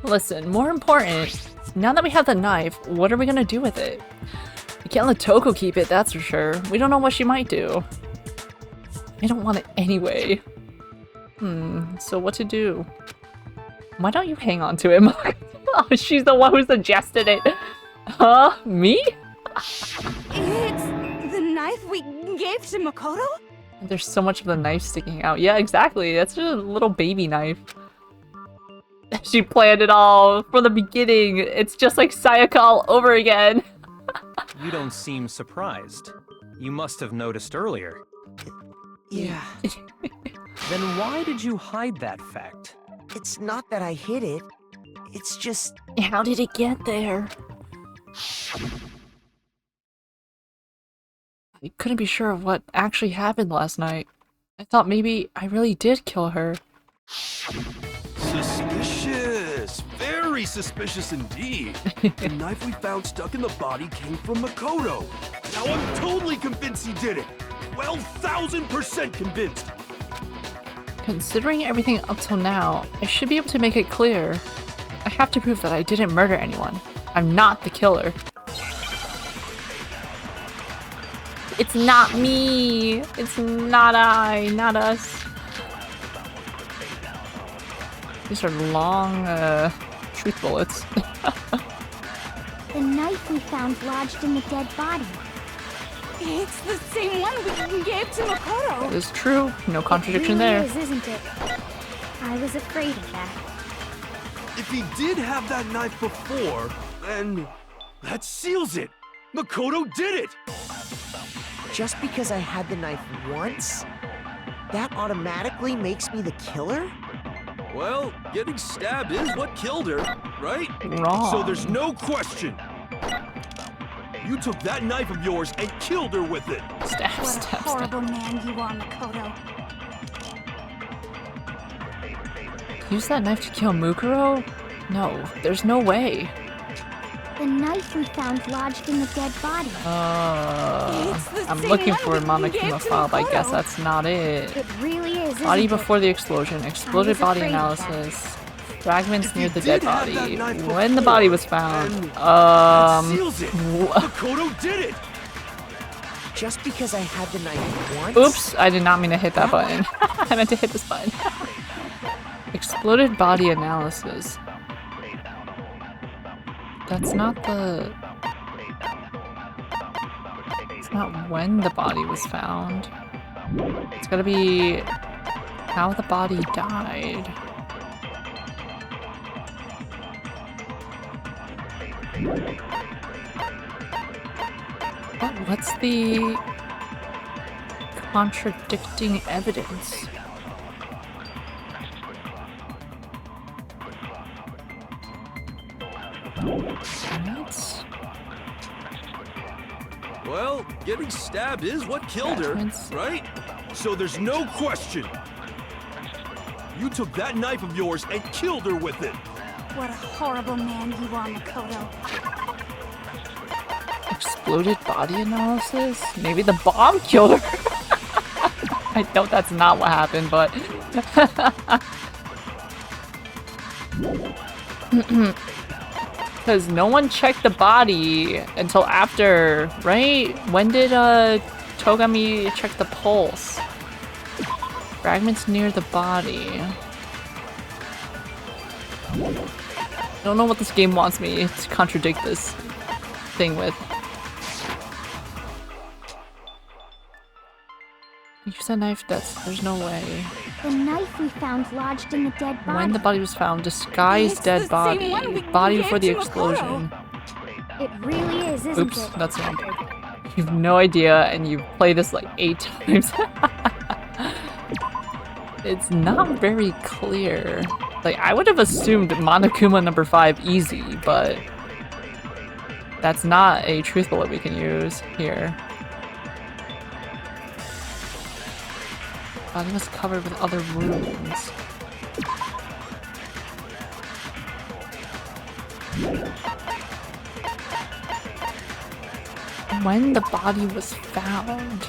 Listen, more important, now that we have the knife, what are we gonna do with it? We can't let Toko keep it, that's for sure. We don't know what she might do. I don't want it anyway. So what to do? Why don't you hang on to him? Oh, she's the one who suggested it. Huh? Me? It's the knife we gave to Makoto? There's so much of the knife sticking out. Yeah, exactly. That's just a little baby knife. She planned it all from the beginning. It's just like Sayaka all over again. You don't seem surprised. You must have noticed earlier. Yeah, Then why did you hide that fact? it's not that I hid it. It's just... How did it get there? I couldn't be sure of what actually happened last night. I thought maybe I really did kill her. Suspicious. Very suspicious indeed. The knife we found stuck in the body came from Makoto. Now I'm totally convinced he did it. 12,000% convinced. Considering everything up till now, I should be able to make it clear. I have to prove that I didn't murder anyone. I'm not the killer. It's not me! It's not I, not us. These are long, truth bullets. The knife we found lodged in the dead body. It's the same one we gave to Makoto. That is true. No contradiction It really there. is, isn't it? I was afraid of that. If he did have that knife before, then that seals it. Makoto did it. Just because I had the knife once, that automatically makes me the killer? Well, getting stabbed is what killed her, right? Wrong. So there's no question. You took that knife of yours and killed her with it. Stab, What a stab, stab. horrible man you are, Makoto. Use that knife to kill Mukuro? No, there's no way. The knife we found lodged in the dead body. It's the I'm same looking one for a we gave Monokuma to file, but I guess Makoto. that's not it. It really is, Body isn't before the explosion. Exploded was body afraid of that. analysis. Fragments If near he the did dead have body. that knife When the before, body was found. then that seals it. wha- Makoto did it. Just because I had the knife once? Oops, I did not mean to hit that button. I meant to hit this button. Exploded body analysis. That's not the... It's not when the body was found. It's gotta be how the body died. What's the contradicting evidence? What? Well, getting stabbed is what killed her, Attachments. right? So there's no question. You took that knife of yours and killed her with it. What a horrible man you are, Makoto. Exploded body analysis? Maybe the bomb killed her? I know that's not what happened, but... Because no one checked the body until after, right? When did Togami check the pulse? Fragments near the body. I don't know what this game wants me to contradict this thing with. Use that knife? There's no way. The knife we found lodged in the dead body. When the body was found, disguised dead body. Body before the explosion. It really is, isn't Oops, it? that's wrong. You have no idea, and you play this like 8 times. It's not very clear. Like, I would have assumed Monokuma number 5 easy, but that's not a truth bullet we can use here. Body was covered with other wounds. When the body was found.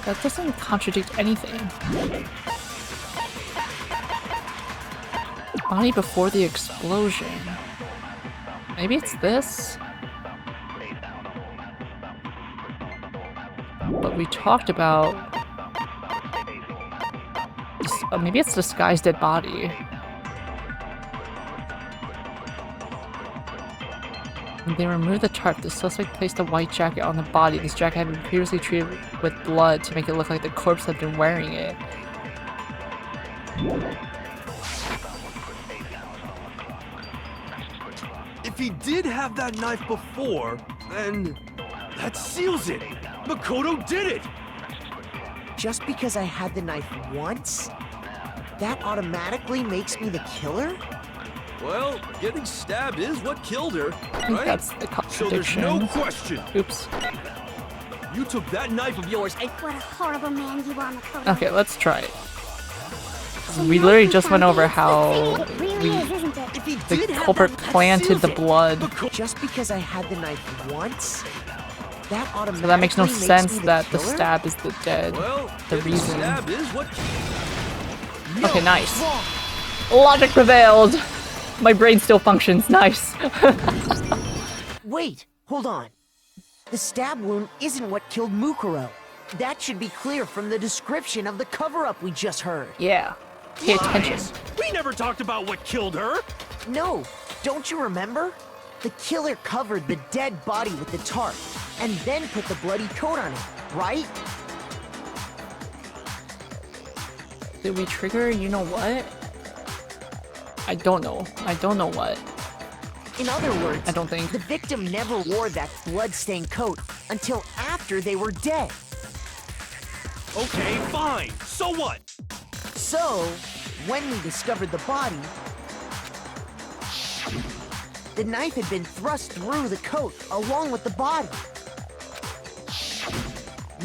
That doesn't contradict anything. Body before the explosion. Maybe it's this? But we talked about... maybe it's disguised dead body. When they removed the tarp, the suspect placed a white jacket on the body. This jacket had been previously treated with blood to make it look like the corpse had been wearing it. If he did have that knife before, then that seals it. Makoto did it. Just because I had the knife once, that automatically makes me the killer? Well, getting stabbed is what killed her, I think right? that's the So there's contradiction. no question. Oops. You took that knife of yours and... What a horrible man you are, Makoto. Okay, let's try it. The We knife literally we just found went over is the how thing. It really is, isn't it? If he the did have culprit that planted seals the it. blood. Just because I had the knife once, that automatically So that makes no me sense the that the killer? stab is the dead. Well, The getting reason. stabbed is what... Okay, nice. Wrong. Logic prevailed! My brain still functions, nice. Wait, hold on. The stab wound isn't what killed Mukuro. That should be clear from the description of the cover-up we just heard. Yeah. Pay attention. Lies. We never talked about what killed her. No, don't you remember? The killer covered the dead body with the tarp, and then put the bloody coat on it, right? Did we trigger you know what? I don't know. I don't know what. In other words, I don't think. the victim never wore that blood-stained coat until after they were dead. Okay, fine. So what? So, when we discovered the body, the knife had been thrust through the coat along with the body.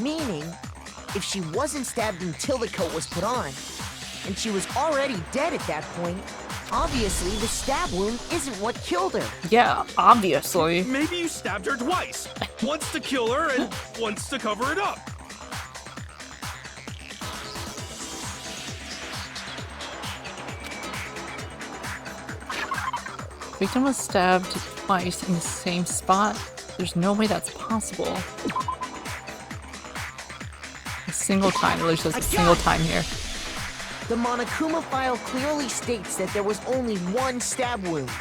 Meaning, if she wasn't stabbed until the coat was put on, and she was already dead at that point, obviously the stab wound isn't what killed her. Yeah, obviously. Maybe you stabbed her twice. Once to kill her and once to cover it up. Victim was stabbed twice in the same spot. There's no way that's possible. A single time. It literally says a single time here. The Monokuma file clearly states that there was only one stab wound.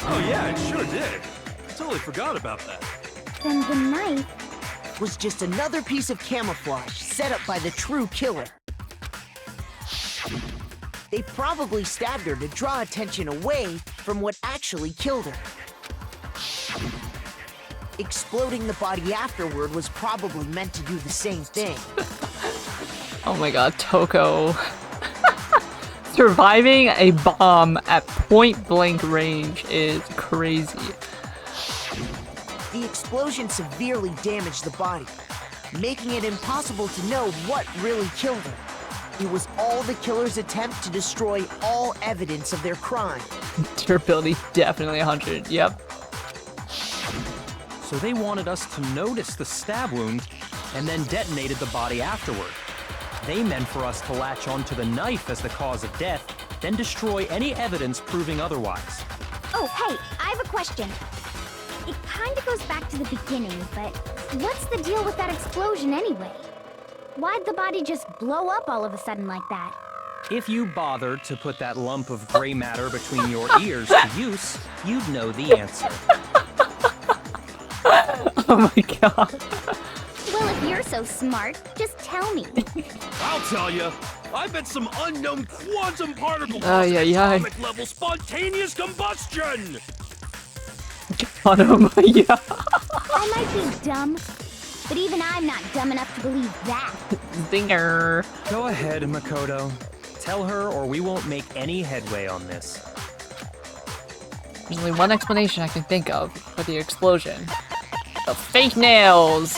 Oh yeah, it sure did. Totally forgot about that. Then the knife... Was just another piece of camouflage set up by the true killer. They probably stabbed her to draw attention away from what actually killed her. Exploding the body afterward was probably meant to do the same thing. Oh my god, Toko. Surviving a bomb at point blank range is crazy. The explosion severely damaged the body, making it impossible to know what really killed her. It was all the killer's attempt to destroy all evidence of their crime. Durability definitely 100. Yep. So they wanted us to notice the stab wound and then detonated the body afterward. They meant for us to latch onto the knife as the cause of death, then destroy any evidence proving otherwise. Oh, hey, I have a question. It kinda goes back to the beginning, but what's the deal with that explosion anyway? Why'd the body just blow up all of a sudden like that? If you bothered to put that lump of gray matter between your ears to use, you'd know the answer. Oh my god. Well, if you're so smart, just tell me. I'll tell you. I bet some unknown quantum particle Ay, ay, ay. atomic level spontaneous combustion. Yeah. I might be dumb, but even I'm not dumb enough to believe that. Zinger. Go ahead, Makoto. Tell her or we won't make any headway on this. There's only one explanation I can think of for the explosion. The fake nails!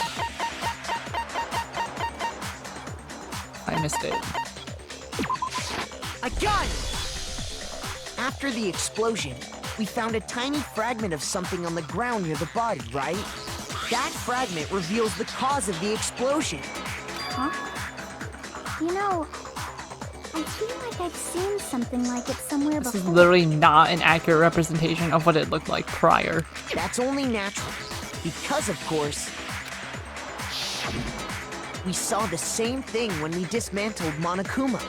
I missed it. I got it! After the explosion, we found a tiny fragment of something on the ground near the body, right? That fragment reveals the cause of the explosion. Huh? You know, I feel like I've seen something like it somewhere This is before. literally not an accurate representation of what it looked like prior. That's only natural. Because, of course, we saw the same thing when we dismantled Monokuma.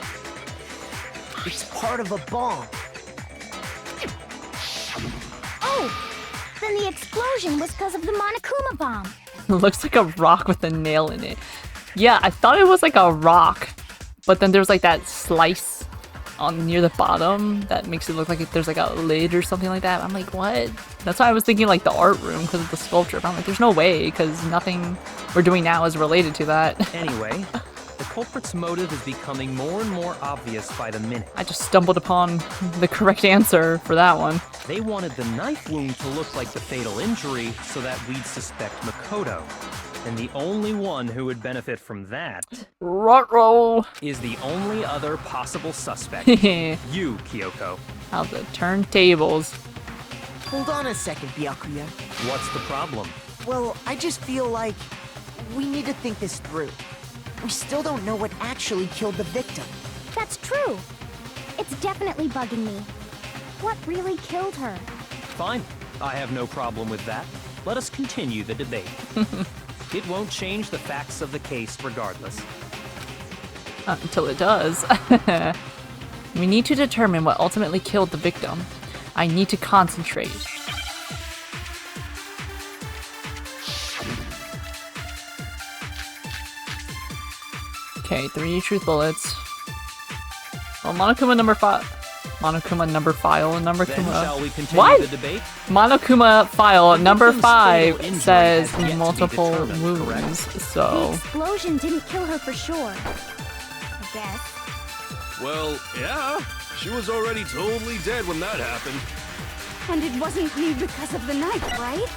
It's part of a bomb. Oh! Then the explosion was because of the Monokuma bomb. It looks like a rock with a nail in it. Yeah, I thought it was like a rock, but then there's like that slice on near the bottom that makes it look like there's like a lid or something like that. I'm like, what? That's why I was thinking like the art room because of the sculpture. But I'm like, there's no way because nothing we're doing now is related to that. Anyway, the culprit's motive is becoming more and more obvious by the minute. I just stumbled upon the correct answer for that one. They wanted the knife wound to look like the fatal injury so that we'd suspect Makoto. And the only one who would benefit from that Ruh-roh. is the only other possible suspect. You, Kyoko. How the turntables. Hold on a second, Byakuya. What's the problem? Well, I just feel like we need to think this through. We still don't know what actually killed the victim. That's true. It's definitely bugging me. What really killed her? Fine. I have no problem with that. Let us continue the debate. It won't change the facts of the case regardless. Until it does. We need to determine what ultimately killed the victim. I need to concentrate. Okay, 3 truth bullets. Well, Monokuma number 5. Monokuma number file and number Then shall we continue What? the debate? Monokuma file number victim's 5 fatal injury says has yet to be multiple determined, wounds, The so explosion didn't kill her for sure. I guess. Well, yeah. She was already totally dead when that happened. And it wasn't me because of the knife, right?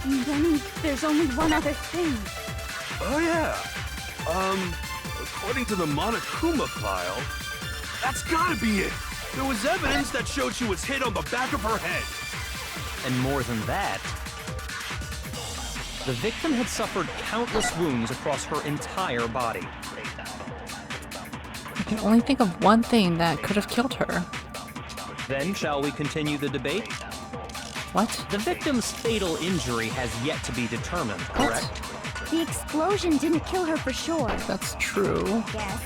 And then there's only one other thing. Oh, yeah. According to the Monokuma file, that's gotta be it. There was evidence that showed she was hit on the back of her head. And more than that, the victim had suffered countless wounds across her entire body. I can only think of one thing that could have killed her. Then shall we continue the debate? What? The victim's fatal injury has yet to be determined, correct? The explosion didn't kill her for sure. That's true. I guess.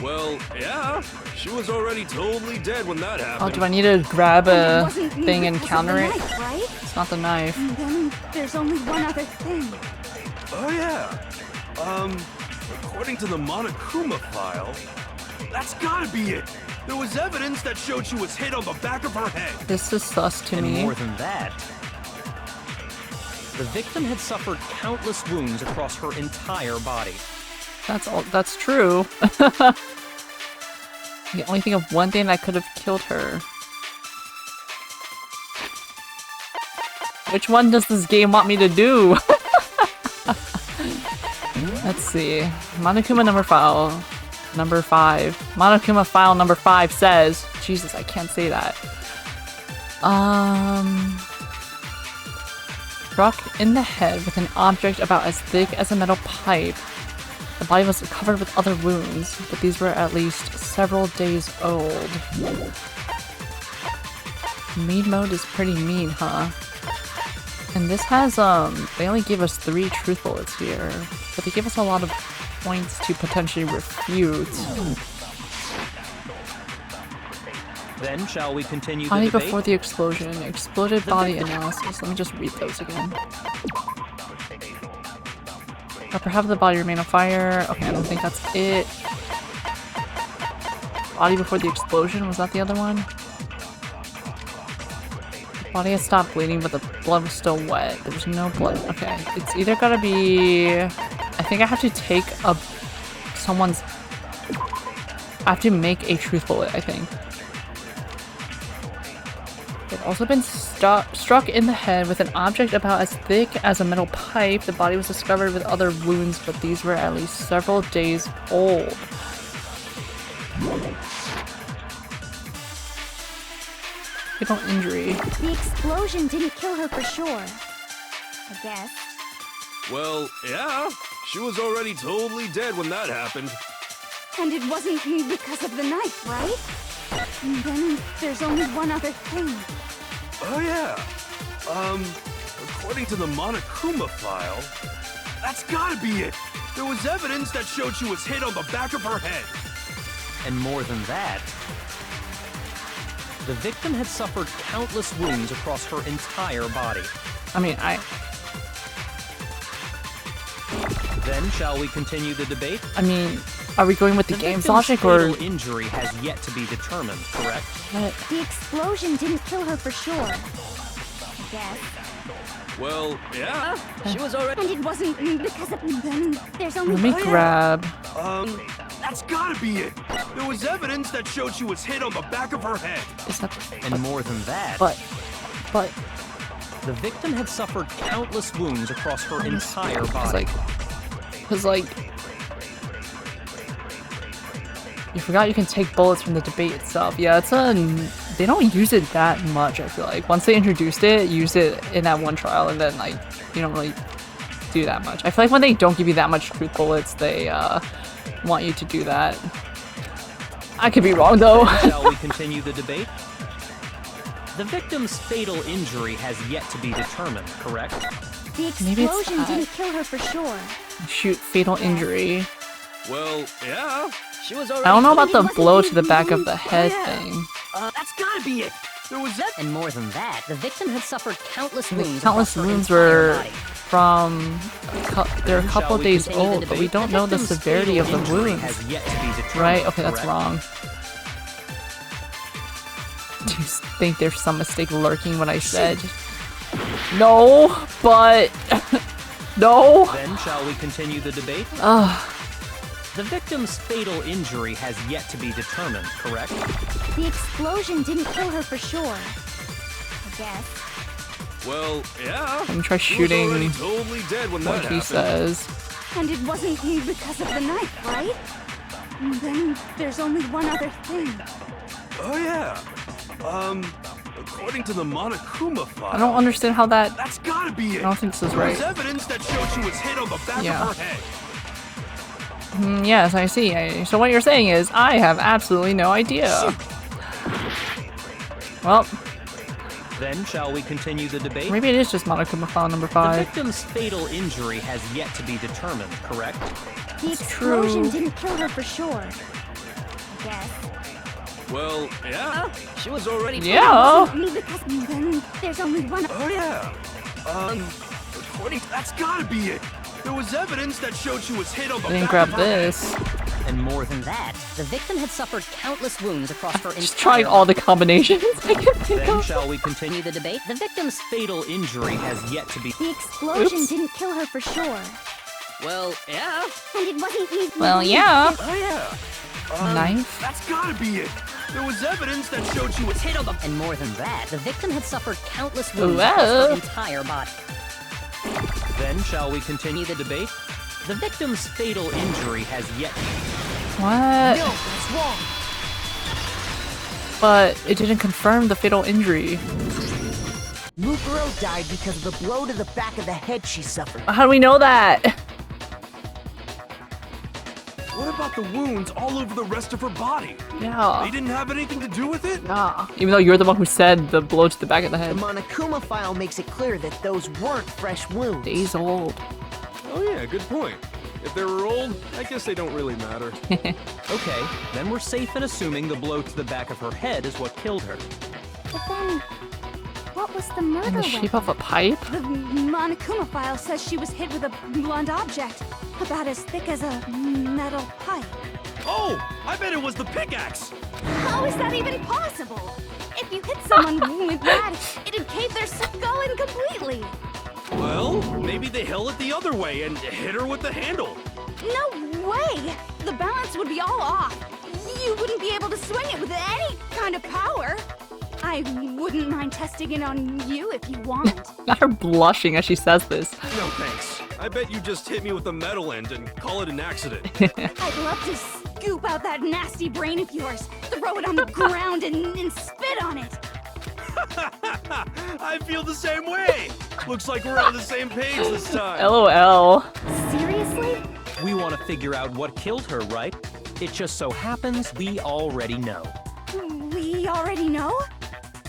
Well, yeah. She was already totally dead when that Oh, happened. do I need to grab And a it wasn't me thing and because of counter the it? knife, right? It's not the knife. And then there's only one other thing. Oh, yeah. According to the Monokuma file, that's gotta be it. There was evidence that showed she was hit on the back of her head. This is sus to And me. more than that, the victim had suffered countless wounds across her entire body. That's all. That's true. The only thing of one thing that could have killed her. Which one does this game want me to do? Let's see. Monokuma number file. number 5. Monokuma file number 5 says... Jesus, I can't say that. Struck in the head with an object about as thick as a metal pipe. The body was covered with other wounds, but these were at least several days old. Mean mode is pretty mean, huh? And this has, they only gave us 3 truth bullets here, but they give us a lot of points to potentially refute. Then shall we continue the Body debate? before the explosion, exploded body analysis. Let me just read those again. Upper half of the body remained on fire. Okay, I don't think that's it. Body before the explosion, was that the other one? Body had stopped bleeding, but the blood was still wet. There was no blood. Okay, it's either gotta be... I think I have to take a... someone's... I have to make a truth bullet, I think. It had also been struck in the head with an object about as thick as a metal pipe. The body was discovered with other wounds, but these were at least several days old. Fatal injury. The explosion didn't kill her for sure. I guess. Well, yeah. She was already totally dead when that happened. And it wasn't because of the knife, right? And then there's only one other thing. Oh yeah. According to the Monokuma file, that's gotta be it. There was evidence that showed she was hit on the back of her head. And more than that, the victim had suffered countless wounds across her entire body. I mean, Then shall we continue the debate? I mean, are we going with the game's victim's logic or... fatal injury has yet to be determined, correct? What? The explosion didn't kill her for sure. I guess. Well, yeah. She was already. And it wasn't because of. Then there's only. Let me grab... That's gotta be it. There was evidence that showed she was hit on the back of her head. Is that... And more than that, But... the victim had suffered countless wounds across her entire body. Because, like... You forgot you can take bullets from the debate itself. Yeah, it's a... They don't use it that much, I feel like. Once they introduced it, use it in that one trial, and then, like, you don't really do that much. I feel like when they don't give you that much truth bullets, they, want you to do that. I could be wrong, though. Shall we continue the debate? The victim's fatal injury has yet to be determined, correct? The Maybe it's explosion that. didn't kill her for sure. Shoot, fatal injury. Well, yeah. She was I already. don't know about the blow to the back of the head thing. That's gotta be it. There was And more than that, the victim had suffered countless The wounds. countless across her wounds entire were body. from... They're a couple Shall we days continue the old, but we debate? don't know the victim's severity of fatal the injury wounds. has yet to be determined, Right? Okay, that's correct? wrong. Do you think there's some mistake lurking when I said? No, but... no! Then shall we continue the debate? Ugh. The victim's fatal injury has yet to be determined, correct? The explosion didn't kill her for sure. I guess. Well, yeah. I'm gonna try She was already shooting totally dead when what that he happened. says. And it wasn't because of the knife, right? And then there's only one other thing. Oh yeah. According to the Monokuma file, I don't understand how that... that's gotta be it. I don't think this is There right. was evidence that showed she was hit on the back Yeah. of her head. Yes, I see. So what you're saying is, I have absolutely no idea. Well, Then shall we continue the debate? maybe it is just Monokuma file number The 5. victim's fatal injury has yet to be determined, correct? The explosion didn't kill her for sure. I guess. Well, yeah. She was already. Yeah! Because then there's only one. Oh yeah. According that's gotta be it. There was evidence that showed she was hit on the I didn't back grab of her head. this. And more than that, the victim had suffered countless wounds across her Just entire trying all the body. combinations I can think Then of. shall we continue? Continue the debate. The victim's Fatal injury has yet to be... The explosion Oops. didn't kill her for sure. Well, yeah. And it wasn't Well, yeah. Oh yeah. Knife? That's gotta be it. There was evidence that showed she was hit on the. And more than that, the victim had suffered countless wounds across Whoa. her entire body. Then shall we continue the debate? The victim's fatal injury has yet... What? No, that's wrong. But it didn't confirm the fatal injury. Mukuro died because of the blow to the back of the head she suffered. How do we know that? What about the wounds all over the rest of her body? Yeah. They didn't have anything to do with it? Yeah. Even though you're the one who said the blow to the back of the The head. Monokuma file makes it clear that those weren't fresh wounds. Days old. Oh yeah, good point. If they were old, I guess they don't really matter. Okay, then we're safe in assuming the blow to the back of her head is what killed her. But then, what was the murder In the weapon? shape of a pipe? The Monokuma file says she was hit with a blunt object, about as thick as a metal pipe. Oh, I bet it was the pickaxe! How is that even possible? If you hit someone with that, it'd cave their skull in completely. Well, maybe they held it the other way and hit her with the handle. No way! The balance would be all off. You wouldn't be able to swing it with any kind of power. I wouldn't mind testing it on you if you want. Got her blushing as she says this. No thanks. I bet you just hit me with the metal end and call it an accident. I'd love to scoop out that nasty brain of yours, throw it on the ground and spit on it. I feel the same way. Looks like we're on the same page this time. LOL. Seriously? We want to figure out what killed her, right? It just so happens we already know. We already know?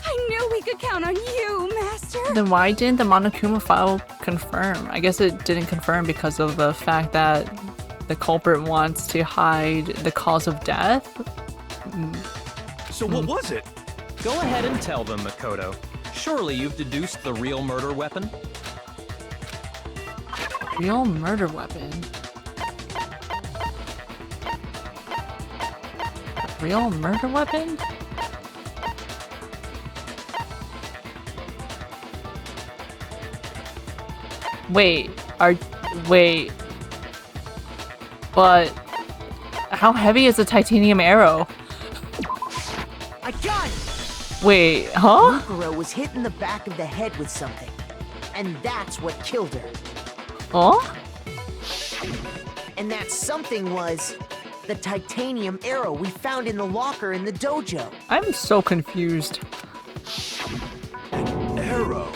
I knew we could count on you, Master. Then why didn't the Monokuma file confirm? I guess it didn't confirm because of the fact that the culprit wants to hide the cause of death. So what was it? Go ahead and tell them, Makoto. Surely you've deduced the real murder weapon? Real murder weapon. Real murder weapon? Wait, but how heavy is a titanium arrow? I got it! Wait, huh? Mukuro was hit in the back of the head with something. And that's what killed her. Huh? And that something was the titanium arrow we found in the locker in the dojo. I'm so confused. Arrow.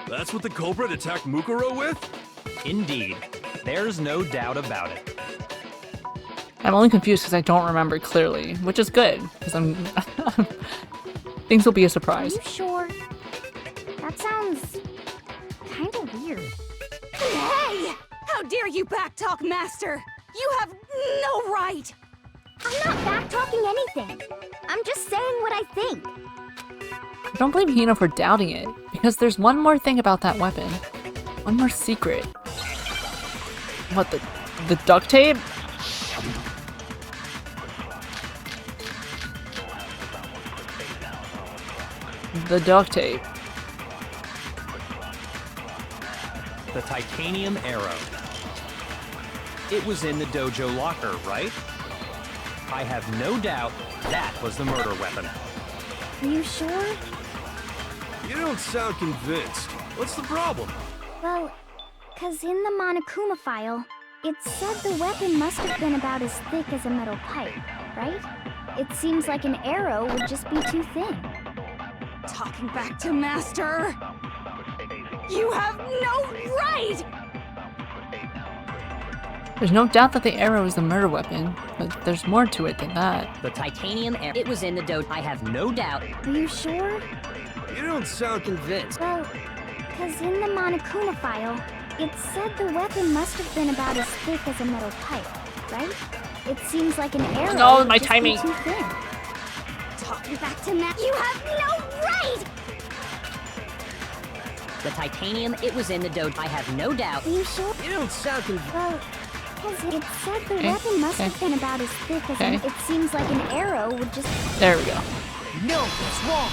That's what the culprit attacked Mukuro with? Indeed. There's no doubt about it. I'm only confused because I don't remember clearly, which is good, because I'm... Things will be a Are surprise. you sure? That sounds kind of weird. Hey! How dare you backtalk, Master? You have no right! I'm not backtalking anything. I'm just saying what I think. I don't blame Hino for doubting it, because there's one more thing about that weapon. One more secret. What, the duct tape? The duct tape. The titanium arrow. It was in the dojo locker, right? I have no doubt that was the murder weapon. Are you sure? You don't sound convinced. What's the problem? Well, 'cause in the Monokuma file, it said the weapon must have been about as thick as a metal pipe, right? It seems like an arrow would just be too thin. Talking back to Master! You have no right! There's no doubt that the arrow is the murder weapon, but there's more to it than that. The titanium arrow. It was in the dojo. I have no doubt. Are you sure? You don't sound convinced. Well, 'cause in the Monokuma file, it said the weapon must have been about as thick as a metal pipe, right? It seems like an arrow No, would my just timing. be too thin. Talking back to Master! You have no right! The titanium. It was in the dojo. I have no doubt. Are you sure? You don't sound convinced. Well, 'cause it said the Okay, weapon must have okay. been about as thick as Okay. it seems like an arrow would just... There we go. No, that's wrong.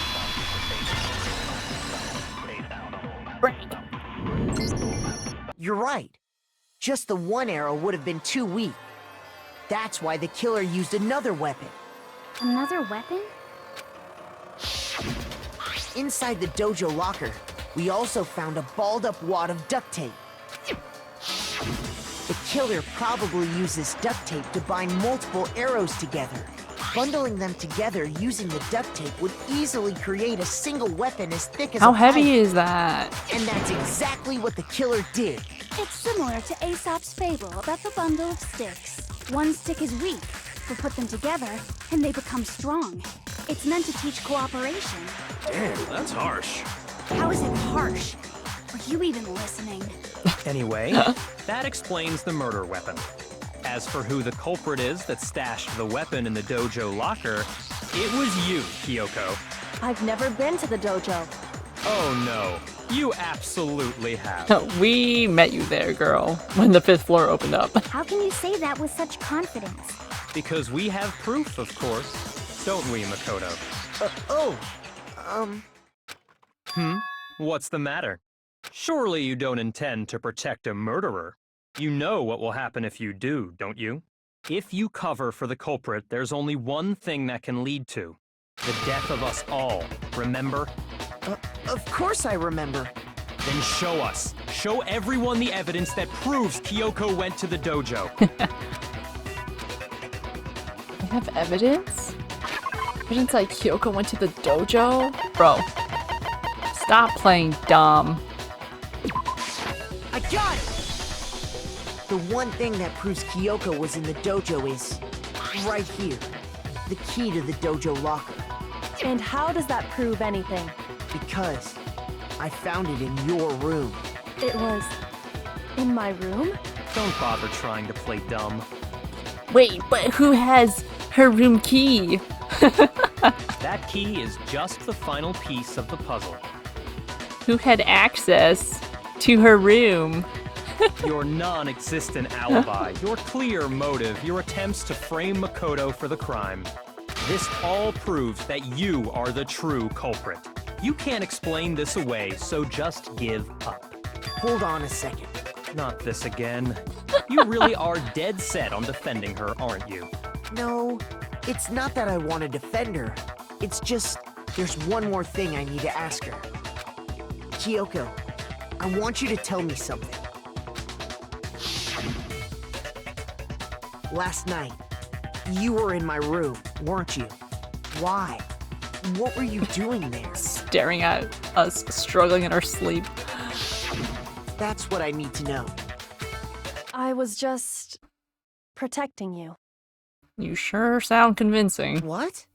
You're right. Just the one arrow would have been too weak. That's why the killer used another weapon. Another weapon? Inside the dojo locker, we also found a balled up wad of duct tape. The killer probably uses duct tape to bind multiple arrows together. Bundling them together using the duct tape would easily create a single weapon as thick as How a heavy pipe. is that? And that's exactly what the killer did. It's similar to Aesop's fable about the bundle of sticks. One stick is weak, but put them together and they become strong. It's meant to teach cooperation. Damn, that's harsh. How is it harsh? Are you even listening? Anyway, that explains the murder weapon. As for who the culprit is that stashed the weapon in the dojo locker, it was you, Kyoko. I've never been to the dojo. Oh no, you absolutely have. We met you there, girl, when the 5th floor opened up. How can you say that with such confidence? Because we have proof, of course. Don't we, Makoto? What's the matter? Surely you don't intend to protect a murderer. You know what will happen if you do, don't you? If you cover for the culprit, there's only one thing that can lead to. The death of us all, remember? Of course I remember. Then show us. Show everyone the evidence that proves Kyoko went to the dojo. We have evidence? Evidence that Kyoko went to the dojo? Bro, stop playing dumb. I got it! The one thing that proves Kyoko was in the dojo is right here. The key to the dojo locker. And how does that prove anything? Because I found it in your room. It was in my room? Don't bother trying to play dumb. Wait, but who has her room key? That key is just the final piece of the puzzle. Who had access to her room? Your non-existent alibi, your clear motive, your attempts to frame Makoto for the crime. This all proves that you are the true culprit. You can't explain this away, so just give up. Hold on a second. Not this again. You really are dead set on defending her, aren't you? No, it's not that I want to defend her. It's just, there's one more thing I need to ask her. Kyoko, I want you to tell me something. Last night, you were in my room, weren't you? Why? What were you doing there? Staring at us struggling in our sleep. That's what I need to know. I was just protecting you. You sure sound convincing. What?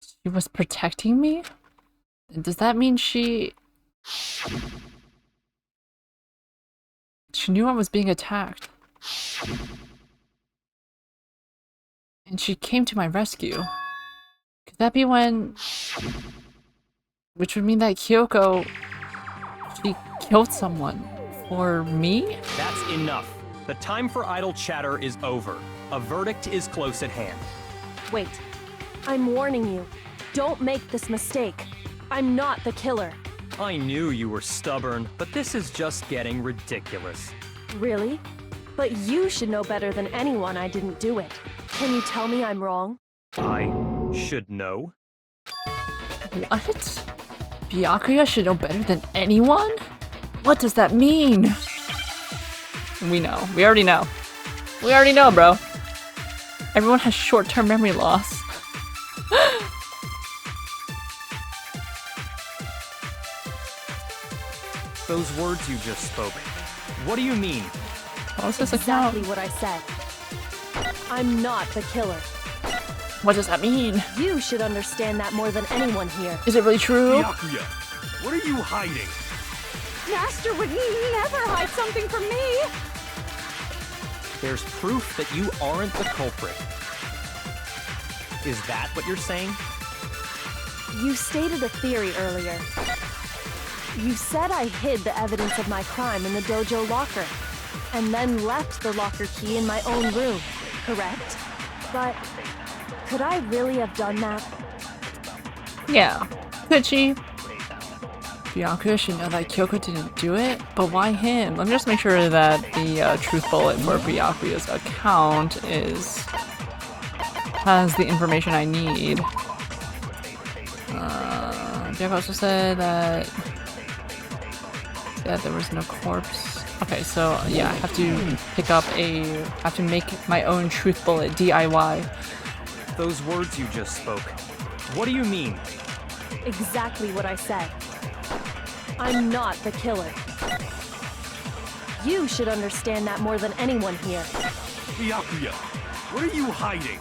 She was protecting me? Does that mean she knew I was being attacked? And she came to my rescue. Could that be when... Which would mean that Kyoko... She killed someone. For me? That's enough. The time for idle chatter is over. A verdict is close at hand. Wait. I'm warning you. Don't make this mistake. I'm not the killer. I knew you were stubborn, but this is just getting ridiculous. Really? But you should know better than anyone I didn't do it. Can you tell me I'm wrong? I should know. What? Byakuya should know better than anyone? What does that mean? We know. We already know. We already know, bro. Everyone has short-term memory loss. Those words you just spoke. What do you mean? What was this account? Exactly what I said. I'm not the killer. What does that mean? You should understand that more than anyone here. Is it really true? Byakuya, what are you hiding? Master would never hide something from me! There's proof that you aren't the culprit. Is that what you're saying? You stated a theory earlier. You said I hid the evidence of my crime in the dojo locker, and then left the locker key in my own room, correct? But could I really have done that? Yeah. Could she? Byakuya should know that Kyoko didn't do it, but why him? Let me just make sure that the truth bullet for Byakuya's account has the information I need. Byakuya also said that there was no corpse Okay, so yeah, I have to make my own truth bullet DIY. Those words you just spoke. What do you mean? Exactly what I said. I'm not the killer. You should understand that more than anyone here. Byakuya, what are you hiding?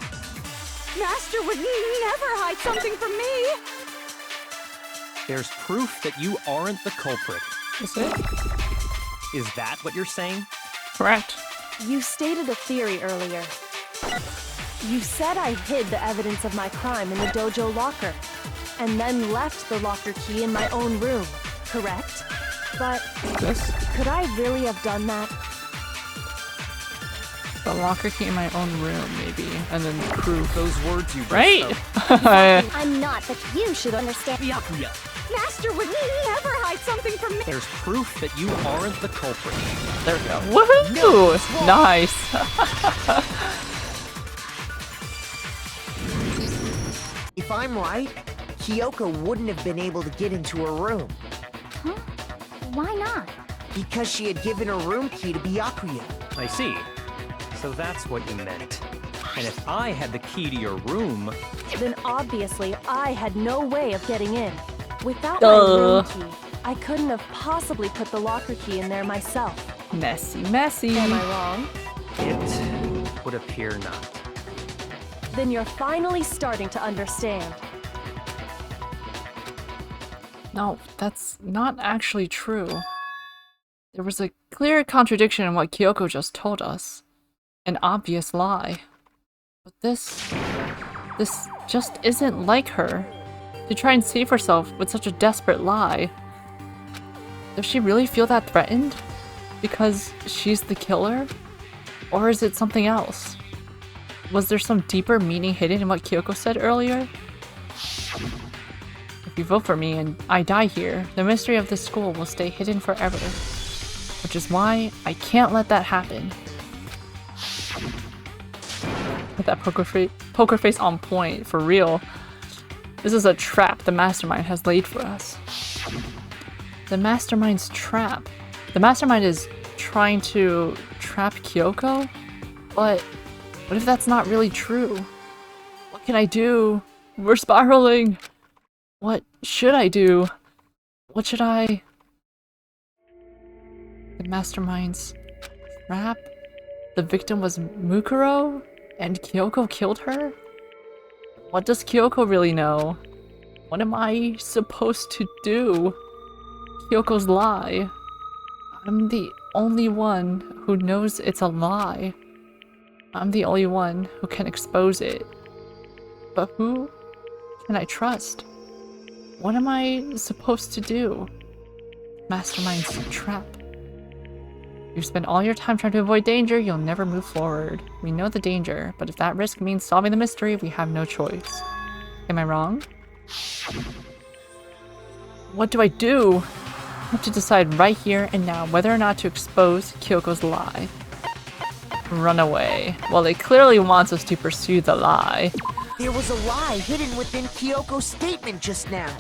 Master would never hide something from me! There's proof that you aren't the culprit. Is it? Is that what you're saying? Correct. You stated a theory earlier. You said I hid the evidence of my crime in the dojo locker, and then left the locker key in my own room, correct? But This? could I really have done that? The locker key in my own room, maybe. And then proof. Those words you just Right? spoke. I'm not, but you should understand. Byakuya, Master would never hide something from me! there's proof that you aren't the culprit. There we go. Woohoo! Nice. If I'm right, Kyoko wouldn't have been able to get into her room Huh? Why not? because she had given her room key to Byakuya. I see. So that's what you meant. And if I had the key to your room, Then obviously I had no way of getting in. Without Duh. my room key, I couldn't have possibly put the locker key in there myself. Messy, messy. Am I wrong? it would appear not. Then you're finally starting to understand. No, that's not actually true. There was a clear contradiction in what Kyoko just told us. An obvious lie. But this just isn't like her. To try and save herself with such a desperate lie. Does she really feel that threatened? Because she's the killer? Or is it something else? Was there some deeper meaning hidden in what Kyoko said earlier? If you vote for me and I die here, the mystery of this school will stay hidden forever. Which is why I can't let that happen. With that poker face on point, for real. This is a trap the mastermind has laid for us. The mastermind's trap. The mastermind is trying to trap Kyoko? But what if that's not really true? What can I do? We're spiraling! What should I do? What should I... The mastermind's trap? The victim was Mukuro? And Kyoko killed her? What does Kyoko really know? What am I supposed to do? Kyoko's lie. I'm the only one who knows it's a lie. I'm the only one who can expose it. But who can I trust? What am I supposed to do? Mastermind's trap. You spend all your time trying to avoid danger, you'll never move forward. We know the danger, but if that risk means solving the mystery, we have no choice. Am I wrong? What do I do? I have to decide right here and now whether or not to expose Kyoko's lie. Run away. Well, it clearly wants us to pursue the lie. There was a lie hidden within Kyoko's statement just now.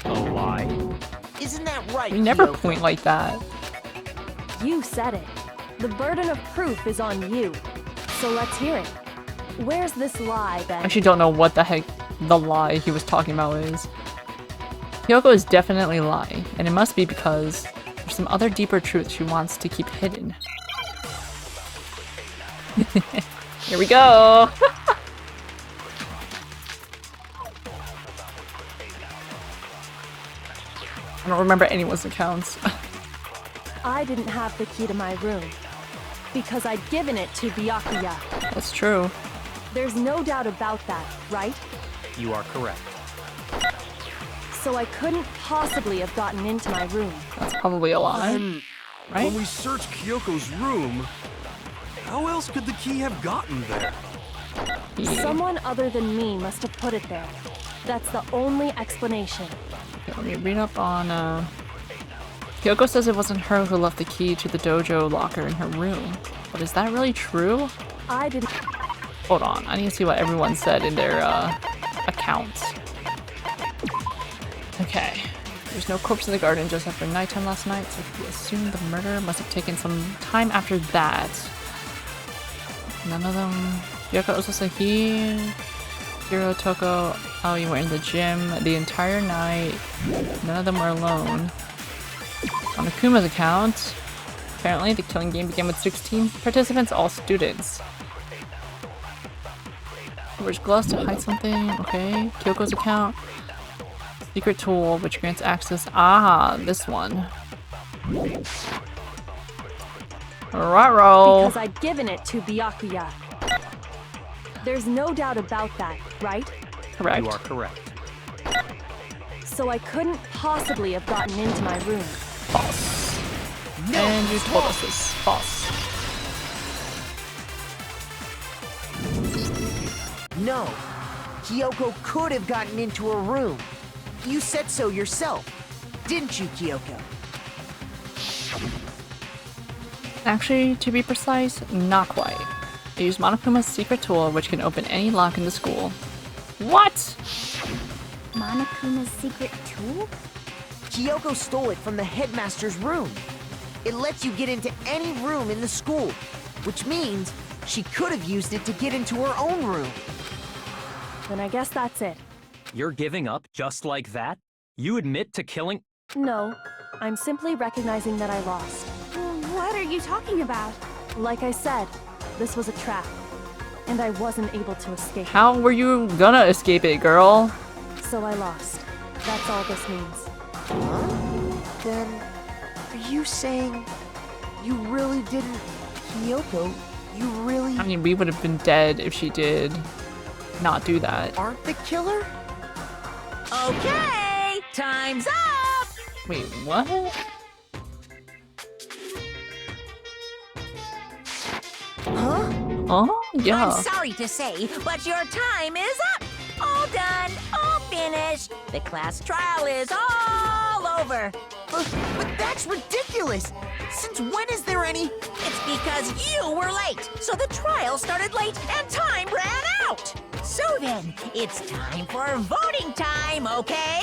A lie? Isn't that right, We never Kyoko? point like that. You said it. The burden of proof is on you. So let's hear it. Where's this lie, I then? actually don't know what the heck the lie he was talking about is. Kyoko is definitely lying, and it must be because there's some other deeper truth she wants to keep hidden. Here we go! I don't remember anyone's accounts. I didn't have the key to my room. Because I'd given it to Byakuya. That's true. There's no doubt about that, right? You are correct. So I couldn't possibly have gotten into my room. That's probably a lie, And right? when we searched Kyoko's room, how else could the key have gotten there? Yeah. Someone other than me must have put it there. That's the only explanation. Okay, let me read up on, Kyoko says it wasn't her who left the key to the dojo locker in her room. But is that really true? I didn't. Hold on, I need to see what everyone said in their, accounts. Okay. There's no corpse in the garden just after nighttime last night, so we assume the murder must have taken some time after that. None of them. Yoko Osasahi, Hiro, Toko, Aoi were in the gym the entire night. None of them were alone. On Akuma's account, apparently the killing game began with 16 participants, all students. Wears gloves to hide something. Okay. Kyoko's account. Secret tool, which grants access. Ah, this one. Ruh-roh. Because I'd given it to Byakuya. There's no doubt about that, right? Correct. You are correct. So I couldn't possibly have gotten into my room. False. And you told us this. False. No. Kyoko could have gotten into her room. You said so yourself, didn't you, Kyoko? Actually, to be precise, not quite. I used Monokuma's secret tool, which can open any lock in the school. What? Monokuma's secret tool? Kyoko stole it from the headmaster's room. It lets you get into any room in the school, which means she could have used it to get into her own room. Then I guess that's it. You're giving up just like that? You admit to killing— No, I'm simply recognizing that I lost. What are you talking about? Like I said, this was a trap, and I wasn't able to escape. How were you gonna escape it, girl? So I lost. That's all this means. Huh? Then, are you saying you really didn't, Kyoko? You really I mean, we would have been dead if she did not do that. aren't the killer? Okay, time's up! Wait, what? Huh? Oh, yeah. I'm sorry to say, but your time is up! All done, all finished. The class trial is all over. But that's ridiculous! Since when is there any— It's because you were late, so the trial started late and time ran out. So then, it's time for voting time, okay?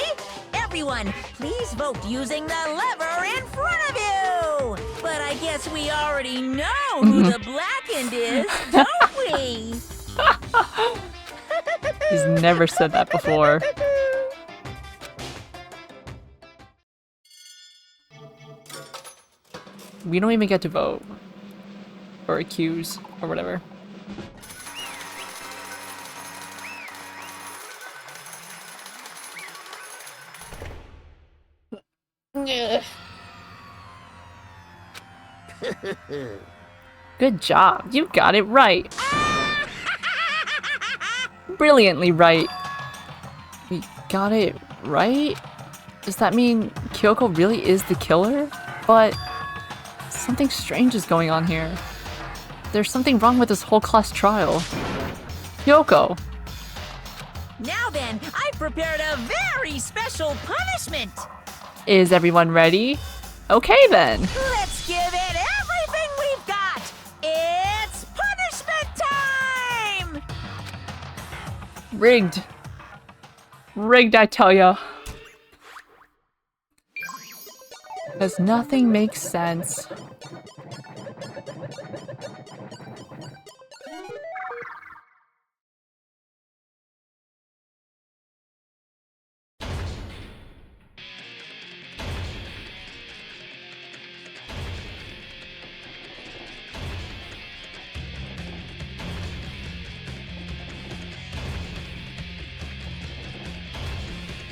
Everyone, please vote using the lever in front of you. But I guess we already know who the blackened is, don't we? He's never said that before. We don't even get to vote. Or accuse, or whatever. Good job. You got it right. Brilliantly right. We got it right? Does that mean Kyoko really is the killer? But something strange is going on here. There's something wrong with this whole class trial. Kyoko! Now then, I've prepared a very special punishment. Is everyone ready? Okay then! Let's give it everything we've got. It's punishment time! Rigged. Rigged, I tell ya. Because nothing makes sense.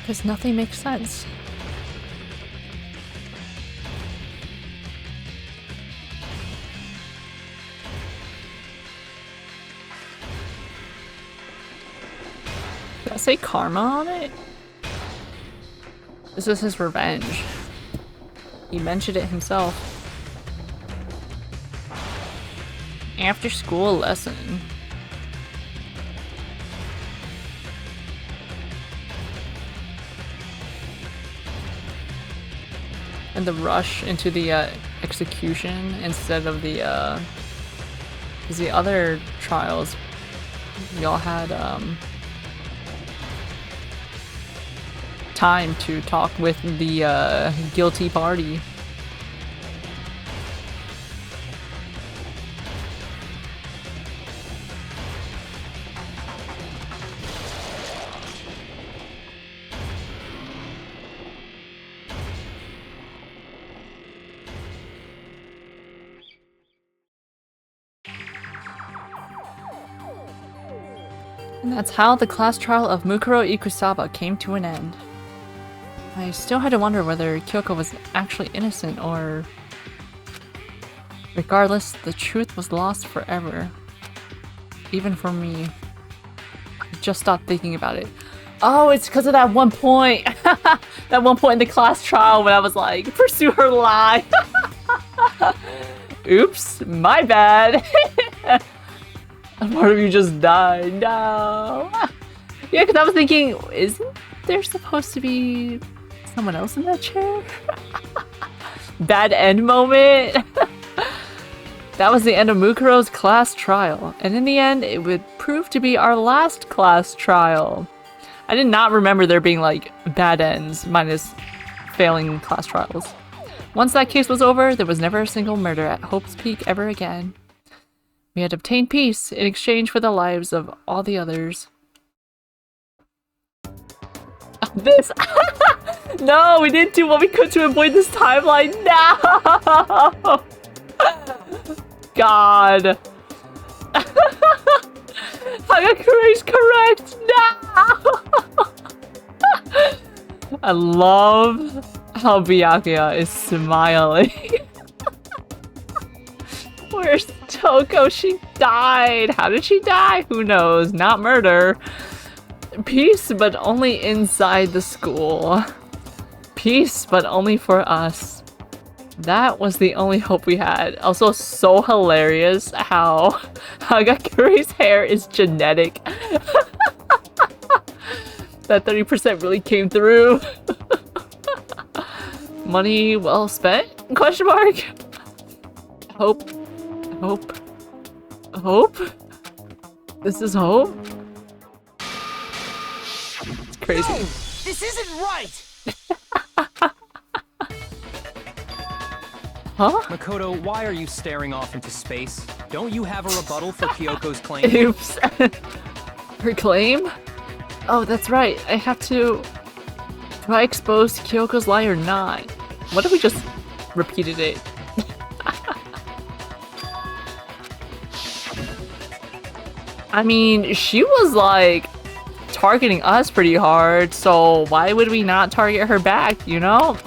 Because nothing makes sense. Did I say karma on it? This is his revenge. He mentioned it himself. After school lesson. And the rush into the execution instead of the because the other trials we all had time to talk with the guilty party. And that's how the class trial of Mukuro Ikusaba came to an end. I still had to wonder whether Kyoko was actually innocent or... Regardless, the truth was lost forever. Even for me. I just stopped thinking about it. Oh, it's because of that one point! That one point in the class trial when I was like, pursue her lie! Oops, my bad! Part of you just died. No. Yeah, because I was thinking, isn't there supposed to be someone else in that chair? Bad end moment. That was the end of Mukuro's class trial, and in the end, it would prove to be our last class trial. I did not remember there being like bad ends minus failing class trials. Once that case was over, there was never a single murder at Hope's Peak ever again. We had obtained peace in exchange for the lives of all the others. This! No, we didn't do what we could to avoid this timeline. No! God. Hagakuri's correct. No! I love how Byakuya is smiling. Where's Toko? She died. How did she die? Who knows? Not murder. Peace, but only inside the school. Peace, but only for us. That was the only hope we had. Also, so hilarious how Hagakuri's hair is genetic. That 30% really came through. Money well spent? Question mark? Hope. Hope. Hope? This is hope? It's crazy. No, this isn't right! Huh? Makoto, why are you staring off into space? Don't you have a rebuttal for Kyoko's claim? Oops. Her claim? Oh, that's right. I have to... Do I expose Kyoko's lie or not? What if we just repeated it? I mean, she was like targeting us pretty hard, so why would we not target her back, you know?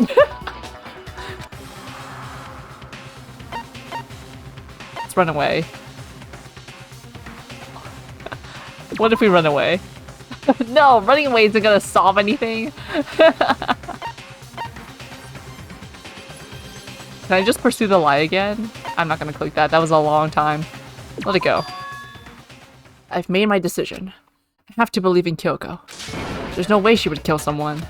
Let's run away. What if we run away? No, running away isn't gonna solve anything. Can I just pursue the lie again? I'm not gonna click that. That was a long time. Let it go. I've made my decision. I have to believe in Kyoko. There's no way she would kill someone.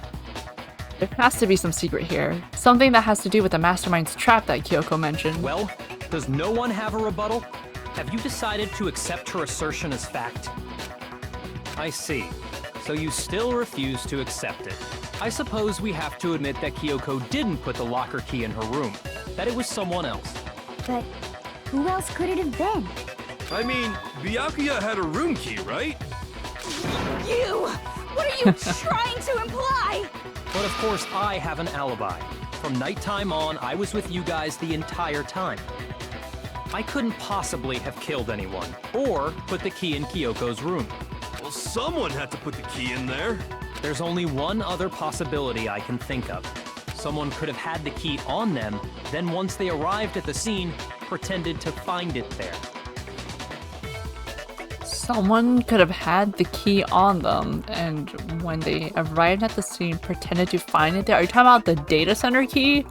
There has to be some secret here. Something that has to do with the mastermind's trap that Kyoko mentioned. Well, does no one have a rebuttal? Have you decided to accept her assertion as fact? I see. So you still refuse to accept it. I suppose we have to admit that Kyoko didn't put the locker key in her room. That it was someone else. But who else could it have been? I mean, Byakuya had a room key, right? You! What are you trying to imply? But of course, I have an alibi. From nighttime on, I was with you guys the entire time. I couldn't possibly have killed anyone, or put the key in Kyoko's room. Well, someone had to put the key in there. There's only one other possibility I can think of. Someone could have had the key on them, then once they arrived at the scene, pretended to find it there. Someone could have had the key on them, and when they arrived at the scene, pretended to find it there. Are you talking about the data center key?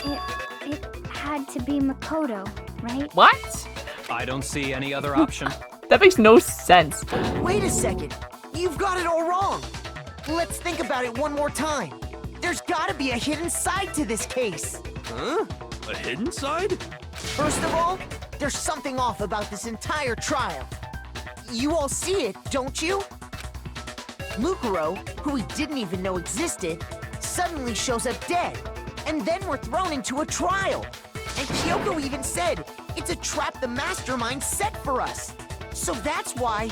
It had to be Makoto, right? What? I don't see any other option. That makes no sense. Wait a second. You've got it all wrong. Let's think about it one more time. There's gotta be a hidden side to this case. Huh? A hidden side? First of all, there's something off about this entire trial. You all see it, don't you? Mukuro, who we didn't even know existed, suddenly shows up dead. And then we're thrown into a trial. And Kyoko even said, it's a trap the mastermind set for us. So that's why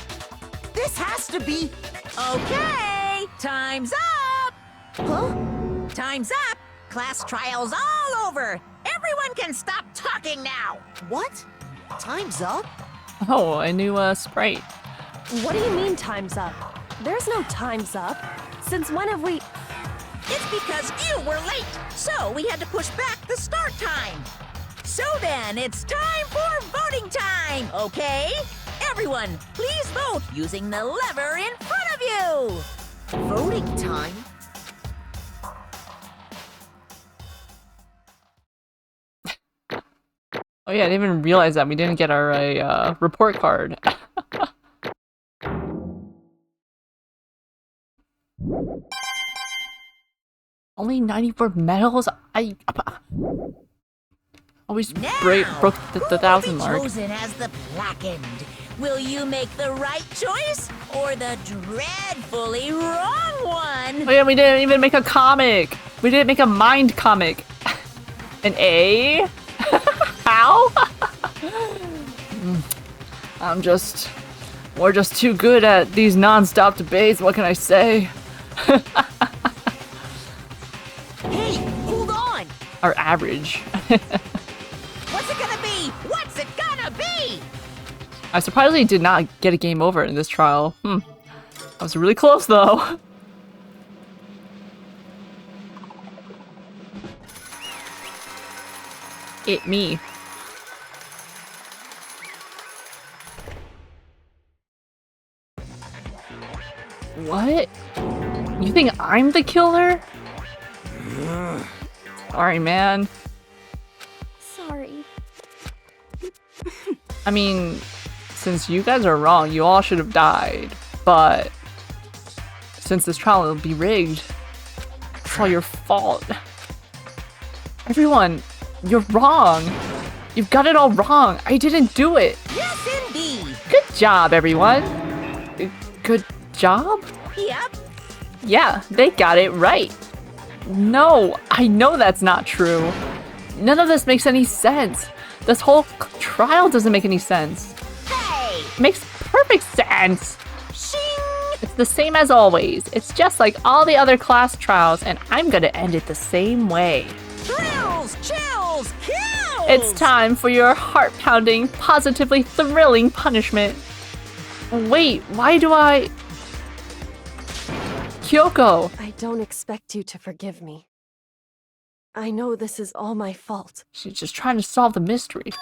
this has to be... Okay, time's up! Huh? Time's up! Class trial's all over! Everyone can stop talking now! What? Time's up? Oh, a new sprite. What do you mean time's up? There's no time's up. Since when have we... It's because you were late, so we had to push back the start time. So then, it's time for voting time, okay? Everyone, please vote using the lever in front of you! Voting time? Oh yeah, I didn't even realize that we didn't get our report card. Only 94 medals? I always broke the 1,000 mark. Chosen as the placard. Will you make the right choice or the dreadfully wrong one? Oh yeah, we didn't even make a comic. We didn't make a mind comic. An A? How? We're just too good at these non-stop debates. What can I say? Hey, hold on! Our average. What's it gonna be? What's it gonna be? I surprisingly did not get a game over in this trial. I was really close though. It me. What? You think I'm the killer? Sorry, man. Sorry. I mean, since you guys are wrong, you all should have died. But since this trial will be rigged, it's all your fault. Everyone, you're wrong. You've got it all wrong. I didn't do it. Yes, indeed. Good job, everyone. Good job? Yep. Yeah, they got it right. No, I know that's not true. None of this makes any sense. This whole trial doesn't make any sense. Hey! Makes perfect sense. Shing! It's the same as always. It's just like all the other class trials, and I'm gonna end it the same way. Thrills! Chills! Kills! It's time for your heart-pounding, positively thrilling punishment. Wait, why do I... Kyoko! I don't expect you to forgive me. I know this is all my fault. She's just trying to solve the mystery.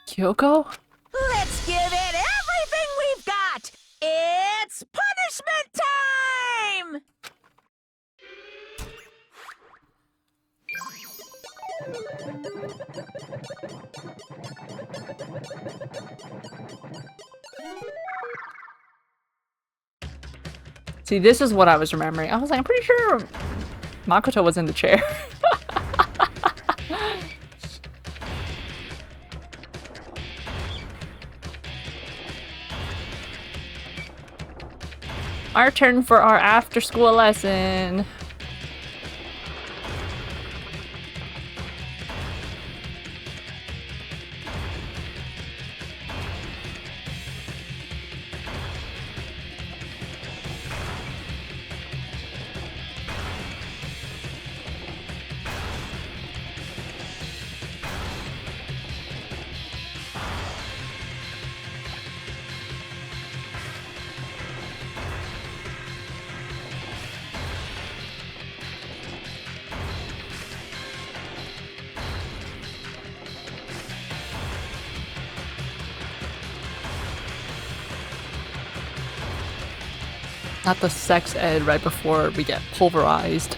Kyoko? Let's give it everything we've got! It's punishment time! See, this is what I was remembering. I was like, I'm pretty sure Makoto was in the chair. Our turn for our after-school lesson. Not the sex ed right before we get pulverized.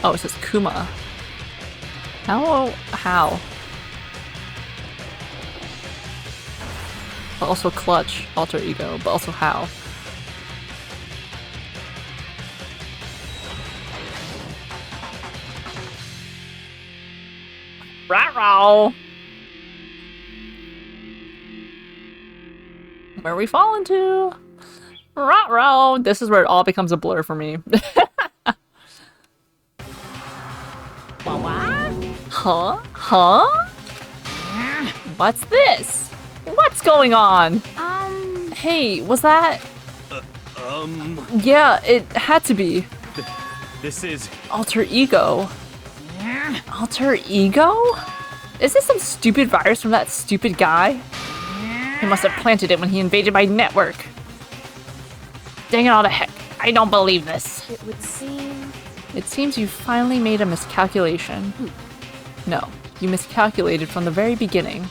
Oh, it says Kuma. How? But also clutch, alter ego, but also how? Ruh-roh. Where are we falling to? Ruh-roh. This is where it all becomes a blur for me. Huh? Huh? What's this? What's going on? Hey, was that? Yeah, it had to be. This is... Alter ego. Alter ego? Is this some stupid virus from that stupid guy? He must have planted it when he invaded my network. Dang it all to heck. I don't believe this. It would seem... It seems you finally made a miscalculation. No, you miscalculated from the very beginning.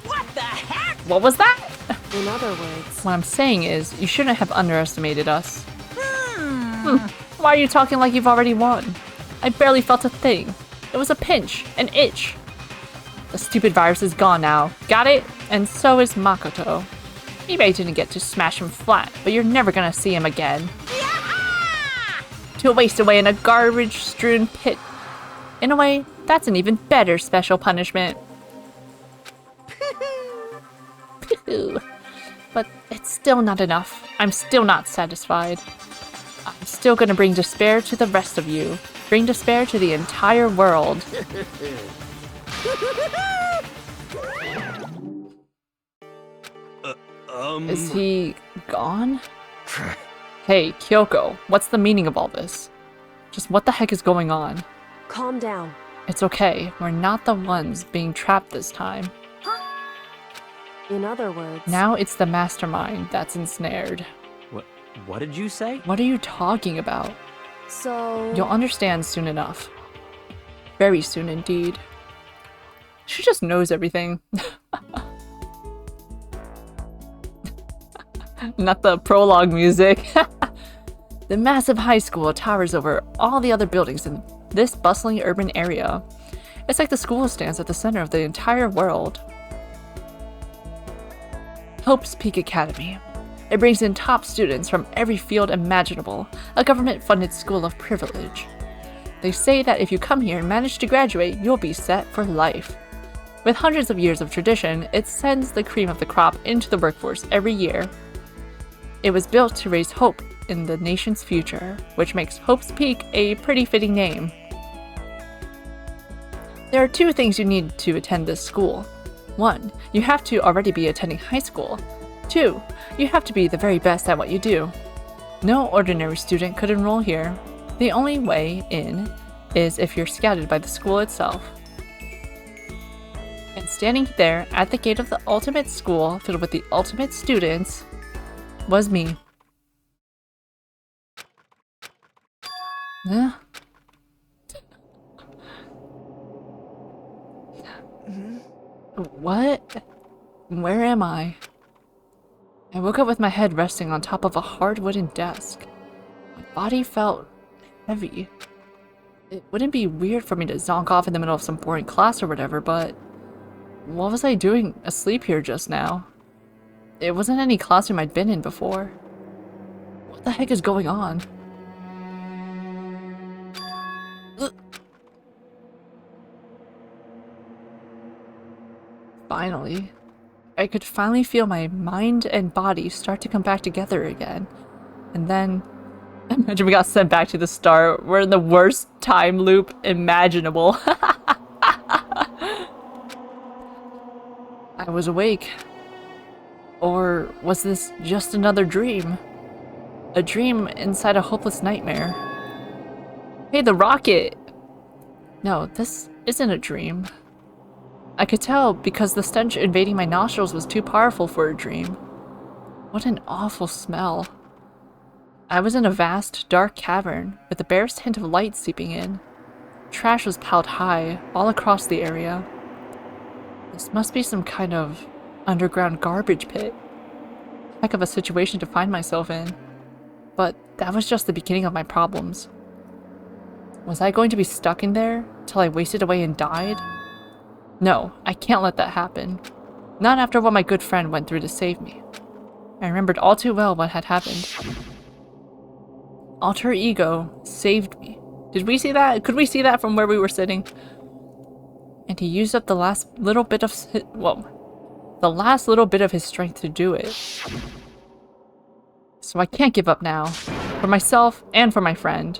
What the heck? What was that? In other words... What I'm saying is, you shouldn't have underestimated us. Why are you talking like you've already won? I barely felt a thing. It was a pinch, an itch. The stupid virus is gone now. Got it? And so is Makoto. Maybe I didn't get to smash him flat, but you're never gonna see him again. To waste away in a garbage-strewn pit. In a way, that's an even better special punishment. But it's still not enough. I'm still not satisfied. I'm still gonna bring despair to the rest of you. Bring despair to the entire world. Is he gone? Hey, Kyoko, what's the meaning of all this? Just what the heck is going on? Calm down. It's okay, we're not the ones being trapped this time. In other words... Now it's the mastermind that's ensnared. What did you say? What are you talking about? So... You'll understand soon enough. Very soon indeed. She just knows everything. Not the prologue music. The massive high school towers over all the other buildings in this bustling urban area. It's like the school stands at the center of the entire world. Hope's Peak Academy. It brings in top students from every field imaginable, a government-funded school of privilege. They say that if you come here and manage to graduate, you'll be set for life. With hundreds of years of tradition, it sends the cream of the crop into the workforce every year. It was built to raise hope in the nation's future, which makes Hope's Peak a pretty fitting name. There are two things you need to attend this school. 1. You have to already be attending high school. 2. You have to be the very best at what you do. No ordinary student could enroll here. The only way in is if you're scouted by the school itself. And standing there at the gate of the ultimate school filled with the ultimate students was me. Huh? What? Where am I? I woke up with my head resting on top of a hard wooden desk. My body felt heavy. It wouldn't be weird for me to zonk off in the middle of some boring class or whatever, but what was I doing asleep here just now? It wasn't any classroom I'd been in before. What the heck is going on? Ugh. Finally. I could finally feel my mind and body start to come back together again. And then, imagine we got sent back to the start. We're in the worst time loop imaginable. I was awake. Or was this just another dream? A dream inside a hopeless nightmare. Hey, the rocket! No, this isn't a dream. I could tell because the stench invading my nostrils was too powerful for a dream. What an awful smell. I was in a vast, dark cavern with the barest hint of light seeping in. Trash was piled high all across the area. This must be some kind of underground garbage pit. Heck of a situation to find myself in. But that was just the beginning of my problems. Was I going to be stuck in there till I wasted away and died? No, I can't let that happen. Not after what my good friend went through to save me. I remembered all too well what had happened. Alter ego saved me. Did we see that? Could we see that from where we were sitting? And he used up the last little bit of the last little bit of his strength to do it. So I can't give up now. For myself and for my friend.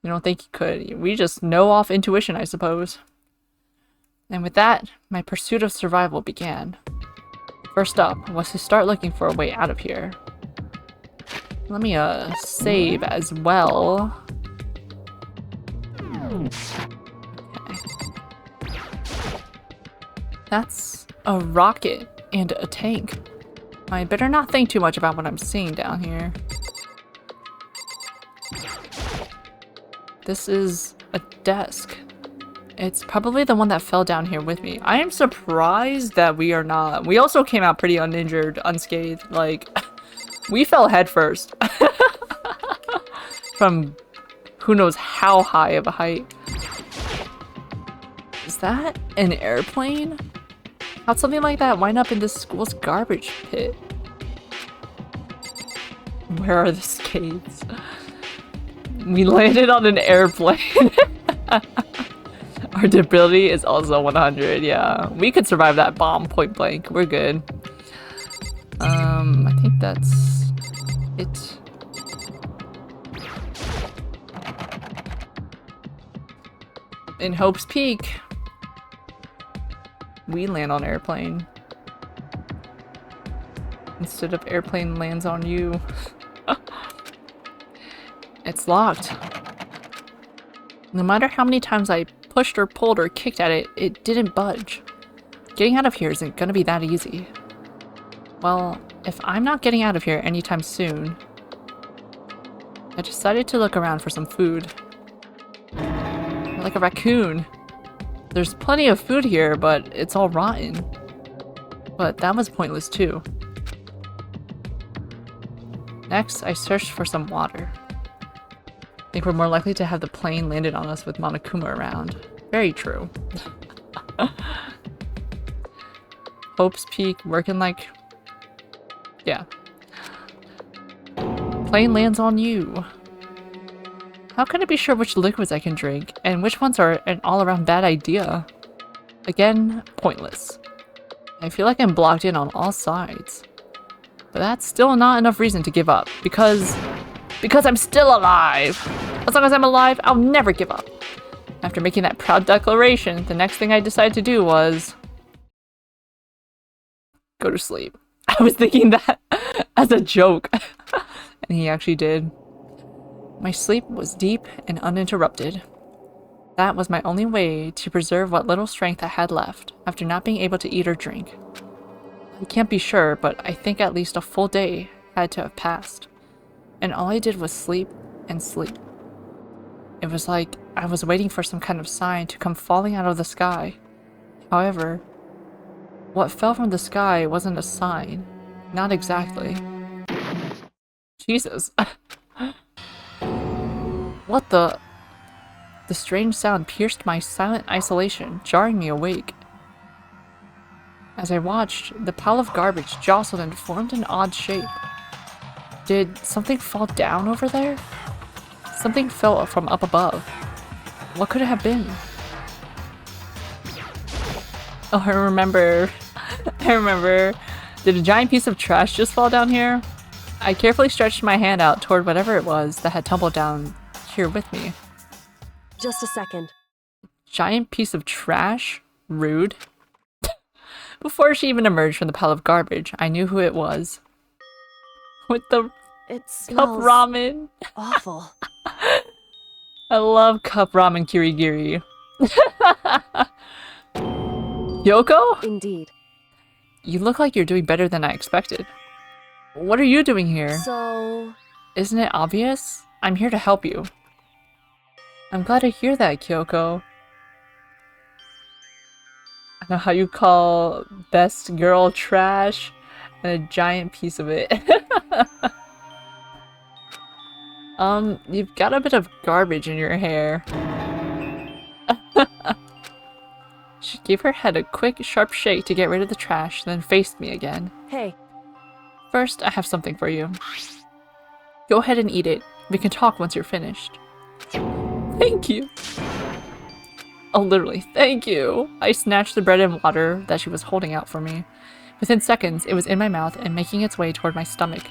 You don't think he could. We just know off intuition, I suppose. And with that, my pursuit of survival began. First up was to start looking for a way out of here. Let me save as well. Okay. That's a rocket and a tank. I better not think too much about what I'm seeing down here. This is a desk. It's probably the one that fell down here with me. I am surprised that we are not. We also came out pretty uninjured, unscathed. Like, we fell headfirst. From who knows how high of a height. Is that an airplane? How'd something like that wind up in this school's garbage pit? Where are the skates? We landed on an airplane. Our durability is also 100, yeah. We could survive that bomb point blank. We're good. I think that's it. In Hope's Peak, we land on airplane. Instead of airplane lands on you. It's locked. No matter how many times I pushed or pulled or kicked at it, it didn't budge. Getting out of here isn't gonna be that easy. Well, if I'm not getting out of here anytime soon, I decided to look around for some food. Like a raccoon. There's plenty of food here, but it's all rotten. But that was pointless too. Next, I searched for some water. I think we're more likely to have the plane landed on us with Monokuma around. Very true. Hope's Peak, working like... Yeah. Plane lands on you. How can I be sure which liquids I can drink, and which ones are an all-around bad idea? Again, pointless. I feel like I'm blocked in on all sides. But that's still not enough reason to give up, because I'm still alive! As long as I'm alive, I'll never give up. After making that proud declaration, the next thing I decided to do was... go to sleep. I was thinking that as a joke. And he actually did. My sleep was deep and uninterrupted. That was my only way to preserve what little strength I had left after not being able to eat or drink. I can't be sure, but I think at least a full day had to have passed. And all I did was sleep and sleep. It was like I was waiting for some kind of sign to come falling out of the sky. However, what fell from the sky wasn't a sign. Not exactly. Jesus. What the... The strange sound pierced my silent isolation, jarring me awake. As I watched, the pile of garbage jostled and formed an odd shape. Did something fall down over there? Something fell from up above. What could it have been? Oh, I remember. I remember. Did a giant piece of trash just fall down here? I carefully stretched my hand out toward whatever it was that had tumbled down here with me. Just a second. Giant piece of trash? Rude. Before she even emerged from the pile of garbage, I knew who it was. With the It cup smells ramen. awful. I love cup ramen kirigiri. Yoko? Indeed. You look like you're doing better than I expected. What are you doing here? So... Isn't it obvious? I'm here to help you. I'm glad to hear that, Kyoko. I know how you call best girl trash and a giant piece of it. You've got a bit of garbage in your hair. She gave her head a quick, sharp shake to get rid of the trash, then faced me again. Hey. First, I have something for you. Go ahead and eat it. We can talk once you're finished. Thank you. Oh, literally, thank you. I snatched the bread and water that she was holding out for me. Within seconds, it was in my mouth and making its way toward my stomach.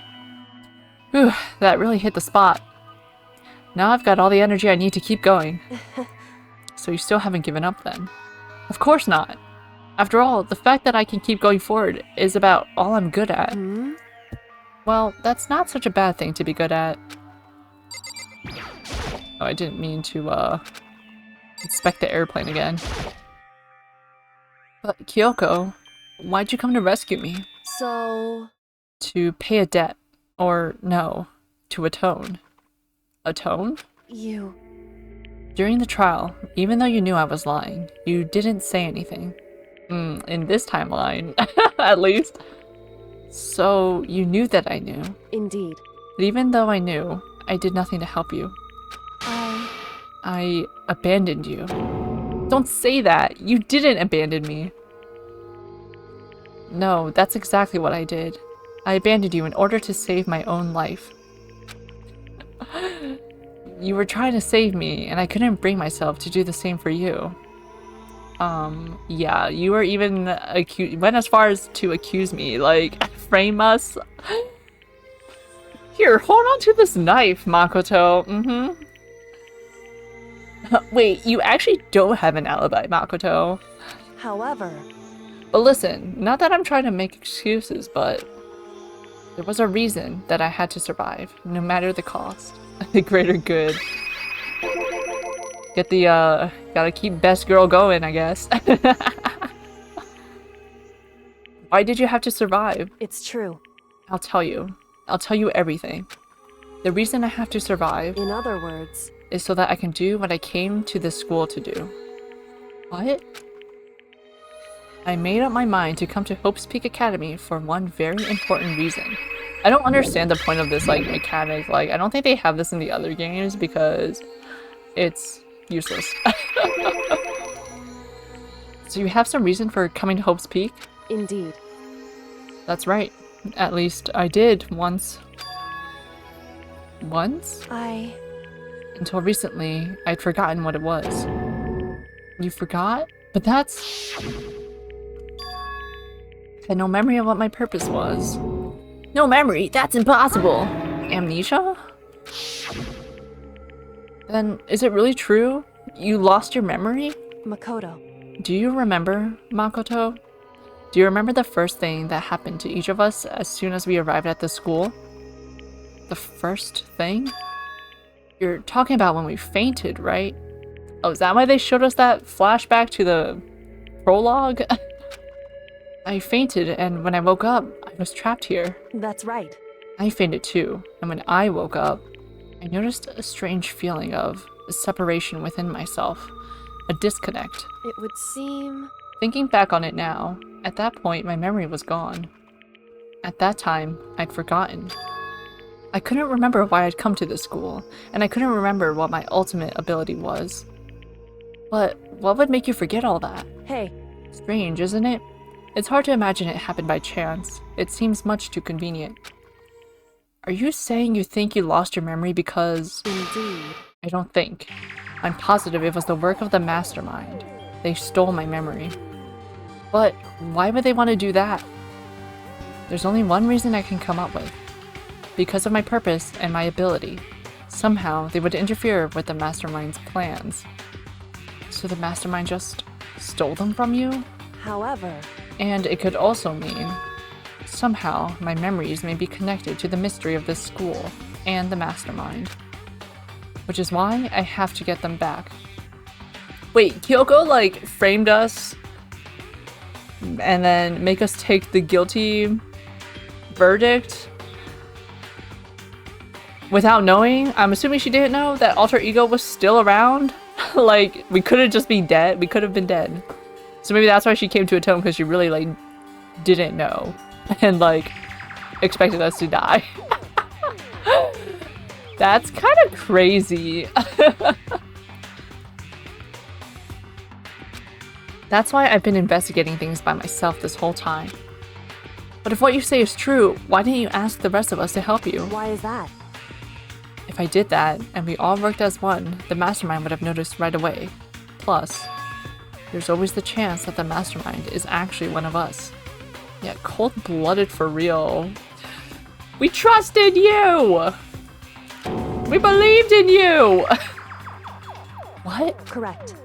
Whew, that really hit the spot. Now I've got all the energy I need to keep going. So you still haven't given up then? Of course not. After all, the fact that I can keep going forward is about all I'm good at. Well, that's not such a bad thing to be good at. Oh, I didn't mean to, inspect the airplane again. But Kyoko, why'd you come to rescue me? So... To pay a debt. Or, no, to atone. Atone? you... During the trial, even though you knew I was lying, you didn't say anything. In this timeline, at least. So, you knew that I knew. Indeed. But even though I knew, I did nothing to help you. I abandoned you. Don't say that! You didn't abandon me! No, that's exactly what I did. I abandoned you in order to save my own life. You were trying to save me, and I couldn't bring myself to do the same for you. Yeah, you were even went as far as to accuse me, like, frame us. Here, hold on to this knife, Makoto. Wait, you actually don't have an alibi, Makoto. However... But listen, not that I'm trying to make excuses, but there was a reason that I had to survive, no matter the cost. The greater good. Get the, gotta keep best girl going, I guess. Why did you have to survive? It's true. I'll tell you. I'll tell you everything. The reason I have to survive, In other words... is so that I can do what I came to this school to do. What? I made up my mind to come to Hope's Peak Academy for one very important reason. I don't understand the point of this, like, mechanic. Like, I don't think they have this in the other games because it's useless. So you have some reason for coming to Hope's Peak? Indeed. That's right. At least I did once. Once? Until recently, I'd forgotten what it was. You forgot? But that's... I had no memory of what my purpose was. No memory? That's impossible! Amnesia? Then, is it really true? You lost your memory? Makoto. Do you remember, Makoto? Do you remember the first thing that happened to each of us as soon as we arrived at the school? The first thing? You're talking about when we fainted, right? Oh, is that why they showed us that flashback to the prologue? I fainted, and when I woke up, I was trapped here. That's right. I fainted too, and when I woke up, I noticed a strange feeling of a separation within myself. A disconnect. It would seem... Thinking back on it now, at that point my memory was gone. At that time, I'd forgotten. I couldn't remember why I'd come to this school, and I couldn't remember what my ultimate ability was. But what would make you forget all that? Hey. Strange, isn't it? It's hard to imagine it happened by chance. It seems much too convenient. Are you saying you think you lost your memory because... Indeed. I don't think. I'm positive it was the work of the mastermind. They stole my memory. But why would they want to do that? There's only one reason I can come up with. Because of my purpose and my ability. Somehow, they would interfere with the mastermind's plans. So the mastermind just stole them from you? However... And it could also mean, somehow, my memories may be connected to the mystery of this school and the mastermind. Which is why I have to get them back. Wait, Kyoko, like, framed us and then make us take the guilty verdict without knowing? I'm assuming she didn't know that Alter Ego was still around? Like, we couldn't just be dead. We could have been dead. So maybe that's why she came to atone, because she really, like, didn't know. And, like, expected us to die. That's kind of crazy. That's why I've been investigating things by myself this whole time. But if what you say is true, why didn't you ask the rest of us to help you? Why is that? If I did that, and we all worked as one, the mastermind would have noticed right away. Plus, there's always the chance that the mastermind is actually one of us. Yeah, cold-blooded for real. We trusted you! We believed in you! What? Correct.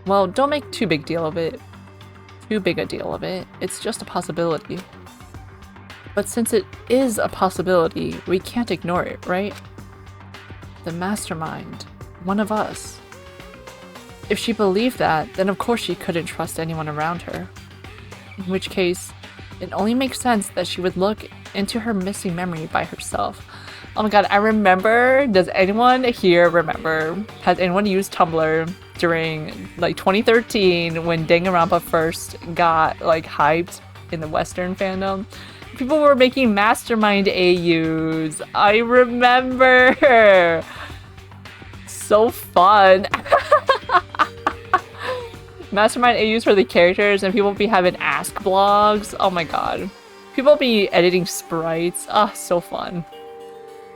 Well, don't make too big a deal of it. It's just a possibility. But since it is a possibility, we can't ignore it, right? The mastermind. One of us. If she believed that, then of course she couldn't trust anyone around her. In which case, it only makes sense that she would look into her missing memory by herself. Oh my god, I remember. Does anyone here remember? Has anyone used Tumblr during like 2013 when Danganronpa first got like hyped in the Western fandom? People were making mastermind AUs. I remember. So fun. Mastermind AUs for the characters, and people be having ask blogs. Oh my god. People be editing sprites. Ah, so fun.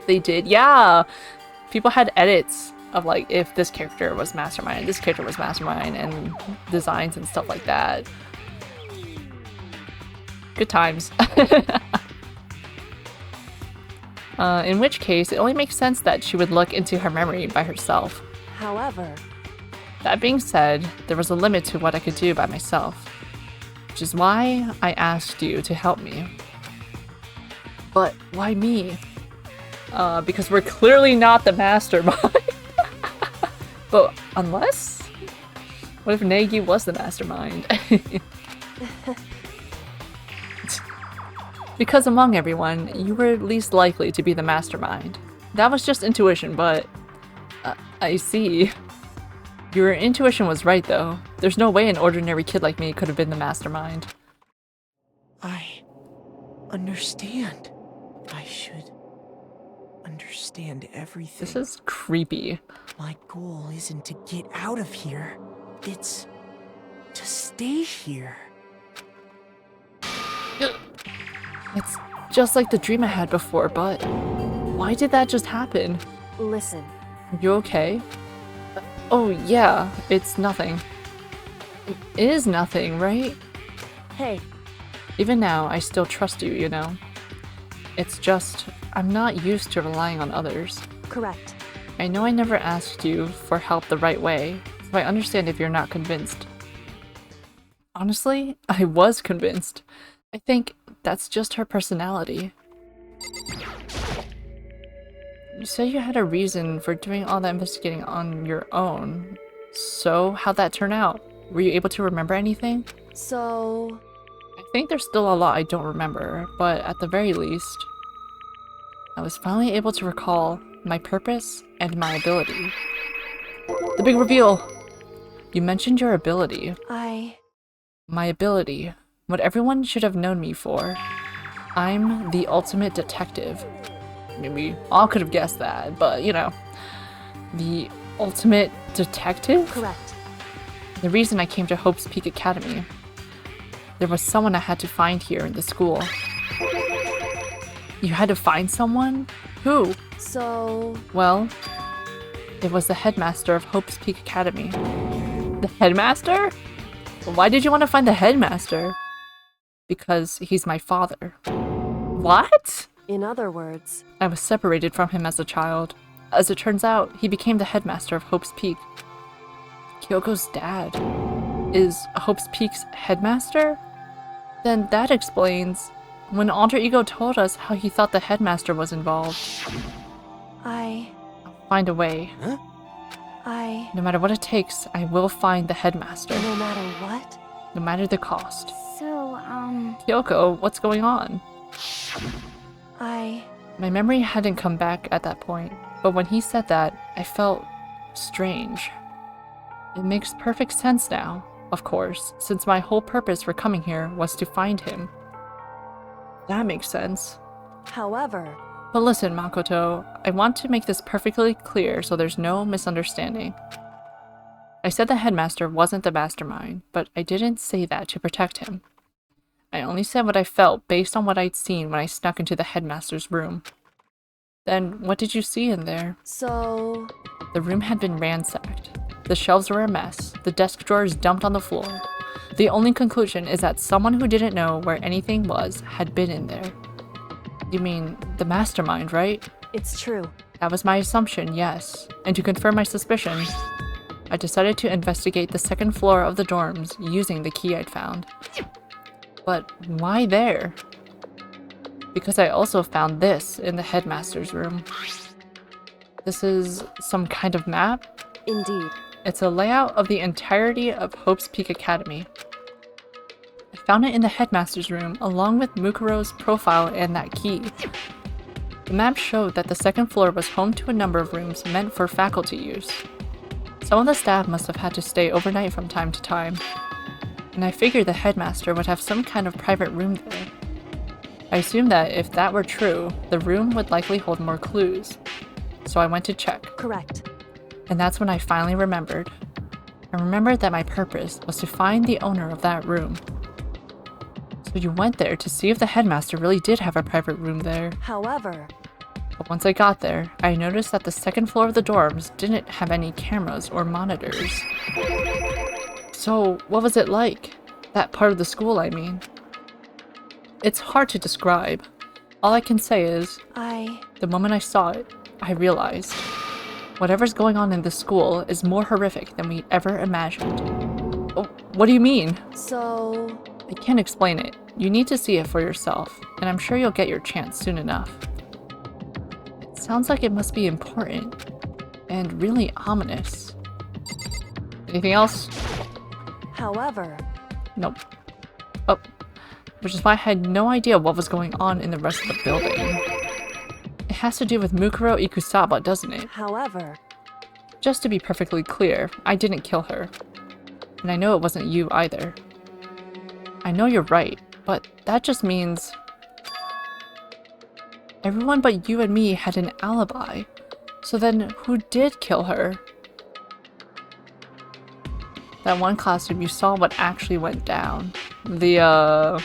They did, yeah. People had edits of like if this character was mastermind, this character was mastermind, and designs and stuff like that. Good times. In which case, it only makes sense that she would look into her memory by herself. However, that being said, there was a limit to what I could do by myself, which is why I asked you to help me. But why me? Because we're clearly not the mastermind. But unless? What if Nagi was the mastermind? Because among everyone, you were least likely to be the mastermind. That was just intuition, but... I see. Your intuition was right, though. There's no way an ordinary kid like me could have been the mastermind. I understand. I should understand everything. This is creepy. My goal isn't to get out of here. It's to stay here. It's just like the dream I had before, but why did that just happen? listen. Are you okay? Oh yeah, it's nothing. It is nothing, right? Hey, Even now, I still trust you, you know? It's just, I'm not used to relying on others. correct. I know I never asked you for help the right way, so I understand if you're not convinced. Honestly, I was convinced. I think that's just her personality. You said you had a reason for doing all that investigating on your own. So, how'd that turn out? Were you able to remember anything? So, I think there's still a lot I don't remember, but at the very least, I was finally able to recall my purpose and my ability. The big reveal! You mentioned your ability. My ability. What everyone should have known me for. I'm the ultimate detective. Maybe all could have guessed that, but you know. The ultimate detective? correct. The reason I came to Hope's Peak Academy. There was someone I had to find here in the school. You had to find someone? Who? So, Well, it was the headmaster of Hope's Peak Academy. The headmaster? Why did you want to find the headmaster? Because he's my father. What? in other words, I was separated from him as a child. As it turns out, he became the headmaster of Hope's Peak. Kyoko's dad is Hope's Peak's headmaster? Then that explains when Alter Ego told us how he thought the headmaster was involved. Find a way. No matter what it takes, I will find the headmaster. no matter what? No matter the cost. So, Kyoko, what's going on? I My memory hadn't come back at that point, but when he said that, I felt strange. It makes perfect sense now, of course, since my whole purpose for coming here was to find him. That makes sense. However, But listen, Makoto, I want to make this perfectly clear so there's no misunderstanding. I said the headmaster wasn't the mastermind, but I didn't say that to protect him. I only said what I felt based on what I'd seen when I snuck into the headmaster's room. Then, what did you see in there? so, The room had been ransacked. The shelves were a mess, the desk drawers dumped on the floor. The only conclusion is that someone who didn't know where anything was had been in there. You mean the mastermind, right? It's true. That was my assumption, yes. And to confirm my suspicion, I decided to investigate the second floor of the dorms using the key I'd found. But why there? Because I also found this in the headmaster's room. This is some kind of map? Indeed. It's a layout of the entirety of Hope's Peak Academy. I found it in the headmaster's room along with Mukuro's profile and that key. The map showed that the second floor was home to a number of rooms meant for faculty use. Some of the staff must have had to stay overnight from time to time, and I figured the headmaster would have some kind of private room there. I assumed that if that were true, the room would likely hold more clues, so I went to check. Correct. And that's when I finally remembered. I remembered that my purpose was to find the owner of that room. So you went there to see if the headmaster really did have a private room there. However, But once I got there, I noticed that the second floor of the dorms didn't have any cameras or monitors. So what was it like? That part of the school, I mean. It's hard to describe. All I can say is, the moment I saw it, I realized whatever's going on in this school is more horrific than we ever imagined. Oh, what do you mean? So... I can't explain it. You need to see it for yourself, and I'm sure you'll get your chance soon enough. It sounds like it must be important, and really ominous. Anything else? However... Nope. Oh, which is why I had no idea what was going on in the rest of the building. It has to do with Mukuro Ikusaba, doesn't it? However... Just to be perfectly clear, I didn't kill her. And I know it wasn't you either. I know you're right, but that just means... everyone but you and me had an alibi. So then, who did kill her? That one classroom, you saw what actually went down. The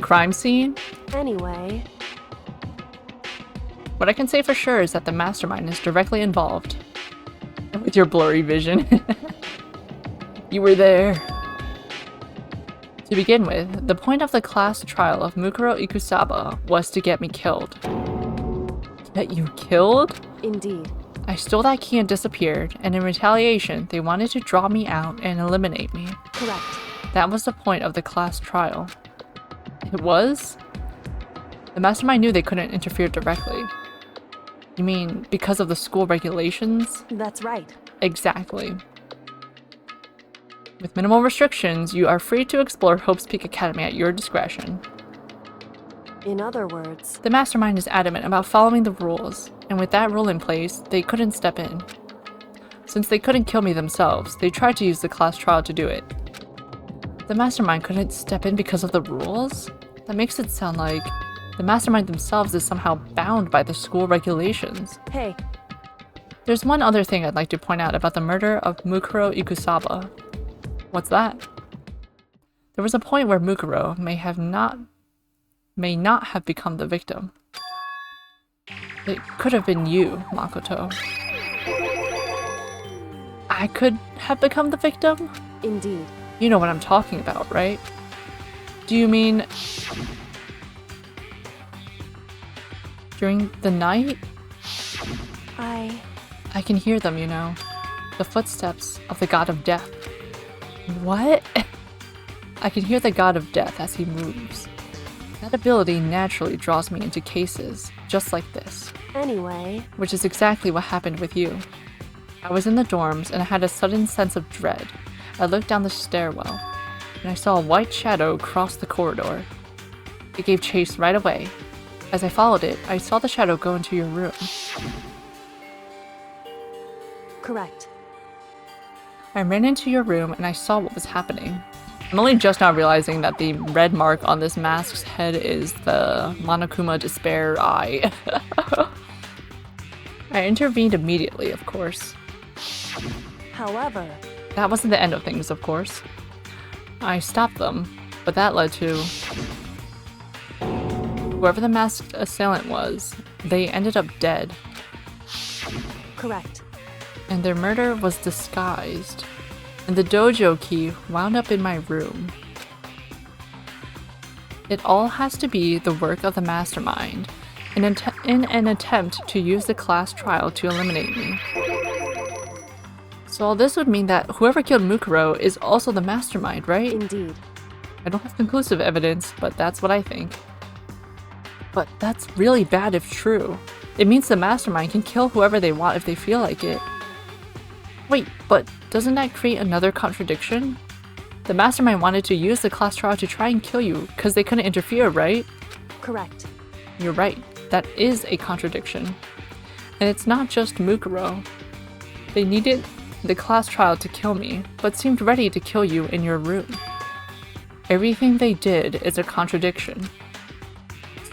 crime scene? Anyway... What I can say for sure is that the mastermind is directly involved. With your blurry vision. You were there. To begin with, the point of the class trial of Mukuro Ikusaba was to get me killed. Get you killed? Indeed. I stole that key and disappeared, and in retaliation, they wanted to draw me out and eliminate me. Correct. That was the point of the class trial. It was? The mastermind knew they couldn't interfere directly. You mean because of the school regulations? That's right. Exactly. With minimal restrictions, you are free to explore Hope's Peak Academy at your discretion. In other words... The mastermind is adamant about following the rules, and with that rule in place, they couldn't step in. Since they couldn't kill me themselves, they tried to use the class trial to do it. The mastermind couldn't step in because of the rules? That makes it sound like the mastermind themselves is somehow bound by the school regulations. Hey. There's one other thing I'd like to point out about the murder of Mukuro Ikusaba. What's that? There was a point where Mukuro may not have become the victim. It could have been you, Makoto. I could have become the victim? Indeed. You know what I'm talking about, right? Do you mean... during the night? I can hear them, you know. The footsteps of the god of death. What? I can hear the god of death as he moves. That ability naturally draws me into cases just like this. Anyway... Which is exactly what happened with you. I was in the dorms and I had a sudden sense of dread. I looked down the stairwell and I saw a white shadow cross the corridor. It gave chase right away. As I followed it, I saw the shadow go into your room. Correct. I ran into your room and I saw what was happening. I'm only just now realizing that the red mark on this mask's head is the Monokuma Despair Eye. I intervened immediately, of course. However... That wasn't the end of things, of course. I stopped them, but that led to... whoever the masked assailant was, they ended up dead. Correct. And their murder was disguised. And the dojo key wound up in my room. It all has to be the work of the mastermind, in an attempt to use the class trial to eliminate me. So all this would mean that whoever killed Mukuro is also the mastermind, right? Indeed. I don't have conclusive evidence, but that's what I think. But that's really bad if true. It means the mastermind can kill whoever they want if they feel like it. Wait, but doesn't that create another contradiction? The mastermind wanted to use the class trial to try and kill you because they couldn't interfere, right? Correct. You're right. That is a contradiction. And it's not just Mukuro. They needed the class trial to kill me, but seemed ready to kill you in your room. Everything they did is a contradiction.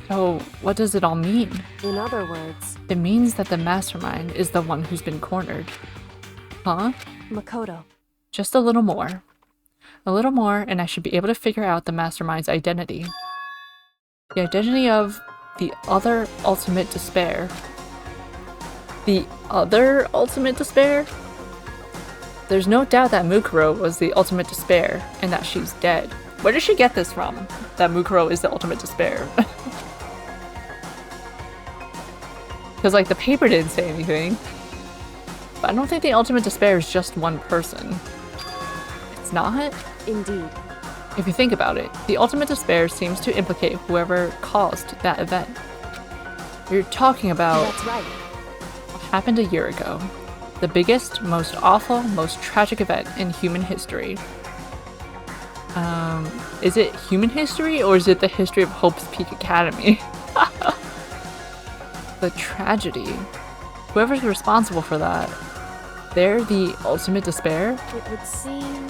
So, what does it all mean? In other words, It means that the mastermind is the one who's been cornered. Huh? Makoto. Just a little more. A little more, and I should be able to figure out the mastermind's identity. The identity of the other ultimate despair. The other ultimate despair? There's no doubt that Mukuro was the ultimate despair, and that she's dead. Where did she get this from? That Mukuro is the ultimate despair. Because, like, the paper didn't say anything. But I don't think the ultimate despair is just one person. It's not? Indeed. If you think about it, the ultimate despair seems to implicate whoever caused that event. You're talking about That's right. what happened a year ago. The biggest, most awful, most tragic event in human history. Is it human history or is it the history of Hope's Peak Academy? The tragedy. Whoever's responsible for that, they're the ultimate despair? It would seem...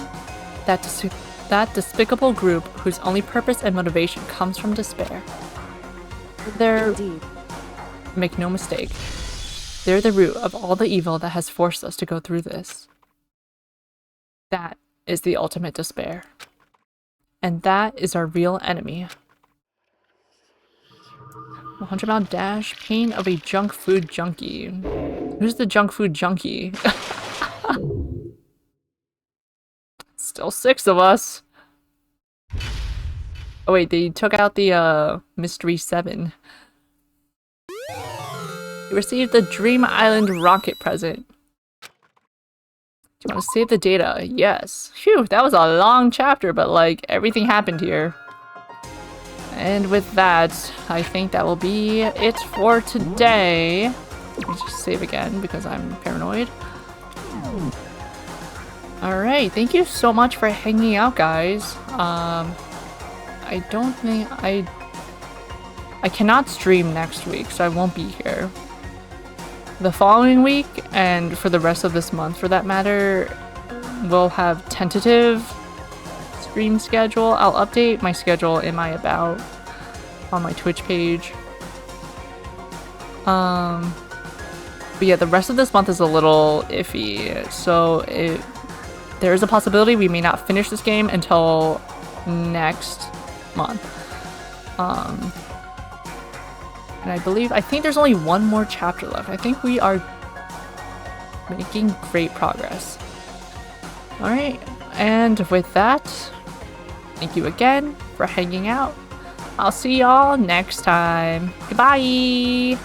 That despicable group whose only purpose and motivation comes from despair. They're... Indeed. Make no mistake. They're the root of all the evil that has forced us to go through this. That is the ultimate despair. And that is our real enemy. 100-mile dash, pain of a junk food junkie. Who's the junk food junkie? Still 6 of us. Oh wait, they took out the Mystery 7. You received the Dream Island rocket present. Do you want to save the data? Yes. Phew, that was a long chapter, but like everything happened here. And with that, I think that will be it for today. Let me just save again because I'm paranoid. Alright, thank you so much for hanging out, guys. I don't think I cannot stream next week, so I won't be here. The following week, and for the rest of this month for that matter, we'll have tentative stream schedule. I'll update my schedule in my about on my Twitch page. But yeah, the rest of this month is a little iffy, so there is a possibility we may not finish this game until next month. And I think there's only one more chapter left. I think we are making great progress. Alright, and with that, thank you again for hanging out. I'll see y'all next time. Goodbye!